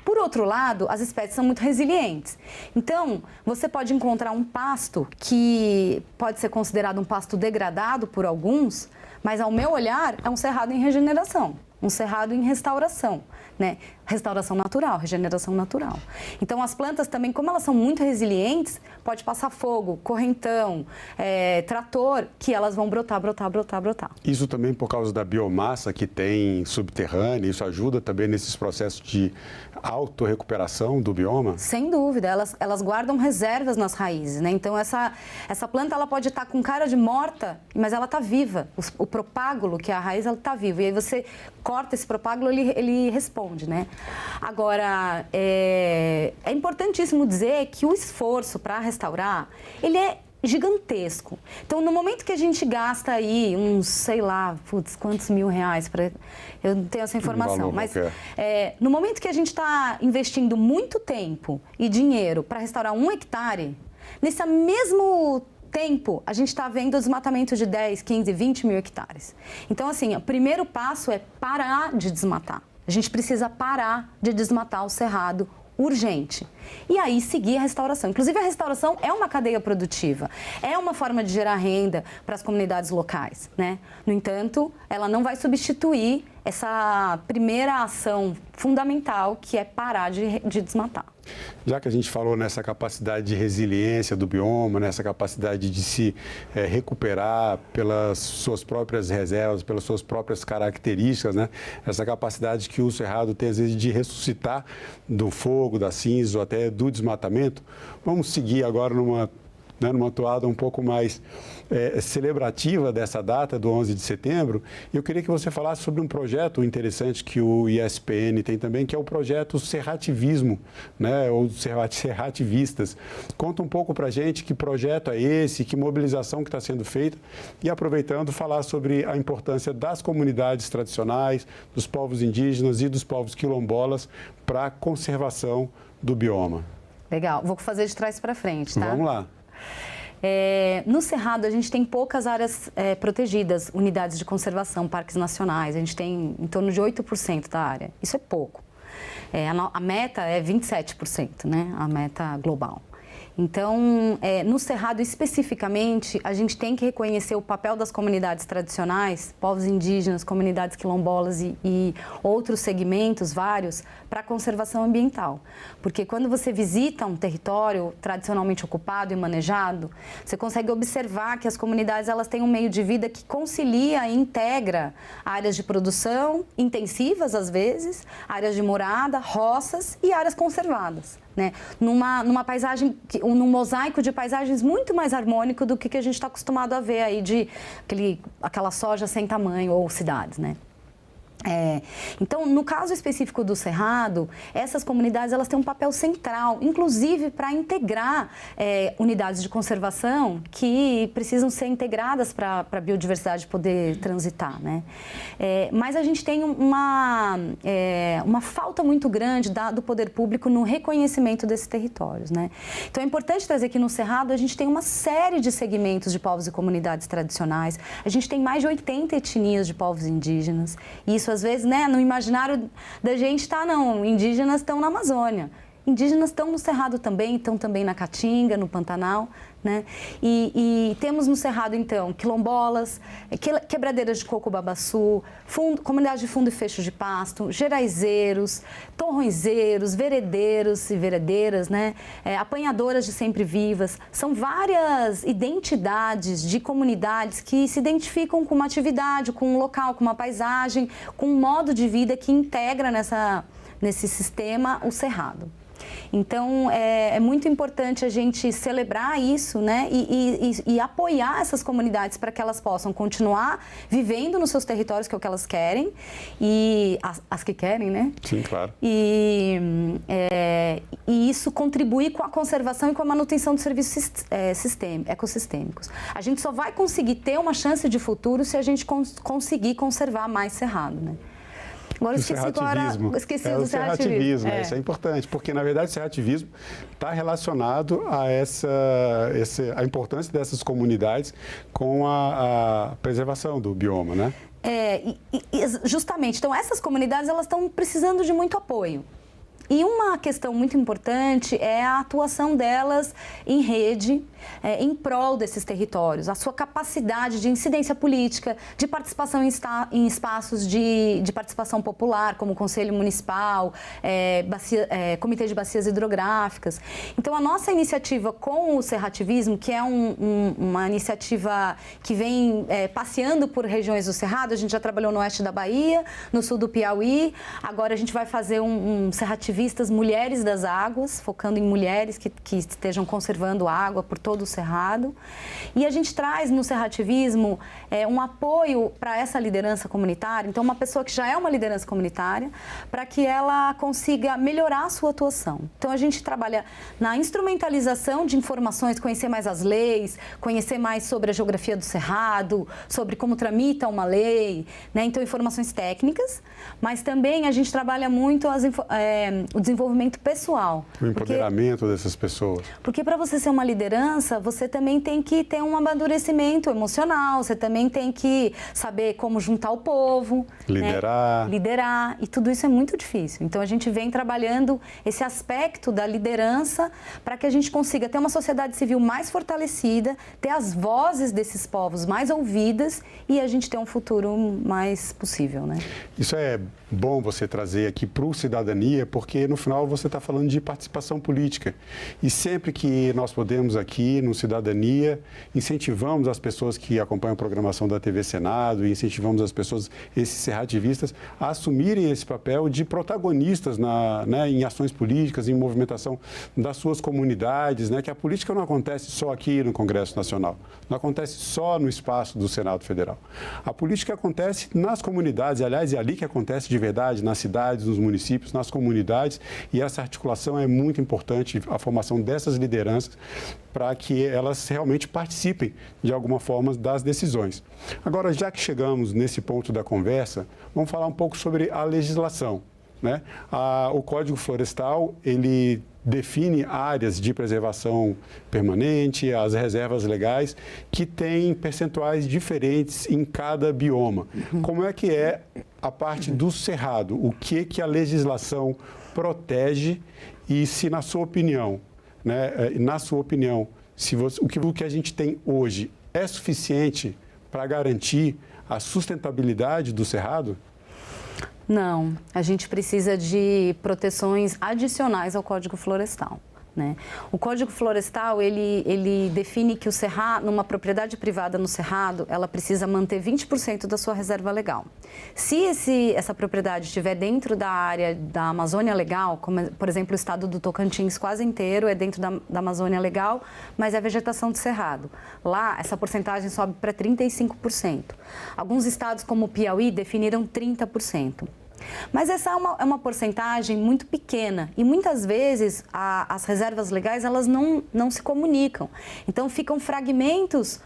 Por outro lado, as espécies são muito resilientes. Então, você pode encontrar um pasto que pode ser considerado um pasto degradado por alguns, mas, ao meu olhar, é um cerrado em regeneração. Um cerrado em restauração, né? Restauração natural, regeneração natural. Então, as plantas também, como elas são muito resilientes, pode passar fogo, correntão, trator, que elas vão brotar. Isso também por causa da biomassa que tem subterrânea, isso ajuda também nesses processos de autorrecuperação do bioma? Sem dúvida, elas guardam reservas nas raízes, né? Então, essa planta ela pode estar com cara de morta, mas ela está viva. O propágulo, que é a raiz, ela está viva. E aí você corta esse propágulo, ele responde, né? Agora, é importantíssimo dizer que o esforço para restaurar, ele é gigantesco. Então, no momento que a gente gasta aí uns, sei lá, quantos R$1.000 para... Eu não tenho essa informação, mas no momento que a gente está investindo muito tempo e dinheiro para restaurar 1 hectare, nesse mesmo tempo, a gente está vendo desmatamento de 10, 15, 20 mil hectares. Então, assim, o primeiro passo é parar de desmatar. A gente precisa parar de desmatar o cerrado urgente. E aí seguir a restauração. Inclusive, a restauração é uma cadeia produtiva, é uma forma de gerar renda para as comunidades locais, né? No entanto, ela não vai substituir essa primeira ação fundamental, que é parar de desmatar. Já que a gente falou nessa capacidade de resiliência do bioma, nessa capacidade de se recuperar pelas suas próprias reservas, pelas suas próprias características, né? Essa capacidade que o Cerrado tem, às vezes, de ressuscitar do fogo, da cinza ou até do desmatamento, vamos seguir agora numa toada um pouco mais celebrativa dessa data, do 11 de setembro. Eu queria que você falasse sobre um projeto interessante que o ISPN tem também, que é o projeto Cerrativismo, né, ou Cerrativistas. Conta um pouco para a gente que projeto é esse, que mobilização que está sendo feita, e aproveitando, falar sobre a importância das comunidades tradicionais, dos povos indígenas e dos povos quilombolas para a conservação do bioma. Legal, vou fazer de trás para frente, tá? Vamos lá. No Cerrado, a gente tem poucas áreas protegidas, unidades de conservação, parques nacionais. A gente tem em torno de 8% da área. Isso é pouco. A meta é 27%, né? A meta global. Então, no Cerrado especificamente, a gente tem que reconhecer o papel das comunidades tradicionais, povos indígenas, comunidades quilombolas e outros segmentos, vários, para a conservação ambiental. Porque quando você visita um território tradicionalmente ocupado e manejado, você consegue observar que as comunidades elas têm um meio de vida que concilia e integra áreas de produção intensivas, às vezes, áreas de morada, roças e áreas conservadas, né? Numa paisagem, num mosaico de paisagens muito mais harmônico do que a gente está acostumado a ver aí de aquela soja sem tamanho ou cidades, né? Então, no caso específico do Cerrado, essas comunidades elas têm um papel central, inclusive para integrar unidades de conservação que precisam ser integradas para a biodiversidade poder transitar, né? Mas a gente tem uma falta muito grande do poder público no reconhecimento desses territórios, né? Então, é importante trazer que no Cerrado a gente tem uma série de segmentos de povos e comunidades tradicionais, a gente tem mais de 80 etnias de povos indígenas, e isso às vezes, né, no imaginário da gente indígenas estão na Amazônia, indígenas estão no Cerrado também, estão também na Caatinga, no Pantanal, né? E temos no Cerrado, então, quilombolas, quebradeiras de coco-babaçu, comunidade de fundo e fecho de pasto, geraizeiros, torronzeiros, veredeiros e veredeiras, né? Apanhadoras de sempre-vivas. São várias identidades de comunidades que se identificam com uma atividade, com um local, com uma paisagem, com um modo de vida que integra nesse sistema o Cerrado. Então, é muito importante a gente celebrar isso, né, e apoiar essas comunidades para que elas possam continuar vivendo nos seus territórios, que é o que elas querem, e as que querem, né? Sim, claro. E isso contribui com a conservação e com a manutenção dos serviços ecossistêmicos. A gente só vai conseguir ter uma chance de futuro se a gente conseguir conservar mais Cerrado, né? Agora, esqueci do cerrativismo. Isso é importante, porque, na verdade, o cerrativismo está relacionado a a importância dessas comunidades com a preservação do bioma, né? Justamente. Então, essas comunidades elas estão precisando de muito apoio. E uma questão muito importante é a atuação delas em rede em prol desses territórios, a sua capacidade de incidência política, de participação em espaços de participação popular, como o Conselho Municipal, Comitê de Bacias Hidrográficas. Então, a nossa iniciativa com o Cerrativismo, que é uma iniciativa que vem passeando por regiões do Cerrado, a gente já trabalhou no oeste da Bahia, no sul do Piauí, agora a gente vai fazer um Cerrativistas Mulheres das Águas, focando em mulheres que estejam conservando água por todo o Cerrado. E a gente traz no Cerrativismo um apoio para essa liderança comunitária, então uma pessoa que já é uma liderança comunitária, para que ela consiga melhorar a sua atuação. Então a gente trabalha na instrumentalização de informações, conhecer mais as leis, conhecer mais sobre a geografia do Cerrado, sobre como tramita uma lei, né? Então informações técnicas, mas também a gente trabalha muito o desenvolvimento pessoal. O empoderamento dessas pessoas. Porque para você ser uma liderança, você também tem que ter um amadurecimento emocional, você também tem que saber como juntar o povo. Liderar. Né? Liderar, e tudo isso é muito difícil. Então a gente vem trabalhando esse aspecto da liderança para que a gente consiga ter uma sociedade civil mais fortalecida, ter as vozes desses povos mais ouvidas e a gente ter um futuro mais possível, né? Isso é bom você trazer aqui para o Cidadania, porque no final você está falando de participação política. E sempre que nós podemos aqui no Cidadania, incentivamos as pessoas que acompanham a programação da TV Senado, e incentivamos as pessoas, esses cerrativistas, a assumirem esse papel de protagonistas em ações políticas, em movimentação das suas comunidades, né? Que a política não acontece só aqui no Congresso Nacional, não acontece só no espaço do Senado Federal. A política acontece nas comunidades, aliás, é ali que acontece de verdade, nas cidades, nos municípios, nas comunidades, e essa articulação é muito importante, a formação dessas lideranças, para que elas realmente participem, de alguma forma, das decisões. Agora, já que chegamos nesse ponto da conversa, vamos falar um pouco sobre a legislação, né? O Código Florestal, ele define áreas de preservação permanente, as reservas legais, que têm percentuais diferentes em cada bioma. Como é que é a parte do Cerrado? O que a legislação protege e se, na sua opinião, o que a gente tem hoje é suficiente para garantir a sustentabilidade do Cerrado? Não, a gente precisa de proteções adicionais ao Código Florestal, né? O Código Florestal, ele define que numa propriedade privada no Cerrado, ela precisa manter 20% da sua reserva legal. Se essa propriedade estiver dentro da área da Amazônia Legal, como, por exemplo, o estado do Tocantins quase inteiro é dentro da Amazônia Legal, mas é vegetação de cerrado. Lá, essa porcentagem sobe para 35%. Alguns estados, como o Piauí, definiram 30%. Mas essa é uma porcentagem muito pequena e muitas vezes as reservas legais elas não se comunicam. Então ficam fragmentos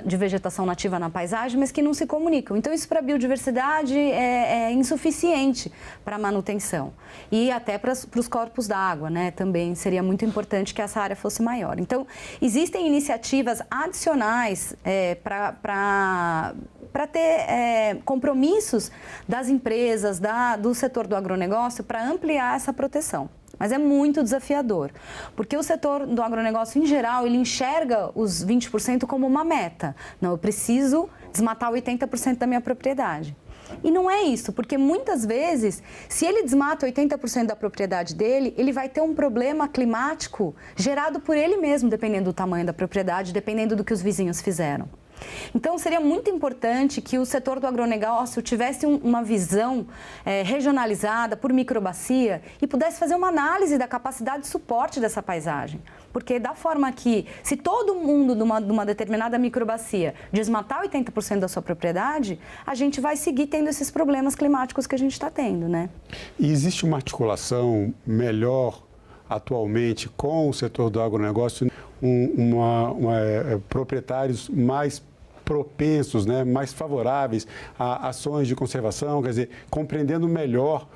de vegetação nativa na paisagem, mas que não se comunicam. Então isso para a biodiversidade é insuficiente para a manutenção e até para os corpos d'água, né? Também seria muito importante que essa área fosse maior. Então existem iniciativas adicionais para ter compromissos das empresas, do setor do agronegócio para ampliar essa proteção. Mas é muito desafiador, porque o setor do agronegócio, em geral, ele enxerga os 20% como uma meta. Não, eu preciso desmatar 80% da minha propriedade. E não é isso, porque muitas vezes, se ele desmata 80% da propriedade dele, ele vai ter um problema climático gerado por ele mesmo, dependendo do tamanho da propriedade, dependendo do que os vizinhos fizeram. Então, seria muito importante que o setor do agronegócio tivesse uma visão regionalizada por microbacia e pudesse fazer uma análise da capacidade de suporte dessa paisagem. Porque da forma que, se todo mundo numa determinada microbacia desmatar 80% da sua propriedade, a gente vai seguir tendo esses problemas climáticos que a gente está tendo, né? E existe uma articulação melhor atualmente com o setor do agronegócio, proprietários mais propensos, né, mais favoráveis a ações de conservação, quer dizer, compreendendo melhor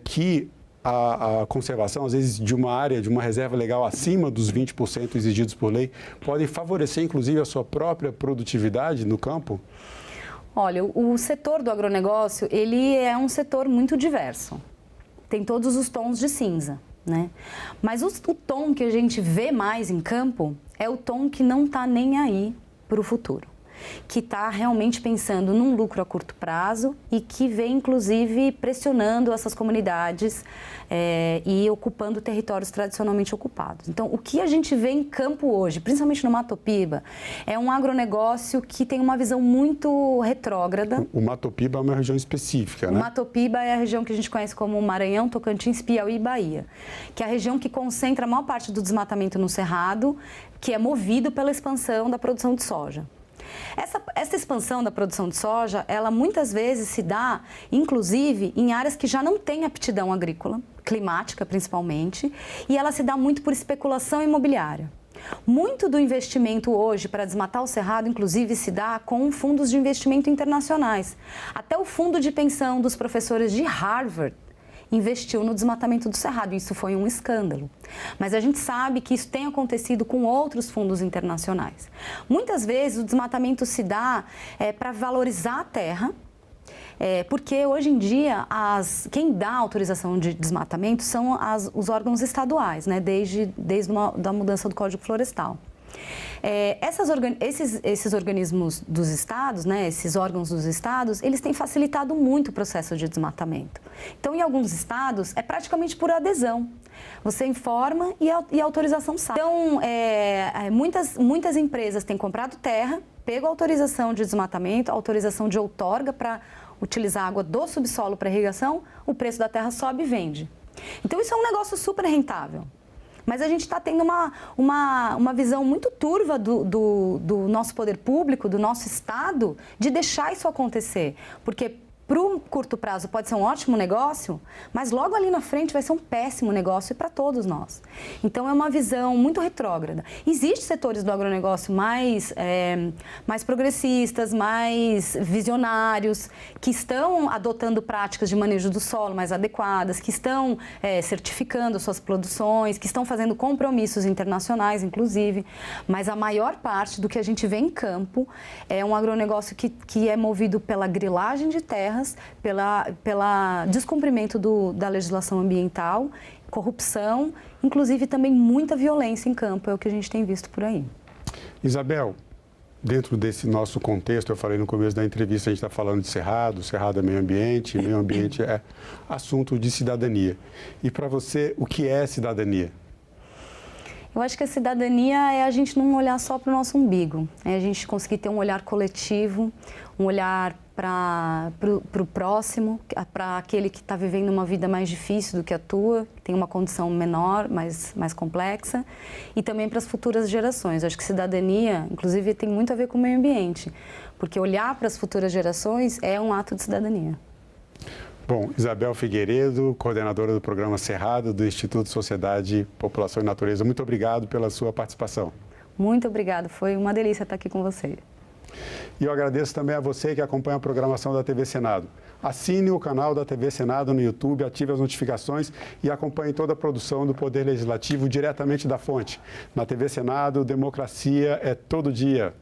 que a conservação, às vezes, de uma área, de uma reserva legal acima dos 20% exigidos por lei, podem favorecer, inclusive, a sua própria produtividade no campo? Olha, o setor do agronegócio, ele é um setor muito diverso. Tem todos os tons de cinza, né? Mas o tom que a gente vê mais em campo é o tom que não está nem aí para o futuro, que está realmente pensando num lucro a curto prazo e que vem, inclusive, pressionando essas comunidades e ocupando territórios tradicionalmente ocupados. Então, o que a gente vê em campo hoje, principalmente no Mato Piba, é um agronegócio que tem uma visão muito retrógrada. O Mato Piba é uma região específica, né? O Mato Piba é a região que a gente conhece como Maranhão, Tocantins, Piauí e Bahia, que é a região que concentra a maior parte do desmatamento no Cerrado, que é movido pela expansão da produção de soja. Essa expansão da produção de soja, ela muitas vezes se dá, inclusive, em áreas que já não têm aptidão agrícola, climática principalmente, e ela se dá muito por especulação imobiliária. Muito do investimento hoje para desmatar o Cerrado, inclusive, se dá com fundos de investimento internacionais. Até o fundo de pensão dos professores de Harvard investiu no desmatamento do Cerrado. Isso foi um escândalo. Mas a gente sabe que isso tem acontecido com outros fundos internacionais. Muitas vezes o desmatamento se dá para valorizar a terra, porque hoje em dia quem dá autorização de desmatamento são os órgãos estaduais, né, desde a mudança do Código Florestal. Esses organismos dos estados, né, esses órgãos dos estados, eles têm facilitado muito o processo de desmatamento. Então, em alguns estados, é praticamente por adesão. Você informa e a autorização sai. Então, muitas empresas têm comprado terra, pego a autorização de desmatamento, autorização de outorga para utilizar água do subsolo para irrigação, o preço da terra sobe e vende. Então, isso é um negócio super rentável. Mas a gente está tendo uma visão muito turva do nosso poder público, do nosso Estado, de deixar isso acontecer. Porque para o curto prazo pode ser um ótimo negócio, mas logo ali na frente vai ser um péssimo negócio para todos nós. Então é uma visão muito retrógrada. Existem setores do agronegócio mais progressistas, mais visionários, que estão adotando práticas de manejo do solo mais adequadas, que estão certificando suas produções, que estão fazendo compromissos internacionais, inclusive. Mas a maior parte do que a gente vê em campo é um agronegócio que é movido pela grilagem de terras, pela descumprimento da legislação ambiental, corrupção, inclusive também muita violência em campo, é o que a gente tem visto por aí. Isabel, dentro desse nosso contexto, eu falei no começo da entrevista, a gente está falando de Cerrado é meio ambiente é assunto de cidadania. E para você, o que é cidadania? Eu acho que a cidadania é a gente não olhar só para o nosso umbigo, é a gente conseguir ter um olhar coletivo, um olhar para o próximo, para aquele que está vivendo uma vida mais difícil do que a tua, que tem uma condição menor, mais complexa, e também para as futuras gerações. Eu acho que cidadania, inclusive, tem muito a ver com o meio ambiente, porque olhar para as futuras gerações é um ato de cidadania. Bom, Isabel Figueiredo, coordenadora do programa Cerrado do Instituto Sociedade, População e Natureza, muito obrigado pela sua participação. Muito obrigada, foi uma delícia estar aqui com você. E eu agradeço também a você que acompanha a programação da TV Senado. Assine o canal da TV Senado no YouTube, ative as notificações e acompanhe toda a produção do Poder Legislativo diretamente da fonte. Na TV Senado, democracia é todo dia.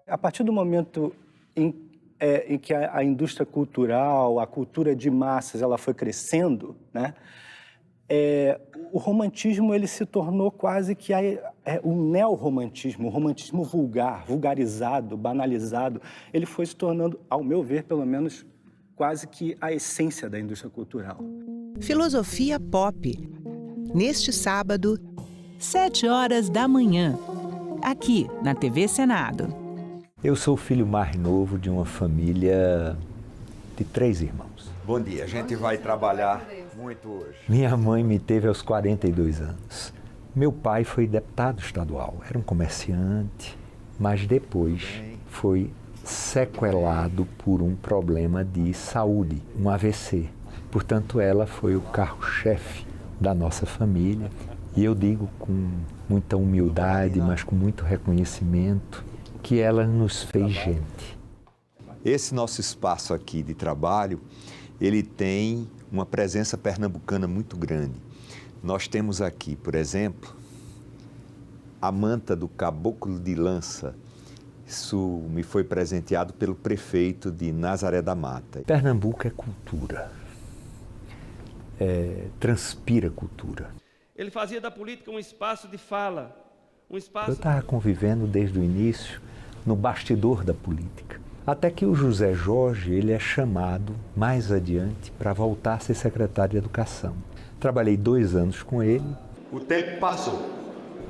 A partir do momento em que a indústria cultural, a cultura de massas, ela foi crescendo, né? O romantismo ele se tornou quase que o neorromantismo, o romantismo vulgar, vulgarizado, banalizado. Ele foi se tornando, ao meu ver, pelo menos, quase que a essência da indústria cultural. Filosofia Pop. Neste sábado, 7h, aqui na TV Senado. Eu sou o filho mais novo de uma família de 3 irmãos. Bom dia, a gente vai trabalhar muito hoje. Minha mãe me teve aos 42 anos. Meu pai foi deputado estadual, era um comerciante, mas depois foi sequelado por um problema de saúde, um AVC. Portanto, ela foi o carro-chefe da nossa família. E eu digo com muita humildade, mas com muito reconhecimento, que ela nos fez gente. Esse nosso espaço aqui de trabalho, ele tem uma presença pernambucana muito grande. Nós temos aqui, por exemplo, a manta do Caboclo de Lança. Isso me foi presenteado pelo prefeito de Nazaré da Mata. Pernambuco é cultura, transpira cultura. Ele fazia da política um espaço de fala, um espaço... Eu estava convivendo desde o início no bastidor da política. Até que o José Jorge ele é chamado mais adiante para voltar a ser secretário de Educação. Trabalhei 2 anos com ele. O tempo passou.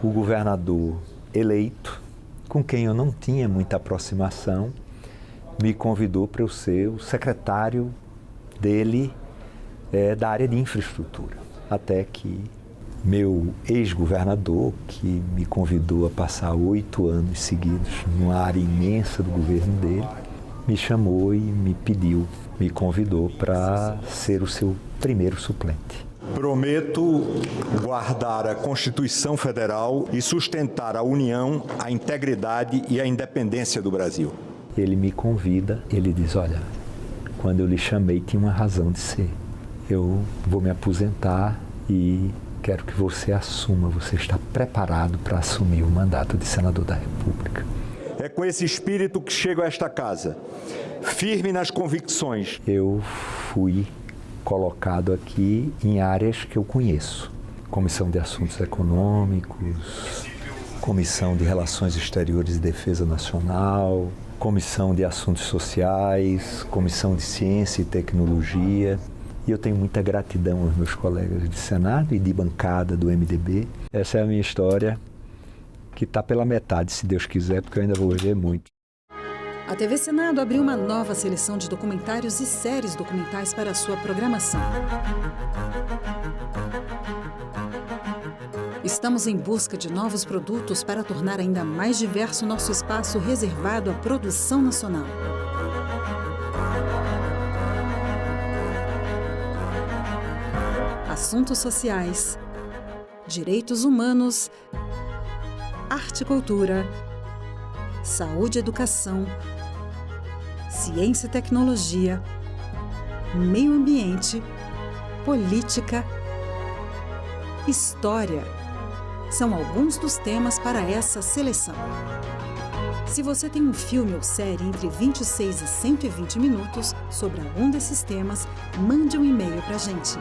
O governador eleito, com quem eu não tinha muita aproximação, me convidou para eu ser o secretário dele da área de infraestrutura. Até que meu ex-governador, que me convidou a passar 8 anos seguidos numa área imensa do governo dele, me chamou e me convidou para ser o seu primeiro suplente. Prometo guardar a Constituição Federal e sustentar a união, a integridade e a independência do Brasil. Ele me convida, ele diz, olha, quando eu lhe chamei tinha uma razão de ser. Eu vou me aposentar e quero que você assuma, você está preparado para assumir o mandato de senador da República. É com esse espírito que chego a esta casa, firme nas convicções. Eu fui colocado aqui em áreas que eu conheço. Comissão de Assuntos Econômicos, Comissão de Relações Exteriores e Defesa Nacional, Comissão de Assuntos Sociais, Comissão de Ciência e Tecnologia. E eu tenho muita gratidão aos meus colegas de Senado e de bancada do MDB. Essa é a minha história, que está pela metade, se Deus quiser, porque eu ainda vou viver muito. A TV Senado abriu uma nova seleção de documentários e séries documentais para a sua programação. Estamos em busca de novos produtos para tornar ainda mais diverso nosso espaço reservado à produção nacional. Assuntos sociais, direitos humanos, arte e cultura, saúde e educação, ciência e tecnologia, meio ambiente, política, história. São alguns dos temas para essa seleção. Se você tem um filme ou série entre 26 e 120 minutos sobre algum desses temas, mande um e-mail para a gente.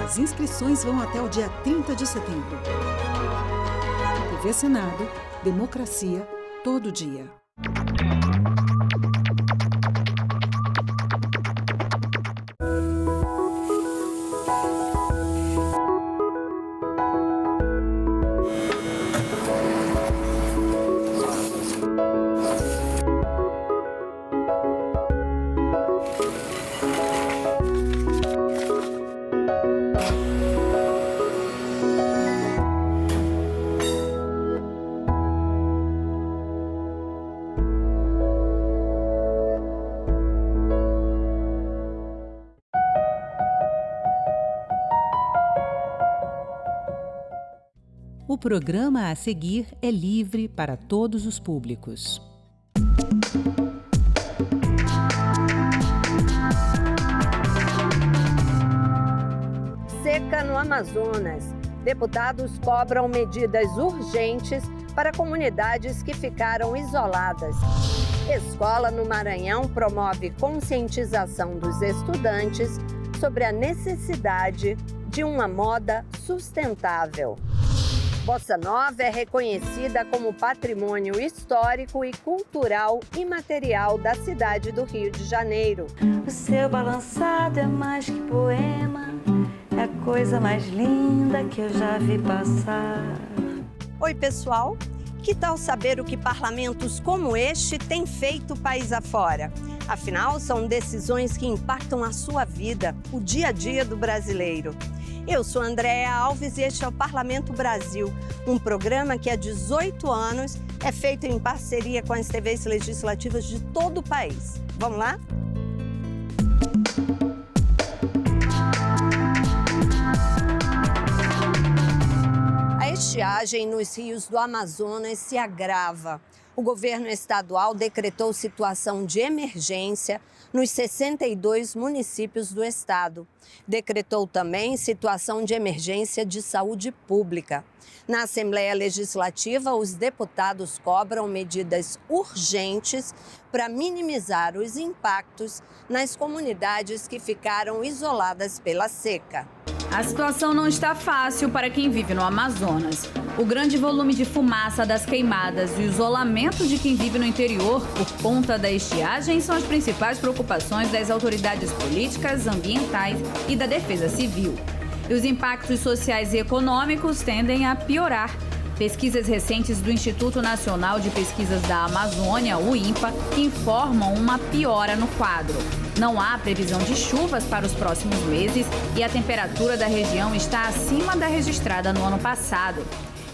As inscrições vão até o dia 30 de setembro. TV Senado, democracia todo dia. O programa a seguir é livre para todos os públicos. Seca no Amazonas. Deputados cobram medidas urgentes para comunidades que ficaram isoladas. Escola no Maranhão promove conscientização dos estudantes sobre a necessidade de uma moda sustentável. Bossa Nova é reconhecida como patrimônio histórico e cultural imaterial da cidade do Rio de Janeiro. O seu balançado é mais que poema, é a coisa mais linda que eu já vi passar. Oi, pessoal! Que tal saber o que parlamentos como este têm feito país afora? Afinal, são decisões que impactam a sua vida, o dia a dia do brasileiro. Eu sou Andréa Alves e este é o Parlamento Brasil, um programa que há 18 anos é feito em parceria com as TVs legislativas de todo o país. Vamos lá? A estiagem nos rios do Amazonas se agrava. O governo estadual decretou situação de emergência nos 62 municípios do estado. Decretou também situação de emergência de saúde pública. Na Assembleia Legislativa, os deputados cobram medidas urgentes para minimizar os impactos nas comunidades que ficaram isoladas pela seca. A situação não está fácil para quem vive no Amazonas. O grande volume de fumaça das queimadas e o isolamento de quem vive no interior por conta da estiagem são as principais preocupações das autoridades políticas, ambientais e da defesa civil. E os impactos sociais e econômicos tendem a piorar. Pesquisas recentes do Instituto Nacional de Pesquisas da Amazônia, o INPA, informam uma piora no quadro. Não há previsão de chuvas para os próximos meses e a temperatura da região está acima da registrada no ano passado.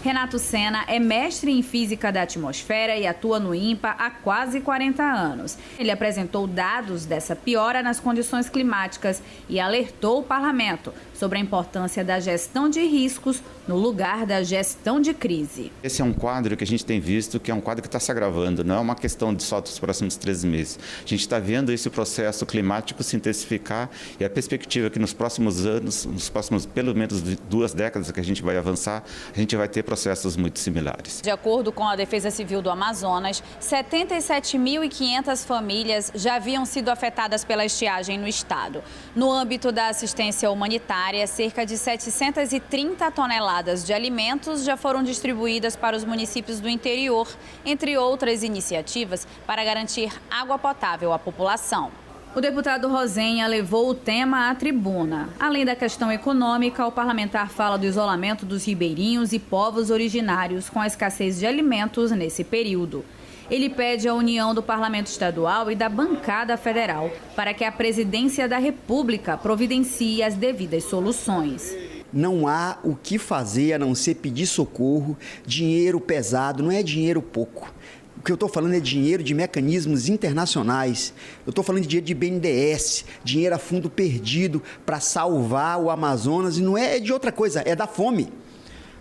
Renato Sena é mestre em Física da Atmosfera e atua no INPA há quase 40 anos. Ele apresentou dados dessa piora nas condições climáticas e alertou o parlamento sobre a importância da gestão de riscos no lugar da gestão de crise. Esse é um quadro que a gente tem visto que é um quadro que está se agravando, não é uma questão de só dos próximos 13 meses. A gente está vendo esse processo climático se intensificar e a perspectiva é que nos próximos anos, nos próximos pelo menos 2 décadas que a gente vai avançar, a gente vai ter processos muito similares. De acordo com a Defesa Civil do Amazonas, 77.500 famílias já haviam sido afetadas pela estiagem no estado. No âmbito da assistência humanitária, cerca de 730 toneladas de alimentos já foram distribuídas para os municípios do interior, entre outras iniciativas para garantir água potável à população. O deputado Rosenha levou o tema à tribuna. Além da questão econômica, o parlamentar fala do isolamento dos ribeirinhos e povos originários com a escassez de alimentos nesse período. Ele pede à união do Parlamento Estadual e da bancada federal para que a Presidência da República providencie as devidas soluções. Não há o que fazer a não ser pedir socorro, dinheiro pesado, não é dinheiro pouco. O que eu estou falando é dinheiro de mecanismos internacionais. Eu estou falando de dinheiro de BNDES, dinheiro a fundo perdido para salvar o Amazonas. E não é de outra coisa, é da fome.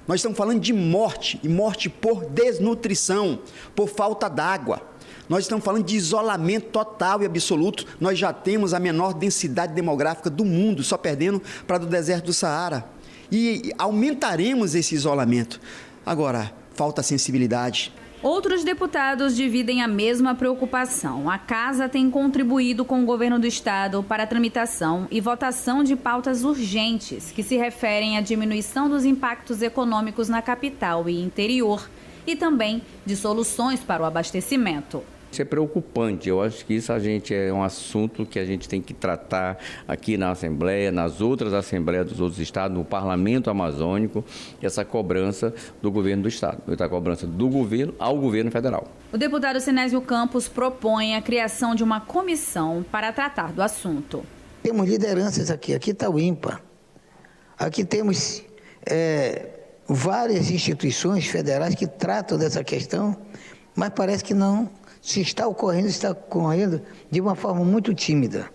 Nós estamos falando de morte, e morte por desnutrição, por falta d'água. Nós estamos falando de isolamento total e absoluto. Nós já temos a menor densidade demográfica do mundo, só perdendo para do deserto do Saara. E aumentaremos esse isolamento. Agora, falta sensibilidade. Outros deputados dividem a mesma preocupação. A Casa tem contribuído com o governo do estado para a tramitação e votação de pautas urgentes que se referem à diminuição dos impactos econômicos na capital e interior e também de soluções para o abastecimento. Isso é preocupante, eu acho que isso é um assunto que a gente tem que tratar aqui na Assembleia, nas outras Assembleias dos outros estados, no Parlamento Amazônico, essa cobrança do governo do estado, essa cobrança do governo ao governo federal. O deputado Sinésio Campos propõe a criação de uma comissão para tratar do assunto. Temos lideranças aqui está o INPA, aqui temos várias instituições federais que tratam dessa questão, mas parece que não. Se está ocorrendo de uma forma muito tímida.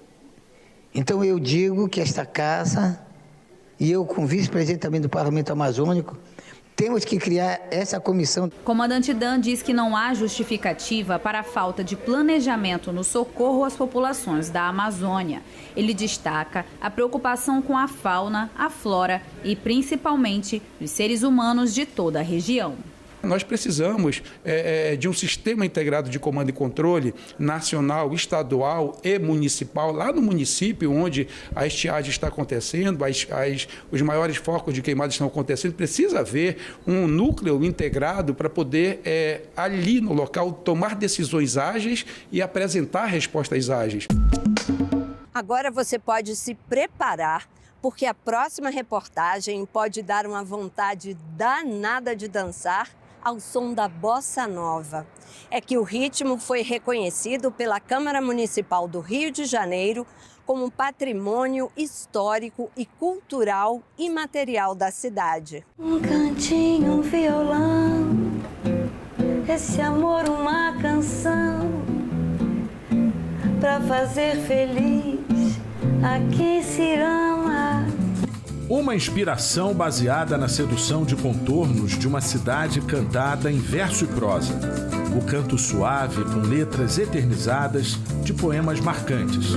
Então eu digo que esta casa, e eu como vice-presidente também do Parlamento Amazônico, temos que criar essa comissão. Comandante Dan diz que não há justificativa para a falta de planejamento no socorro às populações da Amazônia. Ele destaca a preocupação com a fauna, a flora e principalmente os seres humanos de toda a região. Nós precisamos de um sistema integrado de comando e controle nacional, estadual e municipal, lá no município onde a estiagem está acontecendo, os maiores focos de queimada estão acontecendo. Precisa haver um núcleo integrado para poder, ali no local, tomar decisões ágeis e apresentar respostas ágeis. Agora você pode se preparar, porque a próxima reportagem pode dar uma vontade danada de dançar ao som da bossa nova. É que o ritmo foi reconhecido pela Câmara Municipal do Rio de Janeiro como patrimônio histórico e cultural imaterial da cidade. Um cantinho, um violão, esse amor uma canção, pra fazer feliz a quem se ama. Uma inspiração baseada na sedução de contornos de uma cidade cantada em verso e prosa. O canto suave com letras eternizadas de poemas marcantes.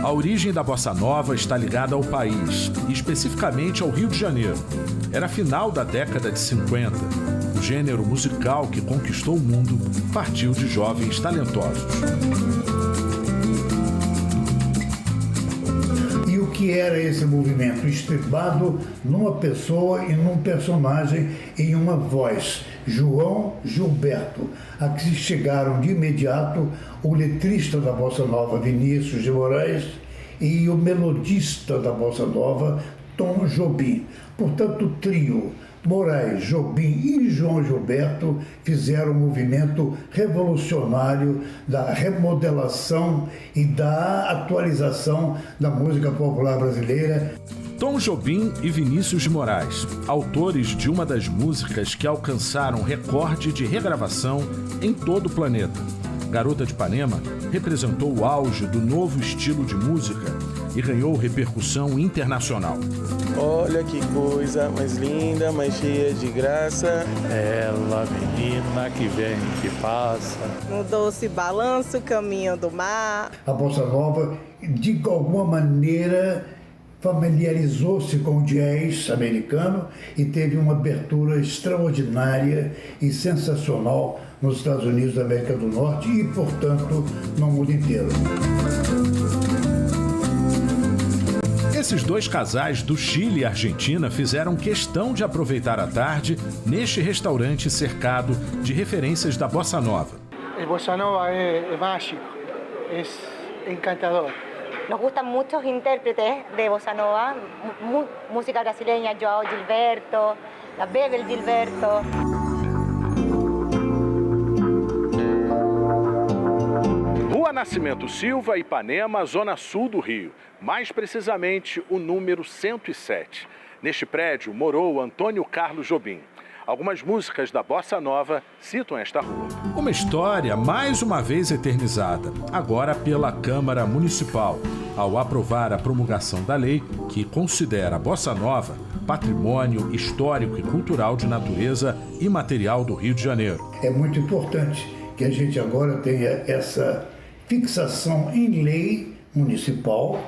A origem da bossa nova está ligada ao país, e especificamente ao Rio de Janeiro. Era final da década de 50. O gênero musical que conquistou o mundo partiu de jovens talentosos. E o que era esse movimento? Estribado numa pessoa e num personagem em uma voz. João Gilberto, a que chegaram de imediato o letrista da Bossa Nova, Vinícius de Moraes, e o melodista da Bossa Nova, Tom Jobim. Portanto, o trio Moraes, Jobim e João Gilberto fizeram um movimento revolucionário da remodelação e da atualização da música popular brasileira. Tom Jobim e Vinícius de Moraes, autores de uma das músicas que alcançaram recorde de regravação em todo o planeta. Garota de Ipanema representou o auge do novo estilo de música e ganhou repercussão internacional. Olha que coisa mais linda, mais cheia de graça. Ela, menina que vem, que passa. No doce balanço, caminho do mar. A Bossa Nova, de alguma maneira, familiarizou-se com o jazz americano e teve uma abertura extraordinária e sensacional nos Estados Unidos da América do Norte e, portanto, no mundo inteiro. Esses dois casais do Chile e Argentina fizeram questão de aproveitar a tarde neste restaurante cercado de referências da Bossa Nova. El Bossa Nova é mágico, é encantador. Nos gustan muchos intérpretes de Bossa Nova, música brasileña, João Gilberto, la Bebel Gilberto. Rua Nascimento Silva, Ipanema, zona sul do Rio. Mais precisamente, o número 107. Neste prédio morou Antônio Carlos Jobim. Algumas músicas da Bossa Nova citam esta rua. Uma história mais uma vez eternizada, agora pela Câmara Municipal, ao aprovar a promulgação da lei que considera a Bossa Nova patrimônio histórico e cultural de natureza imaterial do Rio de Janeiro. É muito importante que a gente agora tenha essa fixação em lei municipal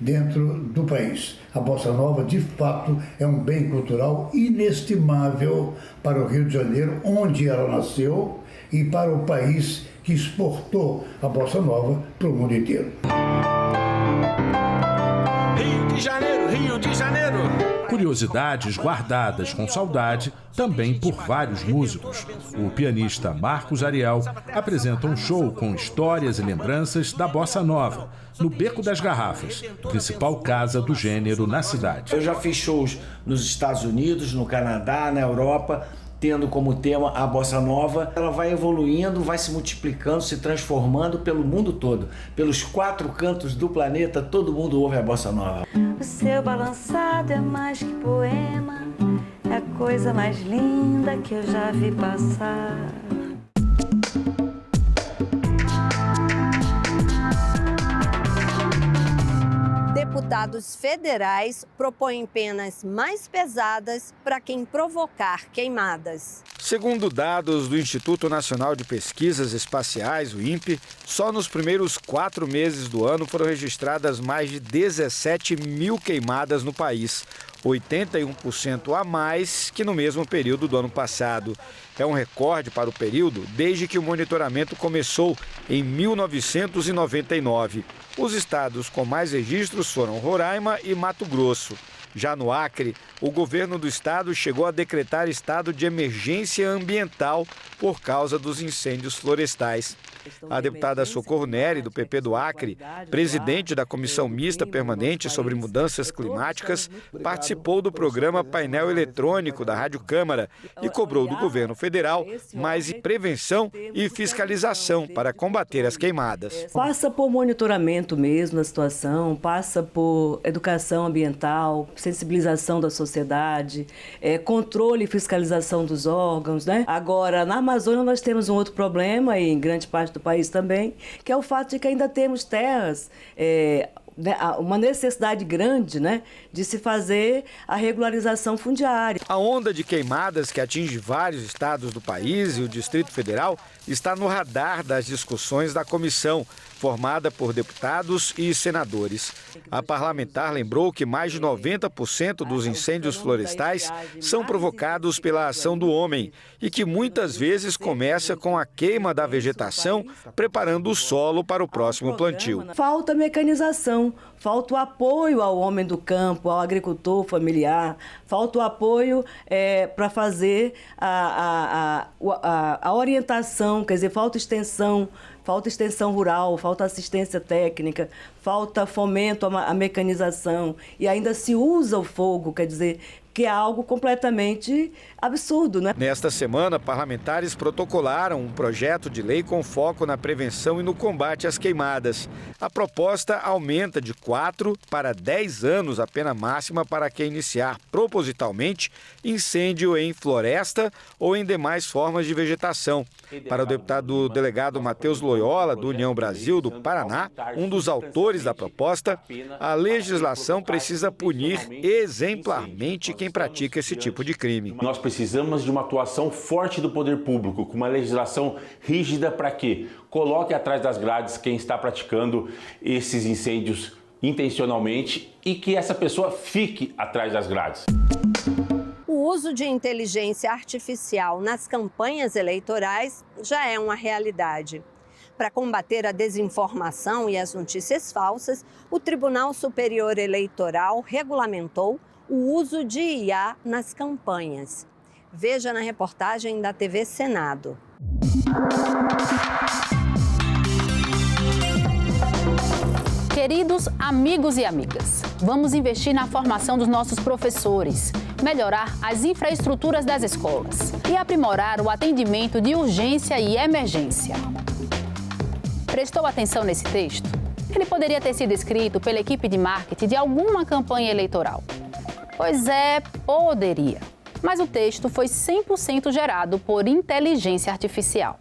dentro do país. A Bossa Nova, de fato, é um bem cultural inestimável para o Rio de Janeiro, onde ela nasceu, e para o país que exportou a Bossa Nova para o mundo inteiro. Rio de Janeiro, Rio de Janeiro! Curiosidades guardadas com saudade também por vários músicos. O pianista Marcos Ariel apresenta um show com histórias e lembranças da Bossa Nova, no Beco das Garrafas, principal casa do gênero na cidade. Eu já fiz shows nos Estados Unidos, no Canadá, na Europa, tendo como tema a Bossa Nova. Ela vai evoluindo, vai se multiplicando, se transformando pelo mundo todo. Pelos 4 cantos do planeta, todo mundo ouve a Bossa Nova. O seu balançado é mais que poema, é a coisa mais linda que eu já vi passar. Deputados federais propõem penas mais pesadas para quem provocar queimadas. Segundo dados do Instituto Nacional de Pesquisas Espaciais, o INPE, só nos primeiros 4 meses do ano foram registradas mais de 17 mil queimadas no país, 81% a mais que no mesmo período do ano passado. É um recorde para o período desde que o monitoramento começou em 1999. Os estados com mais registros foram Roraima e Mato Grosso. Já no Acre, o governo do estado chegou a decretar estado de emergência ambiental por causa dos incêndios florestais. A deputada Socorro Neri, do PP do Acre, presidente da Comissão Mista Permanente sobre Mudanças Climáticas, participou do programa Painel Eletrônico da Rádio Câmara e cobrou do governo federal mais prevenção e fiscalização para combater as queimadas. Passa por monitoramento mesmo da situação, passa por educação ambiental, sensibilização da sociedade, controle e fiscalização dos órgãos, né? Agora, na Amazônia nós temos um outro problema, e em grande parte do país também, que é o fato de que ainda temos terras uma necessidade grande, né, de se fazer a regularização fundiária. A onda de queimadas que atinge vários estados do país e o Distrito Federal está no radar das discussões da comissão, formada por deputados e senadores. A parlamentar lembrou que mais de 90% dos incêndios florestais são provocados pela ação do homem e que muitas vezes começa com a queima da vegetação, preparando o solo para o próximo plantio. Falta mecanização, falta o apoio ao homem do campo, ao agricultor familiar, falta o apoio para fazer a orientação, quer dizer, falta extensão rural, falta assistência técnica, falta fomento à mecanização e ainda se usa o fogo, quer dizer, que é algo completamente absurdo, né? Nesta semana, parlamentares protocolaram um projeto de lei com foco na prevenção e no combate às queimadas. A proposta aumenta de 4 para 10 anos a pena máxima para quem iniciar propositalmente incêndio em floresta ou em demais formas de vegetação. Para o deputado delegado Matheus Loyola, do União Brasil do Paraná, um dos autores da proposta, a legislação precisa punir exemplarmente quem pratica esse tipo de crime. Nós precisamos de uma atuação forte do poder público, com uma legislação rígida para que coloque atrás das grades quem está praticando esses incêndios intencionalmente e que essa pessoa fique atrás das grades. O uso de inteligência artificial nas campanhas eleitorais já é uma realidade. Para combater a desinformação e as notícias falsas, o Tribunal Superior Eleitoral regulamentou o uso de IA nas campanhas. Veja na reportagem da TV Senado. Queridos amigos e amigas, vamos investir na formação dos nossos professores, melhorar as infraestruturas das escolas e aprimorar o atendimento de urgência e emergência. Prestou atenção nesse texto? Ele poderia ter sido escrito pela equipe de marketing de alguma campanha eleitoral. Pois é, poderia. Mas o texto foi 100% gerado por inteligência artificial.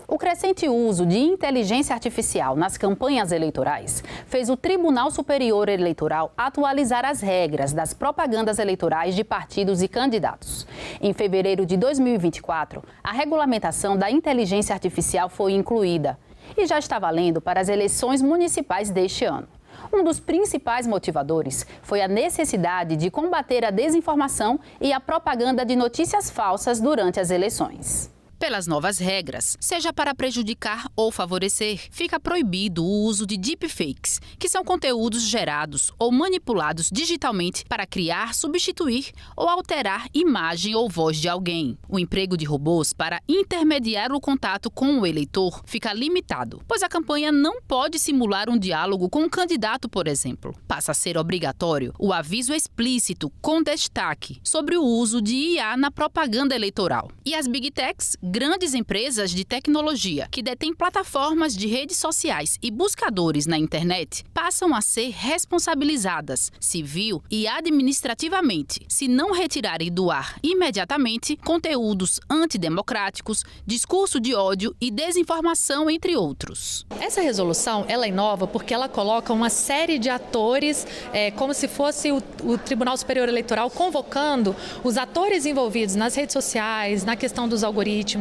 O crescente uso de inteligência artificial nas campanhas eleitorais fez o Tribunal Superior Eleitoral atualizar as regras das propagandas eleitorais de partidos e candidatos. Em fevereiro de 2024, a regulamentação da inteligência artificial foi incluída e já está valendo para as eleições municipais deste ano. Um dos principais motivadores foi a necessidade de combater a desinformação e a propaganda de notícias falsas durante as eleições. Pelas novas regras, seja para prejudicar ou favorecer, fica proibido o uso de deepfakes, que são conteúdos gerados ou manipulados digitalmente para criar, substituir ou alterar imagem ou voz de alguém. O emprego de robôs para intermediar o contato com o eleitor fica limitado, pois a campanha não pode simular um diálogo com um candidato, por exemplo. Passa a ser obrigatório o aviso explícito com destaque sobre o uso de IA na propaganda eleitoral. E as Big Techs, grandes empresas de tecnologia que detêm plataformas de redes sociais e buscadores na internet, passam a ser responsabilizadas, civil e administrativamente, se não retirarem do ar imediatamente conteúdos antidemocráticos, discurso de ódio e desinformação, entre outros. Essa resolução, ela inova porque ela coloca uma série de atores, como se fosse o Tribunal Superior Eleitoral convocando os atores envolvidos nas redes sociais, na questão dos algoritmos,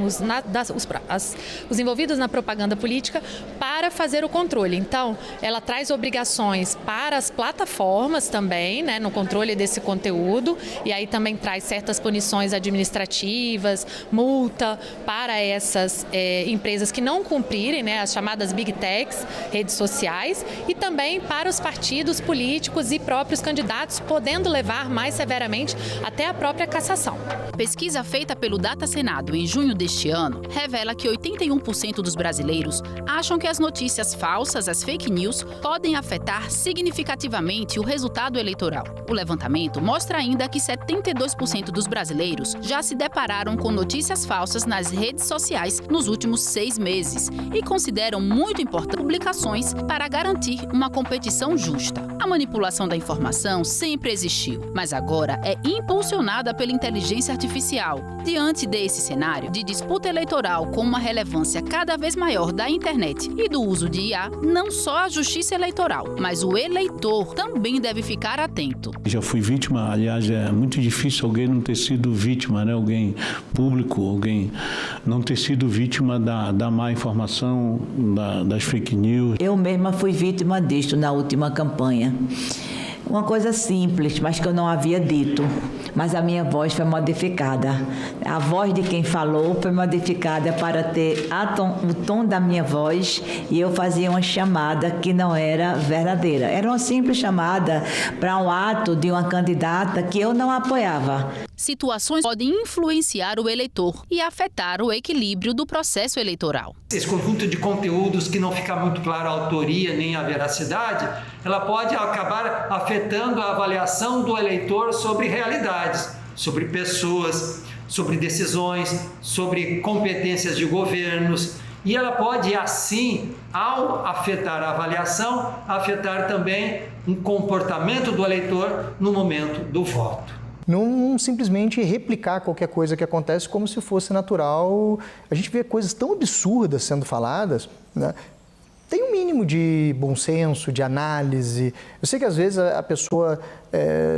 os envolvidos na propaganda política, para fazer o controle. Então, ela traz obrigações para as plataformas também, né, no controle desse conteúdo, e aí também traz certas punições administrativas, multa para essas empresas que não cumprirem, né, as chamadas Big Techs, redes sociais, e também para os partidos políticos e próprios candidatos, podendo levar mais severamente até a própria cassação. Pesquisa feita pelo Data Senado em junho deste ano revela que 81% dos brasileiros acham que as notícias falsas, as fake news, podem afetar significativamente o resultado eleitoral. O levantamento mostra ainda que 72% dos brasileiros já se depararam com notícias falsas nas redes sociais nos últimos 6 meses e consideram muito importantes publicações para garantir uma competição justa. A manipulação da informação sempre existiu, mas agora é impulsionada pela inteligência artificial. Diante desse cenário de disputa eleitoral com uma relevância cada vez maior da internet e do uso de IA, não só a justiça eleitoral, mas o eleitor também deve ficar atento. Já fui vítima, aliás, é muito difícil alguém não ter sido vítima, né? Alguém público, alguém não ter sido vítima da má informação, das fake news. Eu mesma fui vítima disto na última campanha. Uma coisa simples, mas que eu não havia dito. Mas a minha voz foi modificada. A voz de quem falou foi modificada para ter o tom da minha voz, e eu fazia uma chamada que não era verdadeira. Era uma simples chamada para um ato de uma candidata que eu não apoiava. Situações podem influenciar o eleitor e afetar o equilíbrio do processo eleitoral. Esse conjunto de conteúdos que não fica muito claro a autoria nem a veracidade, ela pode acabar afetando a avaliação do eleitor sobre realidades, sobre pessoas, sobre decisões, sobre competências de governos. E ela pode, assim, ao afetar a avaliação, afetar também um comportamento do eleitor no momento do voto. Não simplesmente replicar qualquer coisa que acontece como se fosse natural. A gente vê coisas tão absurdas sendo faladas, né? Tem um mínimo de bom senso, de análise. Eu sei que às vezes a pessoa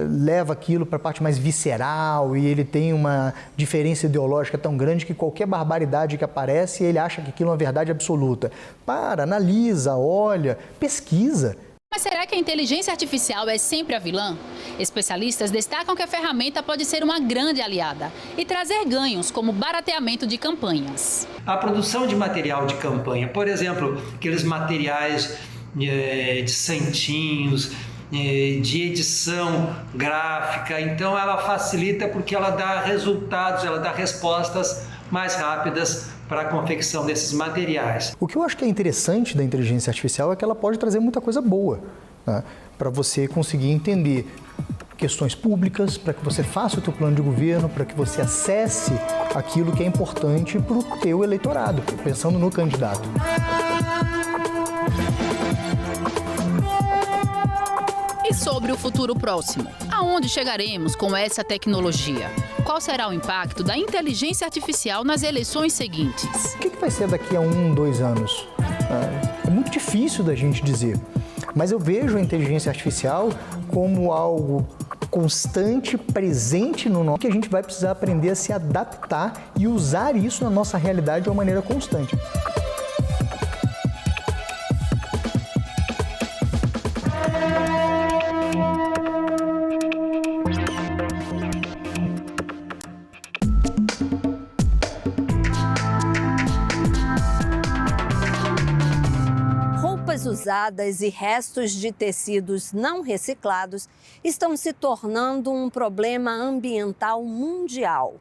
leva aquilo para a parte mais visceral e ele tem uma diferença ideológica tão grande que qualquer barbaridade que aparece, ele acha que aquilo é uma verdade absoluta. Analisa, olha, pesquisa. Mas será que a inteligência artificial é sempre a vilã? Especialistas destacam que a ferramenta pode ser uma grande aliada e trazer ganhos como barateamento de campanhas. A produção de material de campanha, por exemplo, aqueles materiais de santinhos, de edição gráfica, então ela facilita porque ela dá resultados, ela dá respostas mais rápidas para a confecção desses materiais. O que eu acho que é interessante da inteligência artificial é que ela pode trazer muita coisa boa, né? Para você conseguir entender questões públicas, para que você faça o teu plano de governo, para que você acesse aquilo que é importante para o teu eleitorado, pensando no candidato. E sobre o futuro próximo? Aonde chegaremos com essa tecnologia? Qual será o impacto da inteligência artificial nas eleições seguintes? O que vai ser daqui a 1, 2 anos? É muito difícil da gente dizer, mas eu vejo a inteligência artificial como algo constante, presente no nosso, que a gente vai precisar aprender a se adaptar e usar isso na nossa realidade de uma maneira constante. Usadas e restos de tecidos não reciclados estão se tornando um problema ambiental mundial.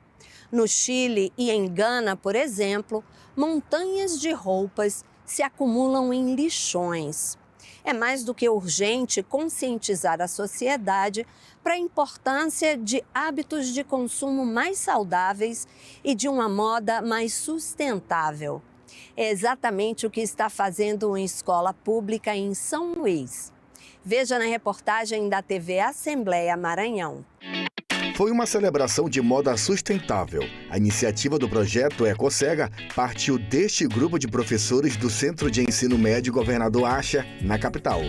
No Chile e em Gana, por exemplo, montanhas de roupas se acumulam em lixões. É mais do que urgente conscientizar a sociedade para a importância de hábitos de consumo mais saudáveis e de uma moda mais sustentável. É exatamente o que está fazendo uma escola pública em São Luís. Veja na reportagem da TV Assembleia Maranhão. Foi uma celebração de moda sustentável. A iniciativa do projeto EcoCega partiu deste grupo de professores do Centro de Ensino Médio Governador Acha, na capital.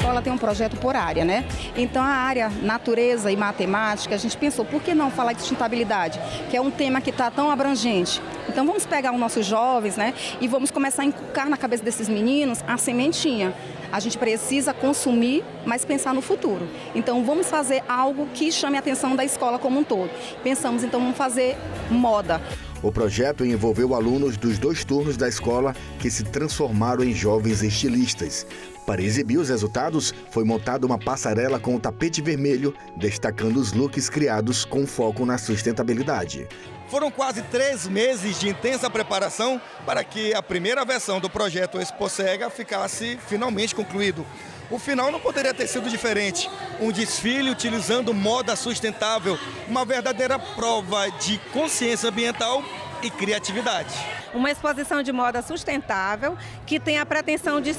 Ela tem um projeto por área, né? Então a área natureza e matemática, a gente pensou, por que não falar de sustentabilidade? Que é um tema que está tão abrangente. Então vamos pegar os nossos jovens, né? E vamos começar a inculcar na cabeça desses meninos a sementinha. A gente precisa consumir, mas pensar no futuro. Então vamos fazer algo que chame a atenção da escola como um todo. Pensamos, então, vamos fazer moda. O projeto envolveu alunos dos 2 turnos da escola que se transformaram em jovens estilistas. Para exibir os resultados, foi montada uma passarela com o tapete vermelho, destacando os looks criados com foco na sustentabilidade. Foram quase 3 meses de intensa preparação para que a primeira versão do projeto EcoCega ficasse finalmente concluído. O final não poderia ter sido diferente. Um desfile utilizando moda sustentável, uma verdadeira prova de consciência ambiental e criatividade. uma exposição de moda sustentável que tem a pretensão de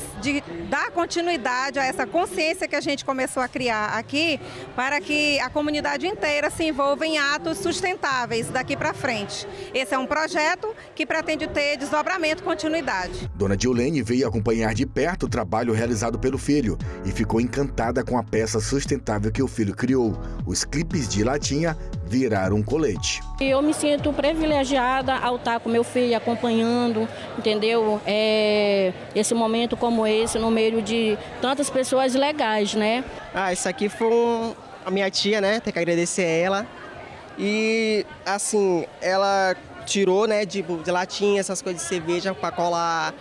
dar continuidade a essa consciência que a gente começou a criar aqui para que a comunidade inteira se envolva em atos sustentáveis daqui para frente. Esse é um projeto que pretende ter desdobramento e continuidade. Dona Diolene veio acompanhar de perto o trabalho realizado pelo filho e ficou encantada com a peça sustentável que o filho criou. Os clipes de latinha viraram um colete. Eu me sinto privilegiada ao estar com meu filho acompanhando, entendeu? Esse momento como esse, no meio de tantas pessoas legais, né? Isso aqui foi a minha tia, né? Tem que agradecer a ela. E, assim, ela tirou, né, de latinha, essas coisas de cerveja para colar.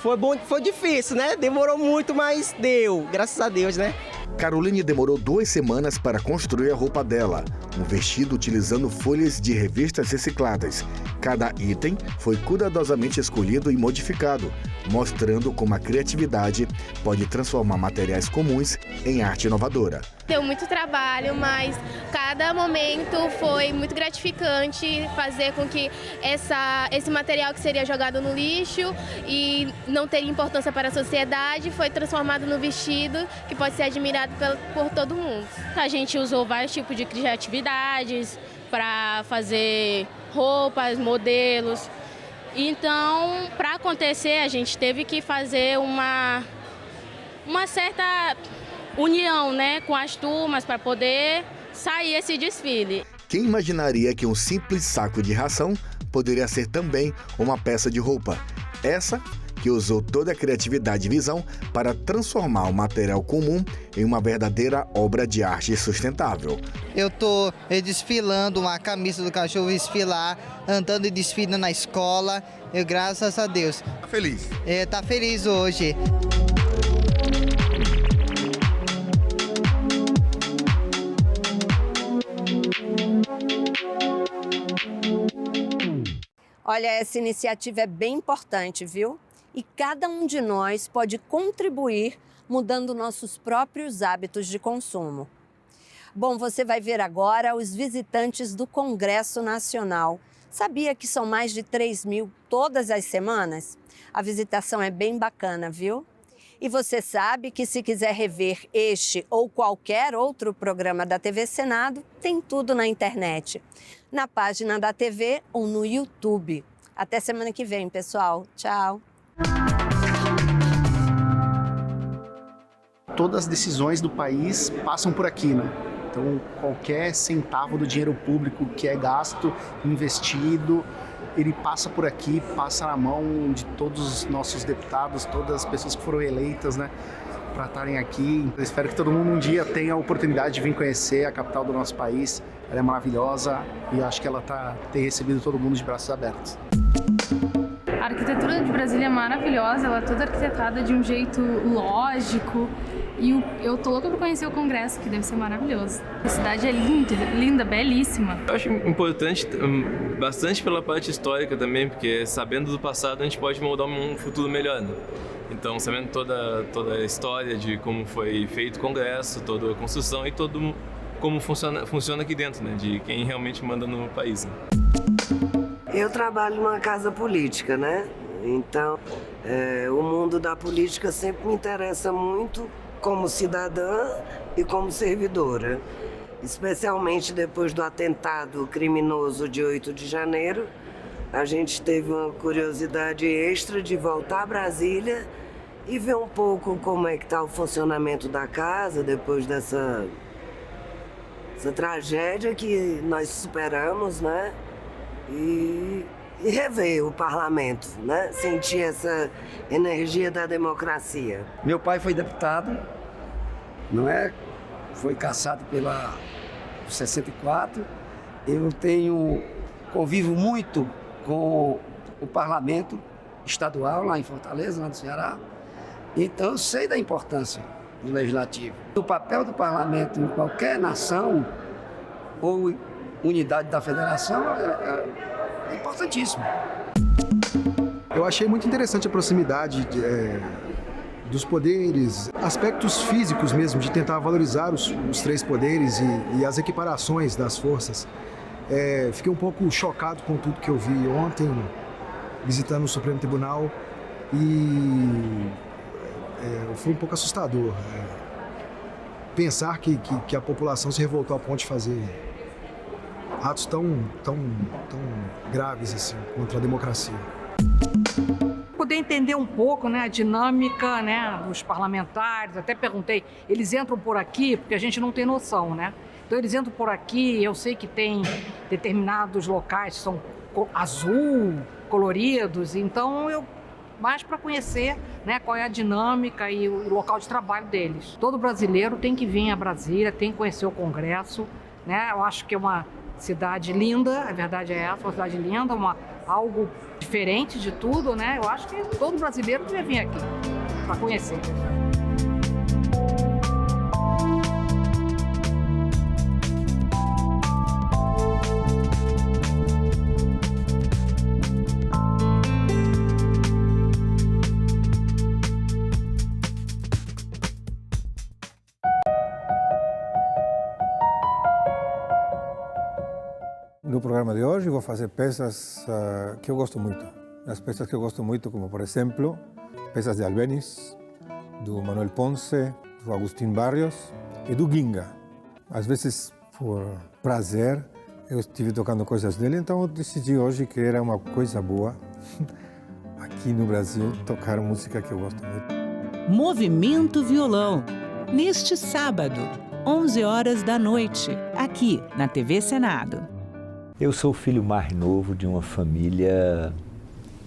Foi bom, foi difícil, né? Demorou muito, mas deu, graças a Deus, né? Caroline demorou 2 semanas para construir a roupa dela, um vestido utilizando folhas de revistas recicladas. Cada item foi cuidadosamente escolhido e modificado, mostrando como a criatividade pode transformar materiais comuns em arte inovadora. Deu muito trabalho, mas cada momento foi muito gratificante fazer com que esse material que seria jogado no lixo e não teria importância para a sociedade foi transformado no vestido que pode ser admirado por todo mundo. A gente usou vários tipos de criatividades para fazer roupas, modelos. Então, para acontecer, a gente teve que fazer uma certa união, né, com as turmas para poder sair esse desfile. Quem imaginaria que um simples saco de ração poderia ser também uma peça de roupa? Essa que usou toda a criatividade e visão para transformar o material comum em uma verdadeira obra de arte sustentável. Eu estou desfilando uma camisa do cachorro esfilar, andando e desfilando na escola, graças a Deus. Tá feliz? Tá feliz hoje. Olha, essa iniciativa é bem importante, viu? E cada um de nós pode contribuir mudando nossos próprios hábitos de consumo. Bom, você vai ver agora os visitantes do Congresso Nacional. Sabia que são mais de 3.000 todas as semanas? A visitação é bem bacana, viu? E você sabe que se quiser rever este ou qualquer outro programa da TV Senado, tem tudo na internet, na página da TV ou no YouTube. Até semana que vem, pessoal. Tchau! Todas as decisões do país passam por aqui, né? Então, qualquer centavo do dinheiro público que é gasto, investido, ele passa por aqui, passa na mão de todos os nossos deputados, todas as pessoas que foram eleitas, né, para estarem aqui. Eu espero que todo mundo um dia tenha a oportunidade de vir conhecer a capital do nosso país. Ela é maravilhosa e acho que ela tem recebido todo mundo de braços abertos. A arquitetura de Brasília é maravilhosa, ela é toda arquitetada de um jeito lógico. E eu tô louca pra conhecer o Congresso, que deve ser maravilhoso. A cidade é linda, linda, belíssima. Eu acho importante bastante pela parte histórica também, porque sabendo do passado a gente pode moldar um futuro melhor, né? Então, sabendo toda a história de como foi feito o Congresso, toda a construção e como funciona aqui dentro, né? De quem realmente manda no país. Né? Eu trabalho numa casa política, né? Então, o mundo da política sempre me interessa muito como cidadã e como servidora. Especialmente depois do atentado criminoso de 8 de janeiro, a gente teve uma curiosidade extra de voltar a Brasília e ver um pouco como é que está o funcionamento da casa depois dessa tragédia que nós superamos, né? E rever o parlamento, né? Sentir essa energia da democracia. Meu pai foi deputado, não é? Foi cassado pela 64. Eu convivo muito com o parlamento estadual lá em Fortaleza, lá no Ceará. Então eu sei da importância do legislativo. O papel do parlamento em qualquer nação ou unidade da federação é importantíssimo. Eu achei muito interessante a proximidade dos poderes, aspectos físicos mesmo, de tentar valorizar os 3 poderes e as equiparações das forças. Fiquei um pouco chocado com tudo que eu vi ontem visitando o Supremo Tribunal e foi um pouco assustador. Pensar que a população se revoltou a ponto de fazer atos tão graves assim contra a democracia. Poder entender um pouco, né, a dinâmica, né, dos parlamentares. Até perguntei, eles entram por aqui porque a gente não tem noção, né? Então eles entram por aqui, eu sei que tem determinados locais que são azul, coloridos, então eu mais para conhecer, né, qual é a dinâmica e o local de trabalho deles. Todo brasileiro tem que vir a Brasília, tem que conhecer o Congresso, né? Eu acho que é uma cidade linda, a verdade é essa, uma cidade linda, algo diferente de tudo, né? Eu acho que todo brasileiro devia vir aqui para conhecer. No programa de hoje vou fazer peças que eu gosto muito. As peças que eu gosto muito, como por exemplo, peças de Albéniz, do Manuel Ponce, do Agustín Barrios e do Ginga. Às vezes, por prazer, eu estive tocando coisas dele, então eu decidi hoje que era uma coisa boa aqui no Brasil tocar música que eu gosto muito. Movimento Violão, neste sábado, 11 horas da noite, aqui na TV Senado. Eu sou o filho mais novo de uma família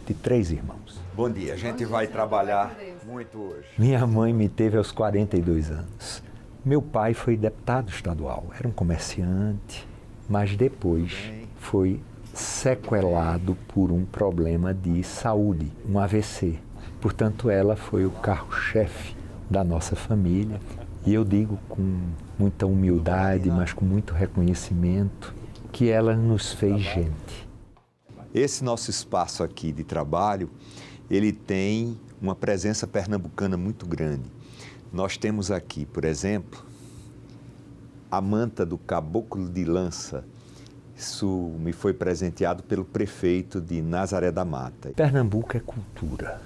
de 3 irmãos. Bom dia, a gente vai trabalhar muito hoje. Minha mãe me teve aos 42 anos. Meu pai foi deputado estadual, era um comerciante, mas depois foi sequelado por um problema de saúde, um AVC. Portanto, ela foi o carro-chefe da nossa família. E eu digo com muita humildade, mas com muito reconhecimento, que ela nos fez gente. Esse nosso espaço aqui de trabalho, ele tem uma presença pernambucana muito grande. Nós temos aqui, por exemplo, a manta do Caboclo de Lança. Isso me foi presenteado pelo prefeito de Nazaré da Mata. Pernambuco é cultura,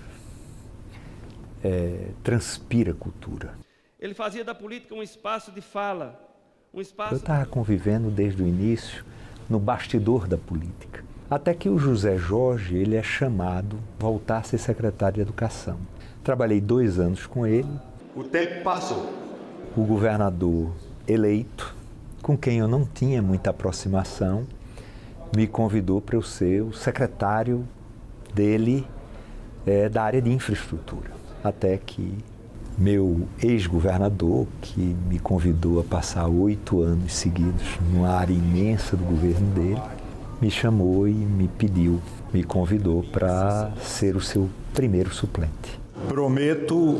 transpira cultura. Ele fazia da política um espaço de fala, um espaço... Eu estava convivendo desde o início no bastidor da política, até que o José Jorge ele é chamado a voltar a ser secretário de Educação. Trabalhei 2 anos com ele. O tempo passou. O governador eleito, com quem eu não tinha muita aproximação, me convidou para eu ser o secretário dele da área de infraestrutura, até que meu ex-governador, que me convidou a passar 8 anos seguidos numa área imensa do governo dele, me chamou e me convidou para ser o seu primeiro suplente. Prometo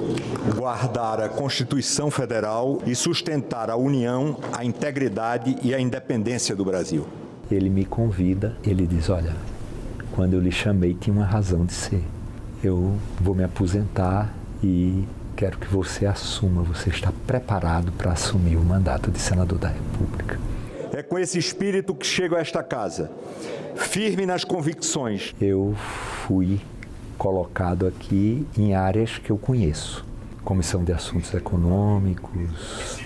guardar a Constituição Federal e sustentar a união, a integridade e a independência do Brasil. Ele me convida, ele diz, olha, quando eu lhe chamei tinha uma razão de ser. Eu vou me aposentar e quero que você assuma, você está preparado para assumir o mandato de senador da República. É com esse espírito que chego a esta casa, firme nas convicções. Eu fui colocado aqui em áreas que eu conheço. Comissão de Assuntos Econômicos,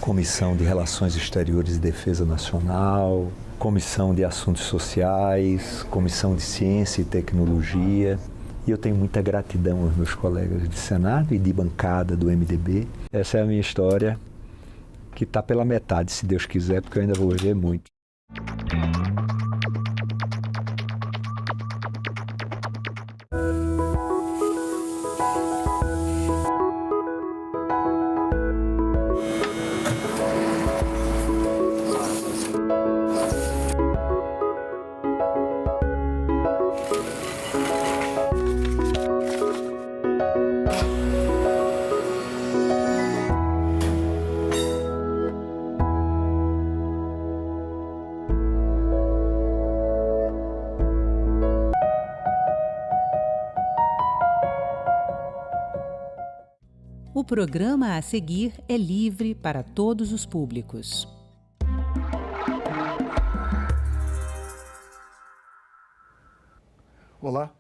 Comissão de Relações Exteriores e Defesa Nacional, Comissão de Assuntos Sociais, Comissão de Ciência e Tecnologia. E eu tenho muita gratidão aos meus colegas de Senado e de bancada do MDB. Essa é a minha história, que está pela metade, se Deus quiser, porque eu ainda vou viver muito. O programa a seguir é livre para todos os públicos. Olá,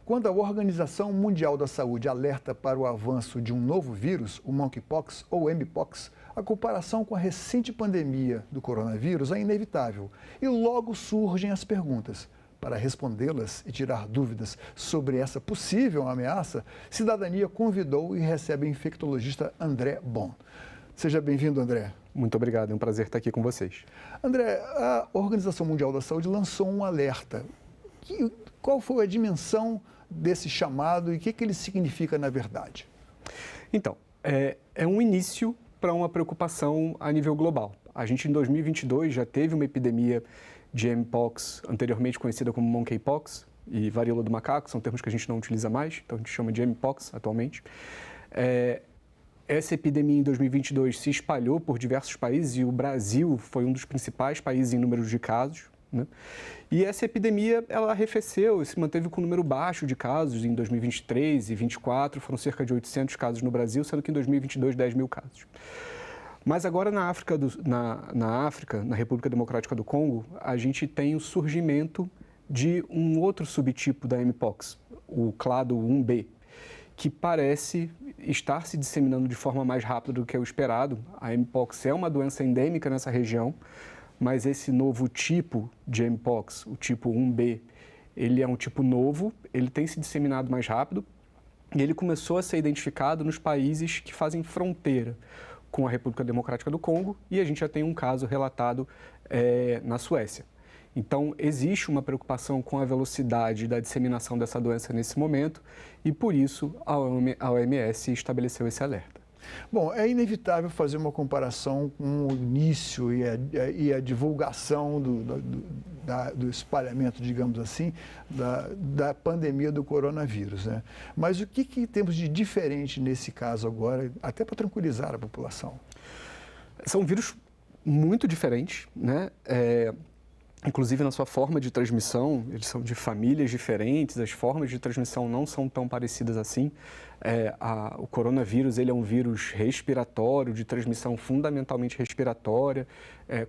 Quando a Organização Mundial da Saúde alerta para o avanço de um novo vírus, o monkeypox ou mpox, a comparação com a recente pandemia do coronavírus é inevitável e logo surgem as perguntas. Para respondê-las e tirar dúvidas sobre essa possível ameaça, Cidadania convidou e recebe o infectologista André Bon. Seja bem-vindo, André. Muito obrigado, é um prazer estar aqui com vocês. André, a Organização Mundial da Saúde lançou um alerta. Qual foi a dimensão desse chamado e o que ele significa na verdade? Então, é um início para uma preocupação a nível global. A gente, em 2022, já teve uma epidemia de mpox, anteriormente conhecida como monkeypox, e varíola do macaco, são termos que a gente não utiliza mais, então a gente chama de mpox atualmente. Essa epidemia em 2022 se espalhou por diversos países e o Brasil foi um dos principais países em número de casos, né? E essa epidemia, ela arrefeceu e se manteve com um número baixo de casos em 2023 e 2024, foram cerca de 800 casos no Brasil, sendo que em 2022, 10 mil casos. Mas agora na África, na República Democrática do Congo, a gente tem o surgimento de um outro subtipo da mpox, o clado 1B, que parece estar se disseminando de forma mais rápida do que o esperado. A mpox é uma doença endêmica nessa região, mas esse novo tipo de mpox, o tipo 1B, ele é um tipo novo, ele tem se disseminado mais rápido e ele começou a ser identificado nos países que fazem fronteira com a República Democrática do Congo e a gente já tem um caso relatado na Suécia. Então, existe uma preocupação com a velocidade da disseminação dessa doença nesse momento e, por isso, a OMS estabeleceu esse alerta. Bom, é inevitável fazer uma comparação com o início e a divulgação do espalhamento, digamos assim, da pandemia do coronavírus, né? Mas o que temos de diferente nesse caso agora, até para tranquilizar a população? São vírus muito diferentes, né? Inclusive na sua forma de transmissão, eles são de famílias diferentes, as formas de transmissão não são tão parecidas assim. O coronavírus, ele é um vírus respiratório, de transmissão fundamentalmente respiratória,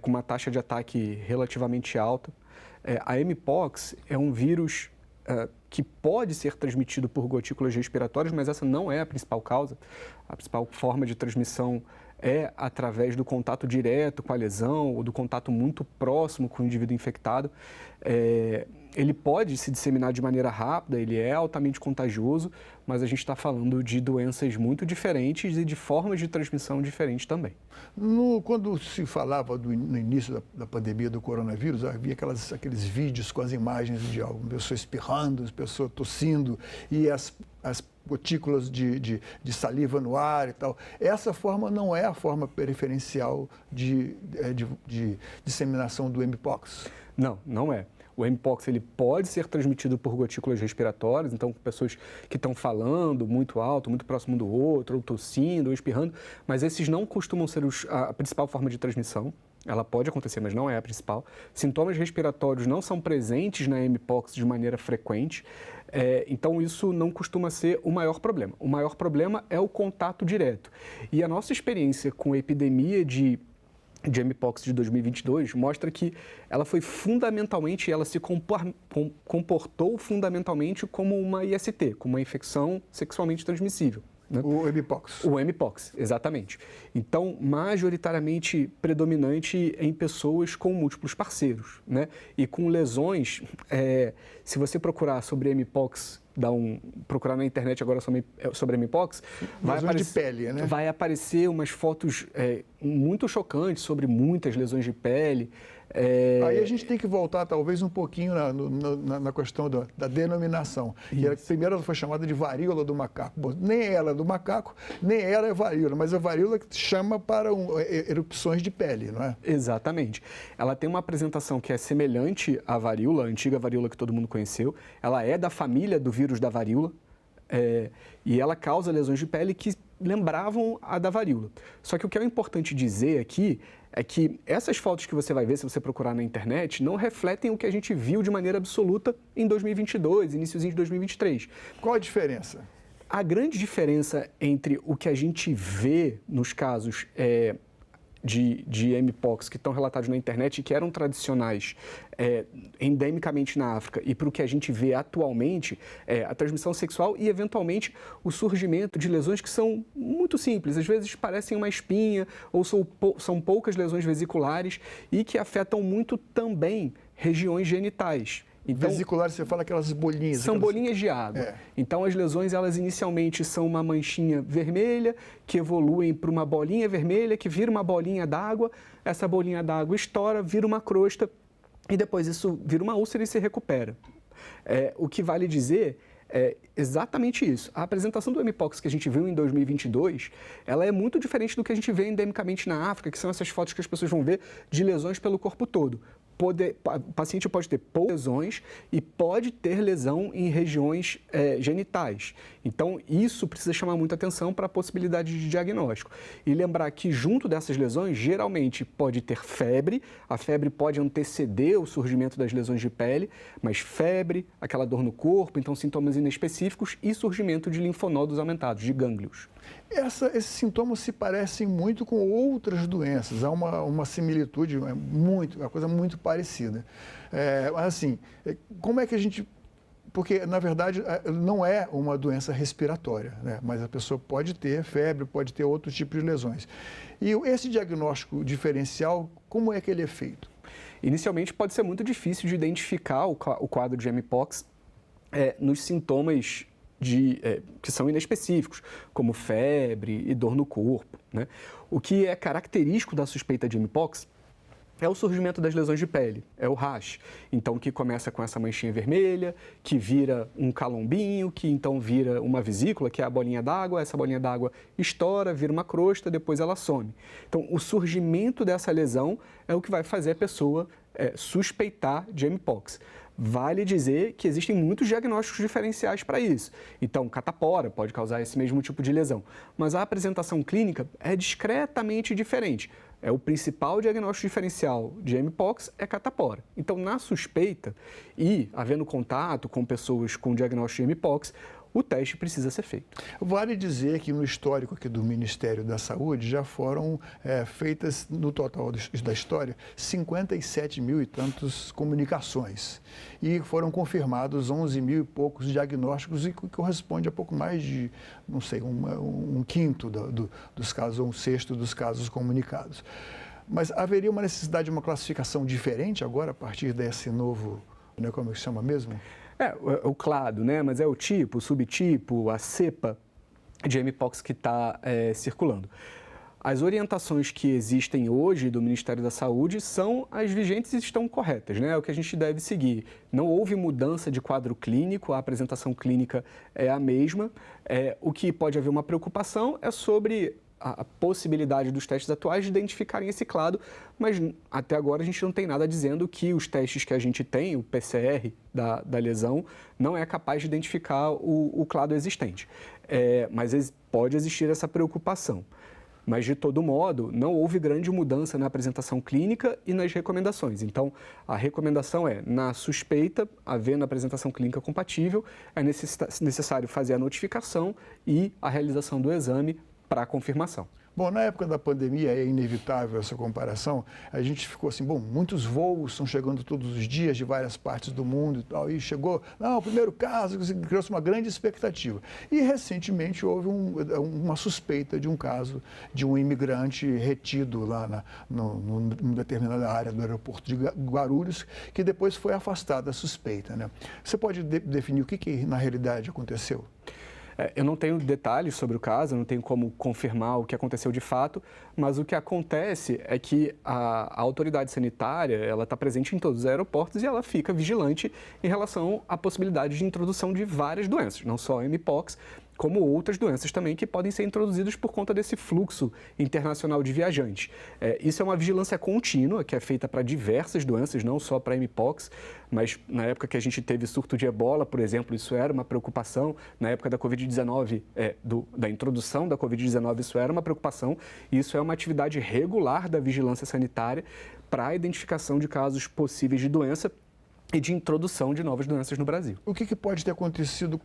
com uma taxa de ataque relativamente alta. A mpox é um vírus que pode ser transmitido por gotículas respiratórias, mas essa não é a principal causa. A principal forma de transmissão é através do contato direto com a lesão ou do contato muito próximo com o indivíduo infectado. Ele pode se disseminar de maneira rápida, ele é altamente contagioso, mas a gente está falando de doenças muito diferentes e de formas de transmissão diferentes também. Quando se falava no início da pandemia do coronavírus, havia aqueles vídeos com as imagens de alguma pessoa espirrando, pessoa tossindo e as gotículas de saliva no ar e tal. Essa forma não é a forma preferencial de disseminação do mpox? Não, não é. O mpox ele pode ser transmitido por gotículas respiratórias, então pessoas que estão falando muito alto, muito próximo do outro, ou tossindo, ou espirrando, mas esses não costumam ser a principal forma de transmissão. Ela pode acontecer, mas não é a principal. Sintomas respiratórios não são presentes na mpox de maneira frequente, então isso não costuma ser o maior problema. O maior problema é o contato direto. E a nossa experiência com a epidemia de mpox de 2022 mostra que ela foi fundamentalmente, ela se comportou fundamentalmente como uma IST, como uma infecção sexualmente transmissível. Né? O mpox. O mpox, exatamente. Então, majoritariamente predominante em pessoas com múltiplos parceiros, né? E com lesões, se você procurar sobre mpox, procurar na internet agora sobre mpox, vai aparecer umas fotos muito chocantes sobre muitas lesões de pele. Aí a gente tem que voltar talvez um pouquinho na questão da denominação. Primeiro ela foi chamada de varíola do macaco. Bom, nem ela é do macaco, nem ela é varíola, mas a varíola chama para erupções de pele, não é? Exatamente. Ela tem uma apresentação que é semelhante à varíola, a antiga varíola que todo mundo conheceu. Ela é da família do vírus da varíola. E ela causa lesões de pele que lembravam a da varíola. Só que o que é importante dizer aqui é que essas fotos que você vai ver, se você procurar na internet, não refletem o que a gente viu de maneira absoluta em 2022, iniciozinho de 2023. Qual a diferença? A grande diferença entre o que a gente vê nos casos de mpox que estão relatados na internet e que eram tradicionais endemicamente na África e para o que a gente vê atualmente, a transmissão sexual e, eventualmente, o surgimento de lesões que são muito simples. Às vezes parecem uma espinha ou são poucas lesões vesiculares e que afetam muito também regiões genitais. Então, vesiculares, você fala aquelas bolinhas. São bolinhas de água. Então, as lesões, elas inicialmente são uma manchinha vermelha, que evoluem para uma bolinha vermelha, que vira uma bolinha d'água. Essa bolinha d'água estoura, vira uma crosta, e depois isso vira uma úlcera e se recupera. O que vale dizer é exatamente isso. A apresentação do mpox que a gente viu em 2022, ela é muito diferente do que a gente vê endemicamente na África, que são essas fotos que as pessoas vão ver de lesões pelo corpo todo. O paciente pode ter poucas lesões e pode ter lesão em regiões genitais. Então, isso precisa chamar muita atenção para a possibilidade de diagnóstico. E lembrar que, junto dessas lesões, geralmente pode ter febre. A febre pode anteceder o surgimento das lesões de pele, mas febre, aquela dor no corpo, então sintomas inespecíficos e surgimento de linfonodos aumentados, de gânglios. Esses sintomas se parecem muito com outras doenças, há uma similitude, uma coisa muito parecida. Mas assim, como é que a gente... Porque, na verdade, não é uma doença respiratória, né? Mas a pessoa pode ter febre, pode ter outros tipos de lesões. E esse diagnóstico diferencial, como é que ele é feito? Inicialmente, pode ser muito difícil de identificar o quadro de mpox nos sintomas que são inespecíficos, como febre e dor no corpo, né? O que é característico da suspeita de mpox é o surgimento das lesões de pele, é o rash. Então, que começa com essa manchinha vermelha, que vira um calombinho, que então vira uma vesícula, que é a bolinha d'água. Essa bolinha d'água estoura, vira uma crosta, depois ela some. Então, o surgimento dessa lesão é o que vai fazer a pessoa suspeitar de mpox. Vale dizer que existem muitos diagnósticos diferenciais para isso. Então, catapora pode causar esse mesmo tipo de lesão. Mas a apresentação clínica é discretamente diferente. O principal diagnóstico diferencial de mpox é catapora. Então, na suspeita e havendo contato com pessoas com diagnóstico de mpox, o teste precisa ser feito. Vale dizer que no histórico aqui do Ministério da Saúde já foram feitas, no total da história, 57 mil e tantas comunicações. E foram confirmados 11 mil e poucos diagnósticos, e que corresponde a pouco mais de, não sei, um quinto dos casos, ou um sexto dos casos comunicados. Mas haveria uma necessidade de uma classificação diferente agora, a partir desse novo, né, como é que se chama mesmo? O clado, né? Mas é o tipo, o subtipo, a cepa de mpox que está circulando. As orientações que existem hoje do Ministério da Saúde são as vigentes e estão corretas, né? É o que a gente deve seguir. Não houve mudança de quadro clínico, a apresentação clínica é a mesma. O que pode haver uma preocupação é sobre a possibilidade dos testes atuais de identificarem esse clado, mas até agora a gente não tem nada dizendo que os testes que a gente tem, o PCR da lesão, não é capaz de identificar o clado existente. Mas pode existir essa preocupação. Mas, de todo modo, não houve grande mudança na apresentação clínica e nas recomendações. Então, a recomendação é, na suspeita, havendo apresentação clínica compatível, é necessário fazer a notificação e a realização do exame para a confirmação. Bom, na época da pandemia, é inevitável essa comparação, a gente ficou assim, bom, muitos voos estão chegando todos os dias de várias partes do mundo e tal, e chegou, o primeiro caso, criou-se uma grande expectativa. E, recentemente, houve uma suspeita de um caso de um imigrante retido lá numa determinada área do aeroporto de Guarulhos, que depois foi afastado da suspeita, né? Você pode definir o que na realidade aconteceu? Eu não tenho detalhes sobre o caso, não tenho como confirmar o que aconteceu de fato, mas o que acontece é que a autoridade sanitária ela está presente em todos os aeroportos e ela fica vigilante em relação à possibilidade de introdução de várias doenças, não só a mpox, como outras doenças também que podem ser introduzidas por conta desse fluxo internacional de viajantes. Isso é uma vigilância contínua que é feita para diversas doenças, não só para mpox, mas na época que a gente teve surto de ebola, por exemplo, isso era uma preocupação. Na época da Covid-19, da introdução da Covid-19, isso era uma preocupação. Isso é uma atividade regular da vigilância sanitária para a identificação de casos possíveis de doença. e de introdução de novas doenças no Brasil. O que pode ter acontecido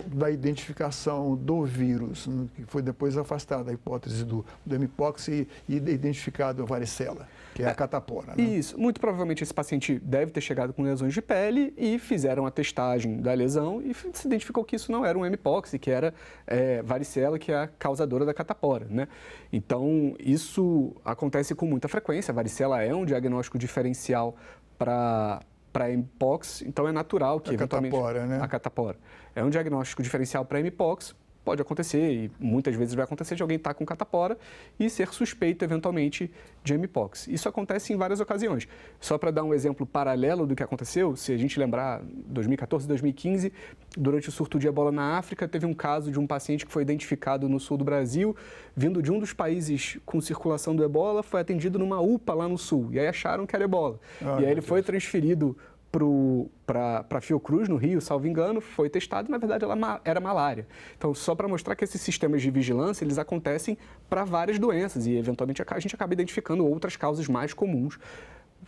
da identificação do vírus, que foi depois afastada a hipótese do mpox e identificado a varicela, que é a catapora, né? Isso. Muito provavelmente esse paciente deve ter chegado com lesões de pele e fizeram a testagem da lesão e se identificou que isso não era um mpox, que era varicela, que é a causadora da catapora, né? Então, isso acontece com muita frequência. A varicela é um diagnóstico diferencial para mpox, então é natural que eventualmente... Catapora, né? A catapora. É um diagnóstico diferencial para mpox, pode acontecer, e muitas vezes vai acontecer de alguém estar com catapora e ser suspeito, eventualmente, de mpox. Isso acontece em várias ocasiões. Só para dar um exemplo paralelo do que aconteceu, se a gente lembrar, 2014, 2015, durante o surto de ebola na África, teve um caso de um paciente que foi identificado no sul do Brasil, vindo de um dos países com circulação do ebola, foi atendido numa UPA lá no sul, e aí acharam que era ebola. E aí ele foi transferido para Fiocruz, no Rio, salvo engano, foi testado e, na verdade, ela era malária. Então, só para mostrar que esses sistemas de vigilância, eles acontecem para várias doenças e, eventualmente, a gente acaba identificando outras causas mais comuns.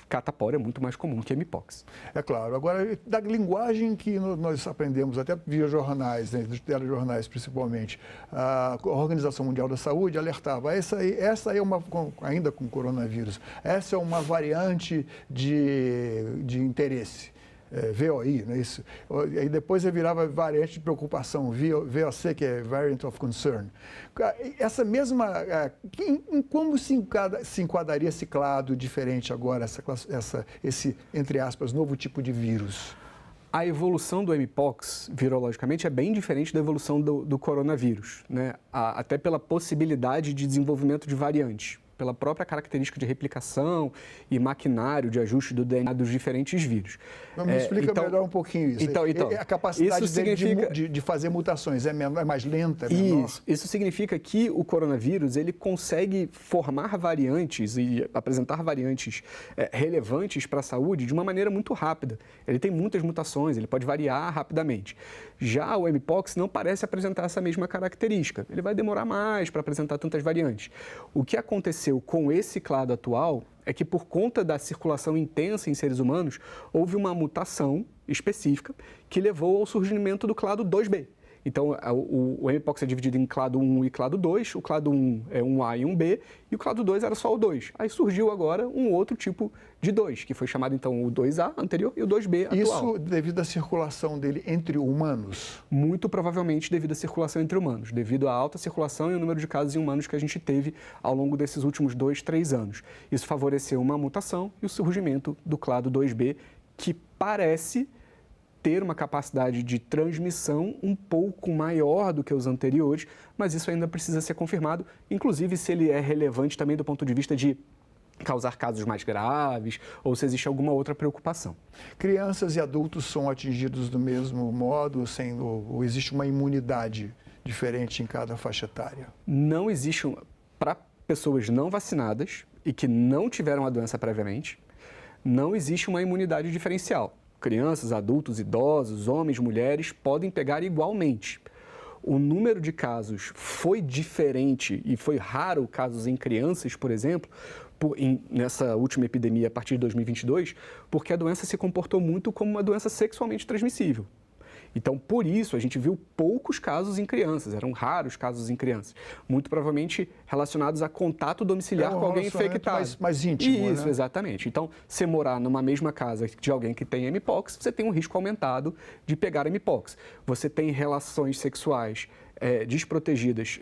Catapora é muito mais comum que mpox. É claro. Agora, da linguagem que nós aprendemos, até via jornais, né, dos telejornais principalmente, a Organização Mundial da Saúde alertava, essa é uma, ainda com coronavírus, essa é uma variante de interesse. VOI, não é isso? E depois virava variante de preocupação, VOC, que é Variant of Concern. Essa mesma... Como se enquadraria esse clado diferente agora, esse, entre aspas, novo tipo de vírus? A evolução do mpox, virologicamente, é bem diferente da evolução do coronavírus, né? Até pela possibilidade de desenvolvimento de variantes, pela própria característica de replicação e maquinário de ajuste do DNA dos diferentes vírus. Me explica melhor um pouquinho isso. Então, a capacidade de fazer mutações é mais lenta, é menor? Isso significa que o coronavírus ele consegue formar variantes e apresentar variantes relevantes para a saúde de uma maneira muito rápida. Ele tem muitas mutações, ele pode variar rapidamente. Já o mpox não parece apresentar essa mesma característica. Ele vai demorar mais para apresentar tantas variantes. O que aconteceu com esse clado atual é que, por conta da circulação intensa em seres humanos, houve uma mutação específica que levou ao surgimento do clado 2B. Então, o mpox é dividido em clado 1 e clado 2. O clado 1 é 1A e 1B, e o clado 2 era só o 2. Aí surgiu agora um outro tipo de 2, que foi chamado, então, o 2A anterior e o 2B atual. Isso devido à circulação dele entre humanos? Muito provavelmente devido à circulação entre humanos, devido à alta circulação e o número de casos em humanos que a gente teve ao longo desses últimos 2, 3 anos. Isso favoreceu uma mutação e o surgimento do clado 2B, que parece ter uma capacidade de transmissão um pouco maior do que os anteriores, mas isso ainda precisa ser confirmado, inclusive se ele é relevante também do ponto de vista de causar casos mais graves ou se existe alguma outra preocupação. Crianças e adultos são atingidos do mesmo modo, ou existe uma imunidade diferente em cada faixa etária? Não existe, para pessoas não vacinadas e que não tiveram a doença previamente, não existe uma imunidade diferencial. Crianças, adultos, idosos, homens, mulheres podem pegar igualmente. O número de casos foi diferente e foi raro casos em crianças, por exemplo, nessa última epidemia a partir de 2022, porque a doença se comportou muito como uma doença sexualmente transmissível. Então, por isso, a gente viu poucos casos em crianças, eram raros casos em crianças, muito provavelmente relacionados a contato domiciliar com alguém infectado. Mais íntimo, Isso, né? Exatamente. Então, se morar numa mesma casa de alguém que tem mpox, você tem um risco aumentado de pegar mpox. Você tem relações sexuais desprotegidas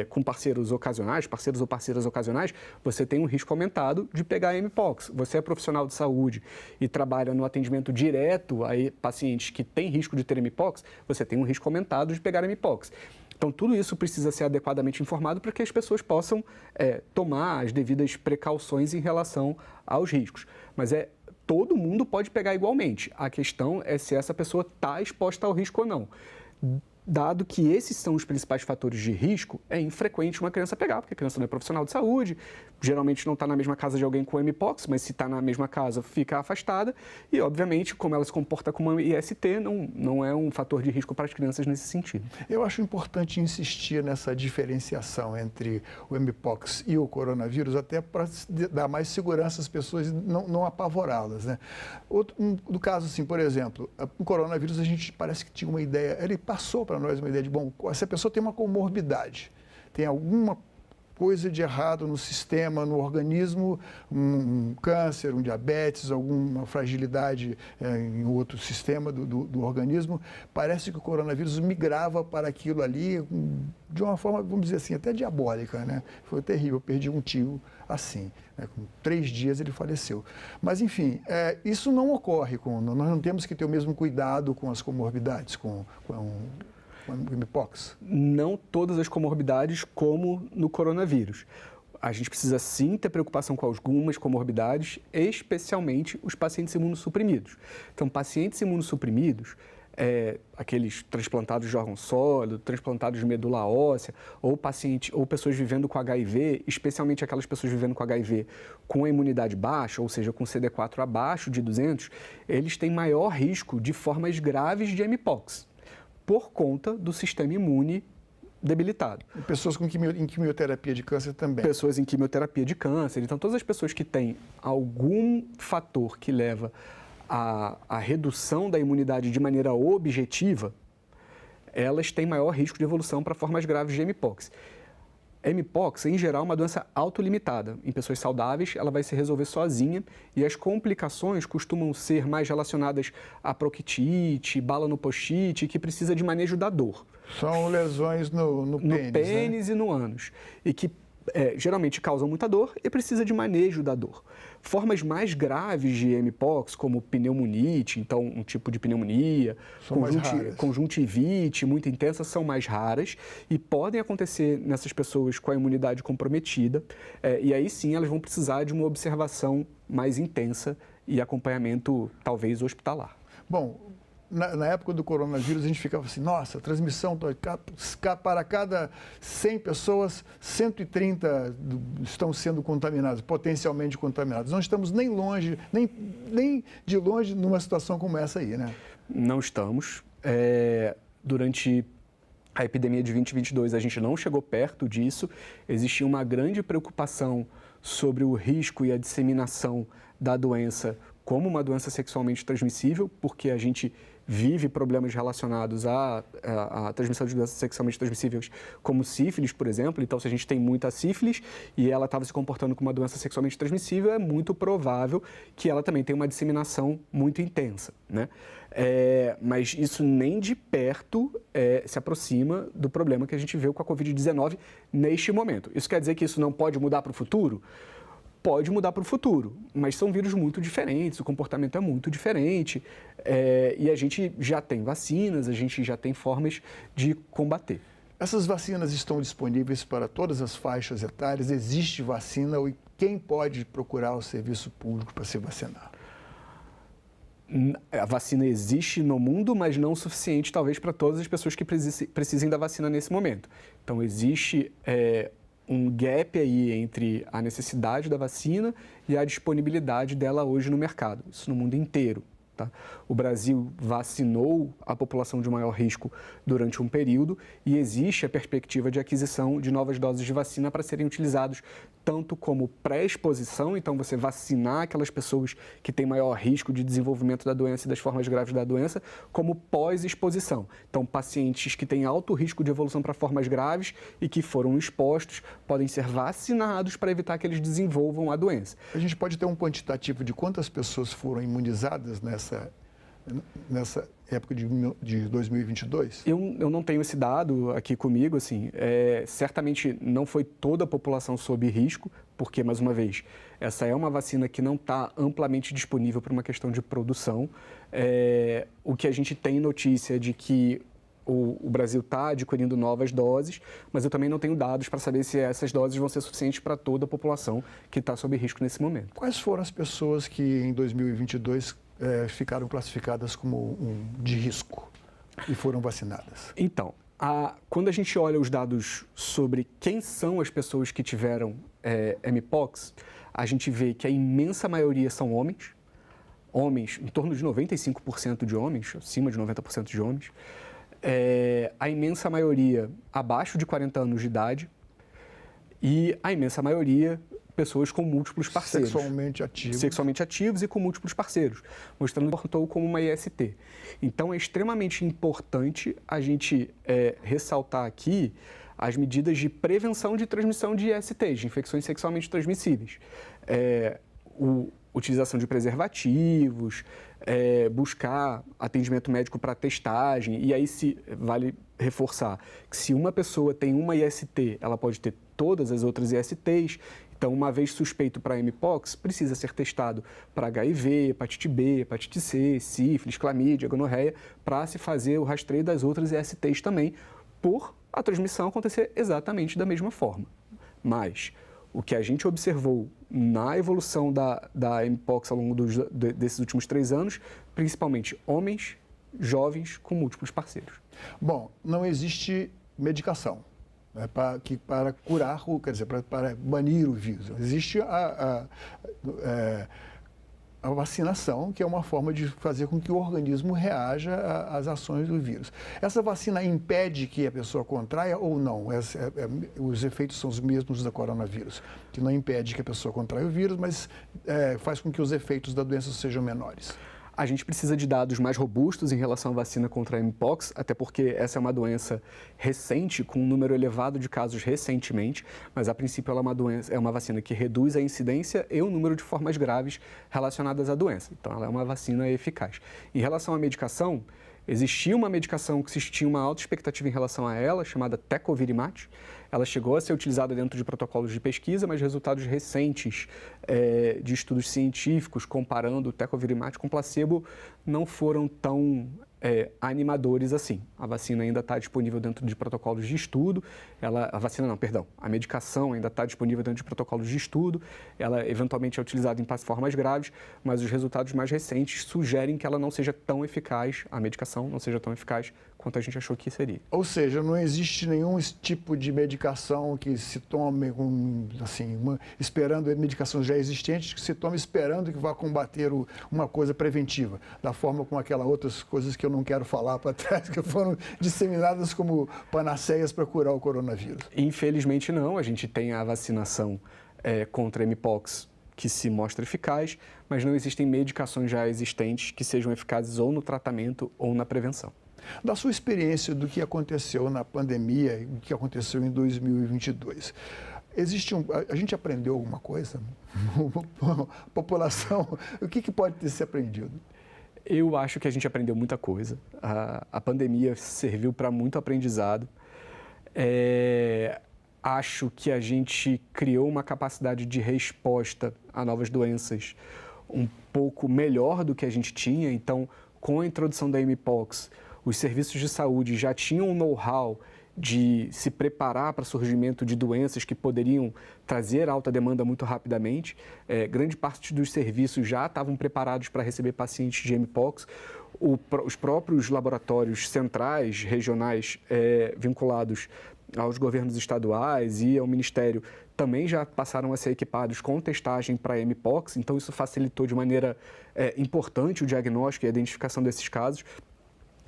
com parceiros ocasionais, parceiros ou parceiras ocasionais, você tem um risco aumentado de pegar mpox. Você é profissional de saúde e trabalha no atendimento direto a pacientes que têm risco de ter mpox, você tem um risco aumentado de pegar mpox. Então, tudo isso precisa ser adequadamente informado para que as pessoas possam tomar as devidas precauções em relação aos riscos. Mas todo mundo pode pegar igualmente. A questão é se essa pessoa está exposta ao risco ou não. dado que esses são os principais fatores de risco, é infrequente uma criança pegar, porque a criança não é profissional de saúde, geralmente não está na mesma casa de alguém com mpox, mas se está na mesma casa, fica afastada. E, obviamente, como ela se comporta como uma IST, não é um fator de risco para as crianças nesse sentido. Eu acho importante insistir nessa diferenciação entre o mpox e o coronavírus, até para dar mais segurança às pessoas e não apavorá-las, né? No caso, assim, por exemplo, o coronavírus, a gente parece que tinha uma ideia, ele passou para nós uma ideia de, bom, essa pessoa tem uma comorbidade, tem alguma coisa de errado no sistema, no organismo, um câncer, um diabetes, alguma fragilidade em outro sistema do organismo. Parece que o coronavírus migrava para aquilo ali de uma forma, vamos dizer assim, até diabólica, né? Foi terrível, eu perdi um tio assim, né? Com 3 dias ele faleceu. Mas, enfim, isso não ocorre, nós não temos que ter o mesmo cuidado com as comorbidades, com o mpox? Não todas as comorbidades como no coronavírus. A gente precisa sim ter preocupação com algumas comorbidades, especialmente os pacientes imunossuprimidos. Então, pacientes imunossuprimidos, aqueles transplantados de órgão sólido, transplantados de medula óssea, ou pessoas vivendo com HIV, especialmente aquelas pessoas vivendo com HIV com a imunidade baixa, ou seja, com CD4 abaixo de 200, eles têm maior risco de formas graves de mpox, por conta do sistema imune debilitado. E pessoas em quimioterapia de câncer também. Pessoas em quimioterapia de câncer. Então, todas as pessoas que têm algum fator que leva à redução da imunidade de maneira objetiva, elas têm maior risco de evolução para formas graves de mpox. Mpox, em geral, é uma doença autolimitada. Em pessoas saudáveis, ela vai se resolver sozinha e as complicações costumam ser mais relacionadas a proctite, bala no post-it, que precisa de manejo da dor. São lesões no pênis, no pênis, né? E no ânus. E que geralmente causam muita dor e precisa de manejo da dor. Formas mais graves de mpox, como pneumonite, então um tipo de pneumonia, conjuntivite muito intensa, são mais raras e podem acontecer nessas pessoas com a imunidade comprometida. E aí sim elas vão precisar de uma observação mais intensa e acompanhamento talvez hospitalar. Bom, na época do coronavírus, a gente ficava assim, nossa, a transmissão, para cada 100 pessoas, 130 estão sendo contaminadas, potencialmente contaminadas. Não estamos nem de longe numa situação como essa aí, né? Não estamos. Durante a epidemia de 2022, a gente não chegou perto disso. Existia uma grande preocupação sobre o risco e a disseminação da doença como uma doença sexualmente transmissível, porque a gente vive problemas relacionados à transmissão de doenças sexualmente transmissíveis, como sífilis, por exemplo. Então, se a gente tem muita sífilis e ela estava se comportando como uma doença sexualmente transmissível, é muito provável que ela também tenha uma disseminação muito intensa, né? Mas isso nem de perto se aproxima do problema que a gente vê com a Covid-19 neste momento. Isso quer dizer que isso não pode mudar para o futuro? Pode mudar para o futuro, mas são vírus muito diferentes, o comportamento é muito diferente e a gente já tem vacinas, a gente já tem formas de combater. Essas vacinas estão disponíveis para todas as faixas etárias? Existe vacina e quem pode procurar o serviço público para se vacinar? A vacina existe no mundo, mas não o suficiente, talvez, para todas as pessoas que precisem da vacina nesse momento. Então, existe um gap aí entre a necessidade da vacina e a disponibilidade dela hoje no mercado, isso no mundo inteiro. Tá? O Brasil vacinou a população de maior risco durante um período e existe a perspectiva de aquisição de novas doses de vacina para serem utilizados tanto como pré-exposição, então você vacinar aquelas pessoas que têm maior risco de desenvolvimento da doença e das formas graves da doença, como pós-exposição. Então, pacientes que têm alto risco de evolução para formas graves e que foram expostos podem ser vacinados para evitar que eles desenvolvam a doença. A gente pode ter um quantitativo de quantas pessoas foram imunizadas nessa época de 2022? Eu não tenho esse dado aqui comigo, assim, certamente não foi toda a população sob risco, porque, mais uma vez, essa é uma vacina que não está amplamente disponível por uma questão de produção. O que a gente tem notícia de que o Brasil está adquirindo novas doses, mas eu também não tenho dados para saber se essas doses vão ser suficientes para toda a população que está sob risco nesse momento. Quais foram as pessoas que, em 2022, ficaram classificadas como de risco? e foram vacinadas? Então, quando a gente olha os dados sobre quem são as pessoas que tiveram Mpox, a gente vê que a imensa maioria são homens, em torno de 95% de homens, acima de 90% de homens, a imensa maioria abaixo de 40 anos de idade e a imensa maioria pessoas com múltiplos parceiros. Sexualmente ativos e com múltiplos parceiros, mostrando que portou como uma IST. Então, é extremamente importante a gente ressaltar aqui as medidas de prevenção de transmissão de ISTs, de infecções sexualmente transmissíveis. Utilização de preservativos, buscar atendimento médico para testagem, e aí vale reforçar que se uma pessoa tem uma IST, ela pode ter todas as outras ISTs. Então, uma vez suspeito para Mpox, precisa ser testado para HIV, hepatite B, hepatite C, sífilis, clamídia, gonorreia, para se fazer o rastreio das outras ISTs também, por a transmissão acontecer exatamente da mesma forma. Mas o que a gente observou na evolução da Mpox ao longo desses últimos 3 anos, principalmente homens, jovens com múltiplos parceiros. Bom, não existe medicação para curar, quer dizer, para banir o vírus. Existe a vacinação, que é uma forma de fazer com que o organismo reaja às ações do vírus. Essa vacina impede que a pessoa contraia ou não? Os efeitos são os mesmos da coronavírus, que não impede que a pessoa contraia o vírus, mas faz com que os efeitos da doença sejam menores. A gente precisa de dados mais robustos em relação à vacina contra a Mpox, até porque essa é uma doença recente, com um número elevado de casos recentemente, mas a princípio ela é uma vacina que reduz a incidência e o número de formas graves relacionadas à doença. Então, ela é uma vacina eficaz. Em relação à medicação, existia uma medicação que se tinha uma alta expectativa em relação a ela, chamada Tecovirimat. Ela chegou a ser utilizada dentro de protocolos de pesquisa, mas resultados recentes de estudos científicos comparando o Tecovirimat com placebo não foram tão animadores assim. A vacina ainda está disponível dentro de protocolos de estudo, a medicação ainda está disponível dentro de protocolos de estudo, ela eventualmente é utilizada em formas graves, mas os resultados mais recentes sugerem que ela não seja tão eficaz, a medicação não seja tão eficaz quanto a gente achou que seria. Ou seja, não existe nenhum tipo de medicação que se tome esperando a medicação já existente, que se tome esperando que vá combater uma coisa preventiva, da forma como aquelas outras coisas que eu não quero falar para trás, que foram disseminadas como panaceias para curar o coronavírus. Infelizmente não, a gente tem a vacinação contra a Mpox que se mostra eficaz, mas não existem medicações já existentes que sejam eficazes ou no tratamento ou na prevenção. Da sua experiência do que aconteceu na pandemia e o que aconteceu em 2022, a gente aprendeu alguma coisa? População, o que pode ter se aprendido? Eu acho que a gente aprendeu muita coisa. A pandemia serviu para muito aprendizado. Acho que a gente criou uma capacidade de resposta a novas doenças um pouco melhor do que a gente tinha. Então, com a introdução da Mpox, os serviços de saúde já tinham um know-how de se preparar para o surgimento de doenças que poderiam trazer alta demanda muito rapidamente. Grande parte dos serviços já estavam preparados para receber pacientes de Mpox. Os próprios laboratórios centrais, regionais, vinculados aos governos estaduais e ao Ministério, também já passaram a ser equipados com testagem para Mpox. Então, isso facilitou de maneira importante o diagnóstico e a identificação desses casos.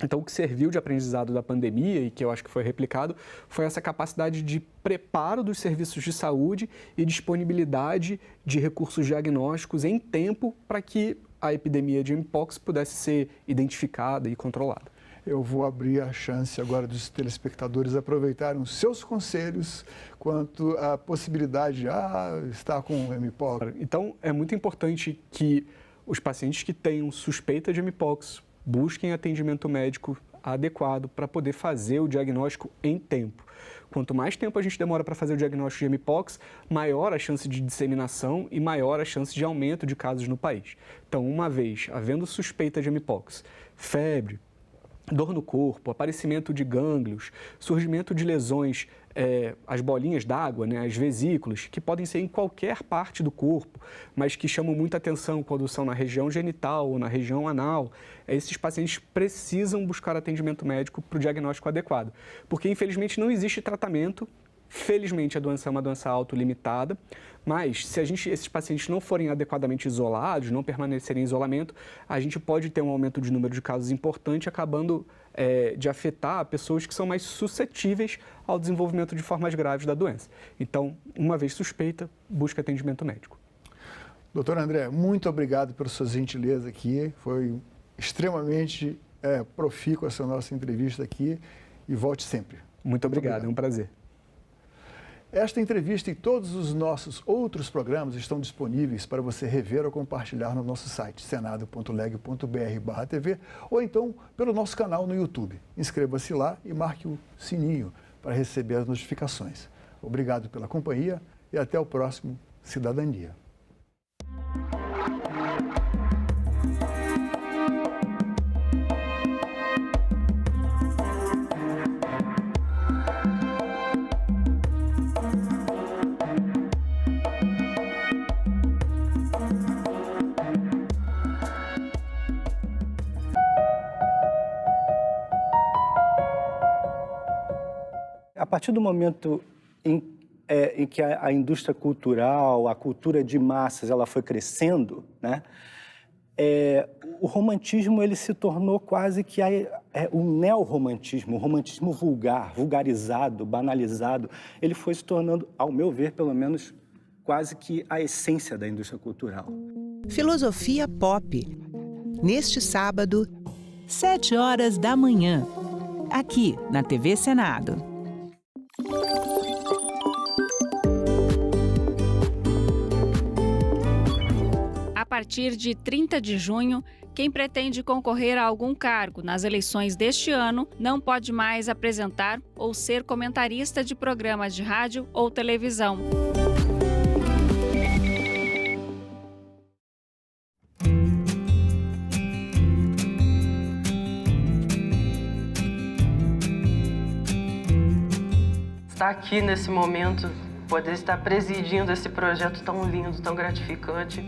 Então, o que serviu de aprendizado da pandemia e que eu acho que foi replicado foi essa capacidade de preparo dos serviços de saúde e disponibilidade de recursos diagnósticos em tempo para que a epidemia de Mpox pudesse ser identificada e controlada. Eu vou abrir a chance agora dos telespectadores aproveitarem os seus conselhos quanto à possibilidade de estar com Mpox. Então, é muito importante que os pacientes que tenham suspeita de Mpox busquem atendimento médico adequado para poder fazer o diagnóstico em tempo. Quanto mais tempo a gente demora para fazer o diagnóstico de Mpox, maior a chance de disseminação e maior a chance de aumento de casos no país. Então, uma vez havendo suspeita de Mpox, febre, dor no corpo, aparecimento de gânglios, surgimento de lesões, as bolinhas d'água, né, as vesículas, que podem ser em qualquer parte do corpo, mas que chamam muita atenção quando são na região genital ou na região anal. Esses pacientes precisam buscar atendimento médico para o diagnóstico adequado, porque infelizmente não existe tratamento. Felizmente, a doença é uma doença autolimitada, mas se esses pacientes não forem adequadamente isolados, não permanecerem em isolamento, a gente pode ter um aumento de número de casos importante, acabando de afetar pessoas que são mais suscetíveis ao desenvolvimento de formas graves da doença. Então, uma vez suspeita, busque atendimento médico. Doutor André, muito obrigado pela sua gentileza aqui. Foi extremamente profícua essa nossa entrevista aqui e volte sempre. Muito obrigado, é um prazer. Esta entrevista e todos os nossos outros programas estão disponíveis para você rever ou compartilhar no nosso site senado.leg.br/tv ou então pelo nosso canal no YouTube. Inscreva-se lá e marque o sininho para receber as notificações. Obrigado pela companhia e até o próximo Cidadania. A partir do momento em que a indústria cultural, a cultura de massas, ela foi crescendo, né, o romantismo ele se tornou quase que o neorromantismo, o romantismo vulgar, vulgarizado, banalizado. Ele foi se tornando, ao meu ver, pelo menos, quase que a essência da indústria cultural. Filosofia Pop. Neste sábado, 7h, aqui na TV Senado. A partir de 30 de junho, quem pretende concorrer a algum cargo nas eleições deste ano não pode mais apresentar ou ser comentarista de programas de rádio ou televisão. Estar aqui nesse momento, poder estar presidindo esse projeto tão lindo, tão gratificante.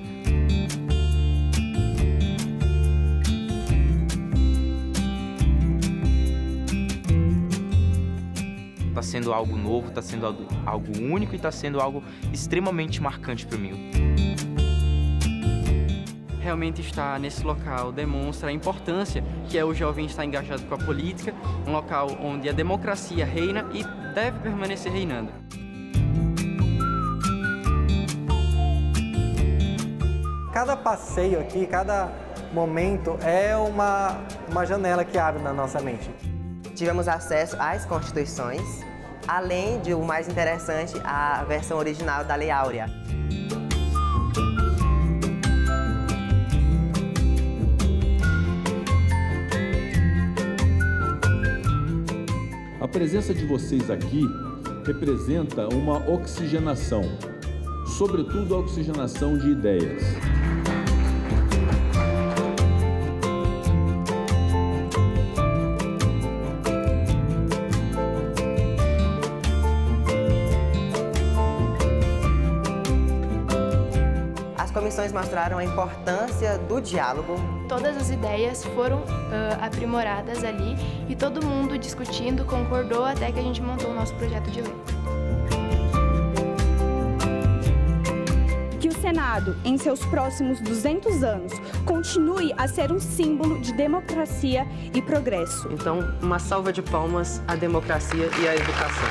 Está sendo algo novo, está sendo algo único e está sendo algo extremamente marcante para mim. Realmente estar nesse local demonstra a importância que é o jovem estar engajado com a política, um local onde a democracia reina e deve permanecer reinando. Cada passeio aqui, cada momento é uma janela que abre na nossa mente. Tivemos acesso às constituições, além de, o mais interessante, a versão original da Lei Áurea. A presença de vocês aqui representa uma oxigenação, sobretudo a oxigenação de ideias. As comissões mostraram a importância do diálogo. Todas as ideias foram aprimoradas ali e todo mundo discutindo, concordou até que a gente montou o nosso projeto de lei. Que o Senado, em seus próximos 200 anos, continue a ser um símbolo de democracia e progresso. Então, uma salva de palmas à democracia e à educação.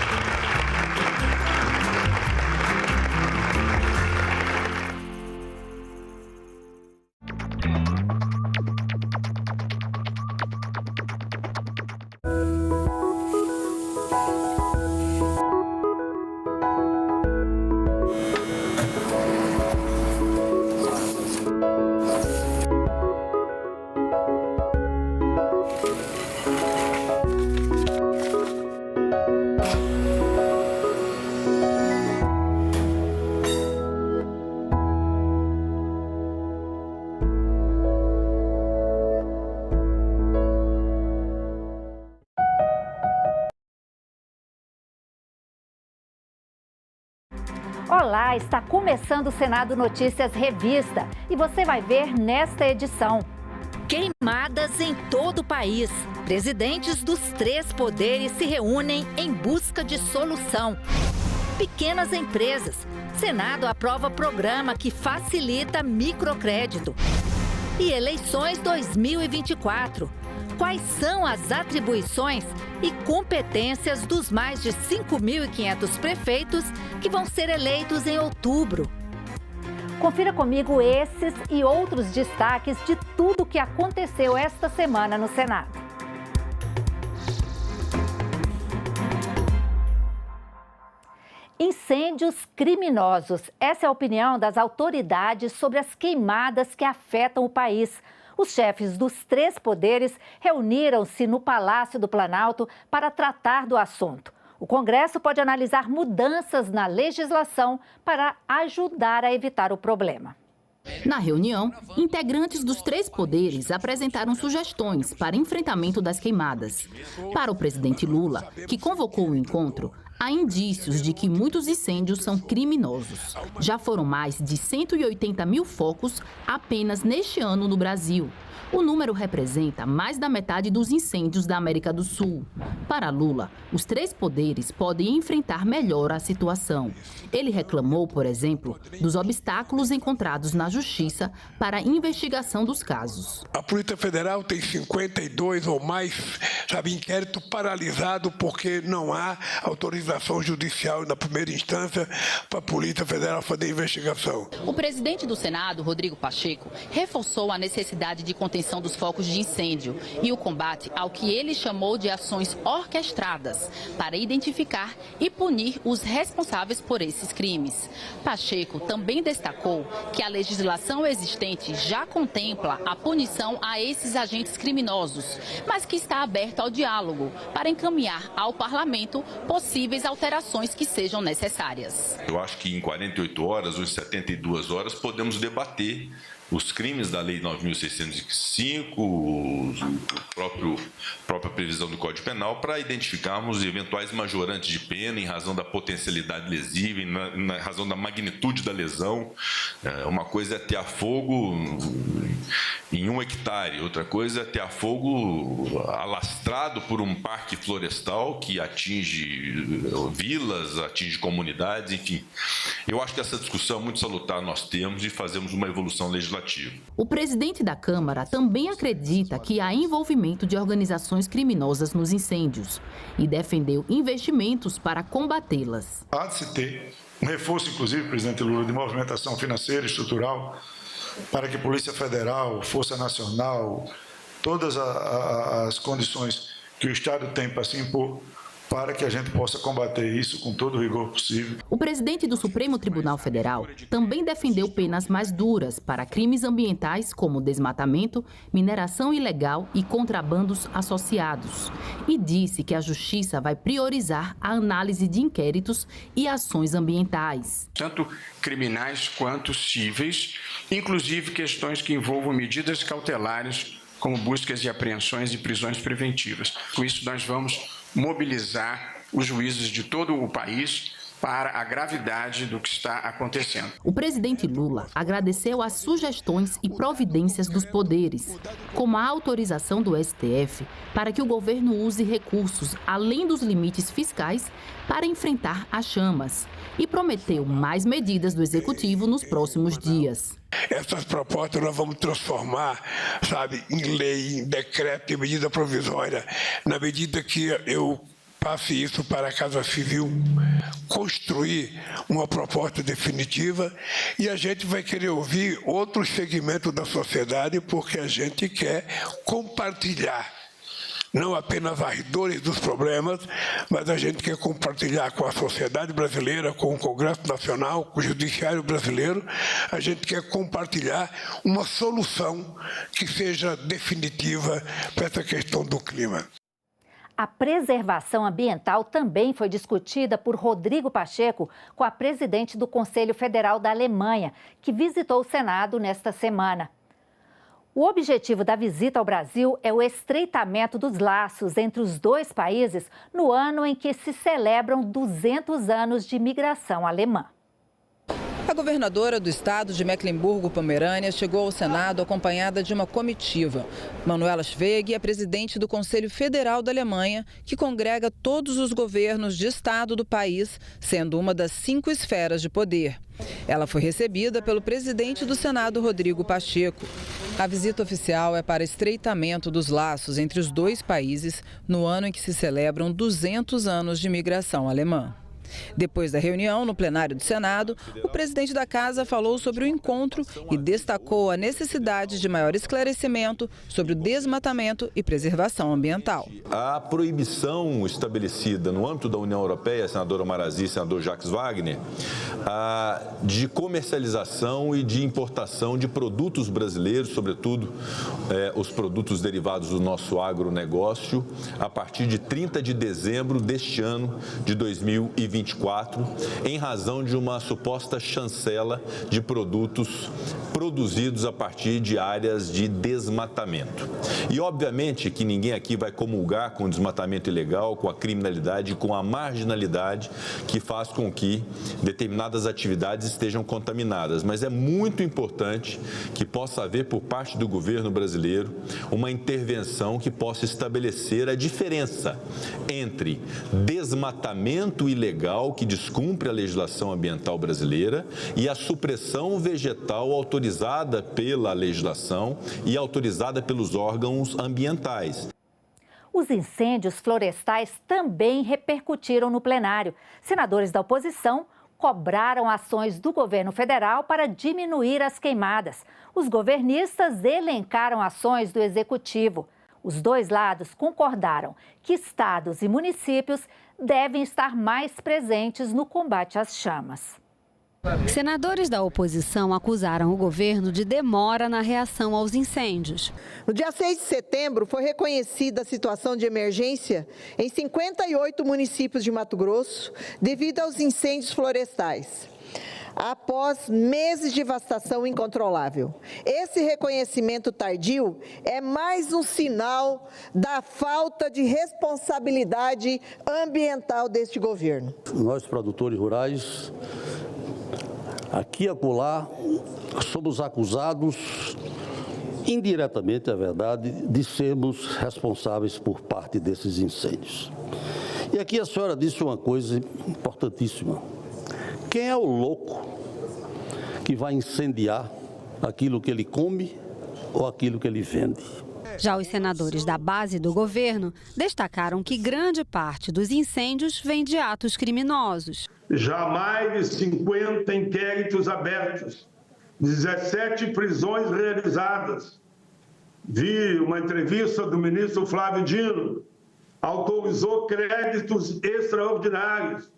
Olá, está começando o Senado Notícias Revista e você vai ver nesta edição. Queimadas em todo o país. Presidentes dos 3 poderes se reúnem em busca de solução. Pequenas empresas. Senado aprova programa que facilita microcrédito. E eleições 2024. Quais são as atribuições e competências dos mais de 5.500 prefeitos que vão ser eleitos em outubro? Confira comigo esses e outros destaques de tudo o que aconteceu esta semana no Senado. Incêndios criminosos. Essa é a opinião das autoridades sobre as queimadas que afetam o país. Os chefes dos 3 poderes reuniram-se no Palácio do Planalto para tratar do assunto. O Congresso pode analisar mudanças na legislação para ajudar a evitar o problema. Na reunião, integrantes dos 3 poderes apresentaram sugestões para enfrentamento das queimadas. Para o presidente Lula, que convocou o encontro, há indícios de que muitos incêndios são criminosos. Já foram mais de 180 mil focos apenas neste ano no Brasil. O número representa mais da metade dos incêndios da América do Sul. Para Lula, os 3 poderes podem enfrentar melhor a situação. Ele reclamou, por exemplo, dos obstáculos encontrados na Justiça para a investigação dos casos. A Polícia Federal tem 52 ou mais, inquérito paralisado porque não há autorização judicial na primeira instância para a Polícia Federal fazer investigação. O presidente do Senado, Rodrigo Pacheco, reforçou a necessidade de contenção dos focos de incêndio e o combate ao que ele chamou de ações orquestradas para identificar e punir os responsáveis por esses crimes. Pacheco também destacou que a legislação existente já contempla a punição a esses agentes criminosos, mas que está aberto ao diálogo para encaminhar ao parlamento possíveis alterações que sejam necessárias. Eu acho que em 48 horas ou em 72 horas podemos debater os crimes da Lei 9.605, própria previsão do Código Penal, para identificarmos eventuais majorantes de pena em razão da potencialidade lesiva, em razão da magnitude da lesão. Uma coisa é atear fogo em 1 hectare, outra coisa é atear fogo alastrado por um parque florestal que atinge vilas, atinge comunidades, enfim. Eu acho que essa discussão é muito salutar nós temos e fazemos uma evolução legislativa. O presidente da Câmara também acredita que há envolvimento de organizações criminosas nos incêndios e defendeu investimentos para combatê-las. Há de se ter um reforço, inclusive, presidente Lula, de movimentação financeira e estrutural para que Polícia Federal, Força Nacional, todas as condições que o Estado tem para se impor, para que a gente possa combater isso com todo o rigor possível. O presidente do Supremo Tribunal Federal também defendeu penas mais duras para crimes ambientais como desmatamento, mineração ilegal e contrabandos associados. E disse que a Justiça vai priorizar a análise de inquéritos e ações ambientais. Tanto criminais quanto cíveis, inclusive questões que envolvam medidas cautelares, como buscas e apreensões e prisões preventivas. Com isso, nós vamos mobilizar os juízes de todo o país para a gravidade do que está acontecendo. O presidente Lula agradeceu as sugestões e providências dos poderes, como a autorização do STF para que o governo use recursos além dos limites fiscais para enfrentar as chamas e prometeu mais medidas do Executivo nos próximos dias. Essas propostas nós vamos transformar, em lei, em decreto, em medida provisória, na medida que eu passe isso para a Casa Civil construir uma proposta definitiva e a gente vai querer ouvir outros segmentos da sociedade porque a gente quer compartilhar não apenas as dores dos problemas, mas a gente quer compartilhar com a sociedade brasileira, com o Congresso Nacional, com o Judiciário brasileiro, a gente quer compartilhar uma solução que seja definitiva para essa questão do clima. A preservação ambiental também foi discutida por Rodrigo Pacheco com a presidente do Conselho Federal da Alemanha, que visitou o Senado nesta semana. O objetivo da visita ao Brasil é o estreitamento dos laços entre os dois países no ano em que se celebram 200 anos de imigração alemã. A governadora do estado de Mecklemburgo-Pomerânia chegou ao Senado acompanhada de uma comitiva. Manuela Schwegg é presidente do Conselho Federal da Alemanha, que congrega todos os governos de estado do país, sendo uma das 5 esferas de poder. Ela foi recebida pelo presidente do Senado, Rodrigo Pacheco. A visita oficial é para estreitamento dos laços entre os dois países no ano em que se celebram 200 anos de imigração alemã. Depois da reunião no plenário do Senado, o presidente da Casa falou sobre o encontro e destacou a necessidade de maior esclarecimento sobre o desmatamento e preservação ambiental. A proibição estabelecida no âmbito da União Europeia, senadora Marazi e senador Jacques Wagner, de comercialização e de importação de produtos brasileiros, sobretudo os produtos derivados do nosso agronegócio, a partir de 30 de dezembro deste ano de 2024, em razão de uma suposta chancela de produtos produzidos a partir de áreas de desmatamento. E, obviamente, que ninguém aqui vai comulgar com o desmatamento ilegal, com a criminalidade, com a marginalidade que faz com que determinadas atividades estejam contaminadas. Mas é muito importante que possa haver, por parte do governo brasileiro, uma intervenção que possa estabelecer a diferença entre desmatamento ilegal, que descumpre a legislação ambiental brasileira, e a supressão vegetal autorizada pela legislação e autorizada pelos órgãos ambientais. Os incêndios florestais também repercutiram no plenário. Senadores da oposição cobraram ações do governo federal para diminuir as queimadas. Os governistas elencaram ações do executivo. Os dois lados concordaram que estados e municípios devem estar mais presentes no combate às chamas. Senadores da oposição acusaram o governo de demora na reação aos incêndios. No dia 6 de setembro, foi reconhecida a situação de emergência em 58 municípios de Mato Grosso devido aos incêndios florestais, após meses de devastação incontrolável. Esse reconhecimento tardio é mais um sinal da falta de responsabilidade ambiental deste governo. Nós, produtores rurais, aqui e acolá, somos acusados, indiretamente, é verdade, de sermos responsáveis por parte desses incêndios. E aqui a senhora disse uma coisa importantíssima. Quem é o louco que vai incendiar aquilo que ele come ou aquilo que ele vende? Já os senadores da base do governo destacaram que grande parte dos incêndios vem de atos criminosos. Já mais de 50 inquéritos abertos, 17 prisões realizadas. Vi uma entrevista do ministro Flávio Dino, autorizou créditos extraordinários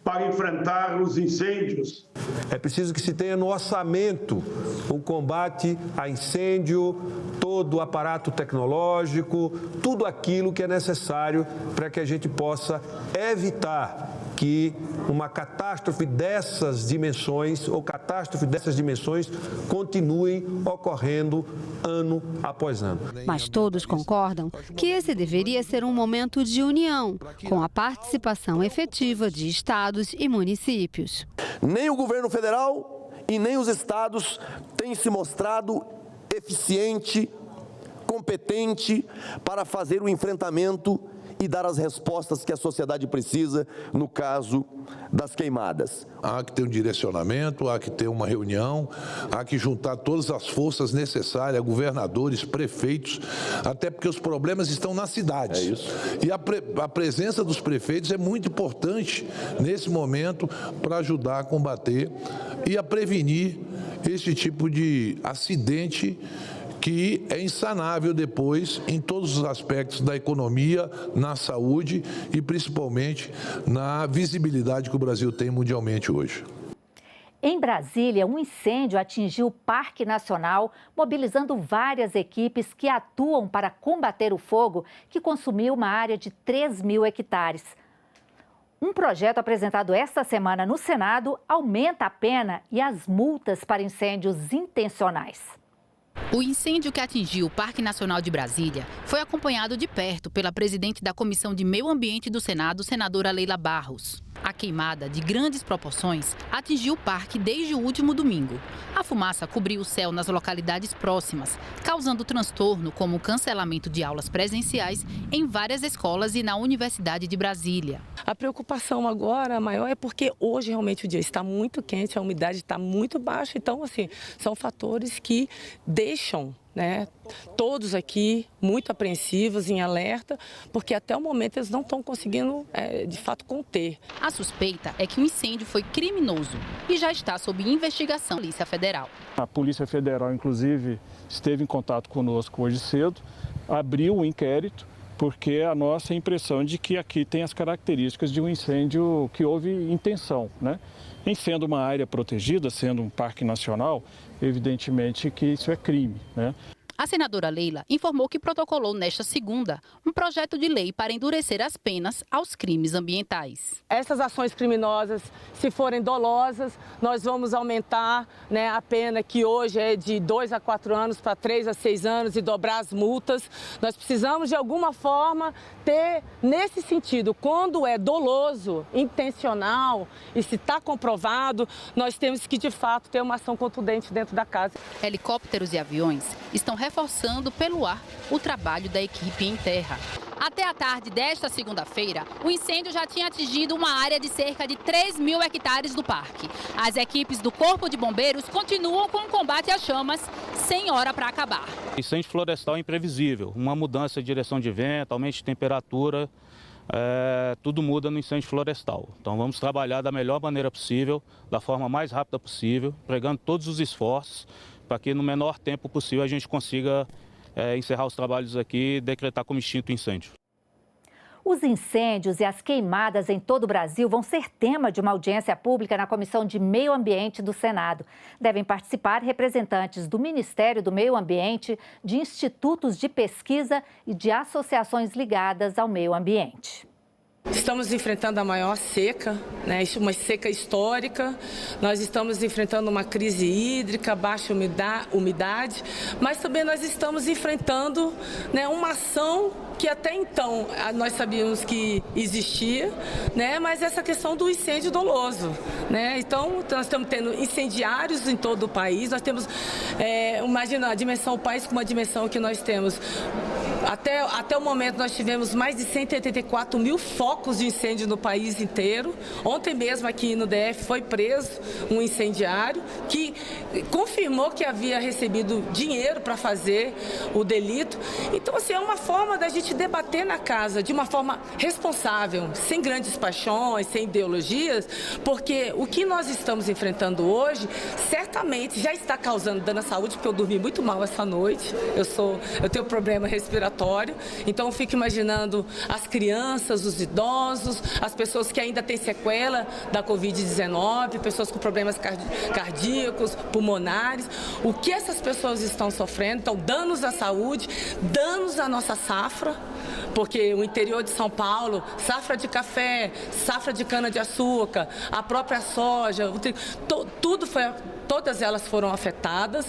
para enfrentar os incêndios. É preciso que se tenha no orçamento o combate a incêndio, todo o aparato tecnológico, tudo aquilo que é necessário para que a gente possa evitar que uma catástrofe dessas dimensões ou catástrofe dessas dimensões continuem ocorrendo ano após ano. Mas todos concordam que esse deveria ser um momento de união, com a participação efetiva de estados e municípios. Nem o governo federal e nem os estados têm se mostrado eficiente, competente para fazer o enfrentamento e dar as respostas que a sociedade precisa no caso das queimadas. Há que ter um direcionamento, há que ter uma reunião, há que juntar todas as forças necessárias, governadores, prefeitos, até porque os problemas estão nas cidades. É isso. E a presença dos prefeitos é muito importante nesse momento para ajudar a combater e a prevenir esse tipo de acidente que é insanável depois em todos os aspectos da economia, na saúde e principalmente na visibilidade que o Brasil tem mundialmente hoje. Em Brasília, um incêndio atingiu o Parque Nacional, mobilizando várias equipes que atuam para combater o fogo, que consumiu uma área de 3.000 hectares. Um projeto apresentado esta semana no Senado aumenta a pena e as multas para incêndios intencionais. O incêndio que atingiu o Parque Nacional de Brasília foi acompanhado de perto pela presidente da Comissão de Meio Ambiente do Senado, senadora Leila Barros. A queimada, de grandes proporções, atingiu o parque desde o último domingo. A fumaça cobriu o céu nas localidades próximas, causando transtorno como o cancelamento de aulas presenciais em várias escolas e na Universidade de Brasília. A preocupação agora maior é porque hoje realmente o dia está muito quente, a umidade está muito baixa, então assim, são fatores que deixam todos aqui muito apreensivos, em alerta, porque até o momento eles não estão conseguindo, de fato, conter. A suspeita é que o incêndio foi criminoso e já está sob investigação da Polícia Federal. A Polícia Federal, inclusive, esteve em contato conosco hoje cedo, abriu o inquérito, porque a nossa impressão de que aqui tem as características de um incêndio que houve intenção, Em sendo uma área protegida, sendo um parque nacional, evidentemente que isso é crime, A senadora Leila informou que protocolou nesta segunda um projeto de lei para endurecer as penas aos crimes ambientais. Essas ações criminosas, se forem dolosas, nós vamos aumentar a pena, que hoje é de 2 a 4 anos para 3 a 6 anos, e dobrar as multas. Nós precisamos, de alguma forma, ter, nesse sentido, quando é doloso, intencional e se está comprovado, nós temos que, de fato, ter uma ação contundente dentro da casa. Helicópteros e aviões estão reforçando pelo ar o trabalho da equipe em terra. Até a tarde desta segunda-feira, o incêndio já tinha atingido uma área de cerca de 3.000 hectares do parque. As equipes do Corpo de Bombeiros continuam com o combate às chamas, sem hora para acabar. Incêndio florestal é imprevisível. Uma mudança de direção de vento, aumento de temperatura, tudo muda no incêndio florestal. Então vamos trabalhar da melhor maneira possível, da forma mais rápida possível, empregando todos os esforços para que no menor tempo possível a gente consiga encerrar os trabalhos aqui e decretar como extinto o incêndio. Os incêndios e as queimadas em todo o Brasil vão ser tema de uma audiência pública na Comissão de Meio Ambiente do Senado. Devem participar representantes do Ministério do Meio Ambiente, de institutos de pesquisa e de associações ligadas ao meio ambiente. Estamos enfrentando a maior seca, uma seca histórica. Nós estamos enfrentando uma crise hídrica, baixa umidade, mas também nós estamos enfrentando uma ação que até então nós sabíamos que existia, mas essa questão do incêndio doloso. Então, nós estamos tendo incendiários em todo o país. Nós temos, imagina a dimensão, o país com uma dimensão que nós temos. Até o momento, nós tivemos mais de 184 mil focos de incêndio no país inteiro. Ontem mesmo, aqui no DF, foi preso um incendiário que confirmou que havia recebido dinheiro para fazer o delito. Então, assim, é uma forma da gente debater na casa de uma forma responsável, sem grandes paixões, sem ideologias, porque o que nós estamos enfrentando hoje, certamente já está causando dano à saúde, porque eu dormi muito mal essa noite. Eu tenho problema respiratório. Então, eu fico imaginando as crianças, os idosos, as pessoas que ainda têm sequela da Covid-19, pessoas com problemas cardíacos, pulmonares. O que essas pessoas estão sofrendo? Então, danos à saúde, danos à nossa safra, porque o interior de São Paulo, safra de café, safra de cana-de-açúcar, a própria soja, o trigo, todas elas foram afetadas,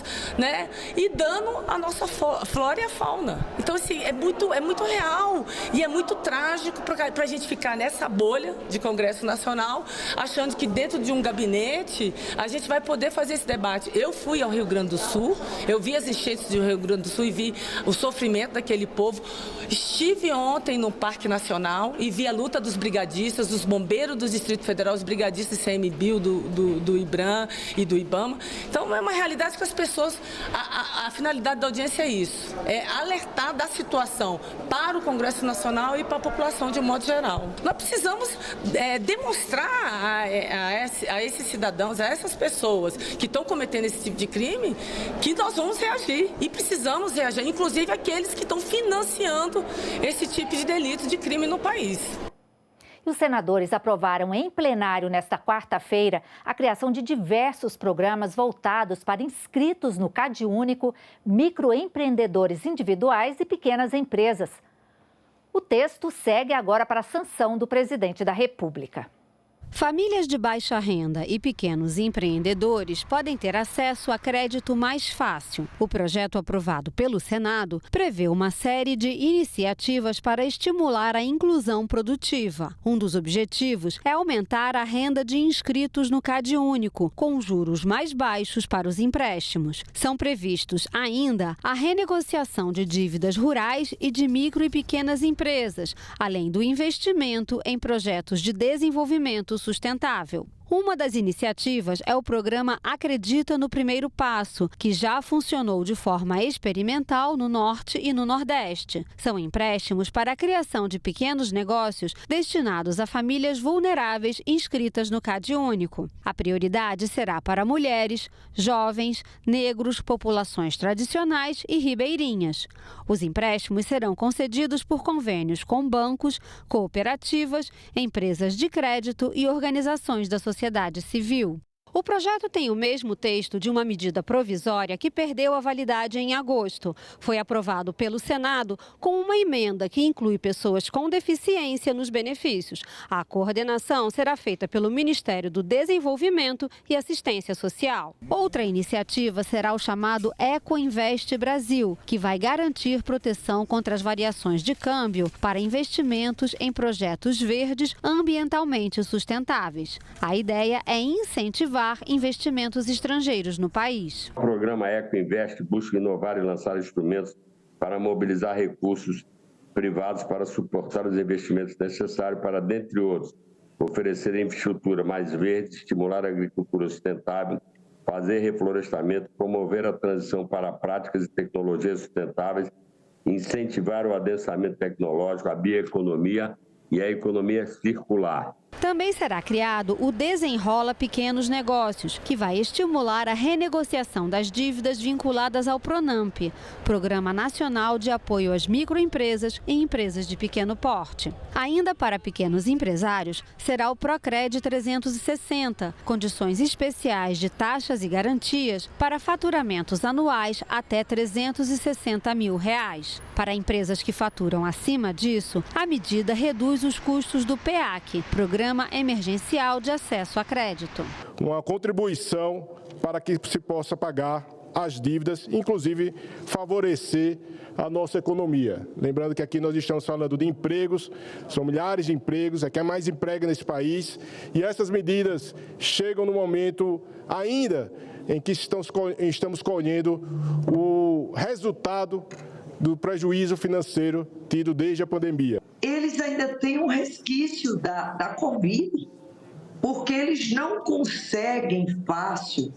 e dano à nossa flora e à fauna. Então, assim, é muito real e é muito trágico para a gente ficar nessa bolha de Congresso Nacional, achando que dentro de um gabinete a gente vai poder fazer esse debate. Eu fui ao Rio Grande do Sul, eu vi as enchentes do Rio Grande do Sul e vi o sofrimento daquele povo. Estive ontem no Parque Nacional e vi a luta dos brigadistas, dos bombeiros do Distrito Federal, os brigadistas CMBio, do IBRAM e do IBAMA. Então, é uma realidade que as pessoas... A finalidade da audiência é isso, é alertar da situação para o Congresso Nacional e para a população de um modo geral. Nós precisamos demonstrar a esses cidadãos, a essas pessoas que estão cometendo esse tipo de crime, que nós vamos reagir e precisamos reagir, inclusive aqueles que estão financiando esse tipo de delito, de crime no país. E os senadores aprovaram em plenário nesta quarta-feira a criação de diversos programas voltados para inscritos no CadÚnico, microempreendedores individuais e pequenas empresas. O texto segue agora para a sanção do presidente da República. Famílias de baixa renda e pequenos empreendedores podem ter acesso a crédito mais fácil. O projeto aprovado pelo Senado prevê uma série de iniciativas para estimular a inclusão produtiva. Um dos objetivos é aumentar a renda de inscritos no CadÚnico, com juros mais baixos para os empréstimos. São previstos ainda a renegociação de dívidas rurais e de micro e pequenas empresas, além do investimento em projetos de desenvolvimento sustentável. Uma das iniciativas é o programa Acredita no Primeiro Passo, que já funcionou de forma experimental no Norte e no Nordeste. São empréstimos para a criação de pequenos negócios destinados a famílias vulneráveis inscritas no CadÚnico. A prioridade será para mulheres, jovens, negros, populações tradicionais e ribeirinhas. Os empréstimos serão concedidos por convênios com bancos, cooperativas, empresas de crédito e organizações da sociedade civil. O projeto tem o mesmo texto de uma medida provisória que perdeu a validade em agosto. Foi aprovado pelo Senado com uma emenda que inclui pessoas com deficiência nos benefícios. A coordenação será feita pelo Ministério do Desenvolvimento e Assistência Social. Outra iniciativa será o chamado Ecoinvest Brasil, que vai garantir proteção contra as variações de câmbio para investimentos em projetos verdes ambientalmente sustentáveis. A ideia é incentivar investimentos estrangeiros no país. O programa Ecoinvest busca inovar e lançar instrumentos para mobilizar recursos privados para suportar os investimentos necessários para, dentre outros, oferecer infraestrutura mais verde, estimular a agricultura sustentável, fazer reflorestamento, promover a transição para práticas e tecnologias sustentáveis, incentivar o adensamento tecnológico, a bioeconomia e a economia circular. Também será criado o Desenrola Pequenos Negócios, que vai estimular a renegociação das dívidas vinculadas ao PRONAMP, Programa Nacional de Apoio às Microempresas e Empresas de Pequeno Porte. Ainda para pequenos empresários, será o Procred 360, condições especiais de taxas e garantias para faturamentos anuais até R$360 mil. Para empresas que faturam acima disso, a medida reduz os custos do PEAC, Programa Emergencial de Acesso a Crédito. Uma contribuição para que se possa pagar as dívidas, inclusive favorecer a nossa economia. Lembrando que aqui nós estamos falando de empregos, são milhares de empregos, é que é mais emprego nesse país, e essas medidas chegam no momento ainda em que estamos colhendo o resultado do prejuízo financeiro tido desde a pandemia. Eles ainda têm um resquício da Covid, porque eles não conseguem fácil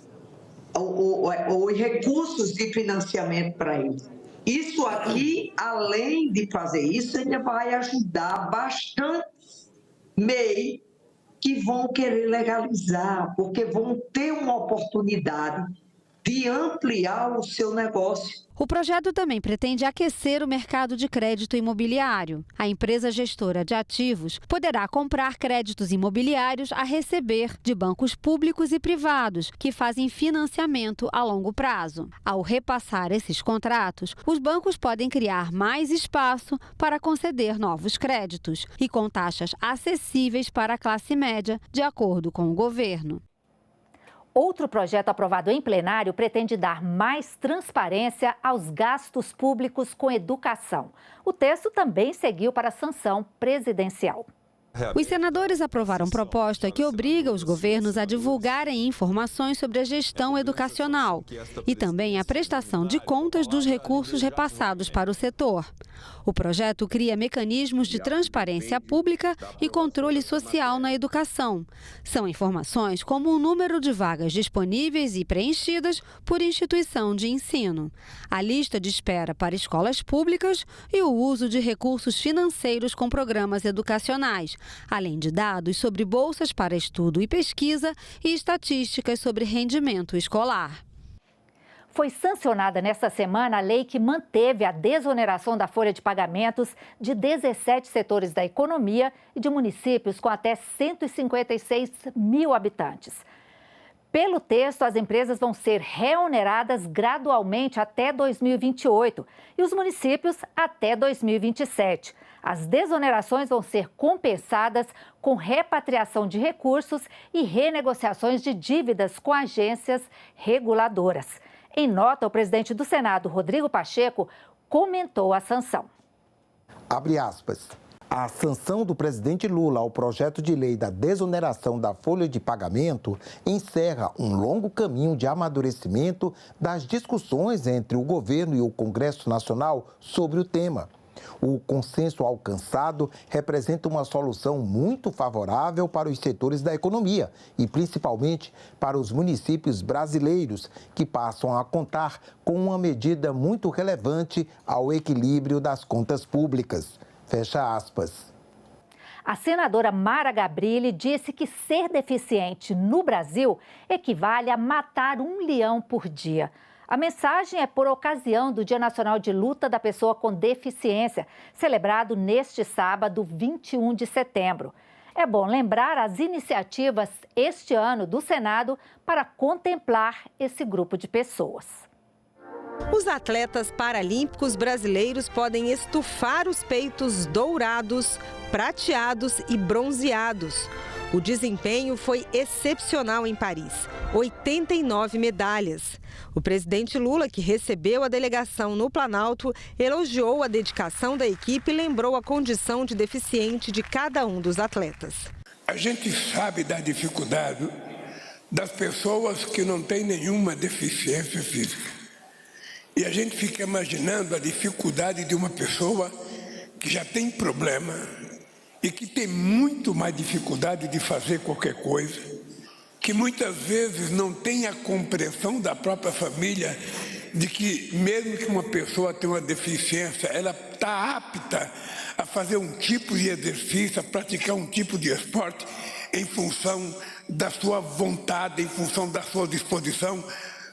os recursos de financiamento para eles. Isso aqui, além de fazer isso, ainda vai ajudar bastante MEI que vão querer legalizar, porque vão ter uma oportunidade de ampliar o seu negócio. O projeto também pretende aquecer o mercado de crédito imobiliário. A empresa gestora de ativos poderá comprar créditos imobiliários a receber de bancos públicos e privados, que fazem financiamento a longo prazo. Ao repassar esses contratos, os bancos podem criar mais espaço para conceder novos créditos e com taxas acessíveis para a classe média, de acordo com o governo. Outro projeto aprovado em plenário pretende dar mais transparência aos gastos públicos com educação. O texto também seguiu para a sanção presidencial. Os senadores aprovaram proposta que obriga os governos a divulgarem informações sobre a gestão educacional e também a prestação de contas dos recursos repassados para o setor. O projeto cria mecanismos de transparência pública e controle social na educação. São informações como o número de vagas disponíveis e preenchidas por instituição de ensino, a lista de espera para escolas públicas e o uso de recursos financeiros com programas educacionais, além de dados sobre bolsas para estudo e pesquisa e estatísticas sobre rendimento escolar. Foi sancionada nesta semana a lei que manteve a desoneração da folha de pagamentos de 17 setores da economia e de municípios com até 156 mil habitantes. Pelo texto, as empresas vão ser reoneradas gradualmente até 2028 e os municípios até 2027. As desonerações vão ser compensadas com repatriação de recursos e renegociações de dívidas com agências reguladoras. Em nota, o presidente do Senado, Rodrigo Pacheco, comentou a sanção. Abre aspas. A sanção do presidente Lula ao projeto de lei da desoneração da folha de pagamento encerra um longo caminho de amadurecimento das discussões entre o governo e o Congresso Nacional sobre o tema. O consenso alcançado representa uma solução muito favorável para os setores da economia e principalmente para os municípios brasileiros, que passam a contar com uma medida muito relevante ao equilíbrio das contas públicas. Fecha aspas. A senadora Mara Gabrilli disse que ser deficiente no Brasil equivale a matar um leão por dia. A mensagem é por ocasião do Dia Nacional de Luta da Pessoa com Deficiência, celebrado neste sábado, 21 de setembro. É bom lembrar as iniciativas este ano do Senado para contemplar esse grupo de pessoas. Os atletas paralímpicos brasileiros podem estufar os peitos dourados, prateados e bronzeados. O desempenho foi excepcional em Paris, 89 medalhas. O presidente Lula, que recebeu a delegação no Planalto, elogiou a dedicação da equipe e lembrou a condição de deficiente de cada um dos atletas. A gente sabe da dificuldade das pessoas que não têm nenhuma deficiência física. E a gente fica imaginando a dificuldade de uma pessoa que já tem problema e que tem muito mais dificuldade de fazer qualquer coisa, que muitas vezes não tem a compreensão da própria família de que mesmo que uma pessoa tenha uma deficiência, ela está apta a fazer um tipo de exercício, a praticar um tipo de esporte em função da sua vontade, em função da sua disposição.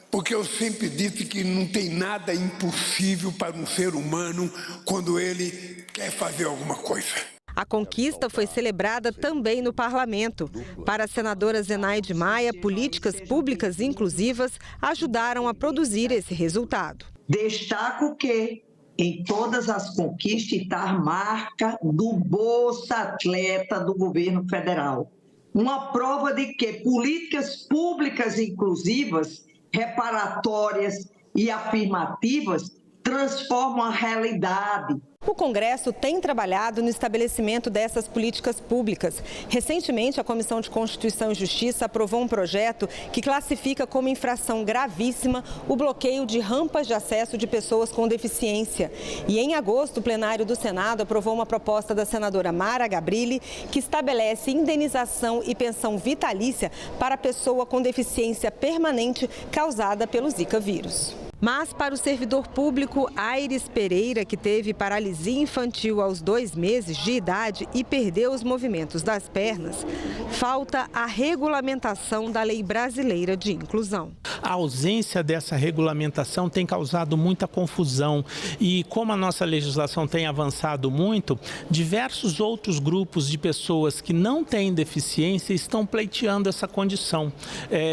Porque eu sempre disse que não tem nada impossível para um ser humano quando ele quer fazer alguma coisa. A conquista foi celebrada também no parlamento. Para a senadora Zenaide Maia, políticas públicas inclusivas ajudaram a produzir esse resultado. Destaco que em todas as conquistas está a marca do Bolsa Atleta do governo federal. Uma prova de que políticas públicas inclusivas, reparatórias e afirmativas transformam a realidade. O Congresso tem trabalhado no estabelecimento dessas políticas públicas. Recentemente, a Comissão de Constituição e Justiça aprovou um projeto que classifica como infração gravíssima o bloqueio de rampas de acesso de pessoas com deficiência. E em agosto, o plenário do Senado aprovou uma proposta da senadora Mara Gabrilli que estabelece indenização e pensão vitalícia para a pessoa com deficiência permanente causada pelo Zika vírus. Mas para o servidor público Aires Pereira, que teve paralisia infantil aos 2 meses de idade e perdeu os movimentos das pernas, falta a regulamentação da Lei Brasileira de Inclusão. A ausência dessa regulamentação tem causado muita confusão e, como a nossa legislação tem avançado muito, diversos outros grupos de pessoas que não têm deficiência estão pleiteando essa condição.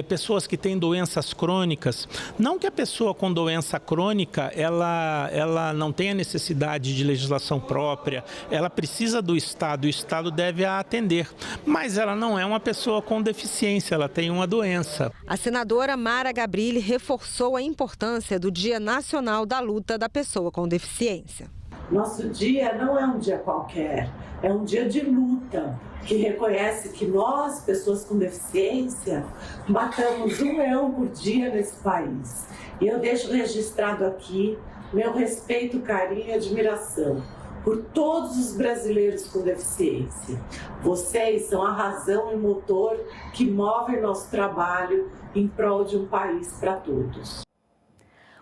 Pessoas que têm doenças crônicas, não que a pessoa com doença crônica, ela não tenha necessidade de legislação própria, ela precisa do Estado, o Estado deve a atender, mas ela não é uma pessoa com deficiência, ela tem uma doença. A senadora Mara Gabrilli reforçou a importância do Dia Nacional da Luta da Pessoa com Deficiência. Nosso dia não é um dia qualquer, é um dia de luta, que reconhece que nós, pessoas com deficiência, matamos um leão por dia nesse país. E eu deixo registrado aqui meu respeito, carinho e admiração por todos os brasileiros com deficiência. Vocês são a razão e motor que move nosso trabalho em prol de um país para todos.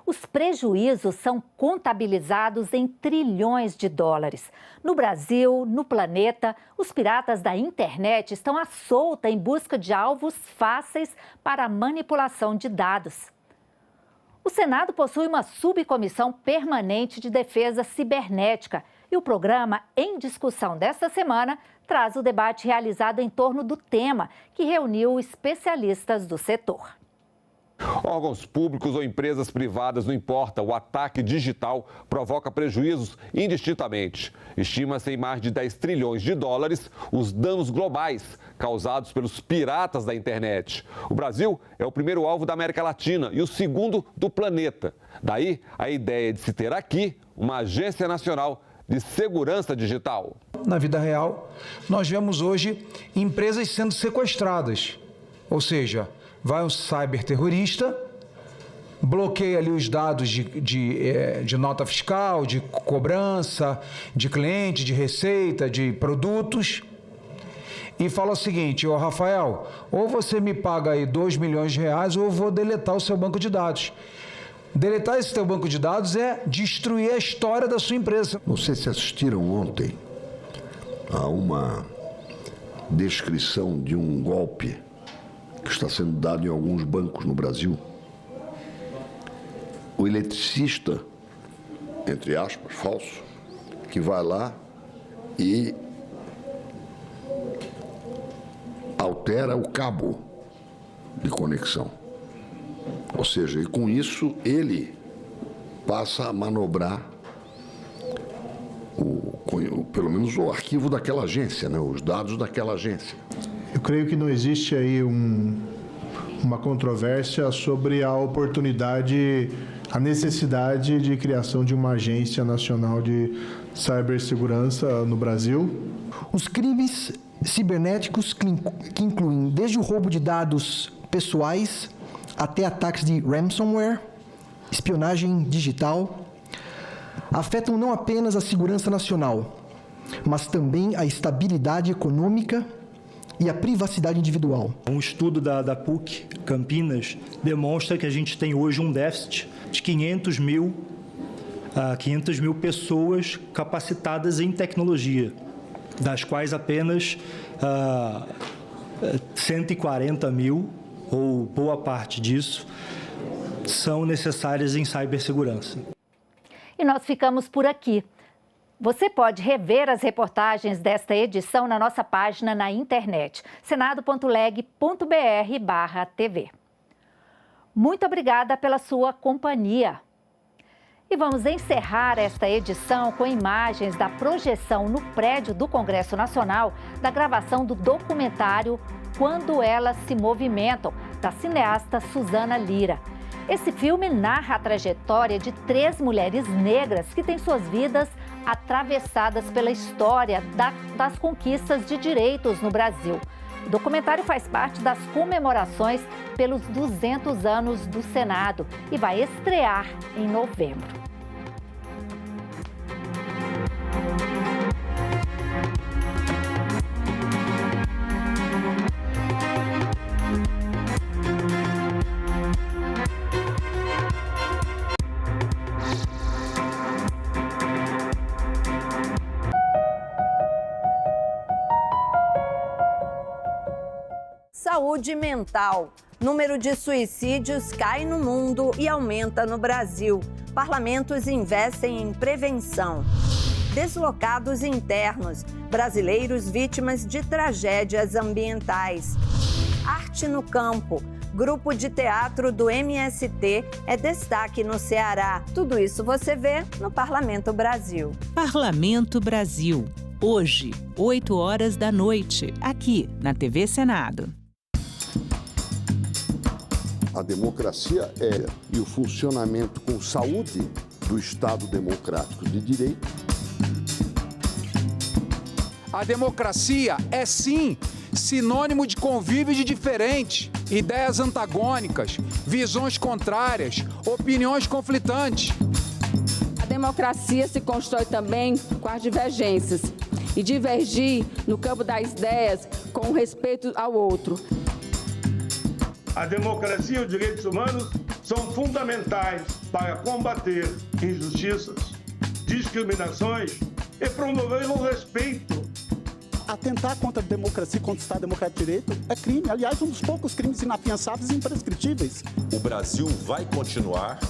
Os prejuízos são contabilizados em trilhões de dólares. No Brasil, no planeta, os piratas da internet estão à solta em busca de alvos fáceis para a manipulação de dados. O Senado possui uma subcomissão permanente de defesa cibernética e o programa em discussão desta semana traz o debate realizado em torno do tema, que reuniu especialistas do setor. Órgãos públicos ou empresas privadas, não importa, o ataque digital provoca prejuízos indistintamente. Estima-se em mais de 10 trilhões de dólares os danos globais causados pelos piratas da internet. O Brasil é o primeiro alvo da América Latina e o segundo do planeta. Daí a ideia de se ter aqui uma Agência Nacional de Segurança Digital. Na vida real, nós vemos hoje empresas sendo sequestradas, ou seja, vai um cyberterrorista, bloqueia ali os dados de nota fiscal, de cobrança, de cliente, de receita, de produtos, e fala o seguinte: ô Rafael, ou você me paga aí 2 milhões de reais ou eu vou deletar o seu banco de dados. Deletar esse teu banco de dados é destruir a história da sua empresa. Não sei se assistiram ontem a uma descrição de um golpe que está sendo dado em alguns bancos no Brasil. O eletricista, entre aspas, falso, que vai lá e altera o cabo de conexão. Ou seja, e com isso ele passa a manobrar pelo menos o arquivo daquela agência, né, os dados daquela agência. Eu creio que não existe aí uma controvérsia sobre a oportunidade, a necessidade de criação de uma agência nacional de cibersegurança no Brasil. Os crimes cibernéticos que incluem desde o roubo de dados pessoais até ataques de ransomware, espionagem digital, afetam não apenas a segurança nacional, mas também a estabilidade econômica e a privacidade individual. Um estudo da PUC Campinas demonstra que a gente tem hoje um déficit de 500 mil pessoas capacitadas em tecnologia, das quais apenas 140 mil, ou boa parte disso, são necessárias em cibersegurança. E nós ficamos por aqui. Você pode rever as reportagens desta edição na nossa página na internet, senado.leg.br/TV. Muito obrigada pela sua companhia. E vamos encerrar esta edição com imagens da projeção no prédio do Congresso Nacional da gravação do documentário Quando Elas Se Movimentam, da cineasta Suzana Lira. Esse filme narra a trajetória de 3 mulheres negras que têm suas vidas atravessadas pela história das conquistas de direitos no Brasil. O documentário faz parte das comemorações pelos 200 anos do Senado e vai estrear em novembro. Saúde mental. Número de suicídios cai no mundo e aumenta no Brasil. Parlamentos investem em prevenção. Deslocados internos. Brasileiros vítimas de tragédias ambientais. Arte no campo. Grupo de teatro do MST é destaque no Ceará. Tudo isso você vê no Parlamento Brasil. Parlamento Brasil. Hoje, 8 horas da noite, aqui na TV Senado. A democracia é e o funcionamento com saúde do Estado democrático de direito. A democracia é, sim, sinônimo de convívio de diferentes, ideias antagônicas, visões contrárias, opiniões conflitantes. A democracia se constrói também com as divergências e divergir no campo das ideias com respeito ao outro. A democracia e os direitos humanos são fundamentais para combater injustiças, discriminações e promover o respeito. Atentar contra a democracia e contra o Estado Democrático de Direito é crime. Aliás, um dos poucos crimes inafiançáveis e imprescritíveis. O Brasil vai continuar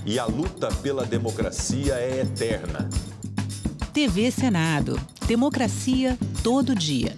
e a luta pela democracia é eterna. TV Senado. Democracia todo dia.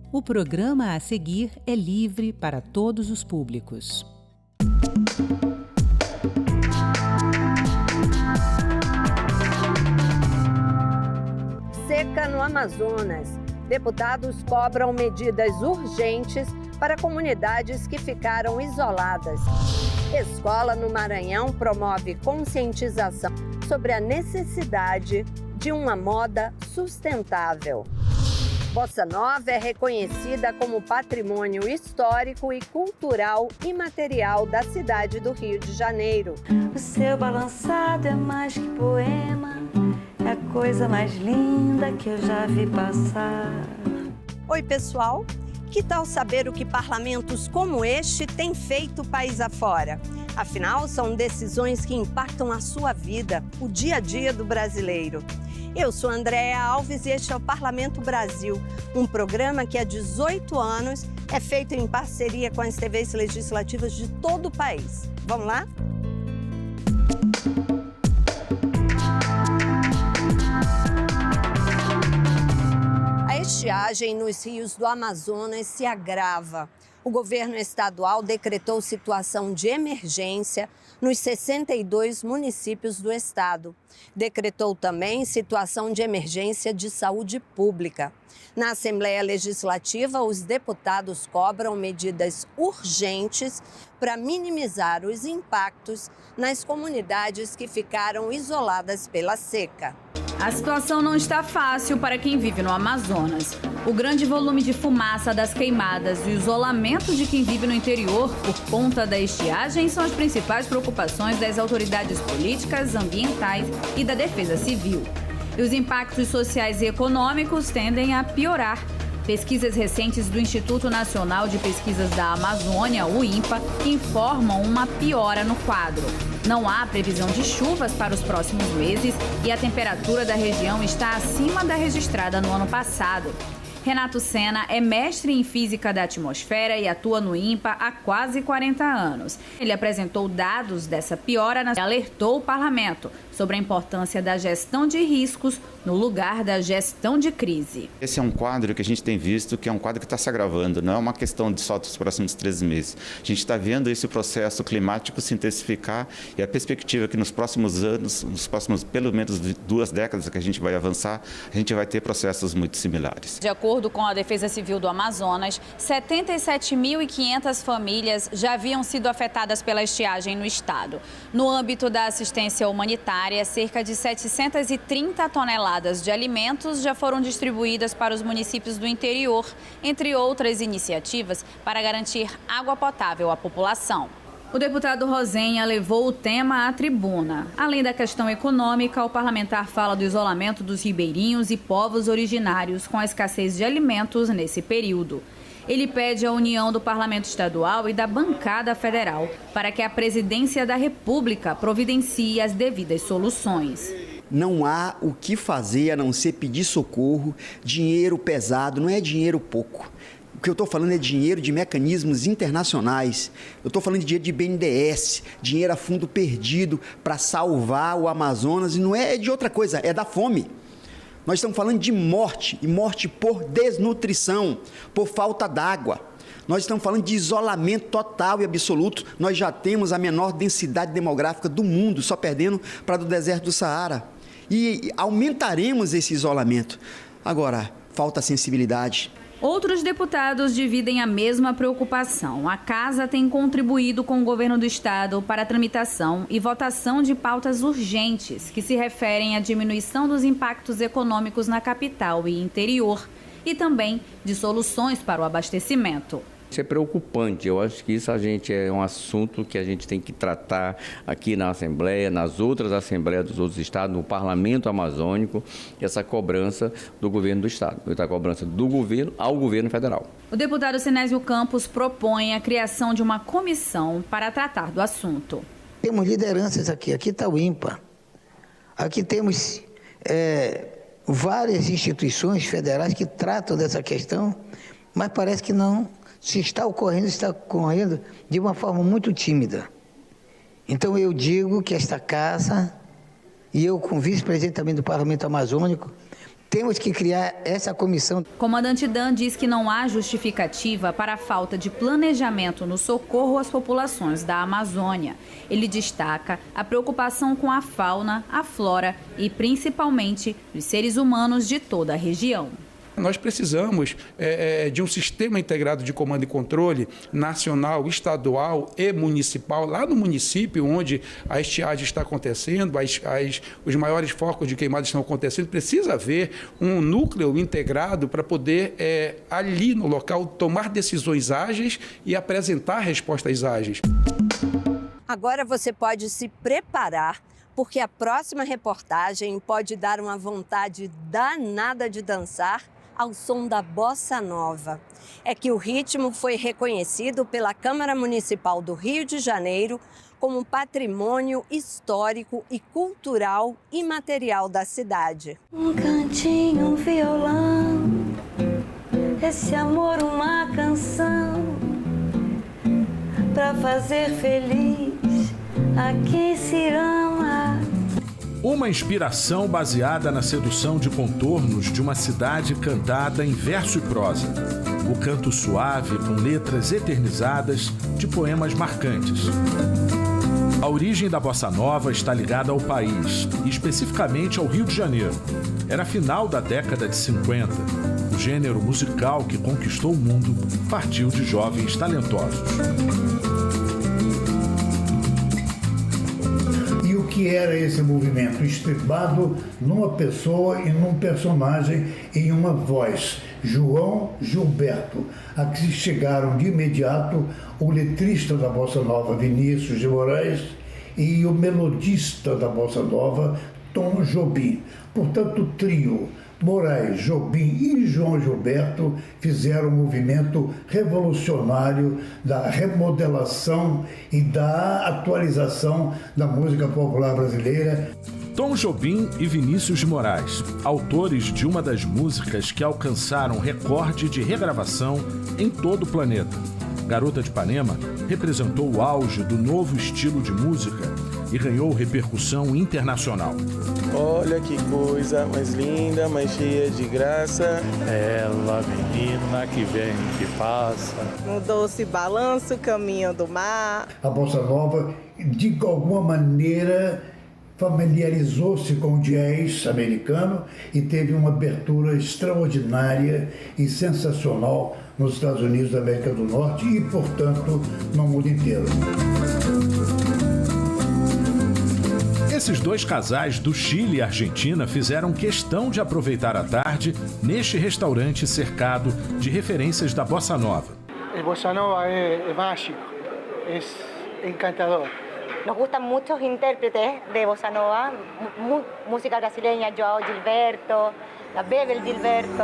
O programa a seguir é livre para todos os públicos. Seca no Amazonas. Deputados cobram medidas urgentes para comunidades que ficaram isoladas. Escola no Maranhão promove conscientização sobre a necessidade de uma moda sustentável. Bossa Nova é reconhecida como patrimônio histórico e cultural imaterial da cidade do Rio de Janeiro. O seu balançado é mais que poema, é a coisa mais linda que eu já vi passar. Oi, pessoal! Que tal saber o que parlamentos como este têm feito país afora? Afinal, são decisões que impactam a sua vida, o dia a dia do brasileiro. Eu sou Andréa Alves e este é o Parlamento Brasil, um programa que há 18 anos é feito em parceria com as TVs legislativas de todo o país. Vamos lá? A estiagem nos rios do Amazonas se agrava. O governo estadual decretou situação de emergência nos 62 municípios do estado. Decretou também situação de emergência de saúde pública. Na Assembleia Legislativa, os deputados cobram medidas urgentes para minimizar os impactos nas comunidades que ficaram isoladas pela seca. A situação não está fácil para quem vive no Amazonas. O grande volume de fumaça das queimadas e o isolamento de quem vive no interior por conta da estiagem são as principais preocupações das autoridades políticas, ambientais e da Defesa Civil. E os impactos sociais e econômicos tendem a piorar. Pesquisas recentes do Instituto Nacional de Pesquisas da Amazônia, o INPA, informam uma piora no quadro. Não há previsão de chuvas para os próximos meses e a temperatura da região está acima da registrada no ano passado. Renato Sena é mestre em Física da Atmosfera e atua no INPA há quase 40 anos. Ele apresentou dados dessa piora e alertou o parlamento sobre a importância da gestão de riscos no lugar da gestão de crise. Esse é um quadro que a gente tem visto que é um quadro que está se agravando, não é uma questão de só dos próximos 13 meses. A gente está vendo esse processo climático se intensificar e a perspectiva é que nos próximos anos, nos próximos pelo menos 2 décadas que a gente vai avançar, a gente vai ter processos muito similares. De acordo com a Defesa Civil do Amazonas, 77.500 famílias já haviam sido afetadas pela estiagem no estado. No âmbito da assistência humanitária, cerca de 730 toneladas de alimentos já foram distribuídas para os municípios do interior, entre outras iniciativas para garantir água potável à população. O deputado Rosenha levou o tema à tribuna. Além da questão econômica, o parlamentar fala do isolamento dos ribeirinhos e povos originários com a escassez de alimentos nesse período. Ele pede à união do Parlamento Estadual e da bancada federal para que a Presidência da República providencie as devidas soluções. Não há o que fazer a não ser pedir socorro, dinheiro pesado, não é dinheiro pouco. O que eu estou falando é dinheiro de mecanismos internacionais. Eu estou falando de dinheiro de BNDES, dinheiro a fundo perdido para salvar o Amazonas. E não é de outra coisa, é da fome. Nós estamos falando de morte, e morte por desnutrição, por falta d'água. Nós estamos falando de isolamento total e absoluto. Nós já temos a menor densidade demográfica do mundo, só perdendo para do deserto do Saara. E aumentaremos esse isolamento. Agora, falta sensibilidade. Outros deputados dividem a mesma preocupação. A Casa tem contribuído com o governo do estado para a tramitação e votação de pautas urgentes que se referem à diminuição dos impactos econômicos na capital e interior e também de soluções para o abastecimento. Isso é preocupante. Eu acho que isso é um assunto que a gente tem que tratar aqui na Assembleia, nas outras Assembleias dos outros estados, no Parlamento Amazônico, essa cobrança do governo do estado, essa cobrança do governo ao governo federal. O deputado Sinésio Campos propõe a criação de uma comissão para tratar do assunto. Temos lideranças aqui está o INPA, aqui temos várias instituições federais que tratam dessa questão, mas parece que não. Se está ocorrendo de uma forma muito tímida. Então eu digo que esta casa, e eu como vice-presidente também do Parlamento Amazônico, temos que criar essa comissão. O comandante Dan diz que não há justificativa para a falta de planejamento no socorro às populações da Amazônia. Ele destaca a preocupação com a fauna, a flora e principalmente os seres humanos de toda a região. Nós precisamos de um sistema integrado de comando e controle nacional, estadual e municipal, lá no município onde a estiagem está acontecendo, os maiores focos de queimadas estão acontecendo, precisa haver um núcleo integrado para poder, ali no local, tomar decisões ágeis e apresentar respostas ágeis. Agora você pode se preparar, porque a próxima reportagem pode dar uma vontade danada de dançar ao som da bossa nova. É que o ritmo foi reconhecido pela Câmara Municipal do Rio de Janeiro como patrimônio histórico e cultural imaterial da cidade. Um cantinho, um violão, esse amor uma canção, pra fazer feliz a quem se ama. Uma inspiração baseada na sedução de contornos de uma cidade cantada em verso e prosa. O canto suave com letras eternizadas de poemas marcantes. A origem da bossa nova está ligada ao país, e especificamente ao Rio de Janeiro. Era final da década de 50. O gênero musical que conquistou o mundo partiu de jovens talentosos. O que era esse movimento? Estribado numa pessoa e num personagem, em uma voz, João Gilberto, a que chegaram de imediato o letrista da Bossa Nova, Vinícius de Moraes, e o melodista da Bossa Nova, Tom Jobim. Portanto, o trio Moraes, Jobim e João Gilberto fizeram um movimento revolucionário da remodelação e da atualização da música popular brasileira. Tom Jobim e Vinícius de Moraes, autores de uma das músicas que alcançaram recorde de regravação em todo o planeta. Garota de Ipanema representou o auge do novo estilo de música e ganhou repercussão internacional. Olha que coisa mais linda, mais cheia de graça. Ela, menina que vem, que passa. No doce balanço, caminho do mar. A Bossa Nova, de alguma maneira, familiarizou-se com o jazz americano e teve uma abertura extraordinária e sensacional nos Estados Unidos da América do Norte e, portanto, no mundo inteiro. Esses dois casais do Chile e Argentina fizeram questão de aproveitar a tarde neste restaurante cercado de referências da Bossa Nova. O Bossa Nova é mágico, é encantador. Nos gustan muchos intérpretes de Bossa Nova, música brasileña, João Gilberto, la Bebel Gilberto.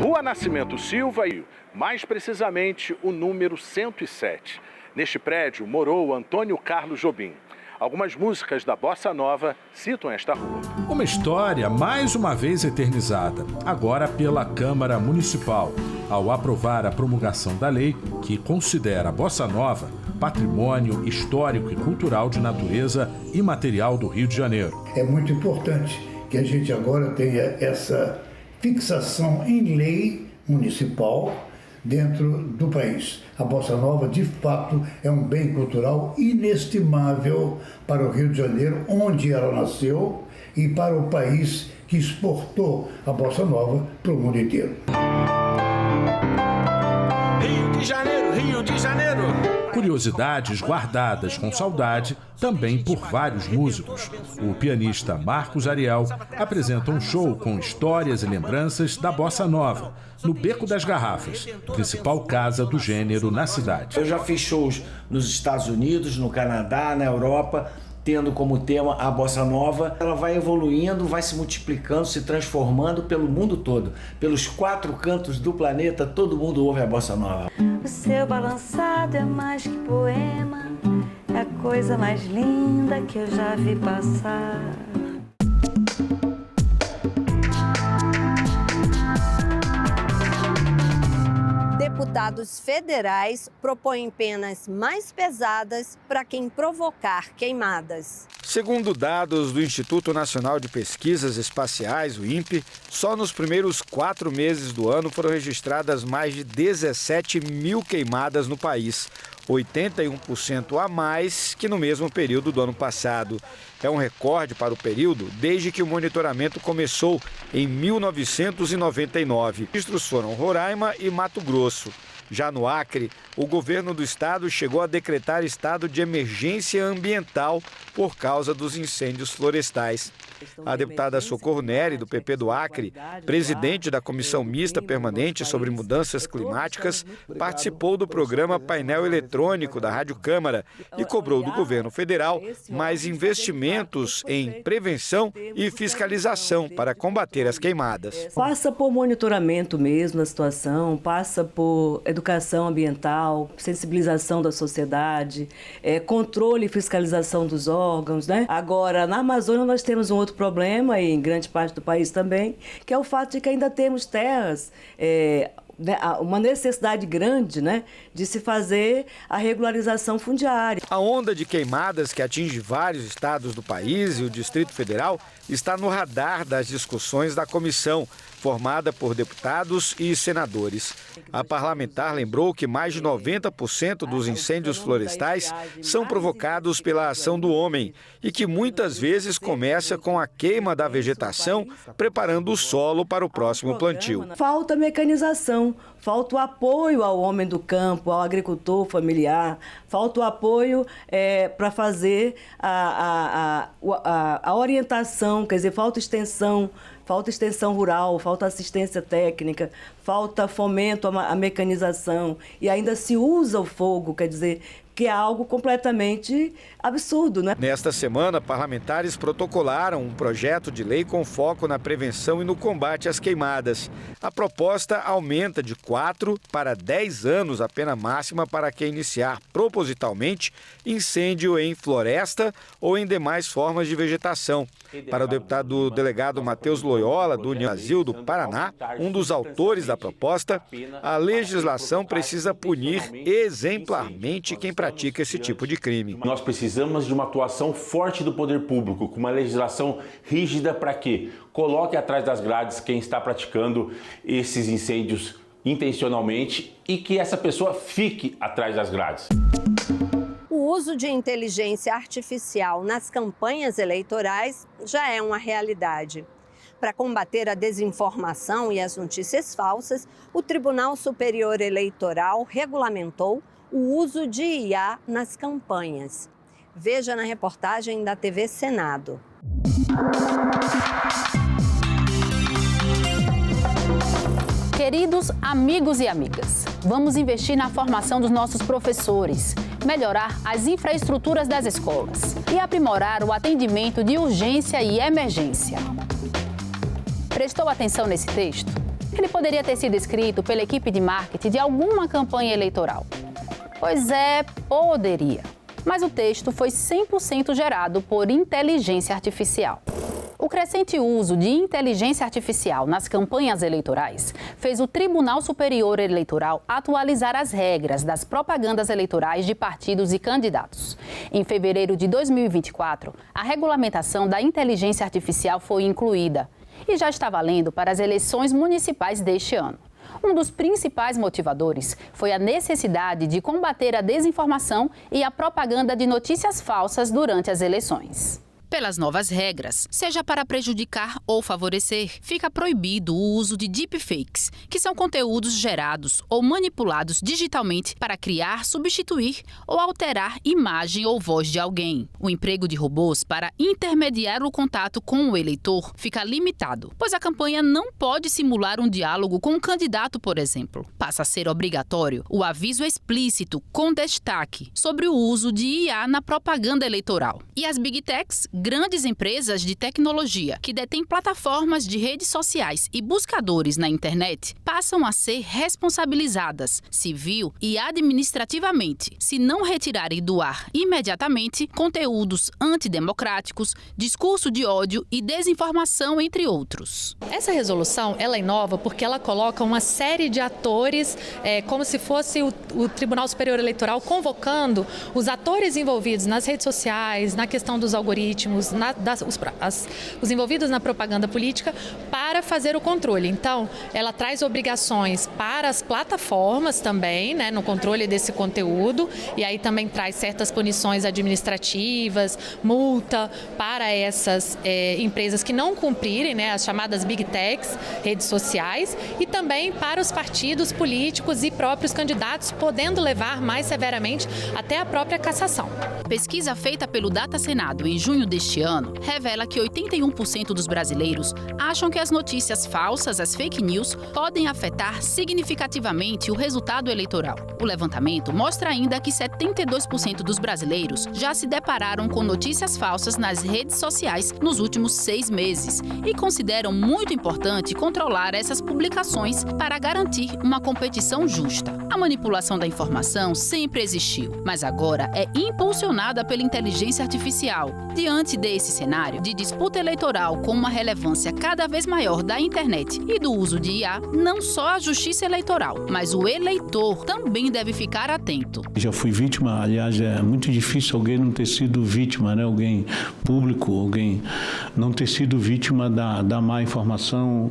Rua Nascimento Silva e, mais precisamente, o número 107. Neste prédio morou Antônio Carlos Jobim. Algumas músicas da Bossa Nova citam esta rua. Uma história mais uma vez eternizada, agora pela Câmara Municipal, ao aprovar a promulgação da lei que considera a Bossa Nova patrimônio histórico e cultural de natureza imaterial do Rio de Janeiro. É muito importante que a gente agora tenha essa fixação em lei municipal dentro do país. A Bossa Nova, de fato, é um bem cultural inestimável para o Rio de Janeiro, onde ela nasceu, e para o país que exportou a Bossa Nova para o mundo inteiro. Rio de Janeiro, Rio de Janeiro. curiosidades guardadas com saudade também por vários músicos. O pianista Marcos Ariel apresenta um show com histórias e lembranças da bossa nova, no Beco das Garrafas, principal casa do gênero na cidade. Eu já fiz shows nos Estados Unidos, no Canadá, na Europa, tendo como tema a bossa nova. Ela vai evoluindo, vai se multiplicando, se transformando pelo mundo todo. Pelos 4 cantos do planeta, todo mundo ouve a bossa nova. O seu balançado é mais que poema, é a coisa mais linda que eu já vi passar. Deputados federais propõem penas mais pesadas para quem provocar queimadas. Segundo dados do Instituto Nacional de Pesquisas Espaciais, o INPE, só nos primeiros 4 meses do ano foram registradas mais de 17 mil queimadas no país, 81% a mais que no mesmo período do ano passado. É um recorde para o período desde que o monitoramento começou em 1999. Os registros foram Roraima e Mato Grosso. Já no Acre, o governo do estado chegou a decretar estado de emergência ambiental por causa dos incêndios florestais. A deputada Socorro Neri, do PP do Acre, presidente da Comissão Mista Permanente sobre Mudanças Climáticas, participou do programa Painel Eletrônico da Rádio Câmara e cobrou do governo federal mais investimentos em prevenção e fiscalização para combater as queimadas. Passa por monitoramento mesmo da situação, passa por educação ambiental, sensibilização da sociedade, controle e fiscalização dos órgãos, né? Agora, na Amazônia nós temos um outro problema, e em grande parte do país também, que é o fato de que ainda temos terras, uma necessidade grande, né, de se fazer a regularização fundiária. A onda de queimadas que atinge vários estados do país e o Distrito Federal está no radar das discussões da comissão, formada por deputados e senadores. A parlamentar lembrou que mais de 90% dos incêndios florestais são provocados pela ação do homem e que muitas vezes começa com a queima da vegetação, preparando o solo para o próximo plantio. Falta mecanização, falta o apoio ao homem do campo, ao agricultor familiar, falta o apoio para fazer a orientação, quer dizer, falta extensão rural, falta assistência técnica, falta fomento à mecanização e ainda se usa o fogo, quer dizer, que é algo completamente absurdo, né? Nesta semana, parlamentares protocolaram um projeto de lei com foco na prevenção e no combate às queimadas. A proposta aumenta de 4 para 10 anos a pena máxima para quem iniciar propositalmente incêndio em floresta ou em demais formas de vegetação. Para o deputado delegado Matheus Loyola, do União Brasil do Paraná, um dos autores da proposta, a legislação precisa punir exemplarmente quem pratica esse tipo de crime. Nós precisamos de uma atuação forte do poder público, com uma legislação rígida para que coloque atrás das grades quem está praticando esses incêndios intencionalmente e que essa pessoa fique atrás das grades. O uso de inteligência artificial nas campanhas eleitorais já é uma realidade. Para combater a desinformação e as notícias falsas, o Tribunal Superior Eleitoral regulamentou o uso de IA nas campanhas. Veja na reportagem da TV Senado. Queridos amigos e amigas, vamos investir na formação dos nossos professores, melhorar as infraestruturas das escolas e aprimorar o atendimento de urgência e emergência. Prestou atenção nesse texto? Ele poderia ter sido escrito pela equipe de marketing de alguma campanha eleitoral. Pois é, poderia. Mas o texto foi 100% gerado por inteligência artificial. O crescente uso de inteligência artificial nas campanhas eleitorais fez o Tribunal Superior Eleitoral atualizar as regras das propagandas eleitorais de partidos e candidatos. Em fevereiro de 2024, a regulamentação da inteligência artificial foi incluída e já está valendo para as eleições municipais deste ano. Um dos principais motivadores foi a necessidade de combater a desinformação e a propaganda de notícias falsas durante as eleições. Pelas novas regras, seja para prejudicar ou favorecer, fica proibido o uso de deepfakes, que são conteúdos gerados ou manipulados digitalmente para criar, substituir ou alterar imagem ou voz de alguém. O emprego de robôs para intermediar o contato com o eleitor fica limitado, pois a campanha não pode simular um diálogo com um candidato, por exemplo. Passa a ser obrigatório o aviso explícito com destaque sobre o uso de IA na propaganda eleitoral. E as Big Techs, grandes empresas de tecnologia que detêm plataformas de redes sociais e buscadores na internet, passam a ser responsabilizadas, civil e administrativamente, se não retirarem do ar imediatamente conteúdos antidemocráticos, discurso de ódio e desinformação, entre outros. Essa resolução ela inova porque ela coloca uma série de atores, como se fosse o Tribunal Superior Eleitoral convocando os atores envolvidos nas redes sociais, na questão dos algoritmos, os envolvidos na propaganda política, para fazer o controle. Então, ela traz obrigações para as plataformas também, né, no controle desse conteúdo, e aí também traz certas punições administrativas, multa para essas empresas que não cumprirem, né, as chamadas Big Techs, redes sociais, e também para os partidos políticos e próprios candidatos, podendo levar mais severamente até a própria cassação. Pesquisa feita pelo Data Senado em junho deste ano revela que 81% dos brasileiros acham que as notícias falsas, as fake news, podem afetar significativamente o resultado eleitoral. O levantamento mostra ainda que 72% dos brasileiros já se depararam com notícias falsas nas redes sociais nos últimos 6 meses e consideram muito importante controlar essas publicações para garantir uma competição justa. A manipulação da informação sempre existiu, mas agora é impulsionada pela inteligência artificial. Diante desse cenário de disputa eleitoral com uma relevância cada vez maior da internet e do uso de IA, não só a justiça eleitoral, mas o eleitor também deve ficar atento. Já fui vítima, aliás, é muito difícil alguém não ter sido vítima, né? Alguém público, alguém não ter sido vítima da má informação,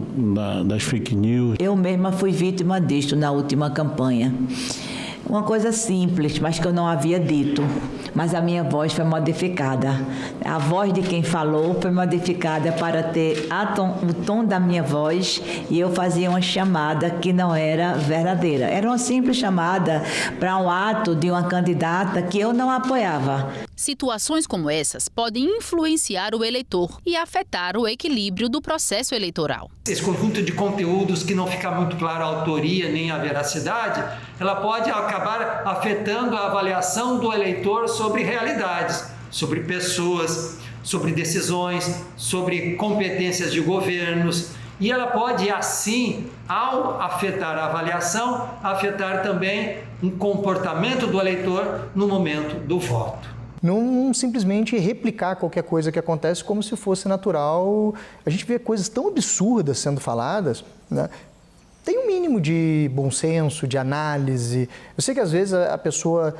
das fake news. Eu mesma fui vítima disto na última campanha. Uma coisa simples, mas que eu não havia dito. Mas a minha voz foi modificada. A voz de quem falou foi modificada para ter o tom da minha voz, e eu fazia uma chamada que não era verdadeira. Era uma simples chamada para um ato de uma candidata que eu não apoiava. Situações como essas podem influenciar o eleitor e afetar o equilíbrio do processo eleitoral. Esse conjunto de conteúdos que não fica muito clara a autoria nem a veracidade, ela pode acabar afetando a avaliação do eleitor sobre realidades, sobre pessoas, sobre decisões, sobre competências de governos. E ela pode, assim, ao afetar a avaliação, afetar também um comportamento do eleitor no momento do voto. Não simplesmente replicar qualquer coisa que acontece como se fosse natural. A gente vê coisas tão absurdas sendo faladas, né? Tem um mínimo de bom senso, de análise. Eu sei que às vezes a pessoa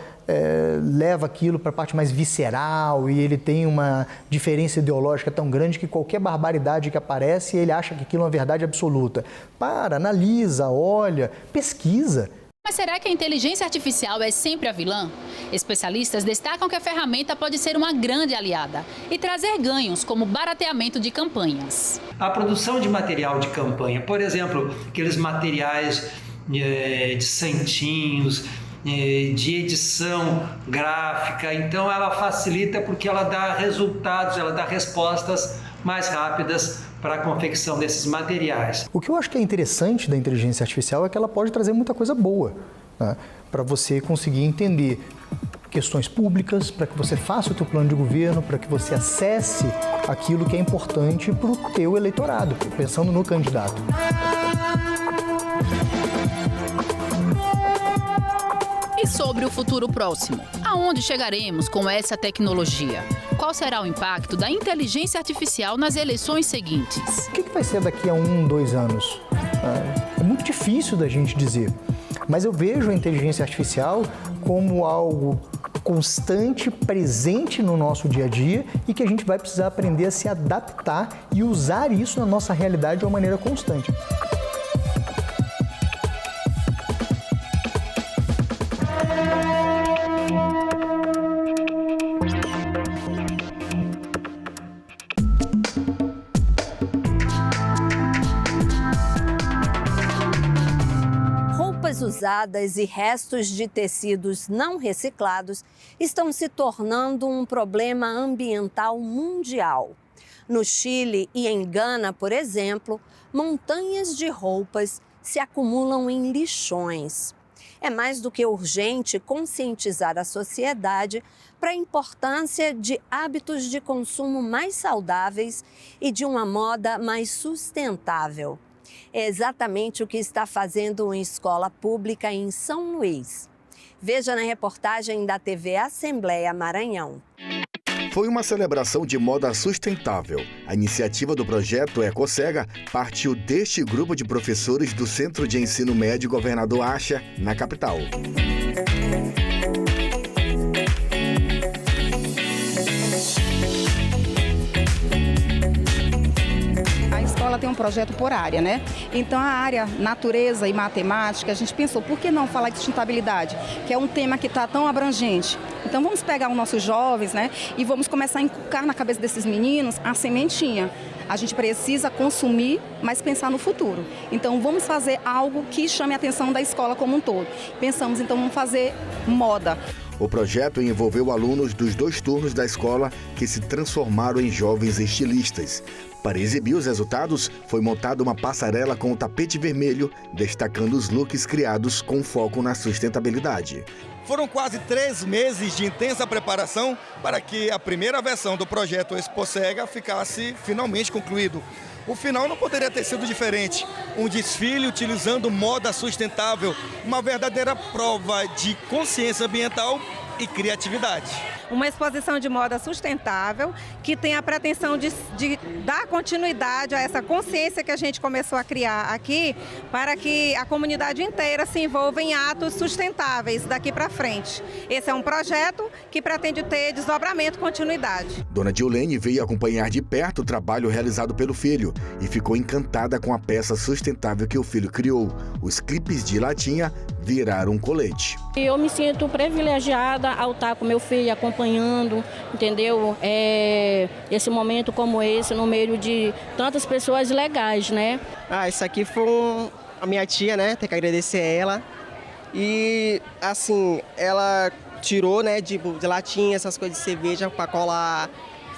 leva aquilo para a parte mais visceral e ele tem uma diferença ideológica tão grande que qualquer barbaridade que aparece, ele acha que aquilo é uma verdade absoluta. Analisa, olha, pesquisa. Mas será que a inteligência artificial é sempre a vilã? Especialistas destacam que a ferramenta pode ser uma grande aliada e trazer ganhos como barateamento de campanhas. A produção de material de campanha, por exemplo, aqueles materiais de santinhos, de edição gráfica, então ela facilita porque ela dá resultados, ela dá respostas mais rápidas para a confecção desses materiais. O que eu acho que é interessante da inteligência artificial é que ela pode trazer muita coisa boa, né? Para você conseguir entender questões públicas, para que você faça o teu plano de governo, para que você acesse aquilo que é importante para o teu eleitorado, pensando no candidato. E sobre o futuro próximo? Aonde chegaremos com essa tecnologia? Qual será o impacto da inteligência artificial nas eleições seguintes? O que vai ser daqui a 1, 2 anos? É muito difícil da gente dizer, mas eu vejo a inteligência artificial como algo constante, presente no nosso dia a dia e que a gente vai precisar aprender a se adaptar e usar isso na nossa realidade de uma maneira constante. usadas e restos de tecidos não reciclados estão se tornando um problema ambiental mundial. No Chile e em Gana, por exemplo, montanhas de roupas se acumulam em lixões. É mais do que urgente conscientizar a sociedade para a importância de hábitos de consumo mais saudáveis e de uma moda mais sustentável. É exatamente o que está fazendo uma escola pública em São Luís. Veja na reportagem da TV Assembleia Maranhão. Foi uma celebração de moda sustentável. A iniciativa do projeto EcoCega partiu deste grupo de professores do Centro de Ensino Médio Governador Acha, na capital. A escola tem um projeto por área, né? Então a área natureza e matemática, a gente pensou, por que não falar de sustentabilidade? Que é um tema que está tão abrangente. Então vamos pegar os nossos jovens, né? E vamos começar a inculcar na cabeça desses meninos a sementinha. A gente precisa consumir, mas pensar no futuro. Então vamos fazer algo que chame a atenção da escola como um todo. Pensamos, então vamos fazer moda. O projeto envolveu alunos dos 2 turnos da escola que se transformaram em jovens estilistas. Para exibir os resultados, foi montada uma passarela com o tapete vermelho, destacando os looks criados com foco na sustentabilidade. Foram quase 3 meses de intensa preparação para que a primeira versão do projeto EcoCega ficasse finalmente concluído. O final não poderia ter sido diferente. Um desfile utilizando moda sustentável, uma verdadeira prova de consciência ambiental e criatividade. Uma exposição de moda sustentável que tem a pretensão de dar continuidade a essa consciência que a gente começou a criar aqui, para que a comunidade inteira se envolva em atos sustentáveis daqui para frente. Esse é um projeto que pretende ter desdobramento e continuidade. Dona Diolene veio acompanhar de perto o trabalho realizado pelo filho e ficou encantada com a peça sustentável que o filho criou. Os clipes de latinha viraram um colete. Eu me sinto privilegiada ao estar com meu filho acompanhando, entendeu? Esse momento como esse, no meio de tantas pessoas legais, né? Isso aqui foi a minha tia, né? Tem que agradecer a ela. E, assim, ela tirou, né, de latinha, essas coisas de cerveja para colar.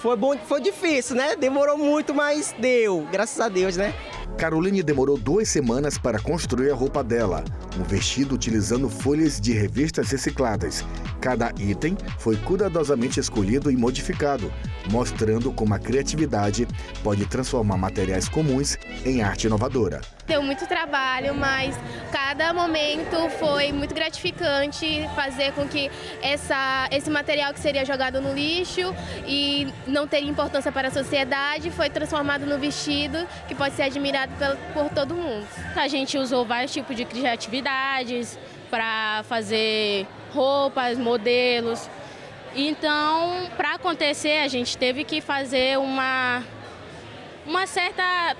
Foi bom, foi difícil, né? Demorou muito, mas deu, graças a Deus, né? Caroline demorou 2 semanas para construir a roupa dela, um vestido utilizando folhas de revistas recicladas. Cada item foi cuidadosamente escolhido e modificado, mostrando como a criatividade pode transformar materiais comuns em arte inovadora. Deu muito trabalho, mas cada momento foi muito gratificante fazer com que esse material que seria jogado no lixo e não teria importância para a sociedade foi transformado no vestido que pode ser admirado por todo mundo. A gente usou vários tipos de criatividades para fazer roupas, modelos. Então, para acontecer, a gente teve que fazer uma certa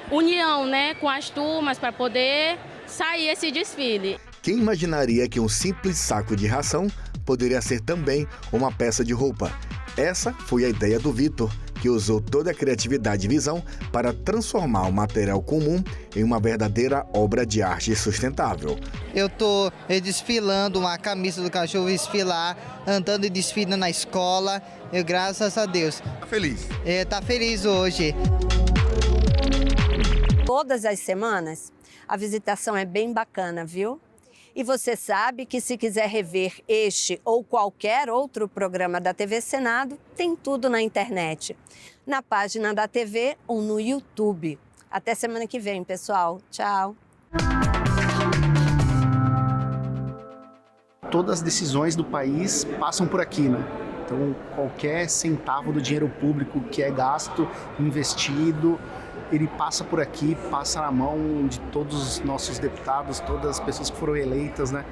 união, né, com as turmas para poder sair esse desfile. Quem imaginaria que um simples saco de ração poderia ser também uma peça de roupa? Essa foi a ideia do Vitor, que usou toda a criatividade e visão para transformar o material comum em uma verdadeira obra de arte sustentável. Eu estou desfilando uma camisa do cachorro esfilar, andando e desfilando na escola, graças a Deus. Tá feliz? Tá feliz hoje. Todas as semanas, a visitação é bem bacana, viu? E você sabe que se quiser rever este ou qualquer outro programa da TV Senado, tem tudo na internet, na página da TV ou no YouTube. Até semana que vem, pessoal. Tchau. Todas as decisões do país passam por aqui, né? Então, qualquer centavo do dinheiro público que é gasto, investido, ele passa por aqui, passa na mão de todos os nossos deputados, todas as pessoas que foram eleitas, né,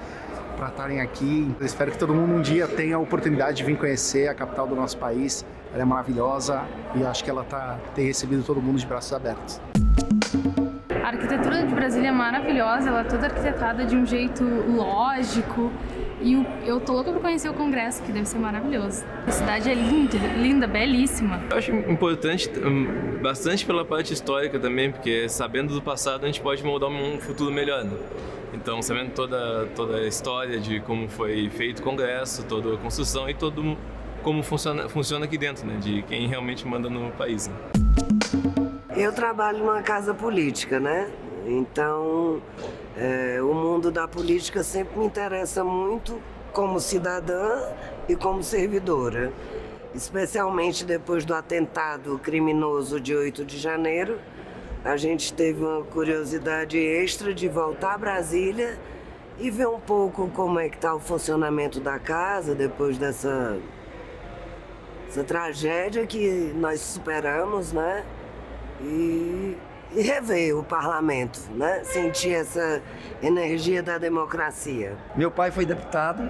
para estarem aqui. Eu espero que todo mundo um dia tenha a oportunidade de vir conhecer a capital do nosso país. Ela é maravilhosa e acho que ela tem recebido todo mundo de braços abertos. A arquitetura de Brasília é maravilhosa, ela é toda arquitetada de um jeito lógico. E eu tô louca pra conhecer o Congresso, que deve ser maravilhoso. A cidade é linda, linda, belíssima. Eu acho importante bastante pela parte histórica também, porque sabendo do passado a gente pode moldar um futuro melhor, né? Então, sabendo toda a história de como foi feito o Congresso, toda a construção e como funciona aqui dentro, né? De quem realmente manda no país. Né? Eu trabalho numa casa política, né? Então, o mundo da política sempre me interessa muito como cidadã e como servidora. Especialmente depois do atentado criminoso de 8 de janeiro, a gente teve uma curiosidade extra de voltar a Brasília e ver um pouco como é que está o funcionamento da casa depois dessa tragédia que nós superamos, né? E rever o parlamento, né? Sentir essa energia da democracia. Meu pai foi deputado